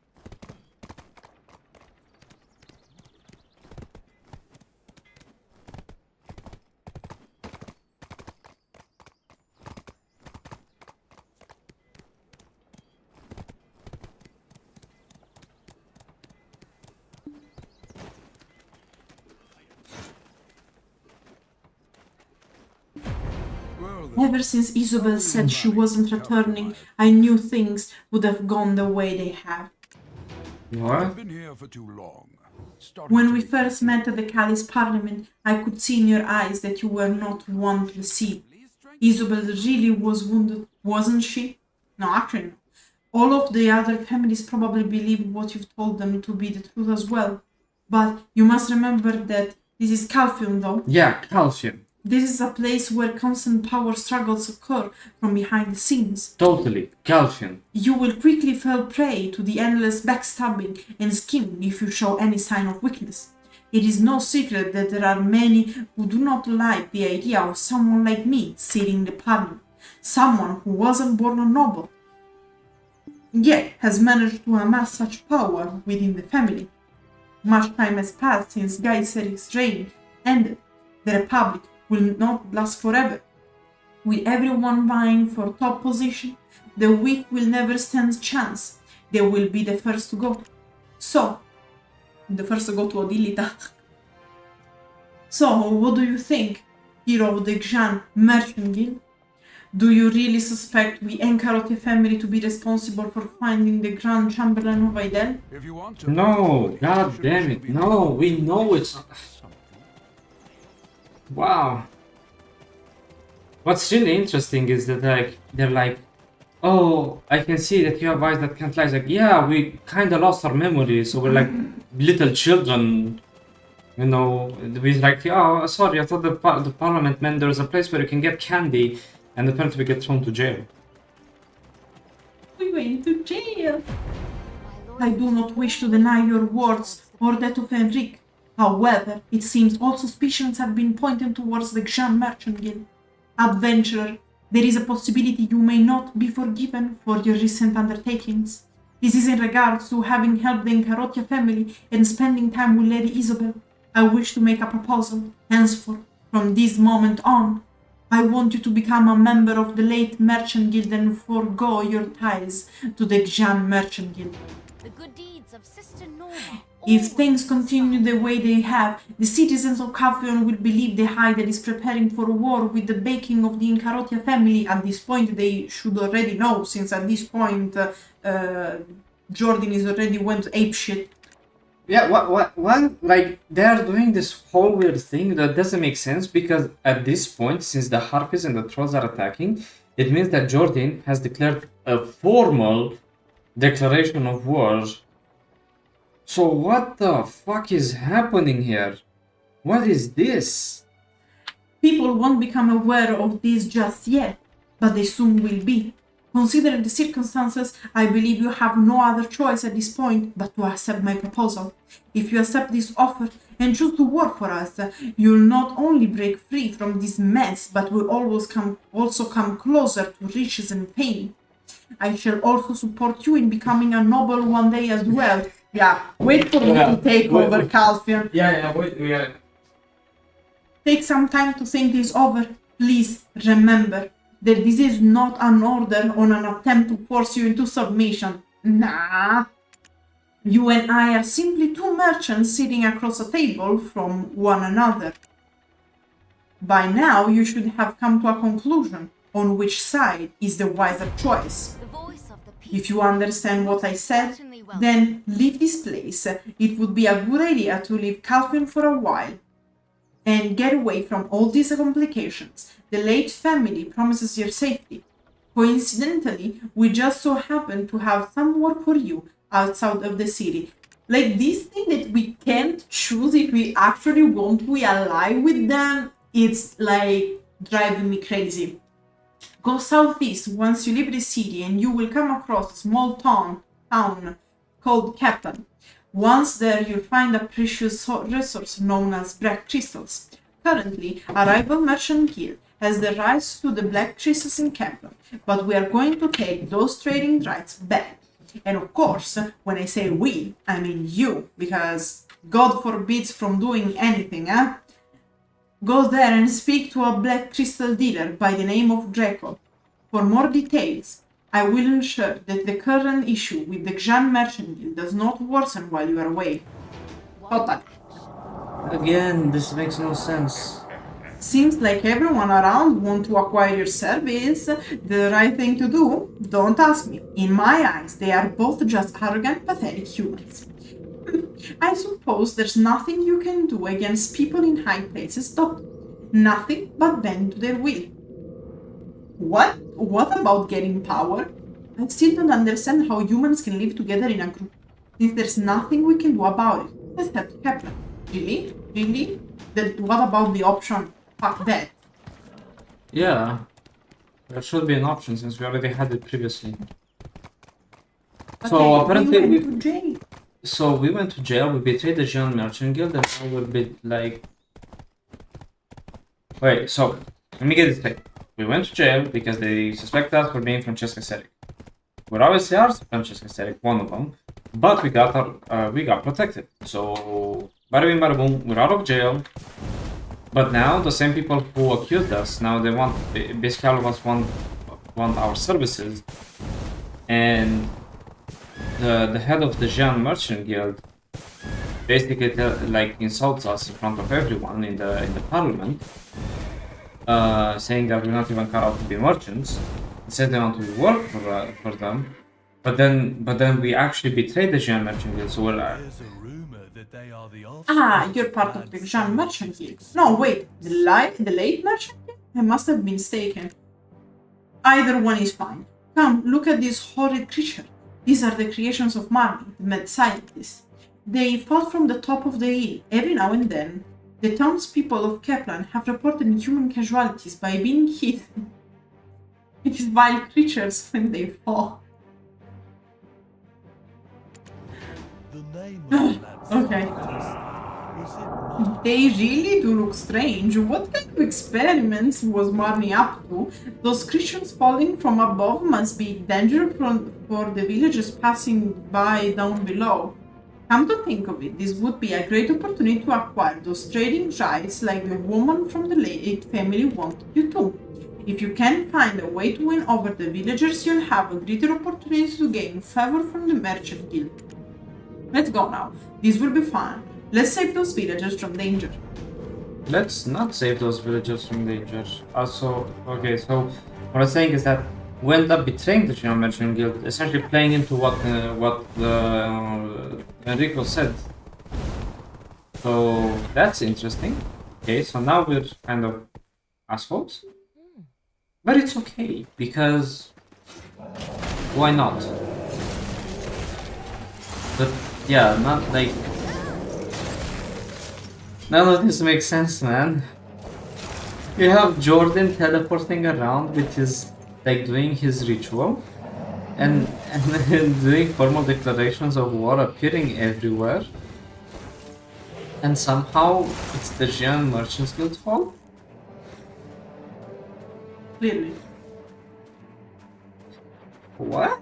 Ever since Isobelle said she wasn't returning, I knew things would have gone the way they have. What? Been here for too long. When we first met at the Callis Parliament, I could see in your eyes that you were not one to deceive. Isobelle really was wounded, wasn't she? No, actually no. All of the other families probably believe what you've told them to be the truth as well. But you must remember that this is Calpheon, though. Yeah, Calpheon. This is a place where constant power struggles occur from behind the scenes. Totally. Calpheon. You will quickly fall prey to the endless backstabbing and scheming if you show any sign of weakness. It is no secret that there are many who do not like the idea of someone like me sitting in the parliament. Someone who wasn't born a noble, yet has managed to amass such power within the family. Much time has passed since Gaiseric's reign ended. The Republic will not last forever. With everyone vying for top position, the weak will never stand a chance. They will be the first to go. The first to go to Odilita. So, what do you think, hero of the Xian Merchant Guild? Do you really suspect the Encarote family to be responsible for finding the Grand Chamberlain of Idel? If you want to. No, god damn it. No, we know it's... Wow. What's really interesting is that they're like, oh, I can see that you have eyes that can't lie. It's like, yeah, we kind of lost our memory, so we're like little children, you know. We're like, oh, sorry, I thought the parliament meant there's a place where you can get candy, and apparently we get thrown to jail. We went to jail. I do not wish to deny your words or that of Enrique. However, it seems all suspicions have been pointed towards the Xian Merchant Guild. Adventurer, there is a possibility you may not be forgiven for your recent undertakings. This is in regards to having helped the Encarotia family and spending time with Lady Isobelle. I wish to make a proposal. Henceforth, from this moment on, I want you to become a member of the Leight Merchant Guild and forego your ties to the Xian Merchant Guild. The good deeds of Sister Norma. If things continue the way they have, the citizens of Calpheon will believe the Hyder is preparing for war with the backing of the Encarotia family. At this point, they should already know, since at this point, Jordan is already went apeshit. Yeah, what? Like, they're doing this whole weird thing that doesn't make sense, because at this point, since the Harpies and the Trolls are attacking, it means that Jordan has declared a formal declaration of war. So what the fuck is happening here? What is this? People won't become aware of this just yet, but they soon will be. Considering the circumstances, I believe you have no other choice at this point but to accept my proposal. If you accept this offer and choose to work for us, you'll not only break free from this mess, but will also come closer to riches and fame. I shall also support you in becoming a noble one day as well. Yeah, wait for me to take over, Calpheon. Yeah. Take some time to think this over. Please remember that this is not an order or an attempt to force you into submission. Nah. You and I are simply two merchants sitting across a table from one another. By now, you should have come to a conclusion on which side is the wiser choice. If you understand what I said, then leave this place. It would be a good idea to leave Calpheon for a while and get away from all these complications. The Leight family promises your safety. Coincidentally, we just so happen to have some work for you outside of the city. Like this thing that we can't choose if we actually want to ally with them, it's like driving me crazy. Go southeast once you leave the city and you will come across a small town called Keplan. Once there, you'll find a precious resource known as black crystals. Currently, a rival merchant guild has the rights to the black crystals in Keplan, but we are going to take those trading rights back. And of course, when I say we, I mean you, because God forbids from doing anything, eh? Go there and speak to a black crystal dealer by the name of Draco. For more details, I will ensure that the current issue with the Xian Merchant Guild does not worsen while you are away. Total. Again, this makes no sense. Seems like everyone around want to acquire your service. The right thing to do? Don't ask me. In my eyes, they are both just arrogant, pathetic humans. I suppose there's nothing you can do against people in high places, though. Nothing but bend to their will. What? What about getting power? I still don't understand how humans can live together in a group, since there's nothing we can do about it, except Keplan. Really? Really? Then what about the option? Fuck that. Yeah. There should be an option since we already had it previously. So Okay, apparently we went to jail. So we went to jail, we betrayed the Xian Merchant Guild, and now we're bit like... Wait, so, let me get this straight. We went to jail because they suspect us for being Francesca Seric. We're obviously ours, Francesca Seric, one of them, but we got protected. So, bada bing bada boom, we're out of jail. But now, the same people who accused us, now they want, basically all of us want our services. And the head of the Xian Merchant Guild basically like insults us in front of everyone in the parliament, saying that we're not even cut out to be merchants. He said they want to work for them, but then we actually betrayed the Xian Merchant Guild. So we're you're part of the Xian Merchant Guild. No, wait, the Leight Merchant Guild? I must have been mistaken. Either one is fine. Come, look at this horrid creature. These are the creations of Marnie, the mad scientist. They fall from the top of the hill every now and then. The townspeople of Keplan have reported human casualties by being hit with these vile creatures when they fall. Okay. They really do look strange. What kind of experiments was Marnie up to? Those creatures falling from above must be dangerous for the villagers passing by down below. Come to think of it, this would be a great opportunity to acquire those trading rights like the woman from the Leight family wanted you to. If you can find a way to win over the villagers, you'll have a greater opportunity to gain favor from the Merchant Guild. Let's go now. This will be fun. Let's save those villagers from danger. Let's not save those villagers from danger. Also, okay, so what I'm saying is that we end up betraying the Xian Merchant Guild, essentially playing into what Enrico said. So that's interesting. Okay, so now we're kind of assholes. But it's okay, because why not? But yeah, not like... None of this makes sense, man. You have Jordan teleporting around with his like doing his ritual, and then doing formal declarations of war appearing everywhere, and somehow it's the Xian Merchants Guild fault? Clearly. What?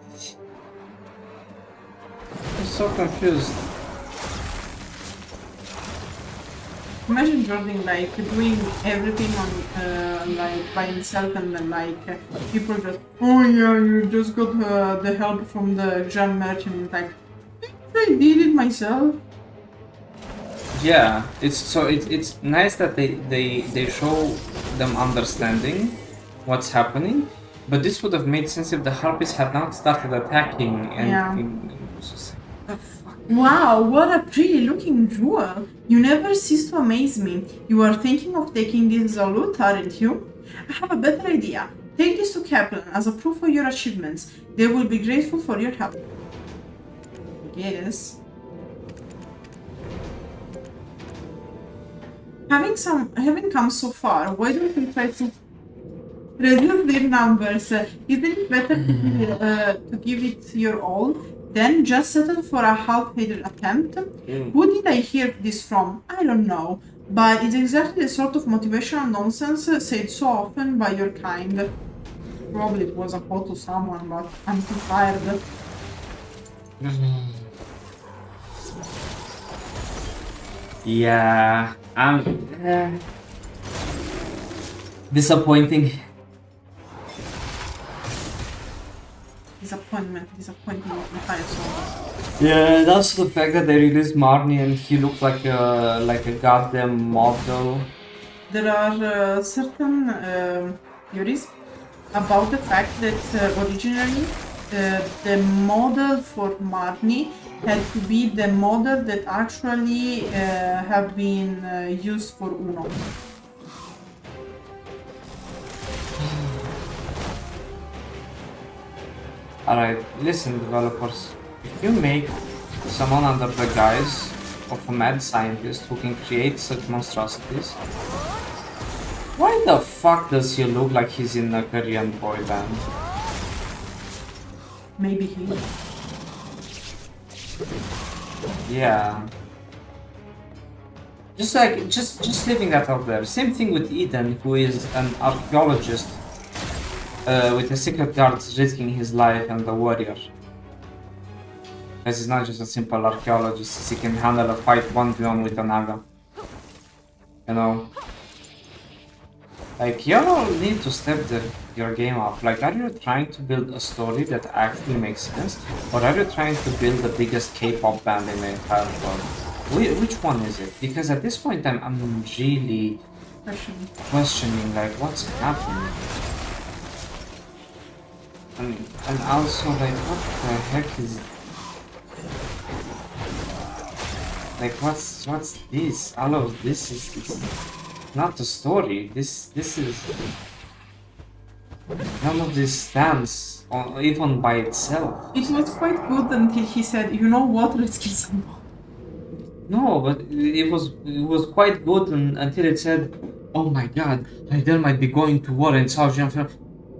I'm so confused. Imagine Jordan like doing everything on like by himself, and then like people just, oh yeah, you just got the help from the Xian merchant. Like, I did it myself. Yeah, it's nice that they show them understanding what's happening, but this would have made sense if the Harpies had not started attacking and. Yeah. The fuck? Wow, what a pretty looking jewel! You never cease to amaze me. You are thinking of taking this as a loot, aren't you? I have a better idea. Take this to Keplan as a proof of your achievements. They will be grateful for your help. Yes. Having come so far, why don't we try to reduce their numbers? Isn't it better to give it your all? Then just settle for a half-hearted attempt? Who did I hear this from? I don't know. But it's exactly the sort of motivational nonsense said so often by your kind. Probably it was a quote to someone, but I'm too tired. Yeah, I'm disappointing. Disappointment of entire soul. Yeah, and also the fact that they released Marnie and he looked like a goddamn model. There are certain theories about the fact that originally the model for Marnie had to be the model that actually have been used for Uno. Alright, listen developers, if you make someone under the guise of a mad scientist who can create such monstrosities, why the fuck does he look like he's in a Korean boy band? Maybe he. Yeah. Just leaving that out there. Same thing with Eden, who is an archaeologist with a secret guard risking his life and the warrior. Because he's not just a simple archaeologist, he can handle a fight 1v1 with a Naga. You know? Like, y'all need to step your game up. Like, are you trying to build a story that actually makes sense? Or are you trying to build the biggest K-pop band in the entire world? Which one is it? Because at this point I'm really questioning like what's happening. And also like what the heck is like what's this? All of this is not the story. This is none of this stands even by itself. It was quite good until he said, you know what, let's kill someone. No, but it was quite good until it said, oh my god, there might be going to war in South Xian.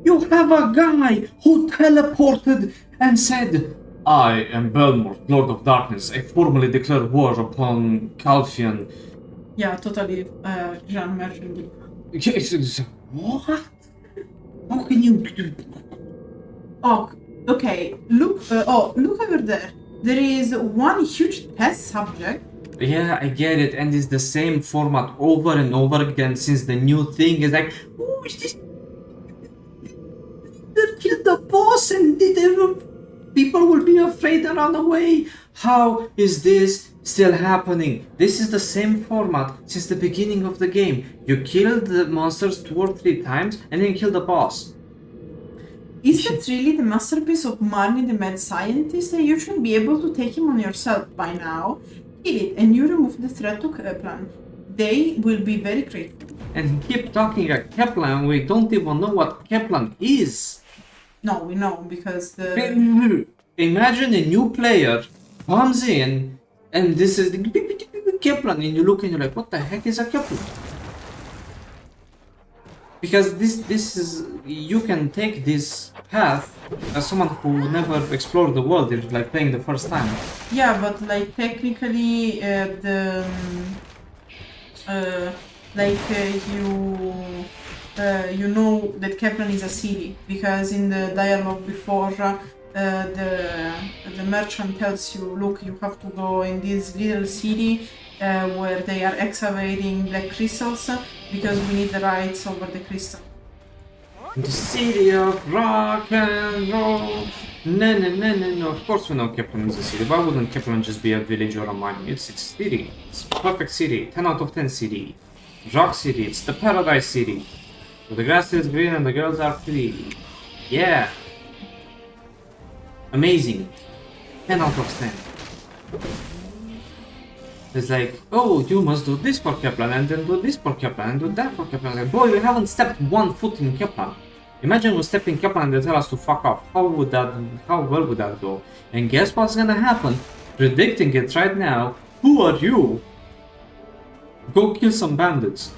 You have a guy who teleported and said, I am Belmort, Lord of Darkness. I formally declare war upon Calpheon. Yeah, totally Xian merchant. What? How can you... Oh, okay, look over there. There is one huge test subject. Yeah, I get it, and it's the same format over and over again since the new thing is like, oh, is this... They killed the boss and people will be afraid and run away. How is this still happening? This is the same format since the beginning of the game. You kill the monsters 2 or 3 times and then kill the boss. Is that really the masterpiece of Marnie the mad scientist? You should be able to take him on yourself by now. Kill it and you remove the threat to Keplan. They will be very grateful. And keep talking at Keplan, we don't even know what Keplan is. No, we know because the... Imagine a new player comes in and this is the Keplan and you look and you're like, what the heck is a Keplan? Because this is, you can take this path as someone who never explored the world. It's like playing the first time. Yeah, but like technically, you know that Keplan is a city because in the dialogue before, the merchant tells you, look, you have to go in this little city where they are excavating black crystals because we need the rights over the crystal. The city of rock and roll. No. Of course we know Keplan is a city. Why wouldn't Keplan just be a village or a mine? It's a city. It's a perfect city. 10 out of 10 city. Rock city. It's the paradise city. Where the grass is green and the girls are pretty. Yeah. Amazing. 10 out of 10. It's like, oh, you must do this for Keplan and then do this for Keplan and do that for Keplan. Like, boy, we haven't stepped one foot in Keplan. Imagine we step in Keplan and they tell us to fuck off. How well would that go? And guess what's gonna happen? Predicting it right now. Who are you? Go kill some bandits.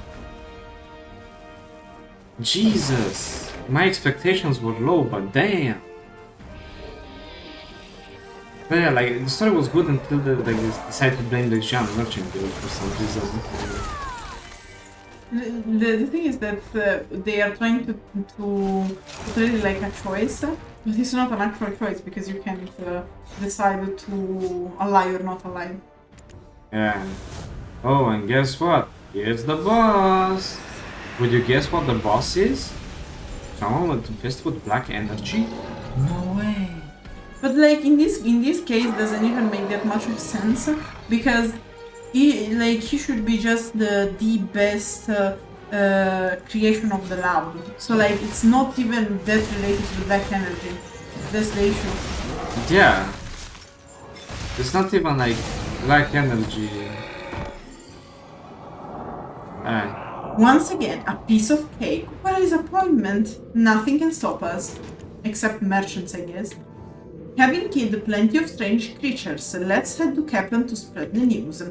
Jesus. My expectations were low, but damn. But yeah, like, the story was good until they decided to blame the Xian merchant guild for some reason. The thing is that they are trying to treat it like a choice, but it's not an actual choice because you can't decide to ally or not ally. Yeah. Oh, and guess what? Here's the boss! Would you guess what the boss is? Someone fist with black energy? No way. But like in this case doesn't even make that much of sense because he should be just the best creation of the lab. So like it's not even that related to black energy. That's the issue. Yeah. It's not even like black energy. Once again, a piece of cake. What a disappointment. Nothing can stop us. Except merchants, I guess. Having killed plenty of strange creatures, let's head to Keplan to spread the news.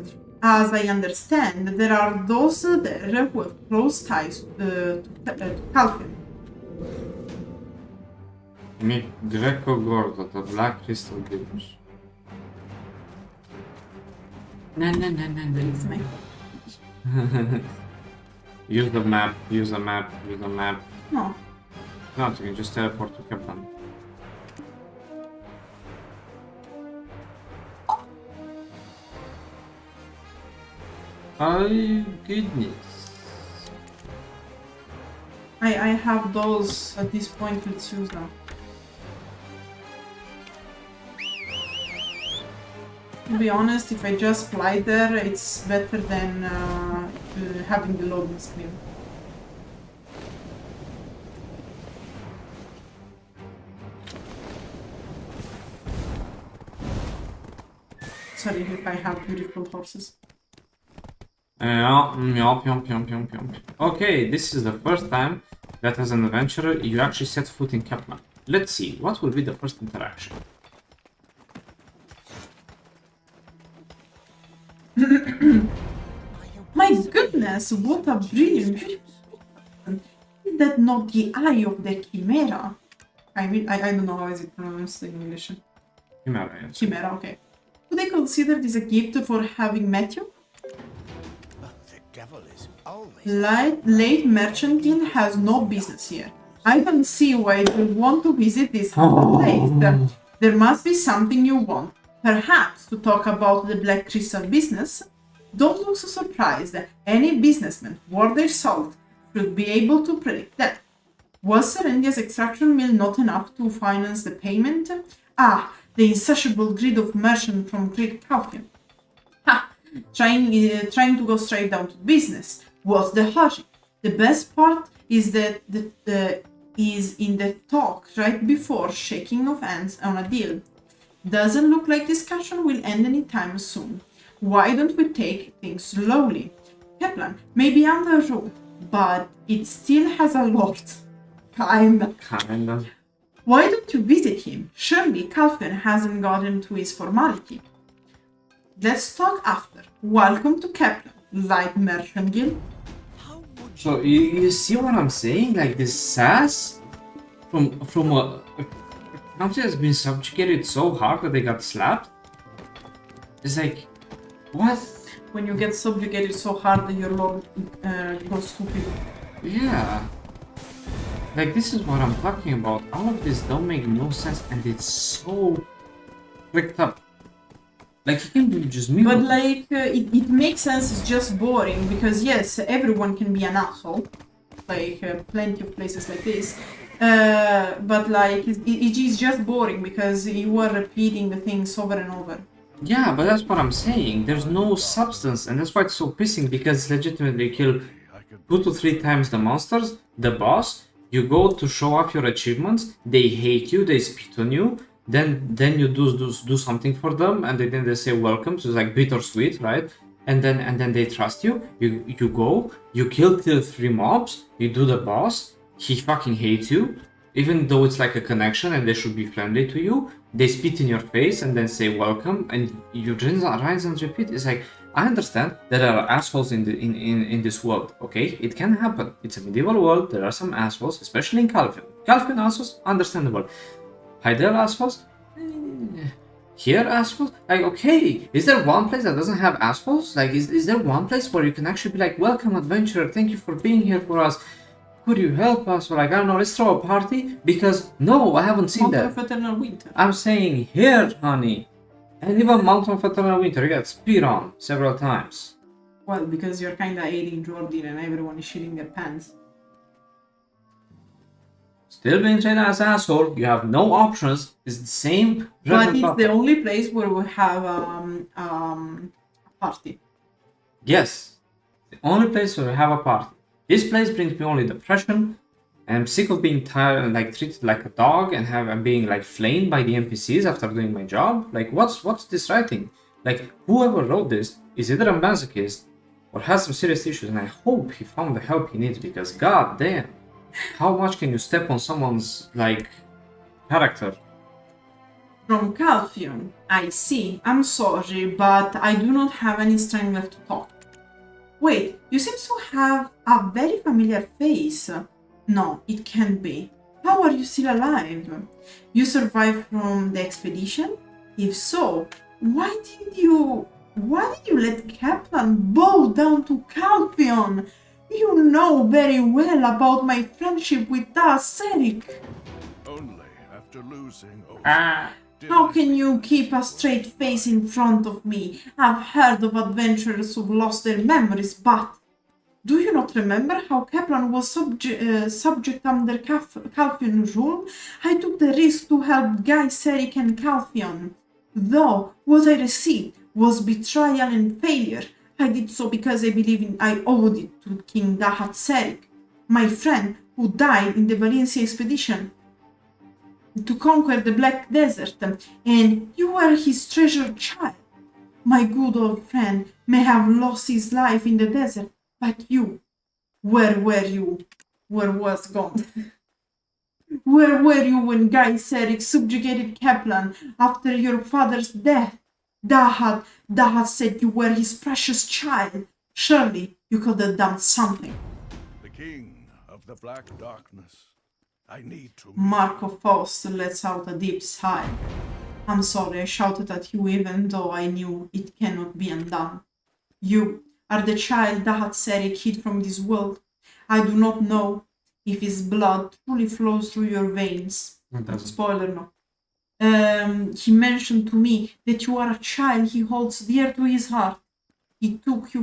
As I understand, there are those there who have close ties to Calpheon. Meet Greco Gordo, the Black Crystal Village. No. Use the map. No. No, you can just teleport to Keplan. Oh goodness. I have those at this point. Let's use them. To be honest, if I just fly there, it's better than having the loading screen. Sorry if I have beautiful horses. Okay, this is the first time that as an adventurer you actually set foot in Keplan. Let's see, what will be the first interaction? My goodness, what a brilliant, beautiful person. Is that not the eye of the Chimera? I mean, I don't know how is it pronounced in English. Chimera, yes. Chimera, okay. Would I consider this a gift for having met you? Leight Merchant Guild has no business here. I don't see why you would want to visit this place. There must be something you want. Perhaps to talk about the Black Crystal business? Don't look so surprised. Any businessman worth their salt should be able to predict that. Was Serendia's extraction mill not enough to finance the payment? Ah, the insatiable greed of merchants from Great Calpheon. Ha! Trying to go straight down to business. What's the hurry? The best part is that is in the talk right before shaking of hands on a deal. Doesn't look like discussion will end anytime soon. Why don't we take things slowly? Keplan may be under rule, but it still has a lord. Kinda. Why don't you visit him? Surely Calpheon hasn't gotten to his formality. Let's talk after. Welcome to Keplan, Leight Merchant Guild. How would So you see what I'm saying? Like this sass from a country has been subjugated so hard that they got slapped. It's like, what? When you get subjugated so hard that your lord goes stupid. Yeah. Like this is what I'm talking about. All of this don't make no sense and it's so clicked up. Like you can do just me. But like it makes sense, it's just boring because yes, everyone can be an asshole. Like plenty of places like this. But like it is just boring because you are repeating the things over and over. Yeah, but that's what I'm saying. There's no substance, and that's why it's so pissing because legitimately kill 2 to 3 times the monsters, the boss. You go to show off your achievements. They hate you. They spit on you. Then you do something for them, and then they say welcome. So it's like bittersweet, right? And then they trust you. You go. You kill 3 mobs. You do the boss. He fucking hates you. Even though it's like a connection and they should be friendly to you, they spit in your face and then say welcome, and you rinse and repeat. It's like, I understand that there are assholes in this world, okay? It can happen. It's a medieval world, there are some assholes, especially in Calpheon. Calpheon assholes, understandable. Hyder assholes? Here assholes? Like, okay, is there one place that doesn't have assholes? Like, is there one place where you can actually be like, welcome adventurer, thank you for being here for us. Could you help us? Or like, I don't know, let's throw a party? Because, no, I haven't seen Mountain that. of Eternal Winter. I'm saying here, honey. And even Mountain of Eternal Winter, you got spit on several times. Well, because you're kinda aiding Jordan and everyone is shitting their pants. Still being treated as asshole, you have no options. It's the same. But it's the only place where we have a party. Yes. The only place where we have a party. This place brings me only depression. I'm sick of being tired and like treated like a dog and being like flamed by the NPCs after doing my job. Like what's this writing? Like whoever wrote this is either a masochist or has some serious issues, and I hope he found the help he needs because god damn, how much can you step on someone's like character? From Calpheon, I see. I'm sorry, but I do not have any strength left to talk. Wait, you seem to have a very familiar face. No, it can't be. How are you still alive? You survived from the expedition? If so, why did you let Keplan bow down to Calpheon? You know very well about my friendship with Serik. Only after losing How can you keep a straight face in front of me? I've heard of adventurers who've lost their memories, but do you not remember how Keplan was subject under Calpheon rule? I took the risk to help Guy Serik and Calpheon. Though what I received was betrayal and failure, I did so because I owed it to King Dahat Serik, my friend who died in the Valencia expedition to conquer the Black Desert, and you were his treasured child. My good old friend may have lost his life in the desert, but you, where were you? Where was gone? Where were you when Guy Serik subjugated Keplan after your father's death? Dahat said you were his precious child. Surely you could have done something. the king of the Black Darkness. I need to. Marco Faust lets out a deep sigh. I'm sorry I shouted at you even though I knew it cannot be undone. You are the child Dahat Serik hid from this world. I do not know if his blood truly flows through your veins. Spoiler no. He mentioned to me that you are a child he holds dear to his heart. He took you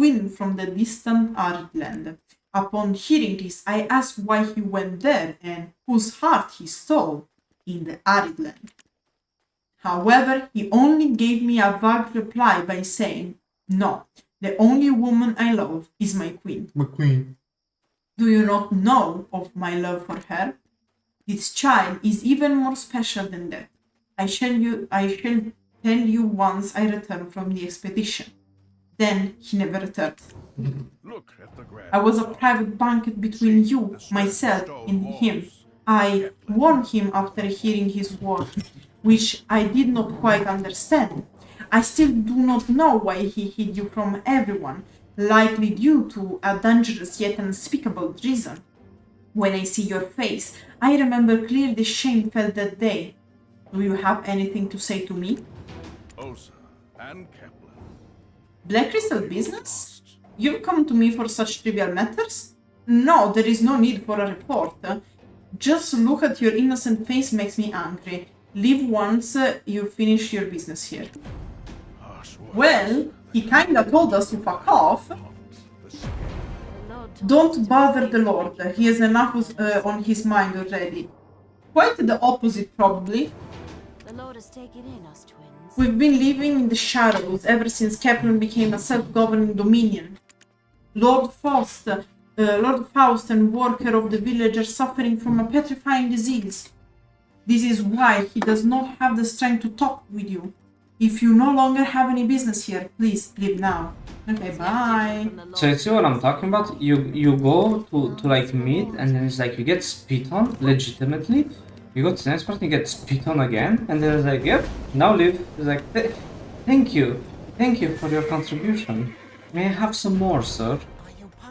in from the distant arid land. Upon hearing this, I asked why he went there and whose heart he stole in the arid land. However, he only gave me a vague reply by saying, "No, the only woman I love is my queen." My queen. Do you not know of my love for her? This child is even more special than that. I shall tell you once I return from the expedition. Then he never returned. Look at the grand. I was a private banquet between you, myself, and him. I warned him after hearing his word, which I did not quite understand. I still do not know why he hid you from everyone. likely due to a dangerous yet unspeakable reason. When I see your face, I remember clearly the shame felt that day. Do you have anything to say to me? Osa and Keplan. Black Crystal business? You've come to me for such trivial matters? No, there is no need for a report. Just look at your innocent face makes me angry. Leave once you finish your business here. Well, he kinda told us to fuck off. Don't bother the Lord, he has enough on his mind already. Quite the opposite, probably. The Lord has taken in us twins. We've been living in the shadows ever since Keplan became a self-governing dominion. Lord Faust and worker of the village are suffering from a petrifying disease. This is why he does not have the strength to talk with you. If you no longer have any business here, please leave now. Okay, bye. So you see what I'm talking about? You go to like meet, and then it's like you get spit on legitimately. You go to the next person, you get spit on again, and then it's like, yep, now leave. It's like, thank you for your contribution. May I have some more, sir?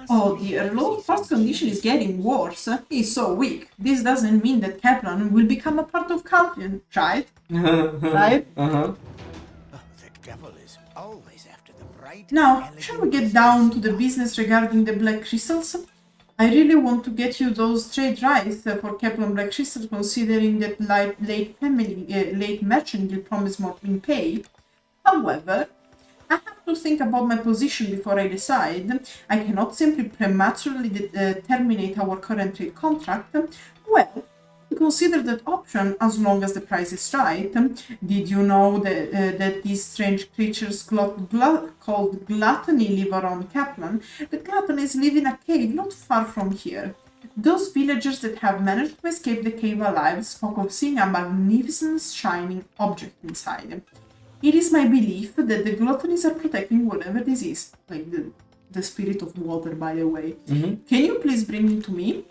Oh dear, Lord Faust's condition is getting worse. He's so weak. This doesn't mean that Keplan will become a part of Calpheon, right? Right? Now, shall we get down to the business regarding the black crystals? I really want to get you those trade rights for Keplan black crystals, considering that Leight merchant will promise more in pay. However, I have to think about my position before I decide. I cannot simply prematurely terminate our current trade contract. Well, consider that option as long as the price is right. Did you know that these strange creatures called Gluttony live around Keplan? The Gluttonies live in a cave not far from here. Those villagers that have managed to escape the cave alive spoke of seeing a magnificent shining object inside. It is my belief that the Gluttonies are protecting whatever this is. Like the spirit of water, by the way. Can you please bring it to me?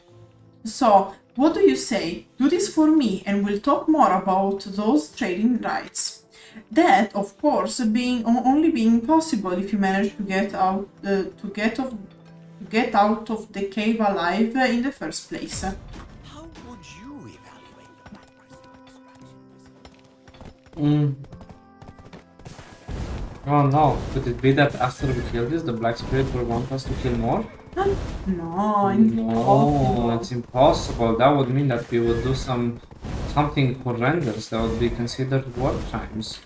So, what do you say? Do this for me and we'll talk more about those trading rights. That, of course, only being possible if you manage to get out of the cave alive in the first place. How would you evaluate the Black Crystal? Oh no, could it be that after we kill this, the Black Spirit will want us to kill more? No, impossible. It's impossible. That would mean that we would do something horrendous that would be considered war crimes.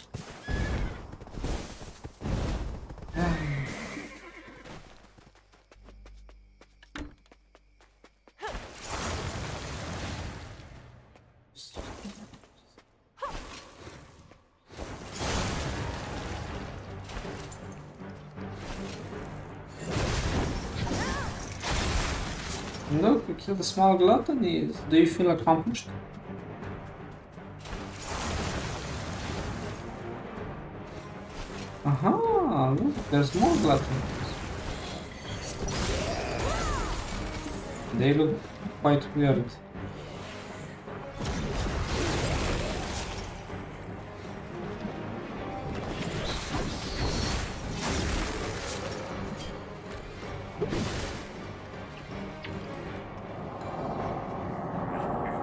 Look, we killed the small gluttonies. Do you feel accomplished? Aha, look, there's more gluttonies. They look quite weird.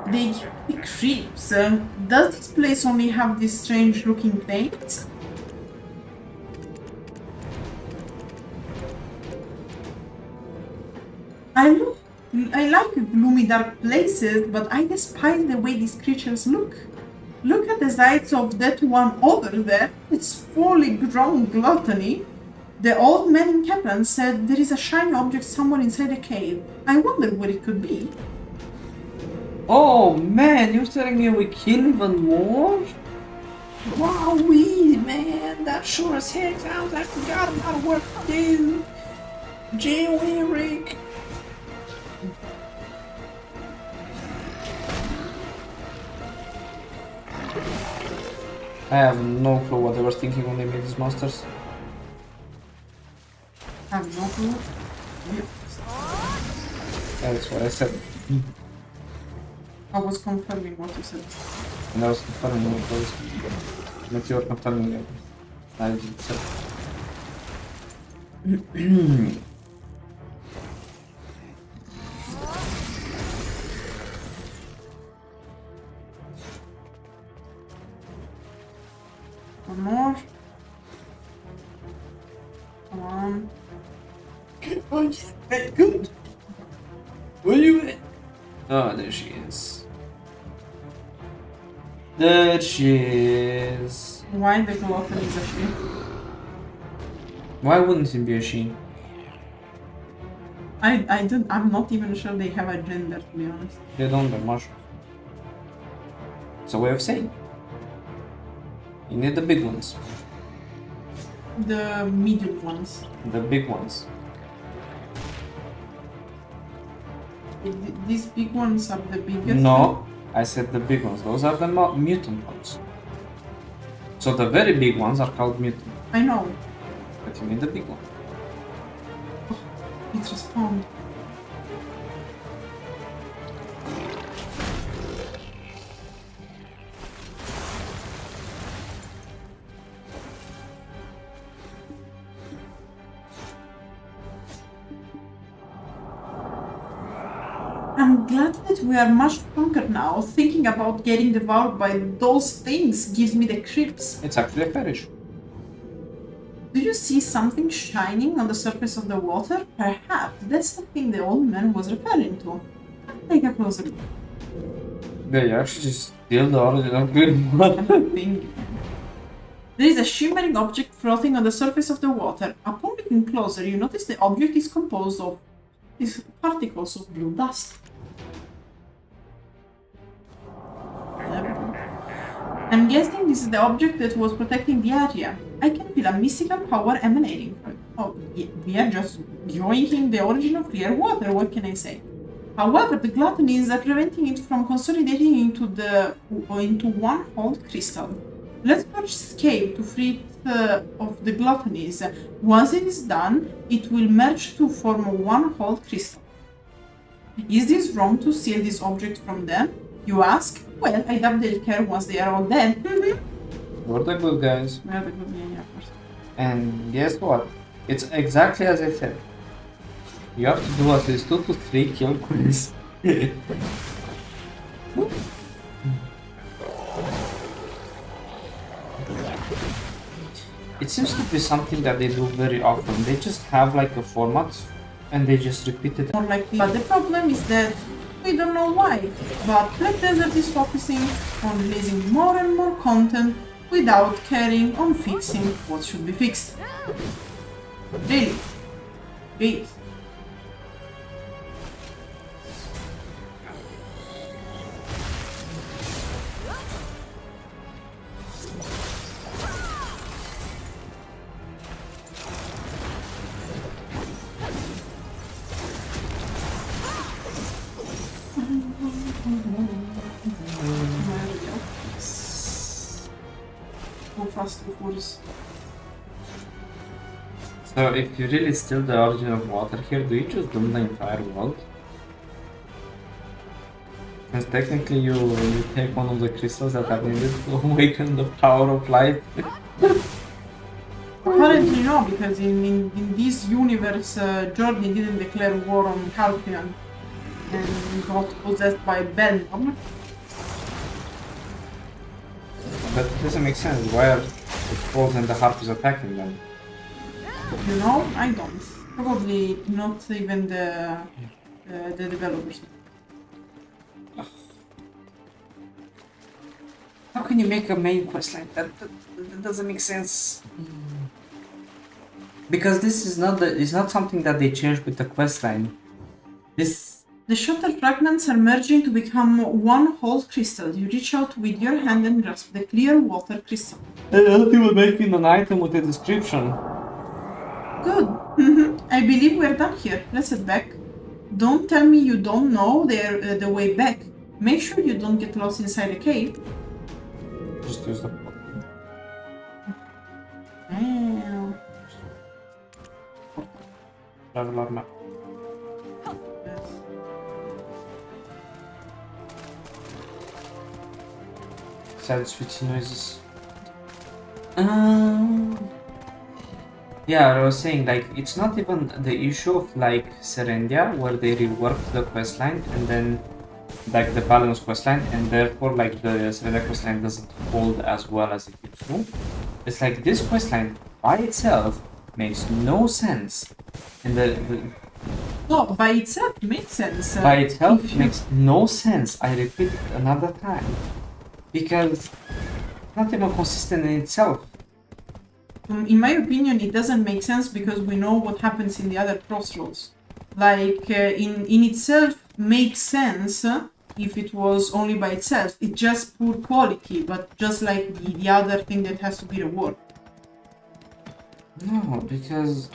They give me creeps. Does this place only have these strange looking plates? I like gloomy dark places, but I despise the way these creatures look. Look at the size of that one over there. It's fully grown gluttony. The old man in Keplan said there is a shiny object somewhere inside the cave. I wonder what it could be. Oh man, you're telling me we kill even more? Wowee, man, that sure as heck sounds like we got a lot of work to do. Gee, Rick. I have no clue what they were thinking when they made these monsters. I have no clue. That's what I said. I was confirming what you said. And I was confirming what I was. But you were confirming it. I didn't say. One more. Come on. Good. Where you at? Oh, there she is. There she is. Why the glutton is a she? Why wouldn't it be a she? I'm not even sure they have a gender, to be honest. They don't, they're mushrooms. It's a way of saying. You need the big ones. The medium ones. The big ones. These big ones are the biggest? No, I said the big ones. Those are the mutant ones. So the very big ones are called mutant. I know. But you need the big one. It respawned. I'm glad that we are much stronger now. Thinking about getting devoured by those things gives me the creeps. It's actually a fetish. Do you see something shining on the surface of the water? Perhaps that's the thing the old man was referring to. Take a closer look. They actually steal the original green one. There is a shimmering object floating on the surface of the water. Upon looking closer, you notice the object is composed of these particles of blue dust. I'm guessing this is the object that was protecting the area. I can feel a mystical power emanating from it. Oh, yeah, we are just drinking the origin of clear water, what can I say? However, the gluttony is preventing it from consolidating into one whole crystal. Let's purge this cave to free it of the gluttonies. Once it is done, it will merge to form one whole crystal. Is this wrong to steal this object from them? You ask? Well, I doubt they'll care once they are all dead. We're the good guys. We're the good guys, yeah, of course. And guess what? It's exactly as I said. You have to do at least 2 to 3 kill quests. It seems to be something that they do very often. They just have like a format and they just repeat it. More likely. But the problem is that we don't know why. But Black Desert is focusing on releasing more and more content without caring on fixing what should be fixed. Really? Please. So if you really steal the origin of water here, do you just doom the entire world? Since technically you take one of the crystals that are needed to awaken the power of light. Apparently no, because in this universe, Jordan didn't declare war on Calpheon and got possessed by Bell. But it doesn't make sense. Why are the trolls and the Harpies attacking them? You know, I don't. Probably not even the developers. How can you make a main quest like that? That doesn't make sense. Because this is not it's not something that they change with the quest line. The shutter fragments are merging to become one whole crystal. You reach out with your hand and grasp the clear water crystal. Delphe will make it an item with a description. Good. I believe we're done here. Let's head back. Don't tell me you don't know the way back. Make sure you don't get lost inside the cave. Just use the traveler map. Sad switchy noises. Yeah, I was saying, like, it's not even the issue of, like, Serendia, where they reworked the questline and then, like, the balanced questline, and therefore, like, the Serendia questline doesn't hold as well as it used to. It's like, this questline, by itself, makes no sense. And No, by itself makes sense. by itself makes no sense. I repeat it another time. Because it's not even consistent in itself. In my opinion, it doesn't make sense because we know what happens in the other crossroads. Like, in itself makes sense if it was only by itself. It's just poor quality, but just like the other thing that has to be reworked. No, because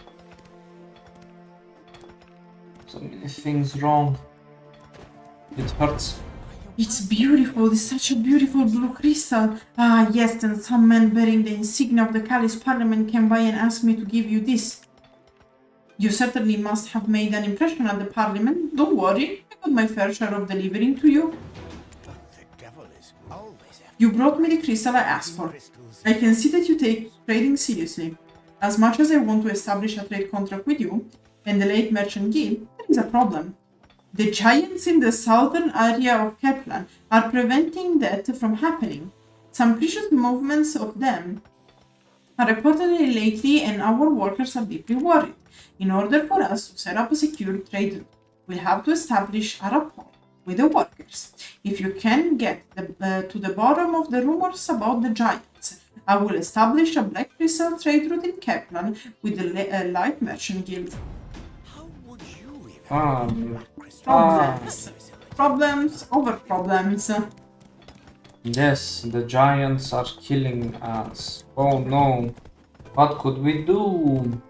so many things wrong. It hurts. It's beautiful. It's such a beautiful blue crystal. Ah, yes, and some man bearing the insignia of the Caliph Parliament came by and asked me to give you this. You certainly must have made an impression at the Parliament. Don't worry, I got my fair share of delivering to you. You brought me the crystal I asked for. I can see that you take trading seriously. As much as I want to establish a trade contract with you and the Leight Merchant Guild, there is a problem. The giants in the southern area of Keplan are preventing that from happening. Some precious movements of them are reportedly lately, and our workers are deeply worried. In order for us to set up a secure trade route, we'll have to establish a rapport with the workers. If you can get to the bottom of the rumors about the giants, I will establish a black crystal trade route in Keplan with the Light Merchant Guild. Problems over problems. Yes, the giants are killing us. Oh no, what could we do?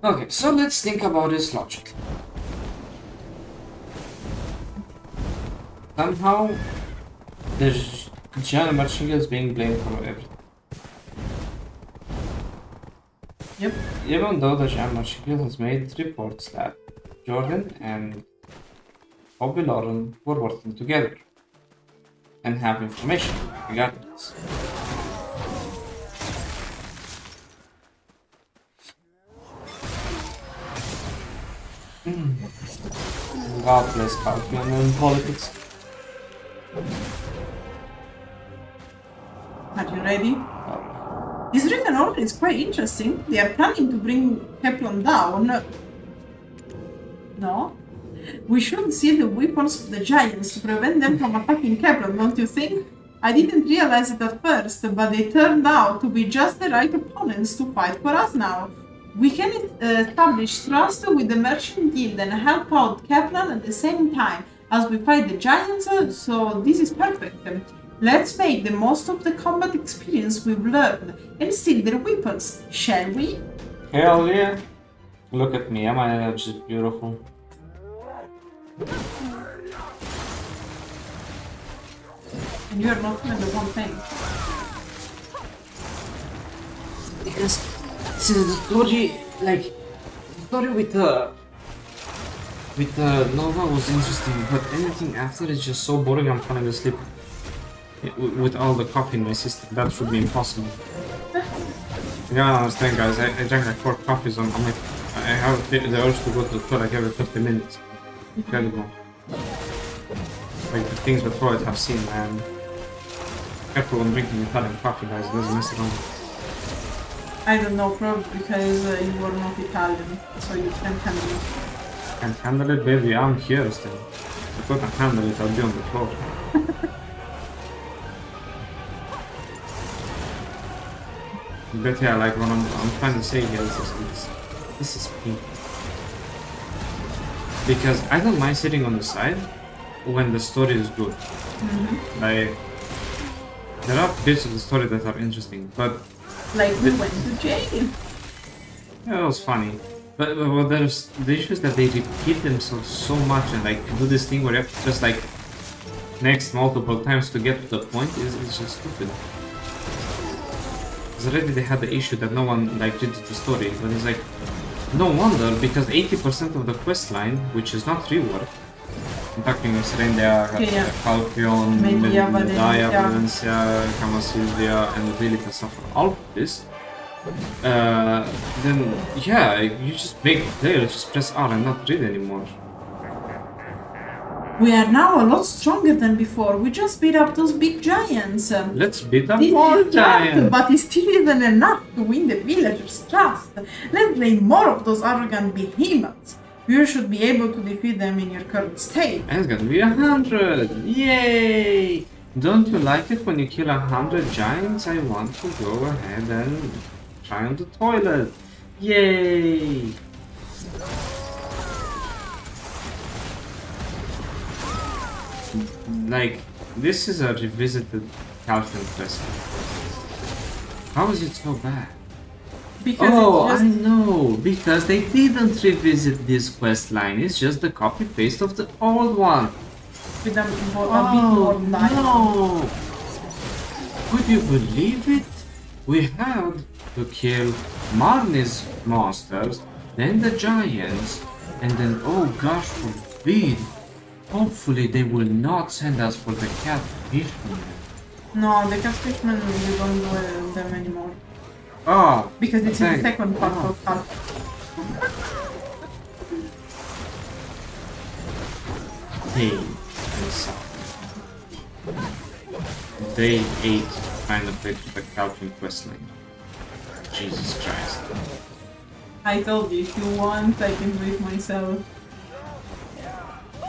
Okay, so let's think about this logically. Somehow, the Xian Merchant Guild is being blamed for everything. Yep. Even though the Xian Merchant Guild has made reports that Jordan and Bobby Lauren were working together and have information regarding this. God bless Calpheon in politics. Are you ready? This written order is quite interesting. They are planning to bring Keplan down. No? We should seal the weapons of the giants to prevent them from attacking Keplan, don't you think? I didn't realize it at first, but they turned out to be just the right opponents to fight for us now. We can establish trust with the Merchant Guild and help out Keplan at the same time as we fight the giants, so this is perfect. Let's make the most of the combat experience we've learned and steal their weapons, shall we? Hell yeah! Look at me, am I just beautiful? And you're not even the one thing. Because see, the story, like, the story with Nova was interesting, but anything after is just so boring. I'm falling asleep with all the coffee in my system. That should be impossible. You gotta understand, guys. I drank like 4 coffees on like, I have the urge to go to the toilet like every 30 minutes. Incredible. Like the things that Freud have seen, man. Careful when drinking Italian coffee, guys. Doesn't mess around. I don't know, probably because you are not Italian, so you can't handle it. Can't handle it, baby. I'm here still. If I couldn't handle it, I'd be on the floor. But yeah, like what I'm trying to say here is this is painful. Because I don't mind sitting on the side when the story is good. Like, there are bits of the story that are interesting, but like we went to jail. Yeah, it was funny. But there's the issue is that they repeat themselves so much and like do this thing where you have to just like next multiple times to get to the point is just stupid. Because already they had the issue that no one like reads the story, but it's like no wonder because 80% of the quest line, which is not rework, I'm talking of Serendia, yeah. Calpheon, Media, Medaya, Valencia. Valencia, Camasylvia, and Lilith suffer all of this, then yeah, you just make a player just press R and not read anymore. We are now a lot stronger than before. We just beat up those big giants. Let's beat up This more is giants! tough, but it still isn't enough to win the villagers' trust. Let's lay more of those arrogant behemoths. You should be able to defeat them in your current state. And it's gonna be 100! Yay! Don't you like it when you kill 100 giants? I want to go ahead and try on the toilet. Yay! Like, this is a revisited Calpheon quest. How is it so bad? Because Oh, it's I just know! Because they didn't revisit this quest line. It's just the copy-paste of the old one. with a bit more life. No! Could you believe it? We had to kill Marnie's monsters, then the giants, and then, oh gosh forbid, hopefully they will not send us for the catfishman. No, the catfishman we don't do them anymore. Oh, Because it's in the thank second part God. of Calpheon. Pain and suffering. Day 8 kind of like the Calpheon questline. Jesus Christ. I told you, if you want, I can do it myself.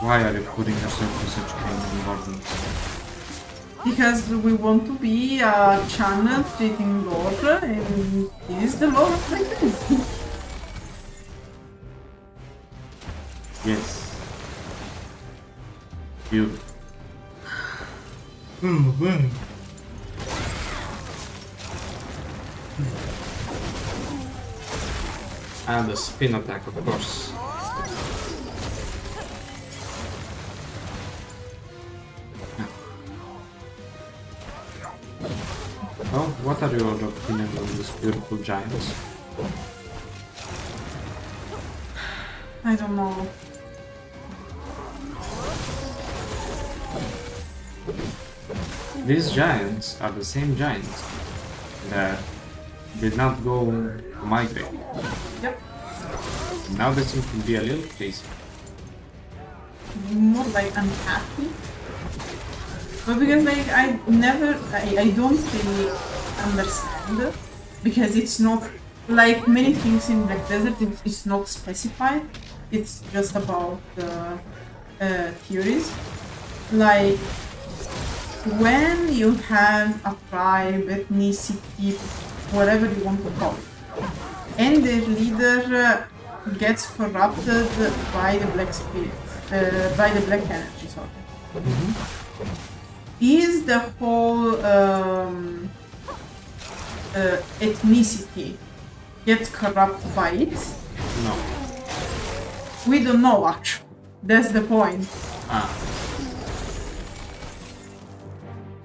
Why are you putting yourself in such pain and burden? Because we want to be a channel treating lore, and this is the lore of like this. Yes. You. Oh man. And the spin attack, of course. Oh, what are your opinions on these beautiful giants? I don't know. These giants are the same giants that did not go to migrate. Yep. Now they seem to be a little crazy. More like unhappy. But because like I don't really understand it, because it's not like many things in Black Desert. It's not specified. It's just about theories. Like when you have a tribe, ethnicity, whatever you want to call it, and their leader gets corrupted by the black spirit, by the black energy, sorry. Is the whole ethnicity gets corrupted by it? No. We don't know actually. That's the point. Ah.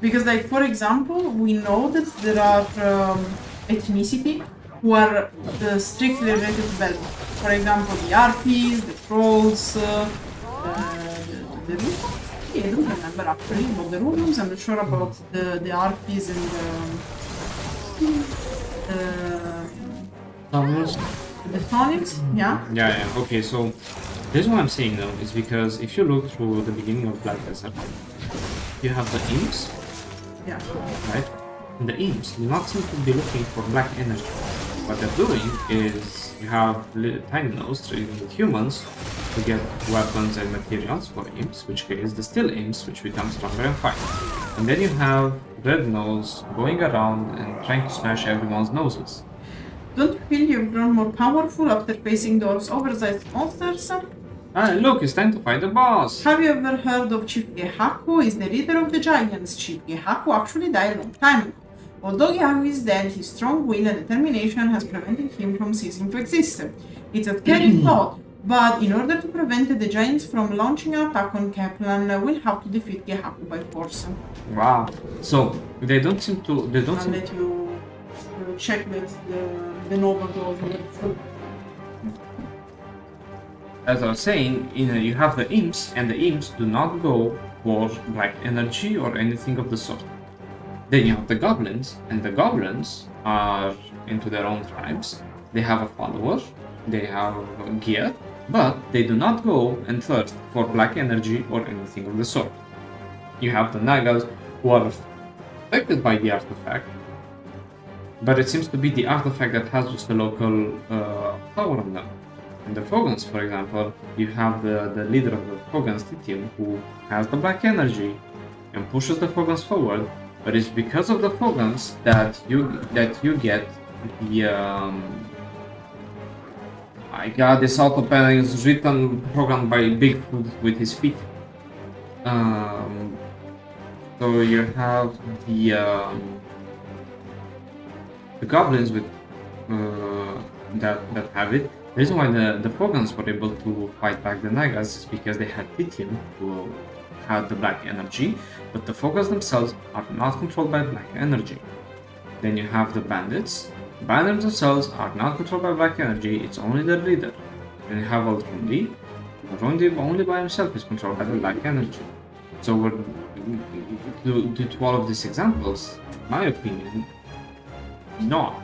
Because like for example, we know that there are ethnicity who are strictly related to Delphe. For example, the Harpies, the Trolls, the Rooms? Yeah, I don't remember actually about the Rooms. I'm not sure about the Harpies and the Thonics, yeah? Yeah, okay, so this is what I'm saying though, is because if you look through the beginning of Black Desert, you have the imps, Yeah. right? And the imps do not seem to be looking for black energy. What they're doing is you have tiny nose trading with humans to get weapons and materials for imps, which is the still imps, which become stronger and fight. And then you have red nose going around and trying to smash everyone's noses. Don't you feel you've grown more powerful after facing those oversized monsters? Ah, look, it's time to fight the boss! Have you ever heard of Chief Gehaku? Is the leader of the giants. Chief Gehaku actually died a long time ago. Although Gehaku is dead, his strong will and determination has prevented him from ceasing to exist. It's a scary thought, but in order to prevent the giants from launching an attack on Keplan, we'll have to defeat Gehaku by force. Wow. So, they don't seem to... They don't I'll seem... let you check that the Nova goes. as I was saying, you have the imps, and the imps do not go for black energy or anything of the sort. Then you have the goblins, and the goblins are into their own tribes. They have a follower, they have gear, but they do not go and thirst for black energy or anything of the sort. You have the Nagas, who are affected by the artifact, but it seems to be the artifact that has just a local power on them. In the Fogans, for example, you have the leader of the Fogans, Titian, who has the black energy and pushes the Fogans forward, but it's because of the Fogans that you get the my god, this auto panel is written, programmed by Bigfoot with his feet. So you have the goblins with that have it. The reason why the Fogans were able to fight back the Nagas is because they had Titian, who had the black energy, but the Fogans themselves are not controlled by black energy. Then you have the Bandits. Bandits themselves are not controlled by black energy, it's only their leader. Then you have Al Rhundi. Al Rhundi only by himself is controlled by the black energy. So due to all of these examples, in my opinion, no.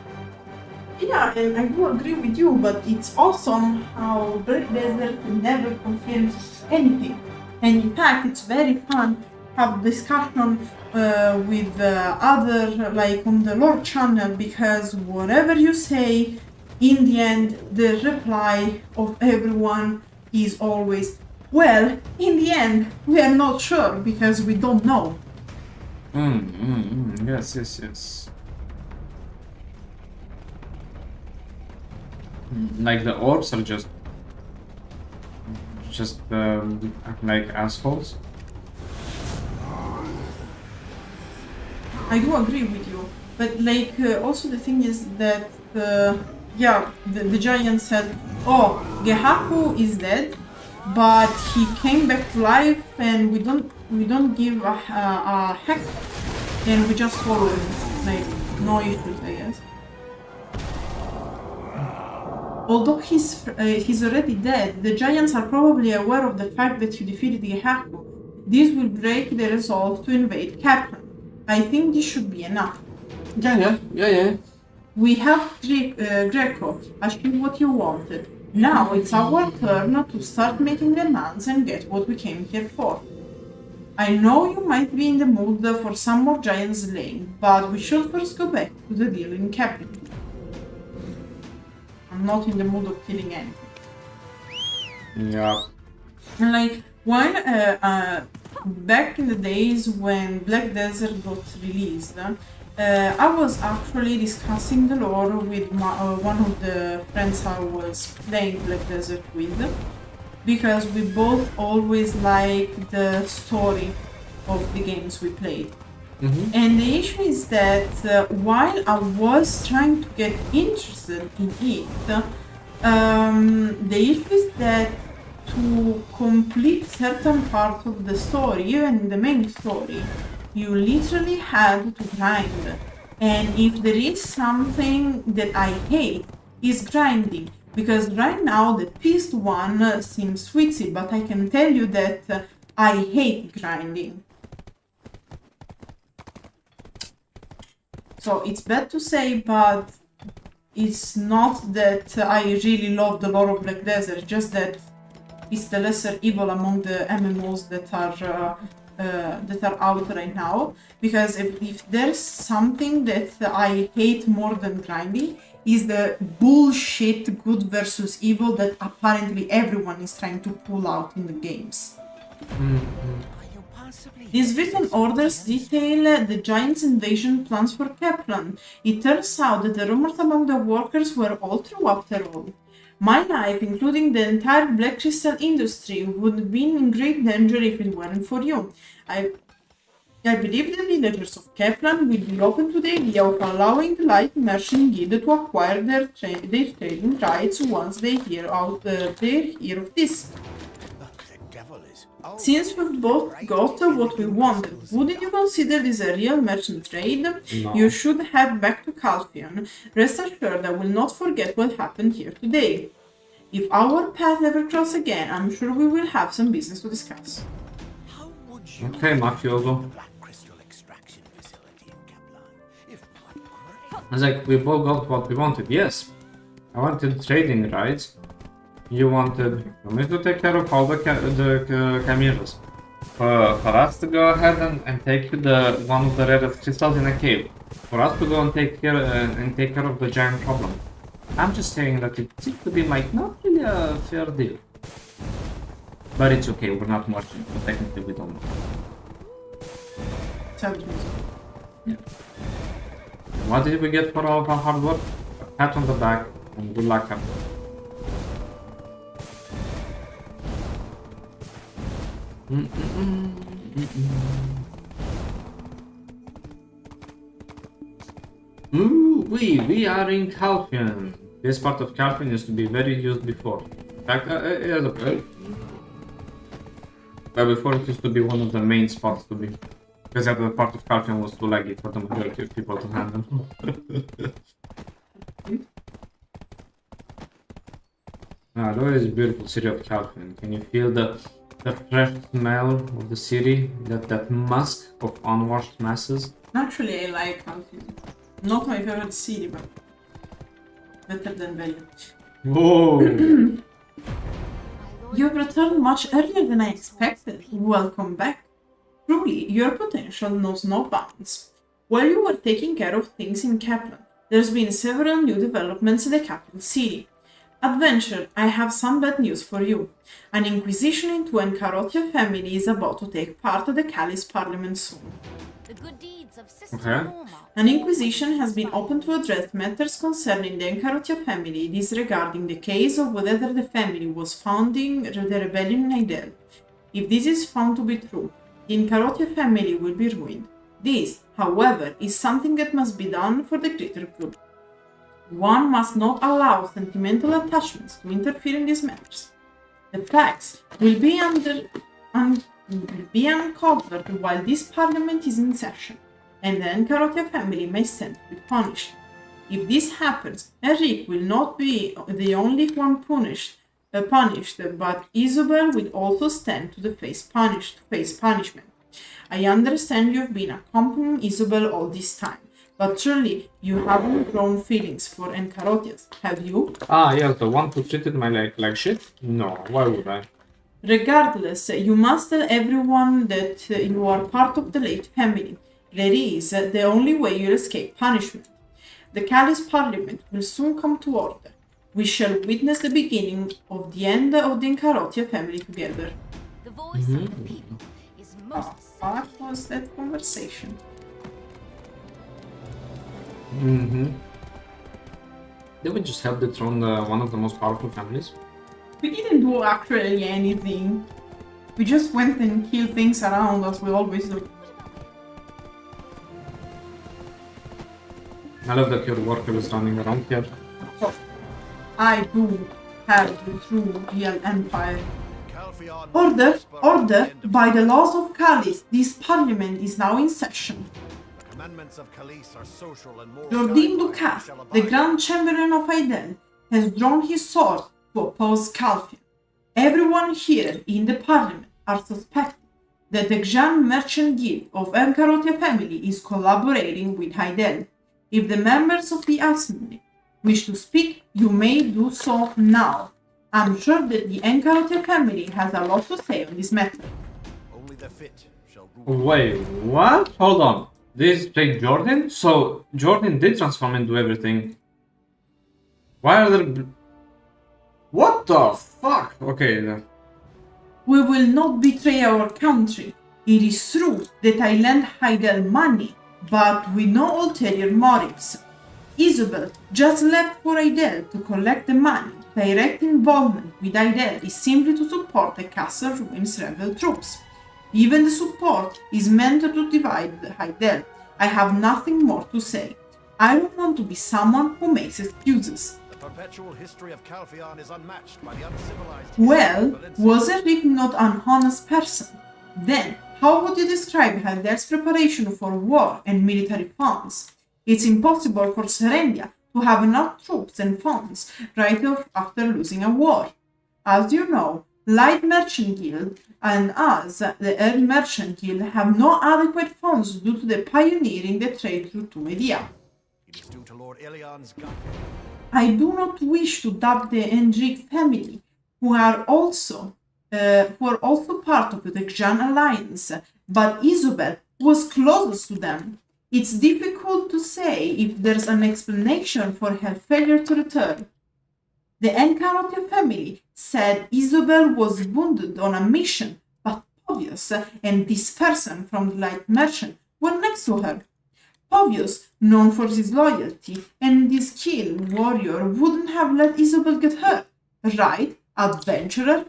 Yeah, and I do agree with you, but it's awesome how Black Desert never confirms anything. And in fact, it's very fun to have discussion with other, like on the lore channel, because whatever you say, in the end, the reply of everyone is always, well, in the end, we are not sure because we don't know. Yes. Like the orbs are just like assholes. I do agree with you, but like also the thing is that the giant said, oh, Gehaku is dead, but he came back to life, and we don't give a heck, and we just follow him, like no issues, I guess. Although he's already dead, the giants are probably aware of the fact that you defeated Gehaku. This will break their resolve to invade Keplan. I think this should be enough. Yeah. We have Greco, achieve what you wanted. Now it's our turn to start making demands and get what we came here for. I know you might be in the mood for some more giant slaying, but we should first go back to the deal in Keplan. I'm not in the mood of killing anything. Yeah. And like, when back in the days when Black Desert got released, I was actually discussing the lore with one of the friends I was playing Black Desert with, because we both always liked the story of the games we played. Mm-hmm. And the issue is that while I was trying to get interested in it, the issue is that to complete certain parts of the story, even the main story, you literally had to grind. And if there is something that I hate, is grinding. Because right now the pissed one seems Swittzy, but I can tell you that I hate grinding. So it's bad to say, but it's not that I really love the lore of Black Desert, just that it's the lesser evil among the MMOs that are out right now. Because if there's something that I hate more than grinding, is the bullshit good versus evil that apparently everyone is trying to pull out in the games. These written orders detail the Giants' invasion plans for Keplan. It turns out that the rumors among the workers were all true after all. My life, including the entire Black Crystal industry, would have been in great danger if it weren't for you. I believe the villagers of Keplan will be open to the idea of allowing the Light Merchant Guild to acquire their trading rights once they hear of this. Since we've both got what we wanted, wouldn't you consider this a real merchant trade? No. You should head back to Calpheon. Rest assured I will not forget what happened here today. If our paths ever cross again, I'm sure we will have some business to discuss. How would you Okay, mafioso. the black crystal extraction facility in Keplan? If not great. I was like, we both got what we wanted. Yes, I wanted trading rights. You wanted me to take care of all the chimeras. For us to go ahead and take one of the rarest crystals in a cave. For us to go and take care of the giant problem. I'm just saying that it seems to be like not really a fair deal. But it's okay, we're not merchants, so technically we don't know. Yeah. What did we get for all of our hard work? A pat on the back and good luck after. Ooh, we are in Calpheon. This part of Calpheon used to be very used before. In fact, before it used to be one of the main spots to be. Because the other part of Calpheon was too laggy for the majority of people to handle. Look at this beautiful city of Calpheon. Can you feel the fresh smell of the city? That musk of unwashed masses? Naturally, I like Calpheon. Not my favorite city, but better than Village. Whoa! You've returned much earlier than I expected. Welcome back. Truly, your potential knows no bounds. While you were taking care of things in Keplan, there's been several new developments in the capital city. Adventure, I have some bad news for you. An inquisition into Encarotia family is about to take part at the Callis Parliament soon. The good deeds of Sister Okay. Norma. An inquisition has been opened to address matters concerning the Encarotia family, disregarding the case of whether the family was founding the rebellion in Idel. If this is found to be true, the Encarotia family will be ruined. This, however, is something that must be done for the greater good. One must not allow sentimental attachments to interfere in these matters. The facts will be uncovered while this parliament is in session, and the Encarotia family may stand to be punished. If this happens, Eric will not be the only one punished, but Isobelle will also stand to face punishment. I understand you've been accompanying Isobelle all this time, but surely you haven't grown feelings for Encarotias, have you? Ah, yes, the one who treated my leg like shit? No, why would I? Regardless, you must tell everyone that you are part of the Leight family. That is the only way you'll escape punishment. The Callis Parliament will soon come to order. We shall witness the beginning of the end of the Encarotia family together. The voice of the people is most What was that conversation? Did we just help dethrone one of the most powerful families? We didn't do actually anything. We just went and killed things around us, we always do. I love that your worker is running around here. I do have the true real empire. Calpheon Order! By the laws of Callis, this parliament is now in session. The commandments of Callis are social and moral. Jordim guidelines Ducat, shall the abide. Grand Chamberlain of Idel, has drawn his sword to oppose Calpheon. Everyone here in the parliament are suspecting that the Xian merchant guild of Encarotia family is collaborating with Idel. If the members of the assembly wish to speak, you may do so now. I'm sure that the Encarotia family has a lot to say on this matter. Only the fit shall rule. Wait, what? Hold on. This is played Jordan? So Jordan did transform into everything. Why are there... What the fuck? Okay, then. We will not betray our country. It is true that I lend Idel money, but with no ulterior motives. Isobelle just left for Idel to collect the money. Direct involvement with Idel is simply to support the castle ruins rebel troops. Even the support is meant to divide Idel. I have nothing more to say. I don't want to be someone who makes excuses. The perpetual history of Calpheon is unmatched by the uncivilized. Well, was Eric not an honest person? Then, how would you describe Idel's preparation for war and military funds? It's impossible for Serendia to have enough troops and funds right after losing a war. As you know, Light Merchant Guild and us, the Air Merchant Guild, have no adequate funds due to the pioneering the trade route to Media. It is due to Lord Ilion's I do not wish to doubt the Hendrik family, who are also part of the Xian alliance, but Isobelle was closest to them. It's difficult to say if there's an explanation for her failure to return. The Encarotia family said Isobelle was wounded on a mission, but Povius and this person from the Light Merchant were next to her. Povius, known for his loyalty and his skilled warrior, wouldn't have let Isobelle get hurt, right, adventurer?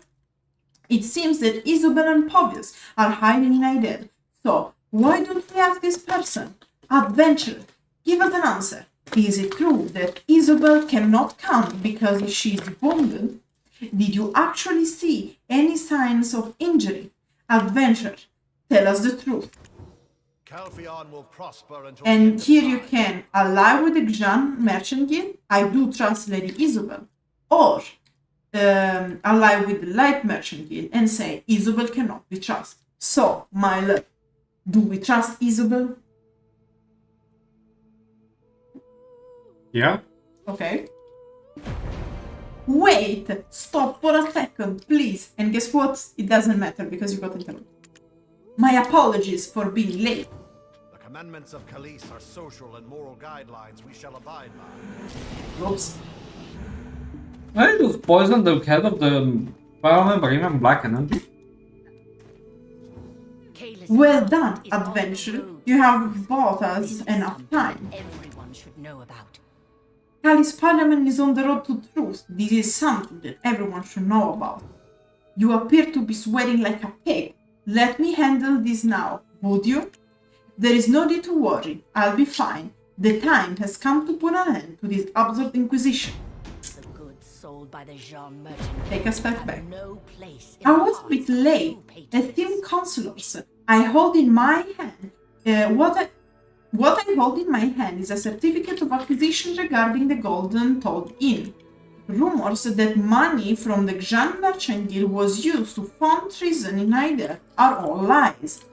It seems that Isobelle and Povius are hiding in Aidel, so why don't we ask this person? Adventurer, give us an answer. Is it true that Isobelle cannot come because she is wounded? Did you actually see any signs of injury? Adventurer, tell us the truth. Calpheon will prosper until And here you can ally with the Xian Merchant Guild. I do trust Lady Isobelle. Or ally with the Light Merchant Guild and say Isobelle cannot be trusted. So, my love, do we trust Isobelle? Yeah? Okay. Wait! Stop for a second, please. And guess what? It doesn't matter because you got interrupted. My apologies for being late. The commandments of Calais are social and moral guidelines we shall abide by. Oops. I just poisoned the head of the Barium Black Energy. Well done, adventurer. You have bought us enough time. Everyone should know about. Calais Parliament is on the road to truth. This is something that everyone should know about. You appear to be sweating like a pig. Let me handle this now, would you? There is no need to worry. I'll be fine. The time has come to put an end to this absurd inquisition. The goods sold by the Xian merchant Take a step have back. no place in I the was a hearts bit of late. true patriots. Esteemed counselors, I hold in my hand what I hold in my hand is a certificate of acquisition regarding the Golden Toad Inn. Rumors that money from the Xian Merchant Guild was used to fund treason in Aidel are all lies.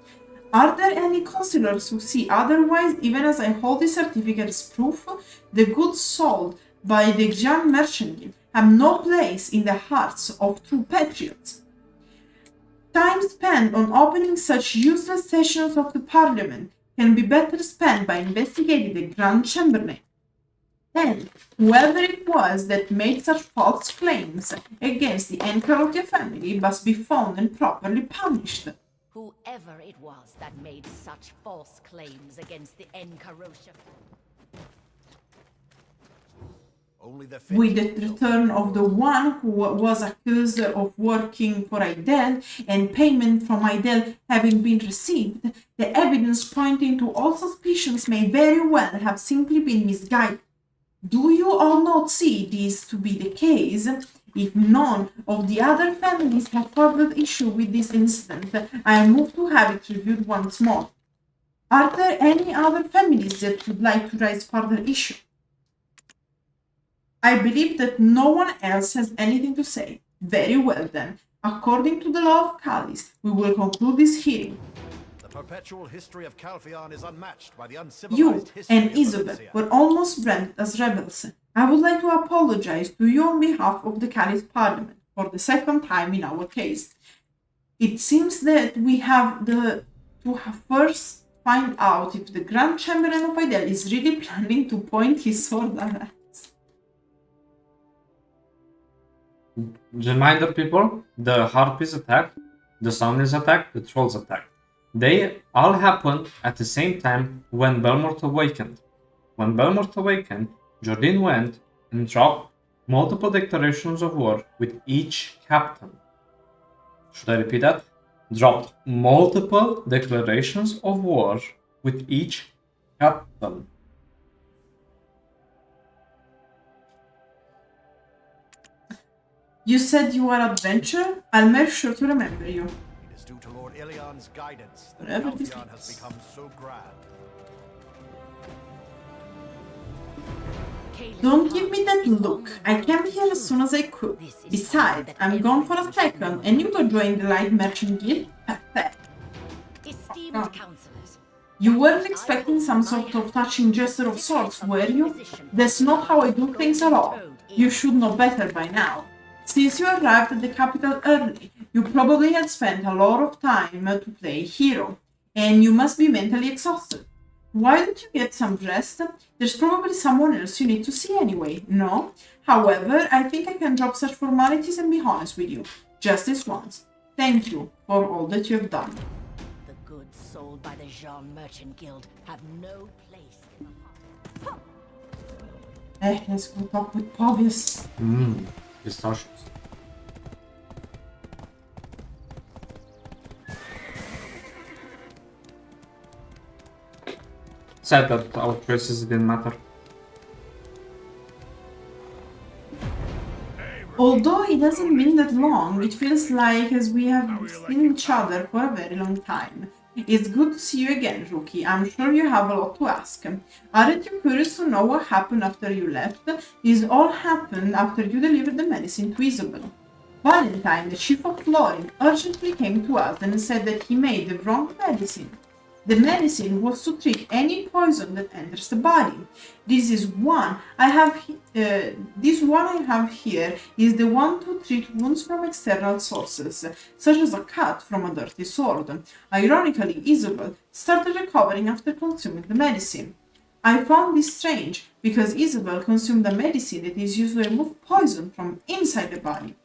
Are there any counselors who see otherwise, even as I hold this certificate as proof? The goods sold by the Xian Merchant Guild have no place in the hearts of true patriots. Time spent on opening such useless sessions of the Parliament can be better spent by investigating the Grand Chamberlain. And whoever it was that made such false claims against the Encarotia family must be found and properly punished. Whoever it was that made such false claims against the Encarotia. Only the With the return of the one who was accused of working for Aidel and payment from Aidel having been received, the evidence pointing to all suspicions may very well have simply been misguided. Do you all not see this to be the case? If none of the other families have further issue with this incident, I am moved to have it reviewed once more. Are there any other families that would like to raise further issue? I believe that no one else has anything to say. Very well then. According to the law of Calais, we will conclude this hearing. The perpetual history of Calpheon is unmatched by the You uncivilized history and of Isobelle Valencia. were almost branded as rebels. I would like to apologize to you on behalf of the Calais Parliament for the second time in our case. It seems that we have to first find out if the Grand Chamberlain of Aidel is really planning to point his sword at us. Reminder people, the Harpies attack, the Summoners attack, the Trolls attack. They all happened at the same time when Belmort awakened. When Belmort awakened, Jordine went and dropped multiple declarations of war with each captain. Should I repeat that? Dropped multiple declarations of war with each captain. You said you are adventurer? I'll make sure to remember you. It is due to Lord Ilion's guidance that Whatever this Calpheon has is. become so grand. Don't give me that look. I came here as soon as I could. Besides, I'm gone for a second, and you go join the Light Merchant Guild? Pathetic. Esteemed counselors, You weren't expecting some sort of touching gesture of sorts, were you? That's not how I do things at all. You should know better by now. Since you arrived at the capital early, you probably had spent a lot of time to play hero, and you must be mentally exhausted. Why don't you get some rest? There's probably someone else you need to see anyway, no? However, I think I can drop such formalities and be honest with you, just this once. Thank you for all that you have done. the goods sold by the Xian Merchant Guild have no place in the heart. Let's go talk with Povius. Pistachios. Sad that our choices didn't matter. Although it hasn't been that long, it feels like as we have seen each other for a very long time. It's good to see you again, Rookie. I'm sure you have a lot to ask. Aren't you curious to know what happened after you left? This all happened after you delivered the medicine to Isobelle. Valentine, the chief of Florin, urgently came to us and said that he made the wrong medicine. The medicine was to treat any poison that enters the body. This one I have here is the one to treat wounds from external sources, such as a cut from a dirty sword. Ironically, Isobelle started recovering after consuming the medicine. I found this strange, because Isobelle consumed a medicine that is used to remove poison from inside the body.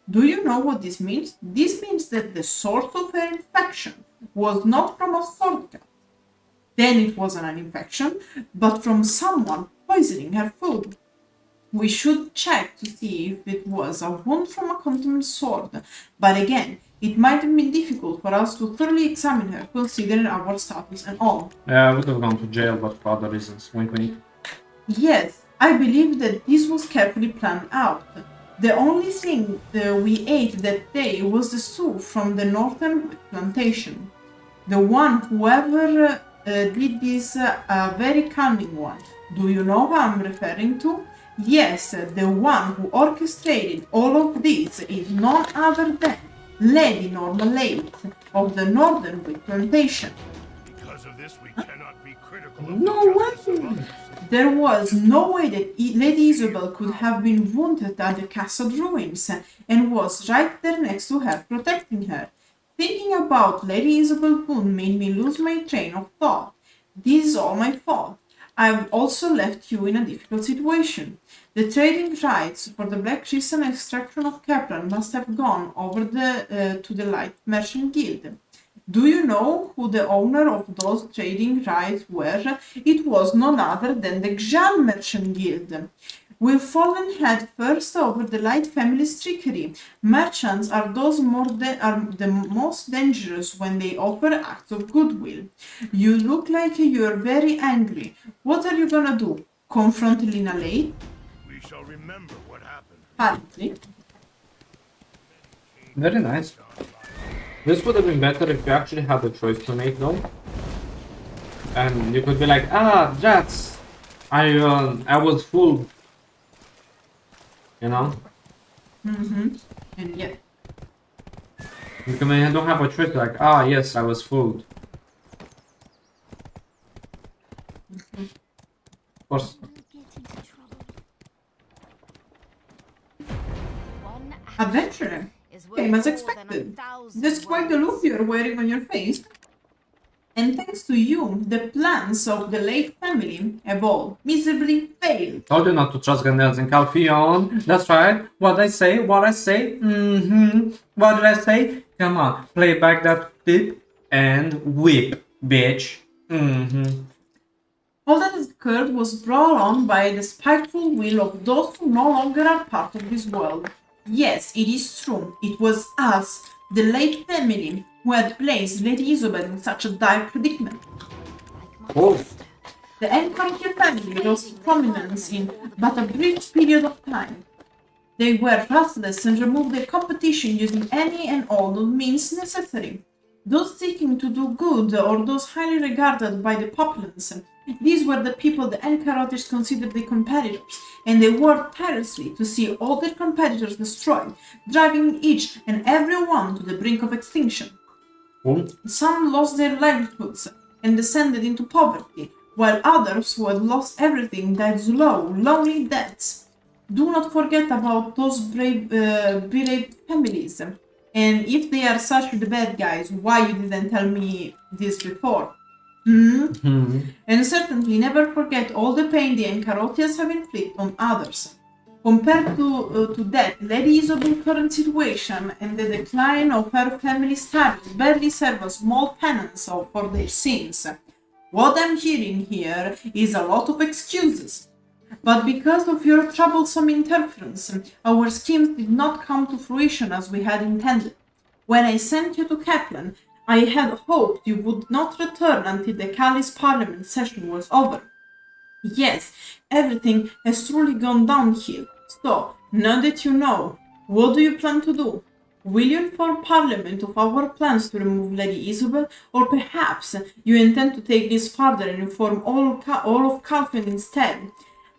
Do you know what this means? This means that the source of her infection was not from a sword cut. Then it wasn't an infection, but from someone poisoning her food. We should check to see if it was a wound from a contaminated sword, but again, it might have been difficult for us to thoroughly examine her, considering our status and all. Yeah, I would have gone to jail, but for other reasons. Wink, wink. Yes, I believe that this was carefully planned out. The only thing we ate that day was the stew from the northern plantation. The one whoever did this, a very cunning one. Do you know who I'm referring to? Yes, the one who orchestrated all of this is none other than Lady Leight of the northern wheat plantation. Because of this, we cannot be critical of No way! There was no way that Lady Isobelle could have been wounded at the castle ruins and was right there next to her, protecting her. Thinking about Lady Isabelle's wound made me lose my train of thought. This is all my fault. I've also left you in a difficult situation. The trading rights for the Black Crystal extraction of Keplan must have gone over to the Light Merchant Guild. Do you know who the owner of those trading rights were? It was none other than the Xian Merchant Guild. We've fallen head first over the Light family's trickery. Merchants are the most dangerous when they offer acts of goodwill. You look like you're very angry. What are you gonna do? Confront Lena Leight? We shall remember what happened. Apparently. Very nice. This would have been better if you actually had a choice to make, though. And you could be like, that's... I was fooled. You know? And yet. Because I don't have a choice, like, yes, I was fooled. Of course. Adventurer. Came as expected. That's quite the look you're wearing on your face. And thanks to you, the plans of the Leight family have all miserably failed. Told you not to trust Gandalf and Calpheon. That's right. What I say? What I say? What did I say? Come on, play back that tip and whip, bitch. All that occurred was brought on by the spiteful will of those who no longer are part of this world. Yes, it is true. It was us, the Leight family, who had placed Lady Isobelle in such a dire predicament. Oh. The Encounter family rose to prominence in but a brief period of time. They were ruthless and removed their competition using any and all the means necessary. Those seeking to do good or those highly regarded by the populace These were the people the Encarotters considered their competitors, and they worked tirelessly to see all their competitors destroyed, driving each and every one to the brink of extinction. Some lost their livelihoods and descended into poverty, while others who had lost everything died slow, lonely deaths. Do not forget about those brave, bereaved families. And if they are such the bad guys, why you didn't tell me this before? And certainly never forget all the pain the Encarottians have inflicted on others. Compared to that, Lady Isobelle's current situation and the decline of her family's status barely serve a small penance for their sins. What I'm hearing here is a lot of excuses. But because of your troublesome interference, our schemes did not come to fruition as we had intended. When I sent you to Keplan, I had hoped you would not return until the Callis Parliament session was over. Yes, everything has truly gone downhill. So, now that you know, what do you plan to do? Will you inform Parliament of our plans to remove Lady Isobelle, or perhaps you intend to take this further and inform all of Calpheon instead?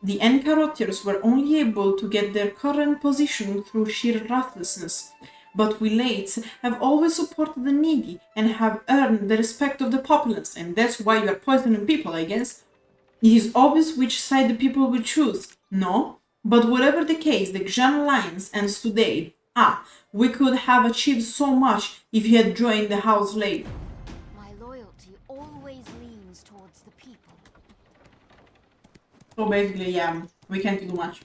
The Encarottiers were only able to get their current position through sheer ruthlessness. But we Leights have always supported the needy and have earned the respect of the populace, and that's why you are poisoning people, I guess. It is obvious which side the people will choose, no? But whatever the case, the Xian Alliance ends today. We could have achieved so much if you had joined the house late. My loyalty always leans towards the people. So basically, yeah, we can't do much.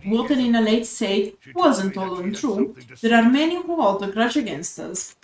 What Elena Leight said wasn't all untrue. There are many who hold a grudge against us.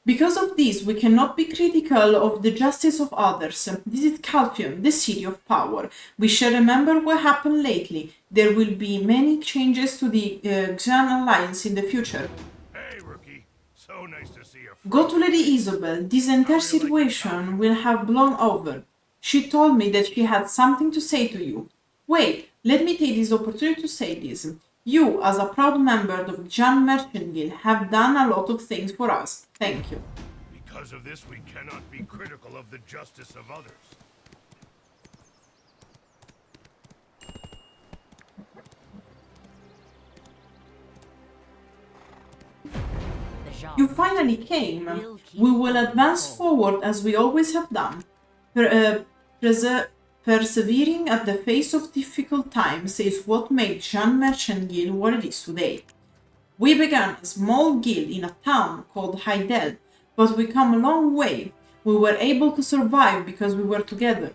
Because of this, we cannot be critical of the justice of others. This is Calpheon, the city of power. We shall remember what happened lately. There will be many changes to the Xian Alliance in the future. Hey, rookie. So nice to see you. Go to Lady Isobelle. This entire situation will have blown over. She told me that she had something to say to you. Wait, let me take this opportunity to say this. You, as a proud member of the Xian Merchant Guild, have done a lot of things for us. Thank you. Because of this, we cannot be critical of the justice of others. You finally came. We will advance forward as we always have done. Persevering at the face of difficult times is what made Xian Merchant Guild what it is today. We began a small guild in a town called Heidel, but we come a long way. We were able to survive because we were together.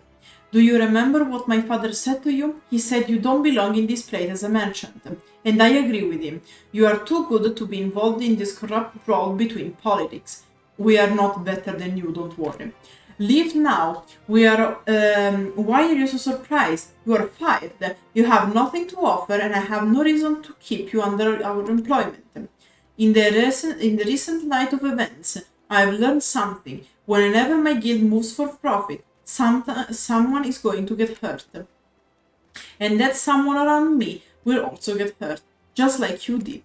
Do you remember what my father said to you? He said you don't belong in this place as a merchant. And I agree with him. You are too good to be involved in this corrupt brawl between politics. We are not better than you, don't worry. Leave now. Why are you so surprised? You are fired. You have nothing to offer and I have no reason to keep you under our employment. In the recent light of events, I have learned something. Whenever my guild moves for profit, someone is going to get hurt. And that someone around me will also get hurt, just like you did.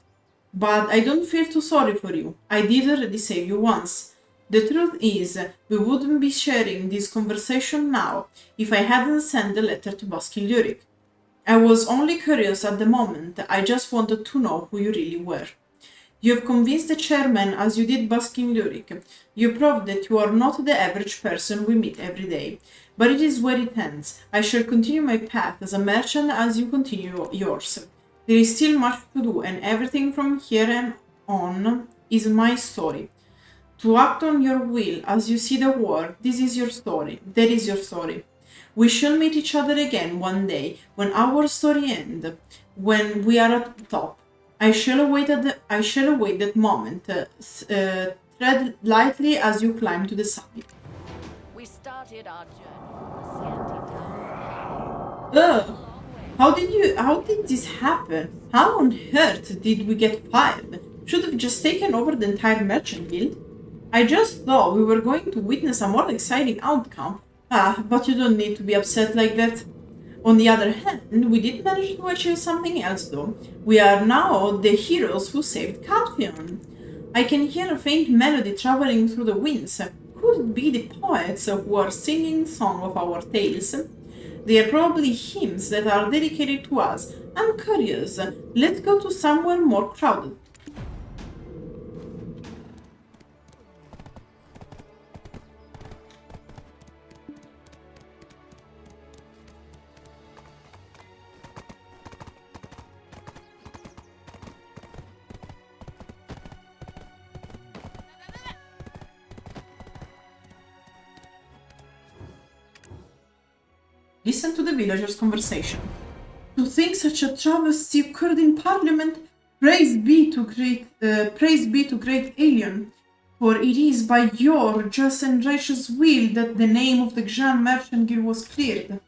But I don't feel too sorry for you. I did already save you once. The truth is, we wouldn't be sharing this conversation now if I hadn't sent the letter to Baskin Lyric. I was only curious at the moment. I just wanted to know who you really were. You have convinced the chairman as you did Baskin Lyric. You proved that you are not the average person we meet every day. But it is where it ends. I shall continue my path as a merchant as you continue yours. There is still much to do, and everything from here on is my story. To act on your will as you see the world, this is your story. That is your story. We shall meet each other again one day, when our story ends, when we are at the top. I shall await that moment. Tread lightly as you climb to the summit. We started our journey. How did this happen? How on earth did we get fired? Should have just taken over the entire merchant guild. I just thought we were going to witness a more exciting outcome. But you don't need to be upset like that. On the other hand, we did manage to achieve something else though. We are now the heroes who saved Calpheon. I can hear a faint melody traveling through the winds. Could it be the poets who are singing song of our tales? They are probably hymns that are dedicated to us. I'm curious. Let's go to somewhere more crowded. Listen to the villagers' conversation. To think such a travesty occurred in Parliament, praise be to great Alien, for it is by your just and righteous will that the name of the Xian Merchant Guild was cleared.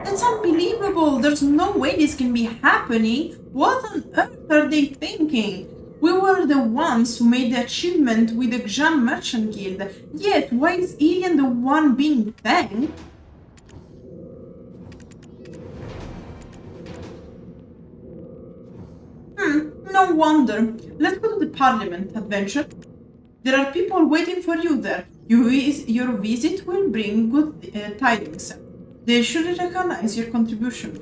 That's unbelievable! There's no way this can be happening! What on earth are they thinking? We were the ones who made the achievement with the Xian Merchant Guild, yet why is Alien the one being thanked? No wonder. Let's go to the Parliament, Adventure. There are people waiting for you there. Your visit will bring good tidings. They should recognize your contribution.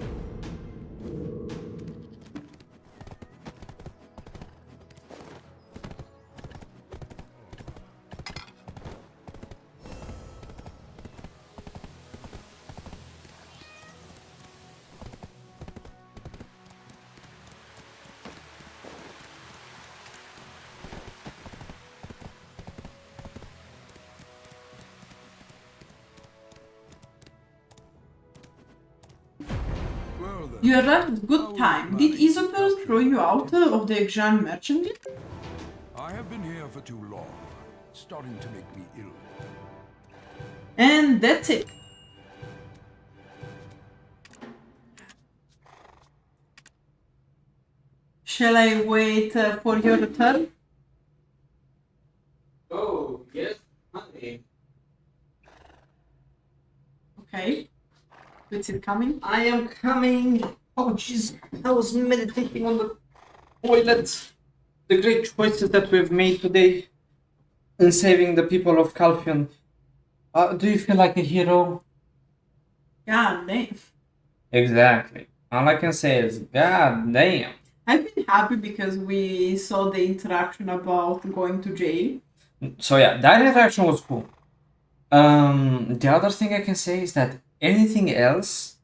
You arrived at good time. Did Isobelle throw you out of the Xian Merchant Guild? I have been here for too long. It's starting to make me ill. And that's it. Shall I wait for your return? Oh, yes, honey. Okay. Is it coming? I am coming. Oh, jeez. I was meditating on the toilet. The great choices that we've made today in saving the people of Calpheon. Do you feel like a hero? God damn. Exactly. All I can say is, God damn. I've been happy because we saw the interaction about going to jail. So yeah, that interaction was cool. The other thing I can say is that anything else,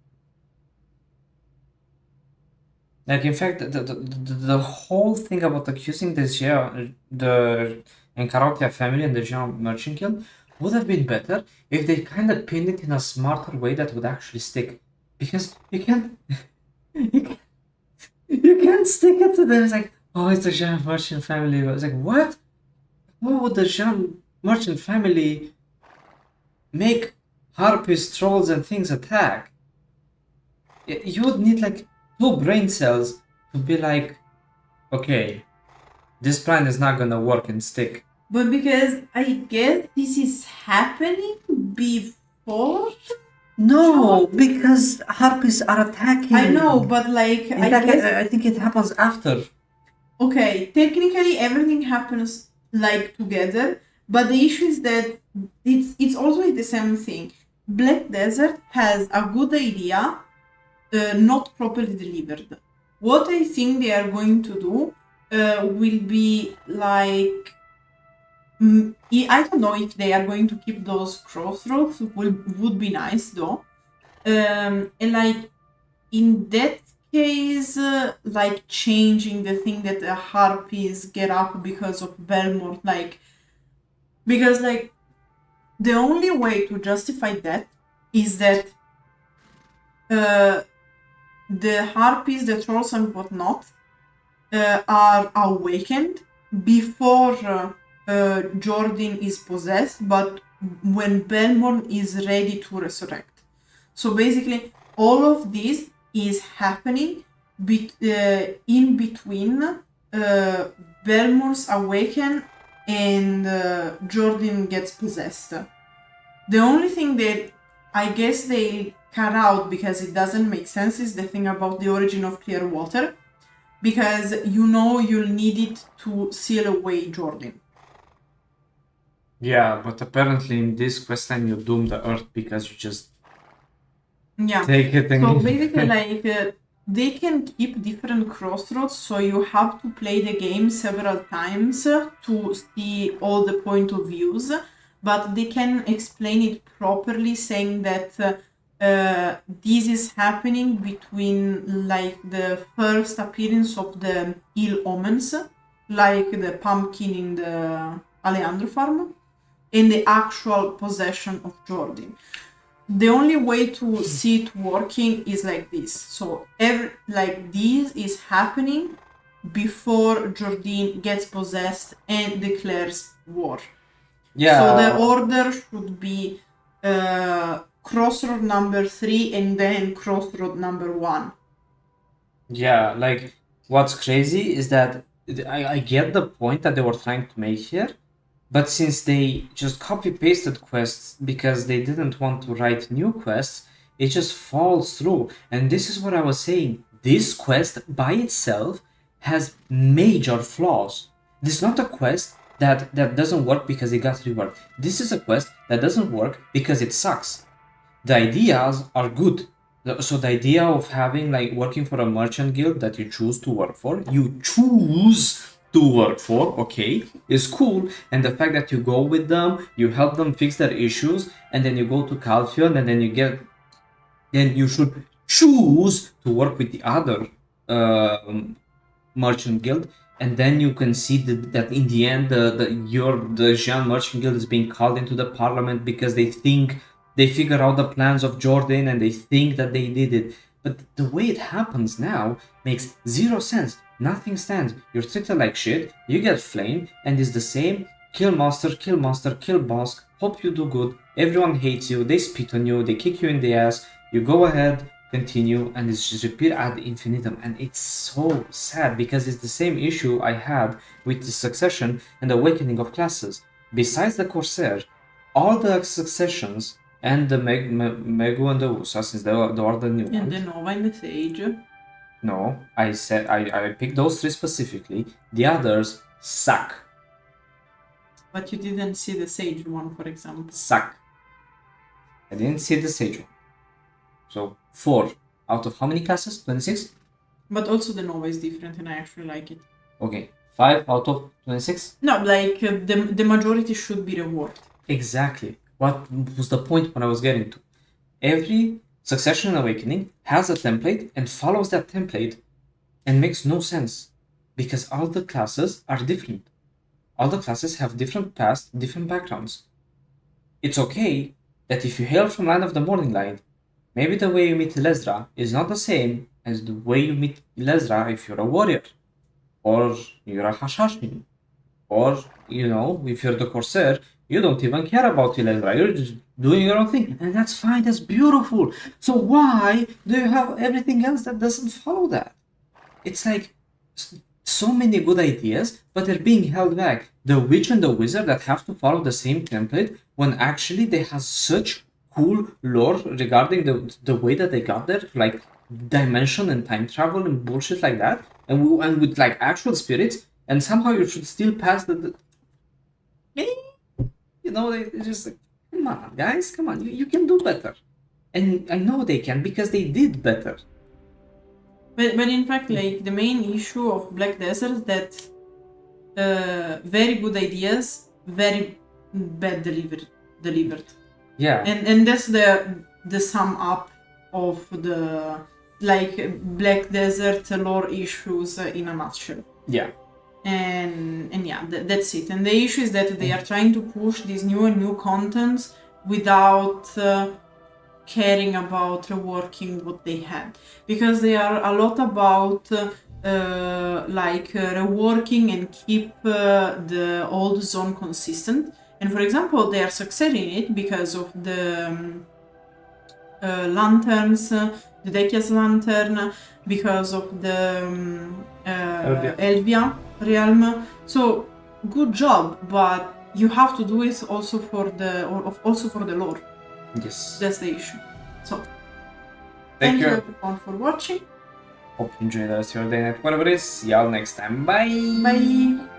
like in fact, the whole thing about accusing the Encarotia family and the Xian Merchant Guild would have been better if they kind of pinned it in a smarter way that would actually stick. Because you can't, you can't stick it to them. It's like, oh, it's the Xian Merchant family. It's like, what? Why would the Xian Merchant family make Harpies, trolls, and things attack? You would need like 2 brain cells to be like, okay, this plan is not gonna work and stick. But because I guess this is happening before? No, because Harpies are attacking. I know, but like, I think it happens after. Okay, technically everything happens like together, but the issue is that it's always the same thing. Black Desert has a good idea, not properly delivered. What I think they are going to do will be like, I don't know if they are going to keep those crossroads, would be nice though. And like, in that case, like changing the thing that the Harpies get up because of Belmont, like, because like, the only way to justify that is that the Harpies, the trolls and whatnot are awakened before Jordan is possessed, but when Belmont is ready to resurrect. So basically, all of this is happening in between Belmont's awaken and Jordan gets possessed. The only thing that I guess they cut out because it doesn't make sense is the thing about the origin of clear water, because you know you'll need it to seal away Jordan. Yeah, but apparently in this quest line you doom the earth because you just Yeah. take it and So basically, like, they can keep different crossroads, so you have to play the game several times to see all the point of views, but they can explain it properly, saying that this is happening between, like, the first appearance of the ill omens, like the pumpkin in the Aleandro farm, and the actual possession of Jordan. The only way to see it working is like this. So like this is happening before Jordan gets possessed and declares war. yeah. So the order should be crossroad number 3 and then crossroad number 1. Yeah, like what's crazy is that I get the point that they were trying to make here, but since they just copy pasted quests because they didn't want to write new quests, it just falls through. And this is what I was saying. This quest by itself has major flaws. This is not a quest that doesn't work because it got reworked. This is a quest that doesn't work because it sucks. The ideas are good. So the idea of having, like, working for a merchant guild that you choose to work for, okay, is cool. And the fact that you go with them, you help them fix their issues, and then you go to Calpheon, and then you should choose to work with the other merchant guild, and then you can see that in the end the Xian merchant guild is being called into the parliament because they think they figure out the plans of Jordan and they think that they did it. But the way it happens now makes zero sense. Nothing stands. You're treated like shit, you get flamed, and it's the same kill monster, kill boss, hope you do good, everyone hates you, they spit on you, they kick you in the ass, you go ahead, continue, and it's just repeat ad infinitum. And it's so sad because it's the same issue I had with the Succession and the Awakening of Classes. Besides the Corsair, all the Successions and the Megu and the Usa, since they are the new ones. And the Nova and the Sage. No, I said I picked those 3 specifically. The others suck. But you didn't see the Sage one, for example. Suck. I didn't see the Sage one. So 4 out of how many classes? 26? But also the Nova is different and I actually like it. Okay, 5 out of 26? No, like the majority should be reworked. Exactly. What was the point when I was getting to? Every Succession and Awakening has a template and follows that template and makes no sense because all the classes are different. All the classes have different past, different backgrounds. It's okay that if you hail from Land of the Morning Light, maybe the way you meet Lesra is not the same as the way you meet Lesra if you're a warrior, or you're a Hashashin, or, if you're the Corsair, you don't even care about Lesra, you're just doing your own thing, and that's fine, that's beautiful. So why do you have everything else that doesn't follow that? It's like so many good ideas, but they're being held back. The witch and the wizard that have to follow the same template when actually they have such cool lore regarding the way that they got there, like dimension and time travel and bullshit like that, and with like actual spirits, and somehow you should still pass the they just like, come on guys, come on, you can do better. And I know they can because they did better. But in fact, like, the main issue of Black Desert is that very good ideas, very bad delivered. Yeah. And that's the sum up of the, like, Black Desert lore issues in a nutshell. Yeah. And yeah, that's it. And the issue is that they are trying to push these new contents without caring about reworking what they had, because they are a lot about reworking and keep the old zone consistent. And for example, they are succeeding it because of the lanterns, the Dekia's lantern, because of the Elvia realm. So good job, but you have to do it also for the lore. Yes. That's the issue. So, Thank you everyone for watching. Hope you enjoyed the rest of your day, night, whatever it is. See y'all next time. Bye. Bye.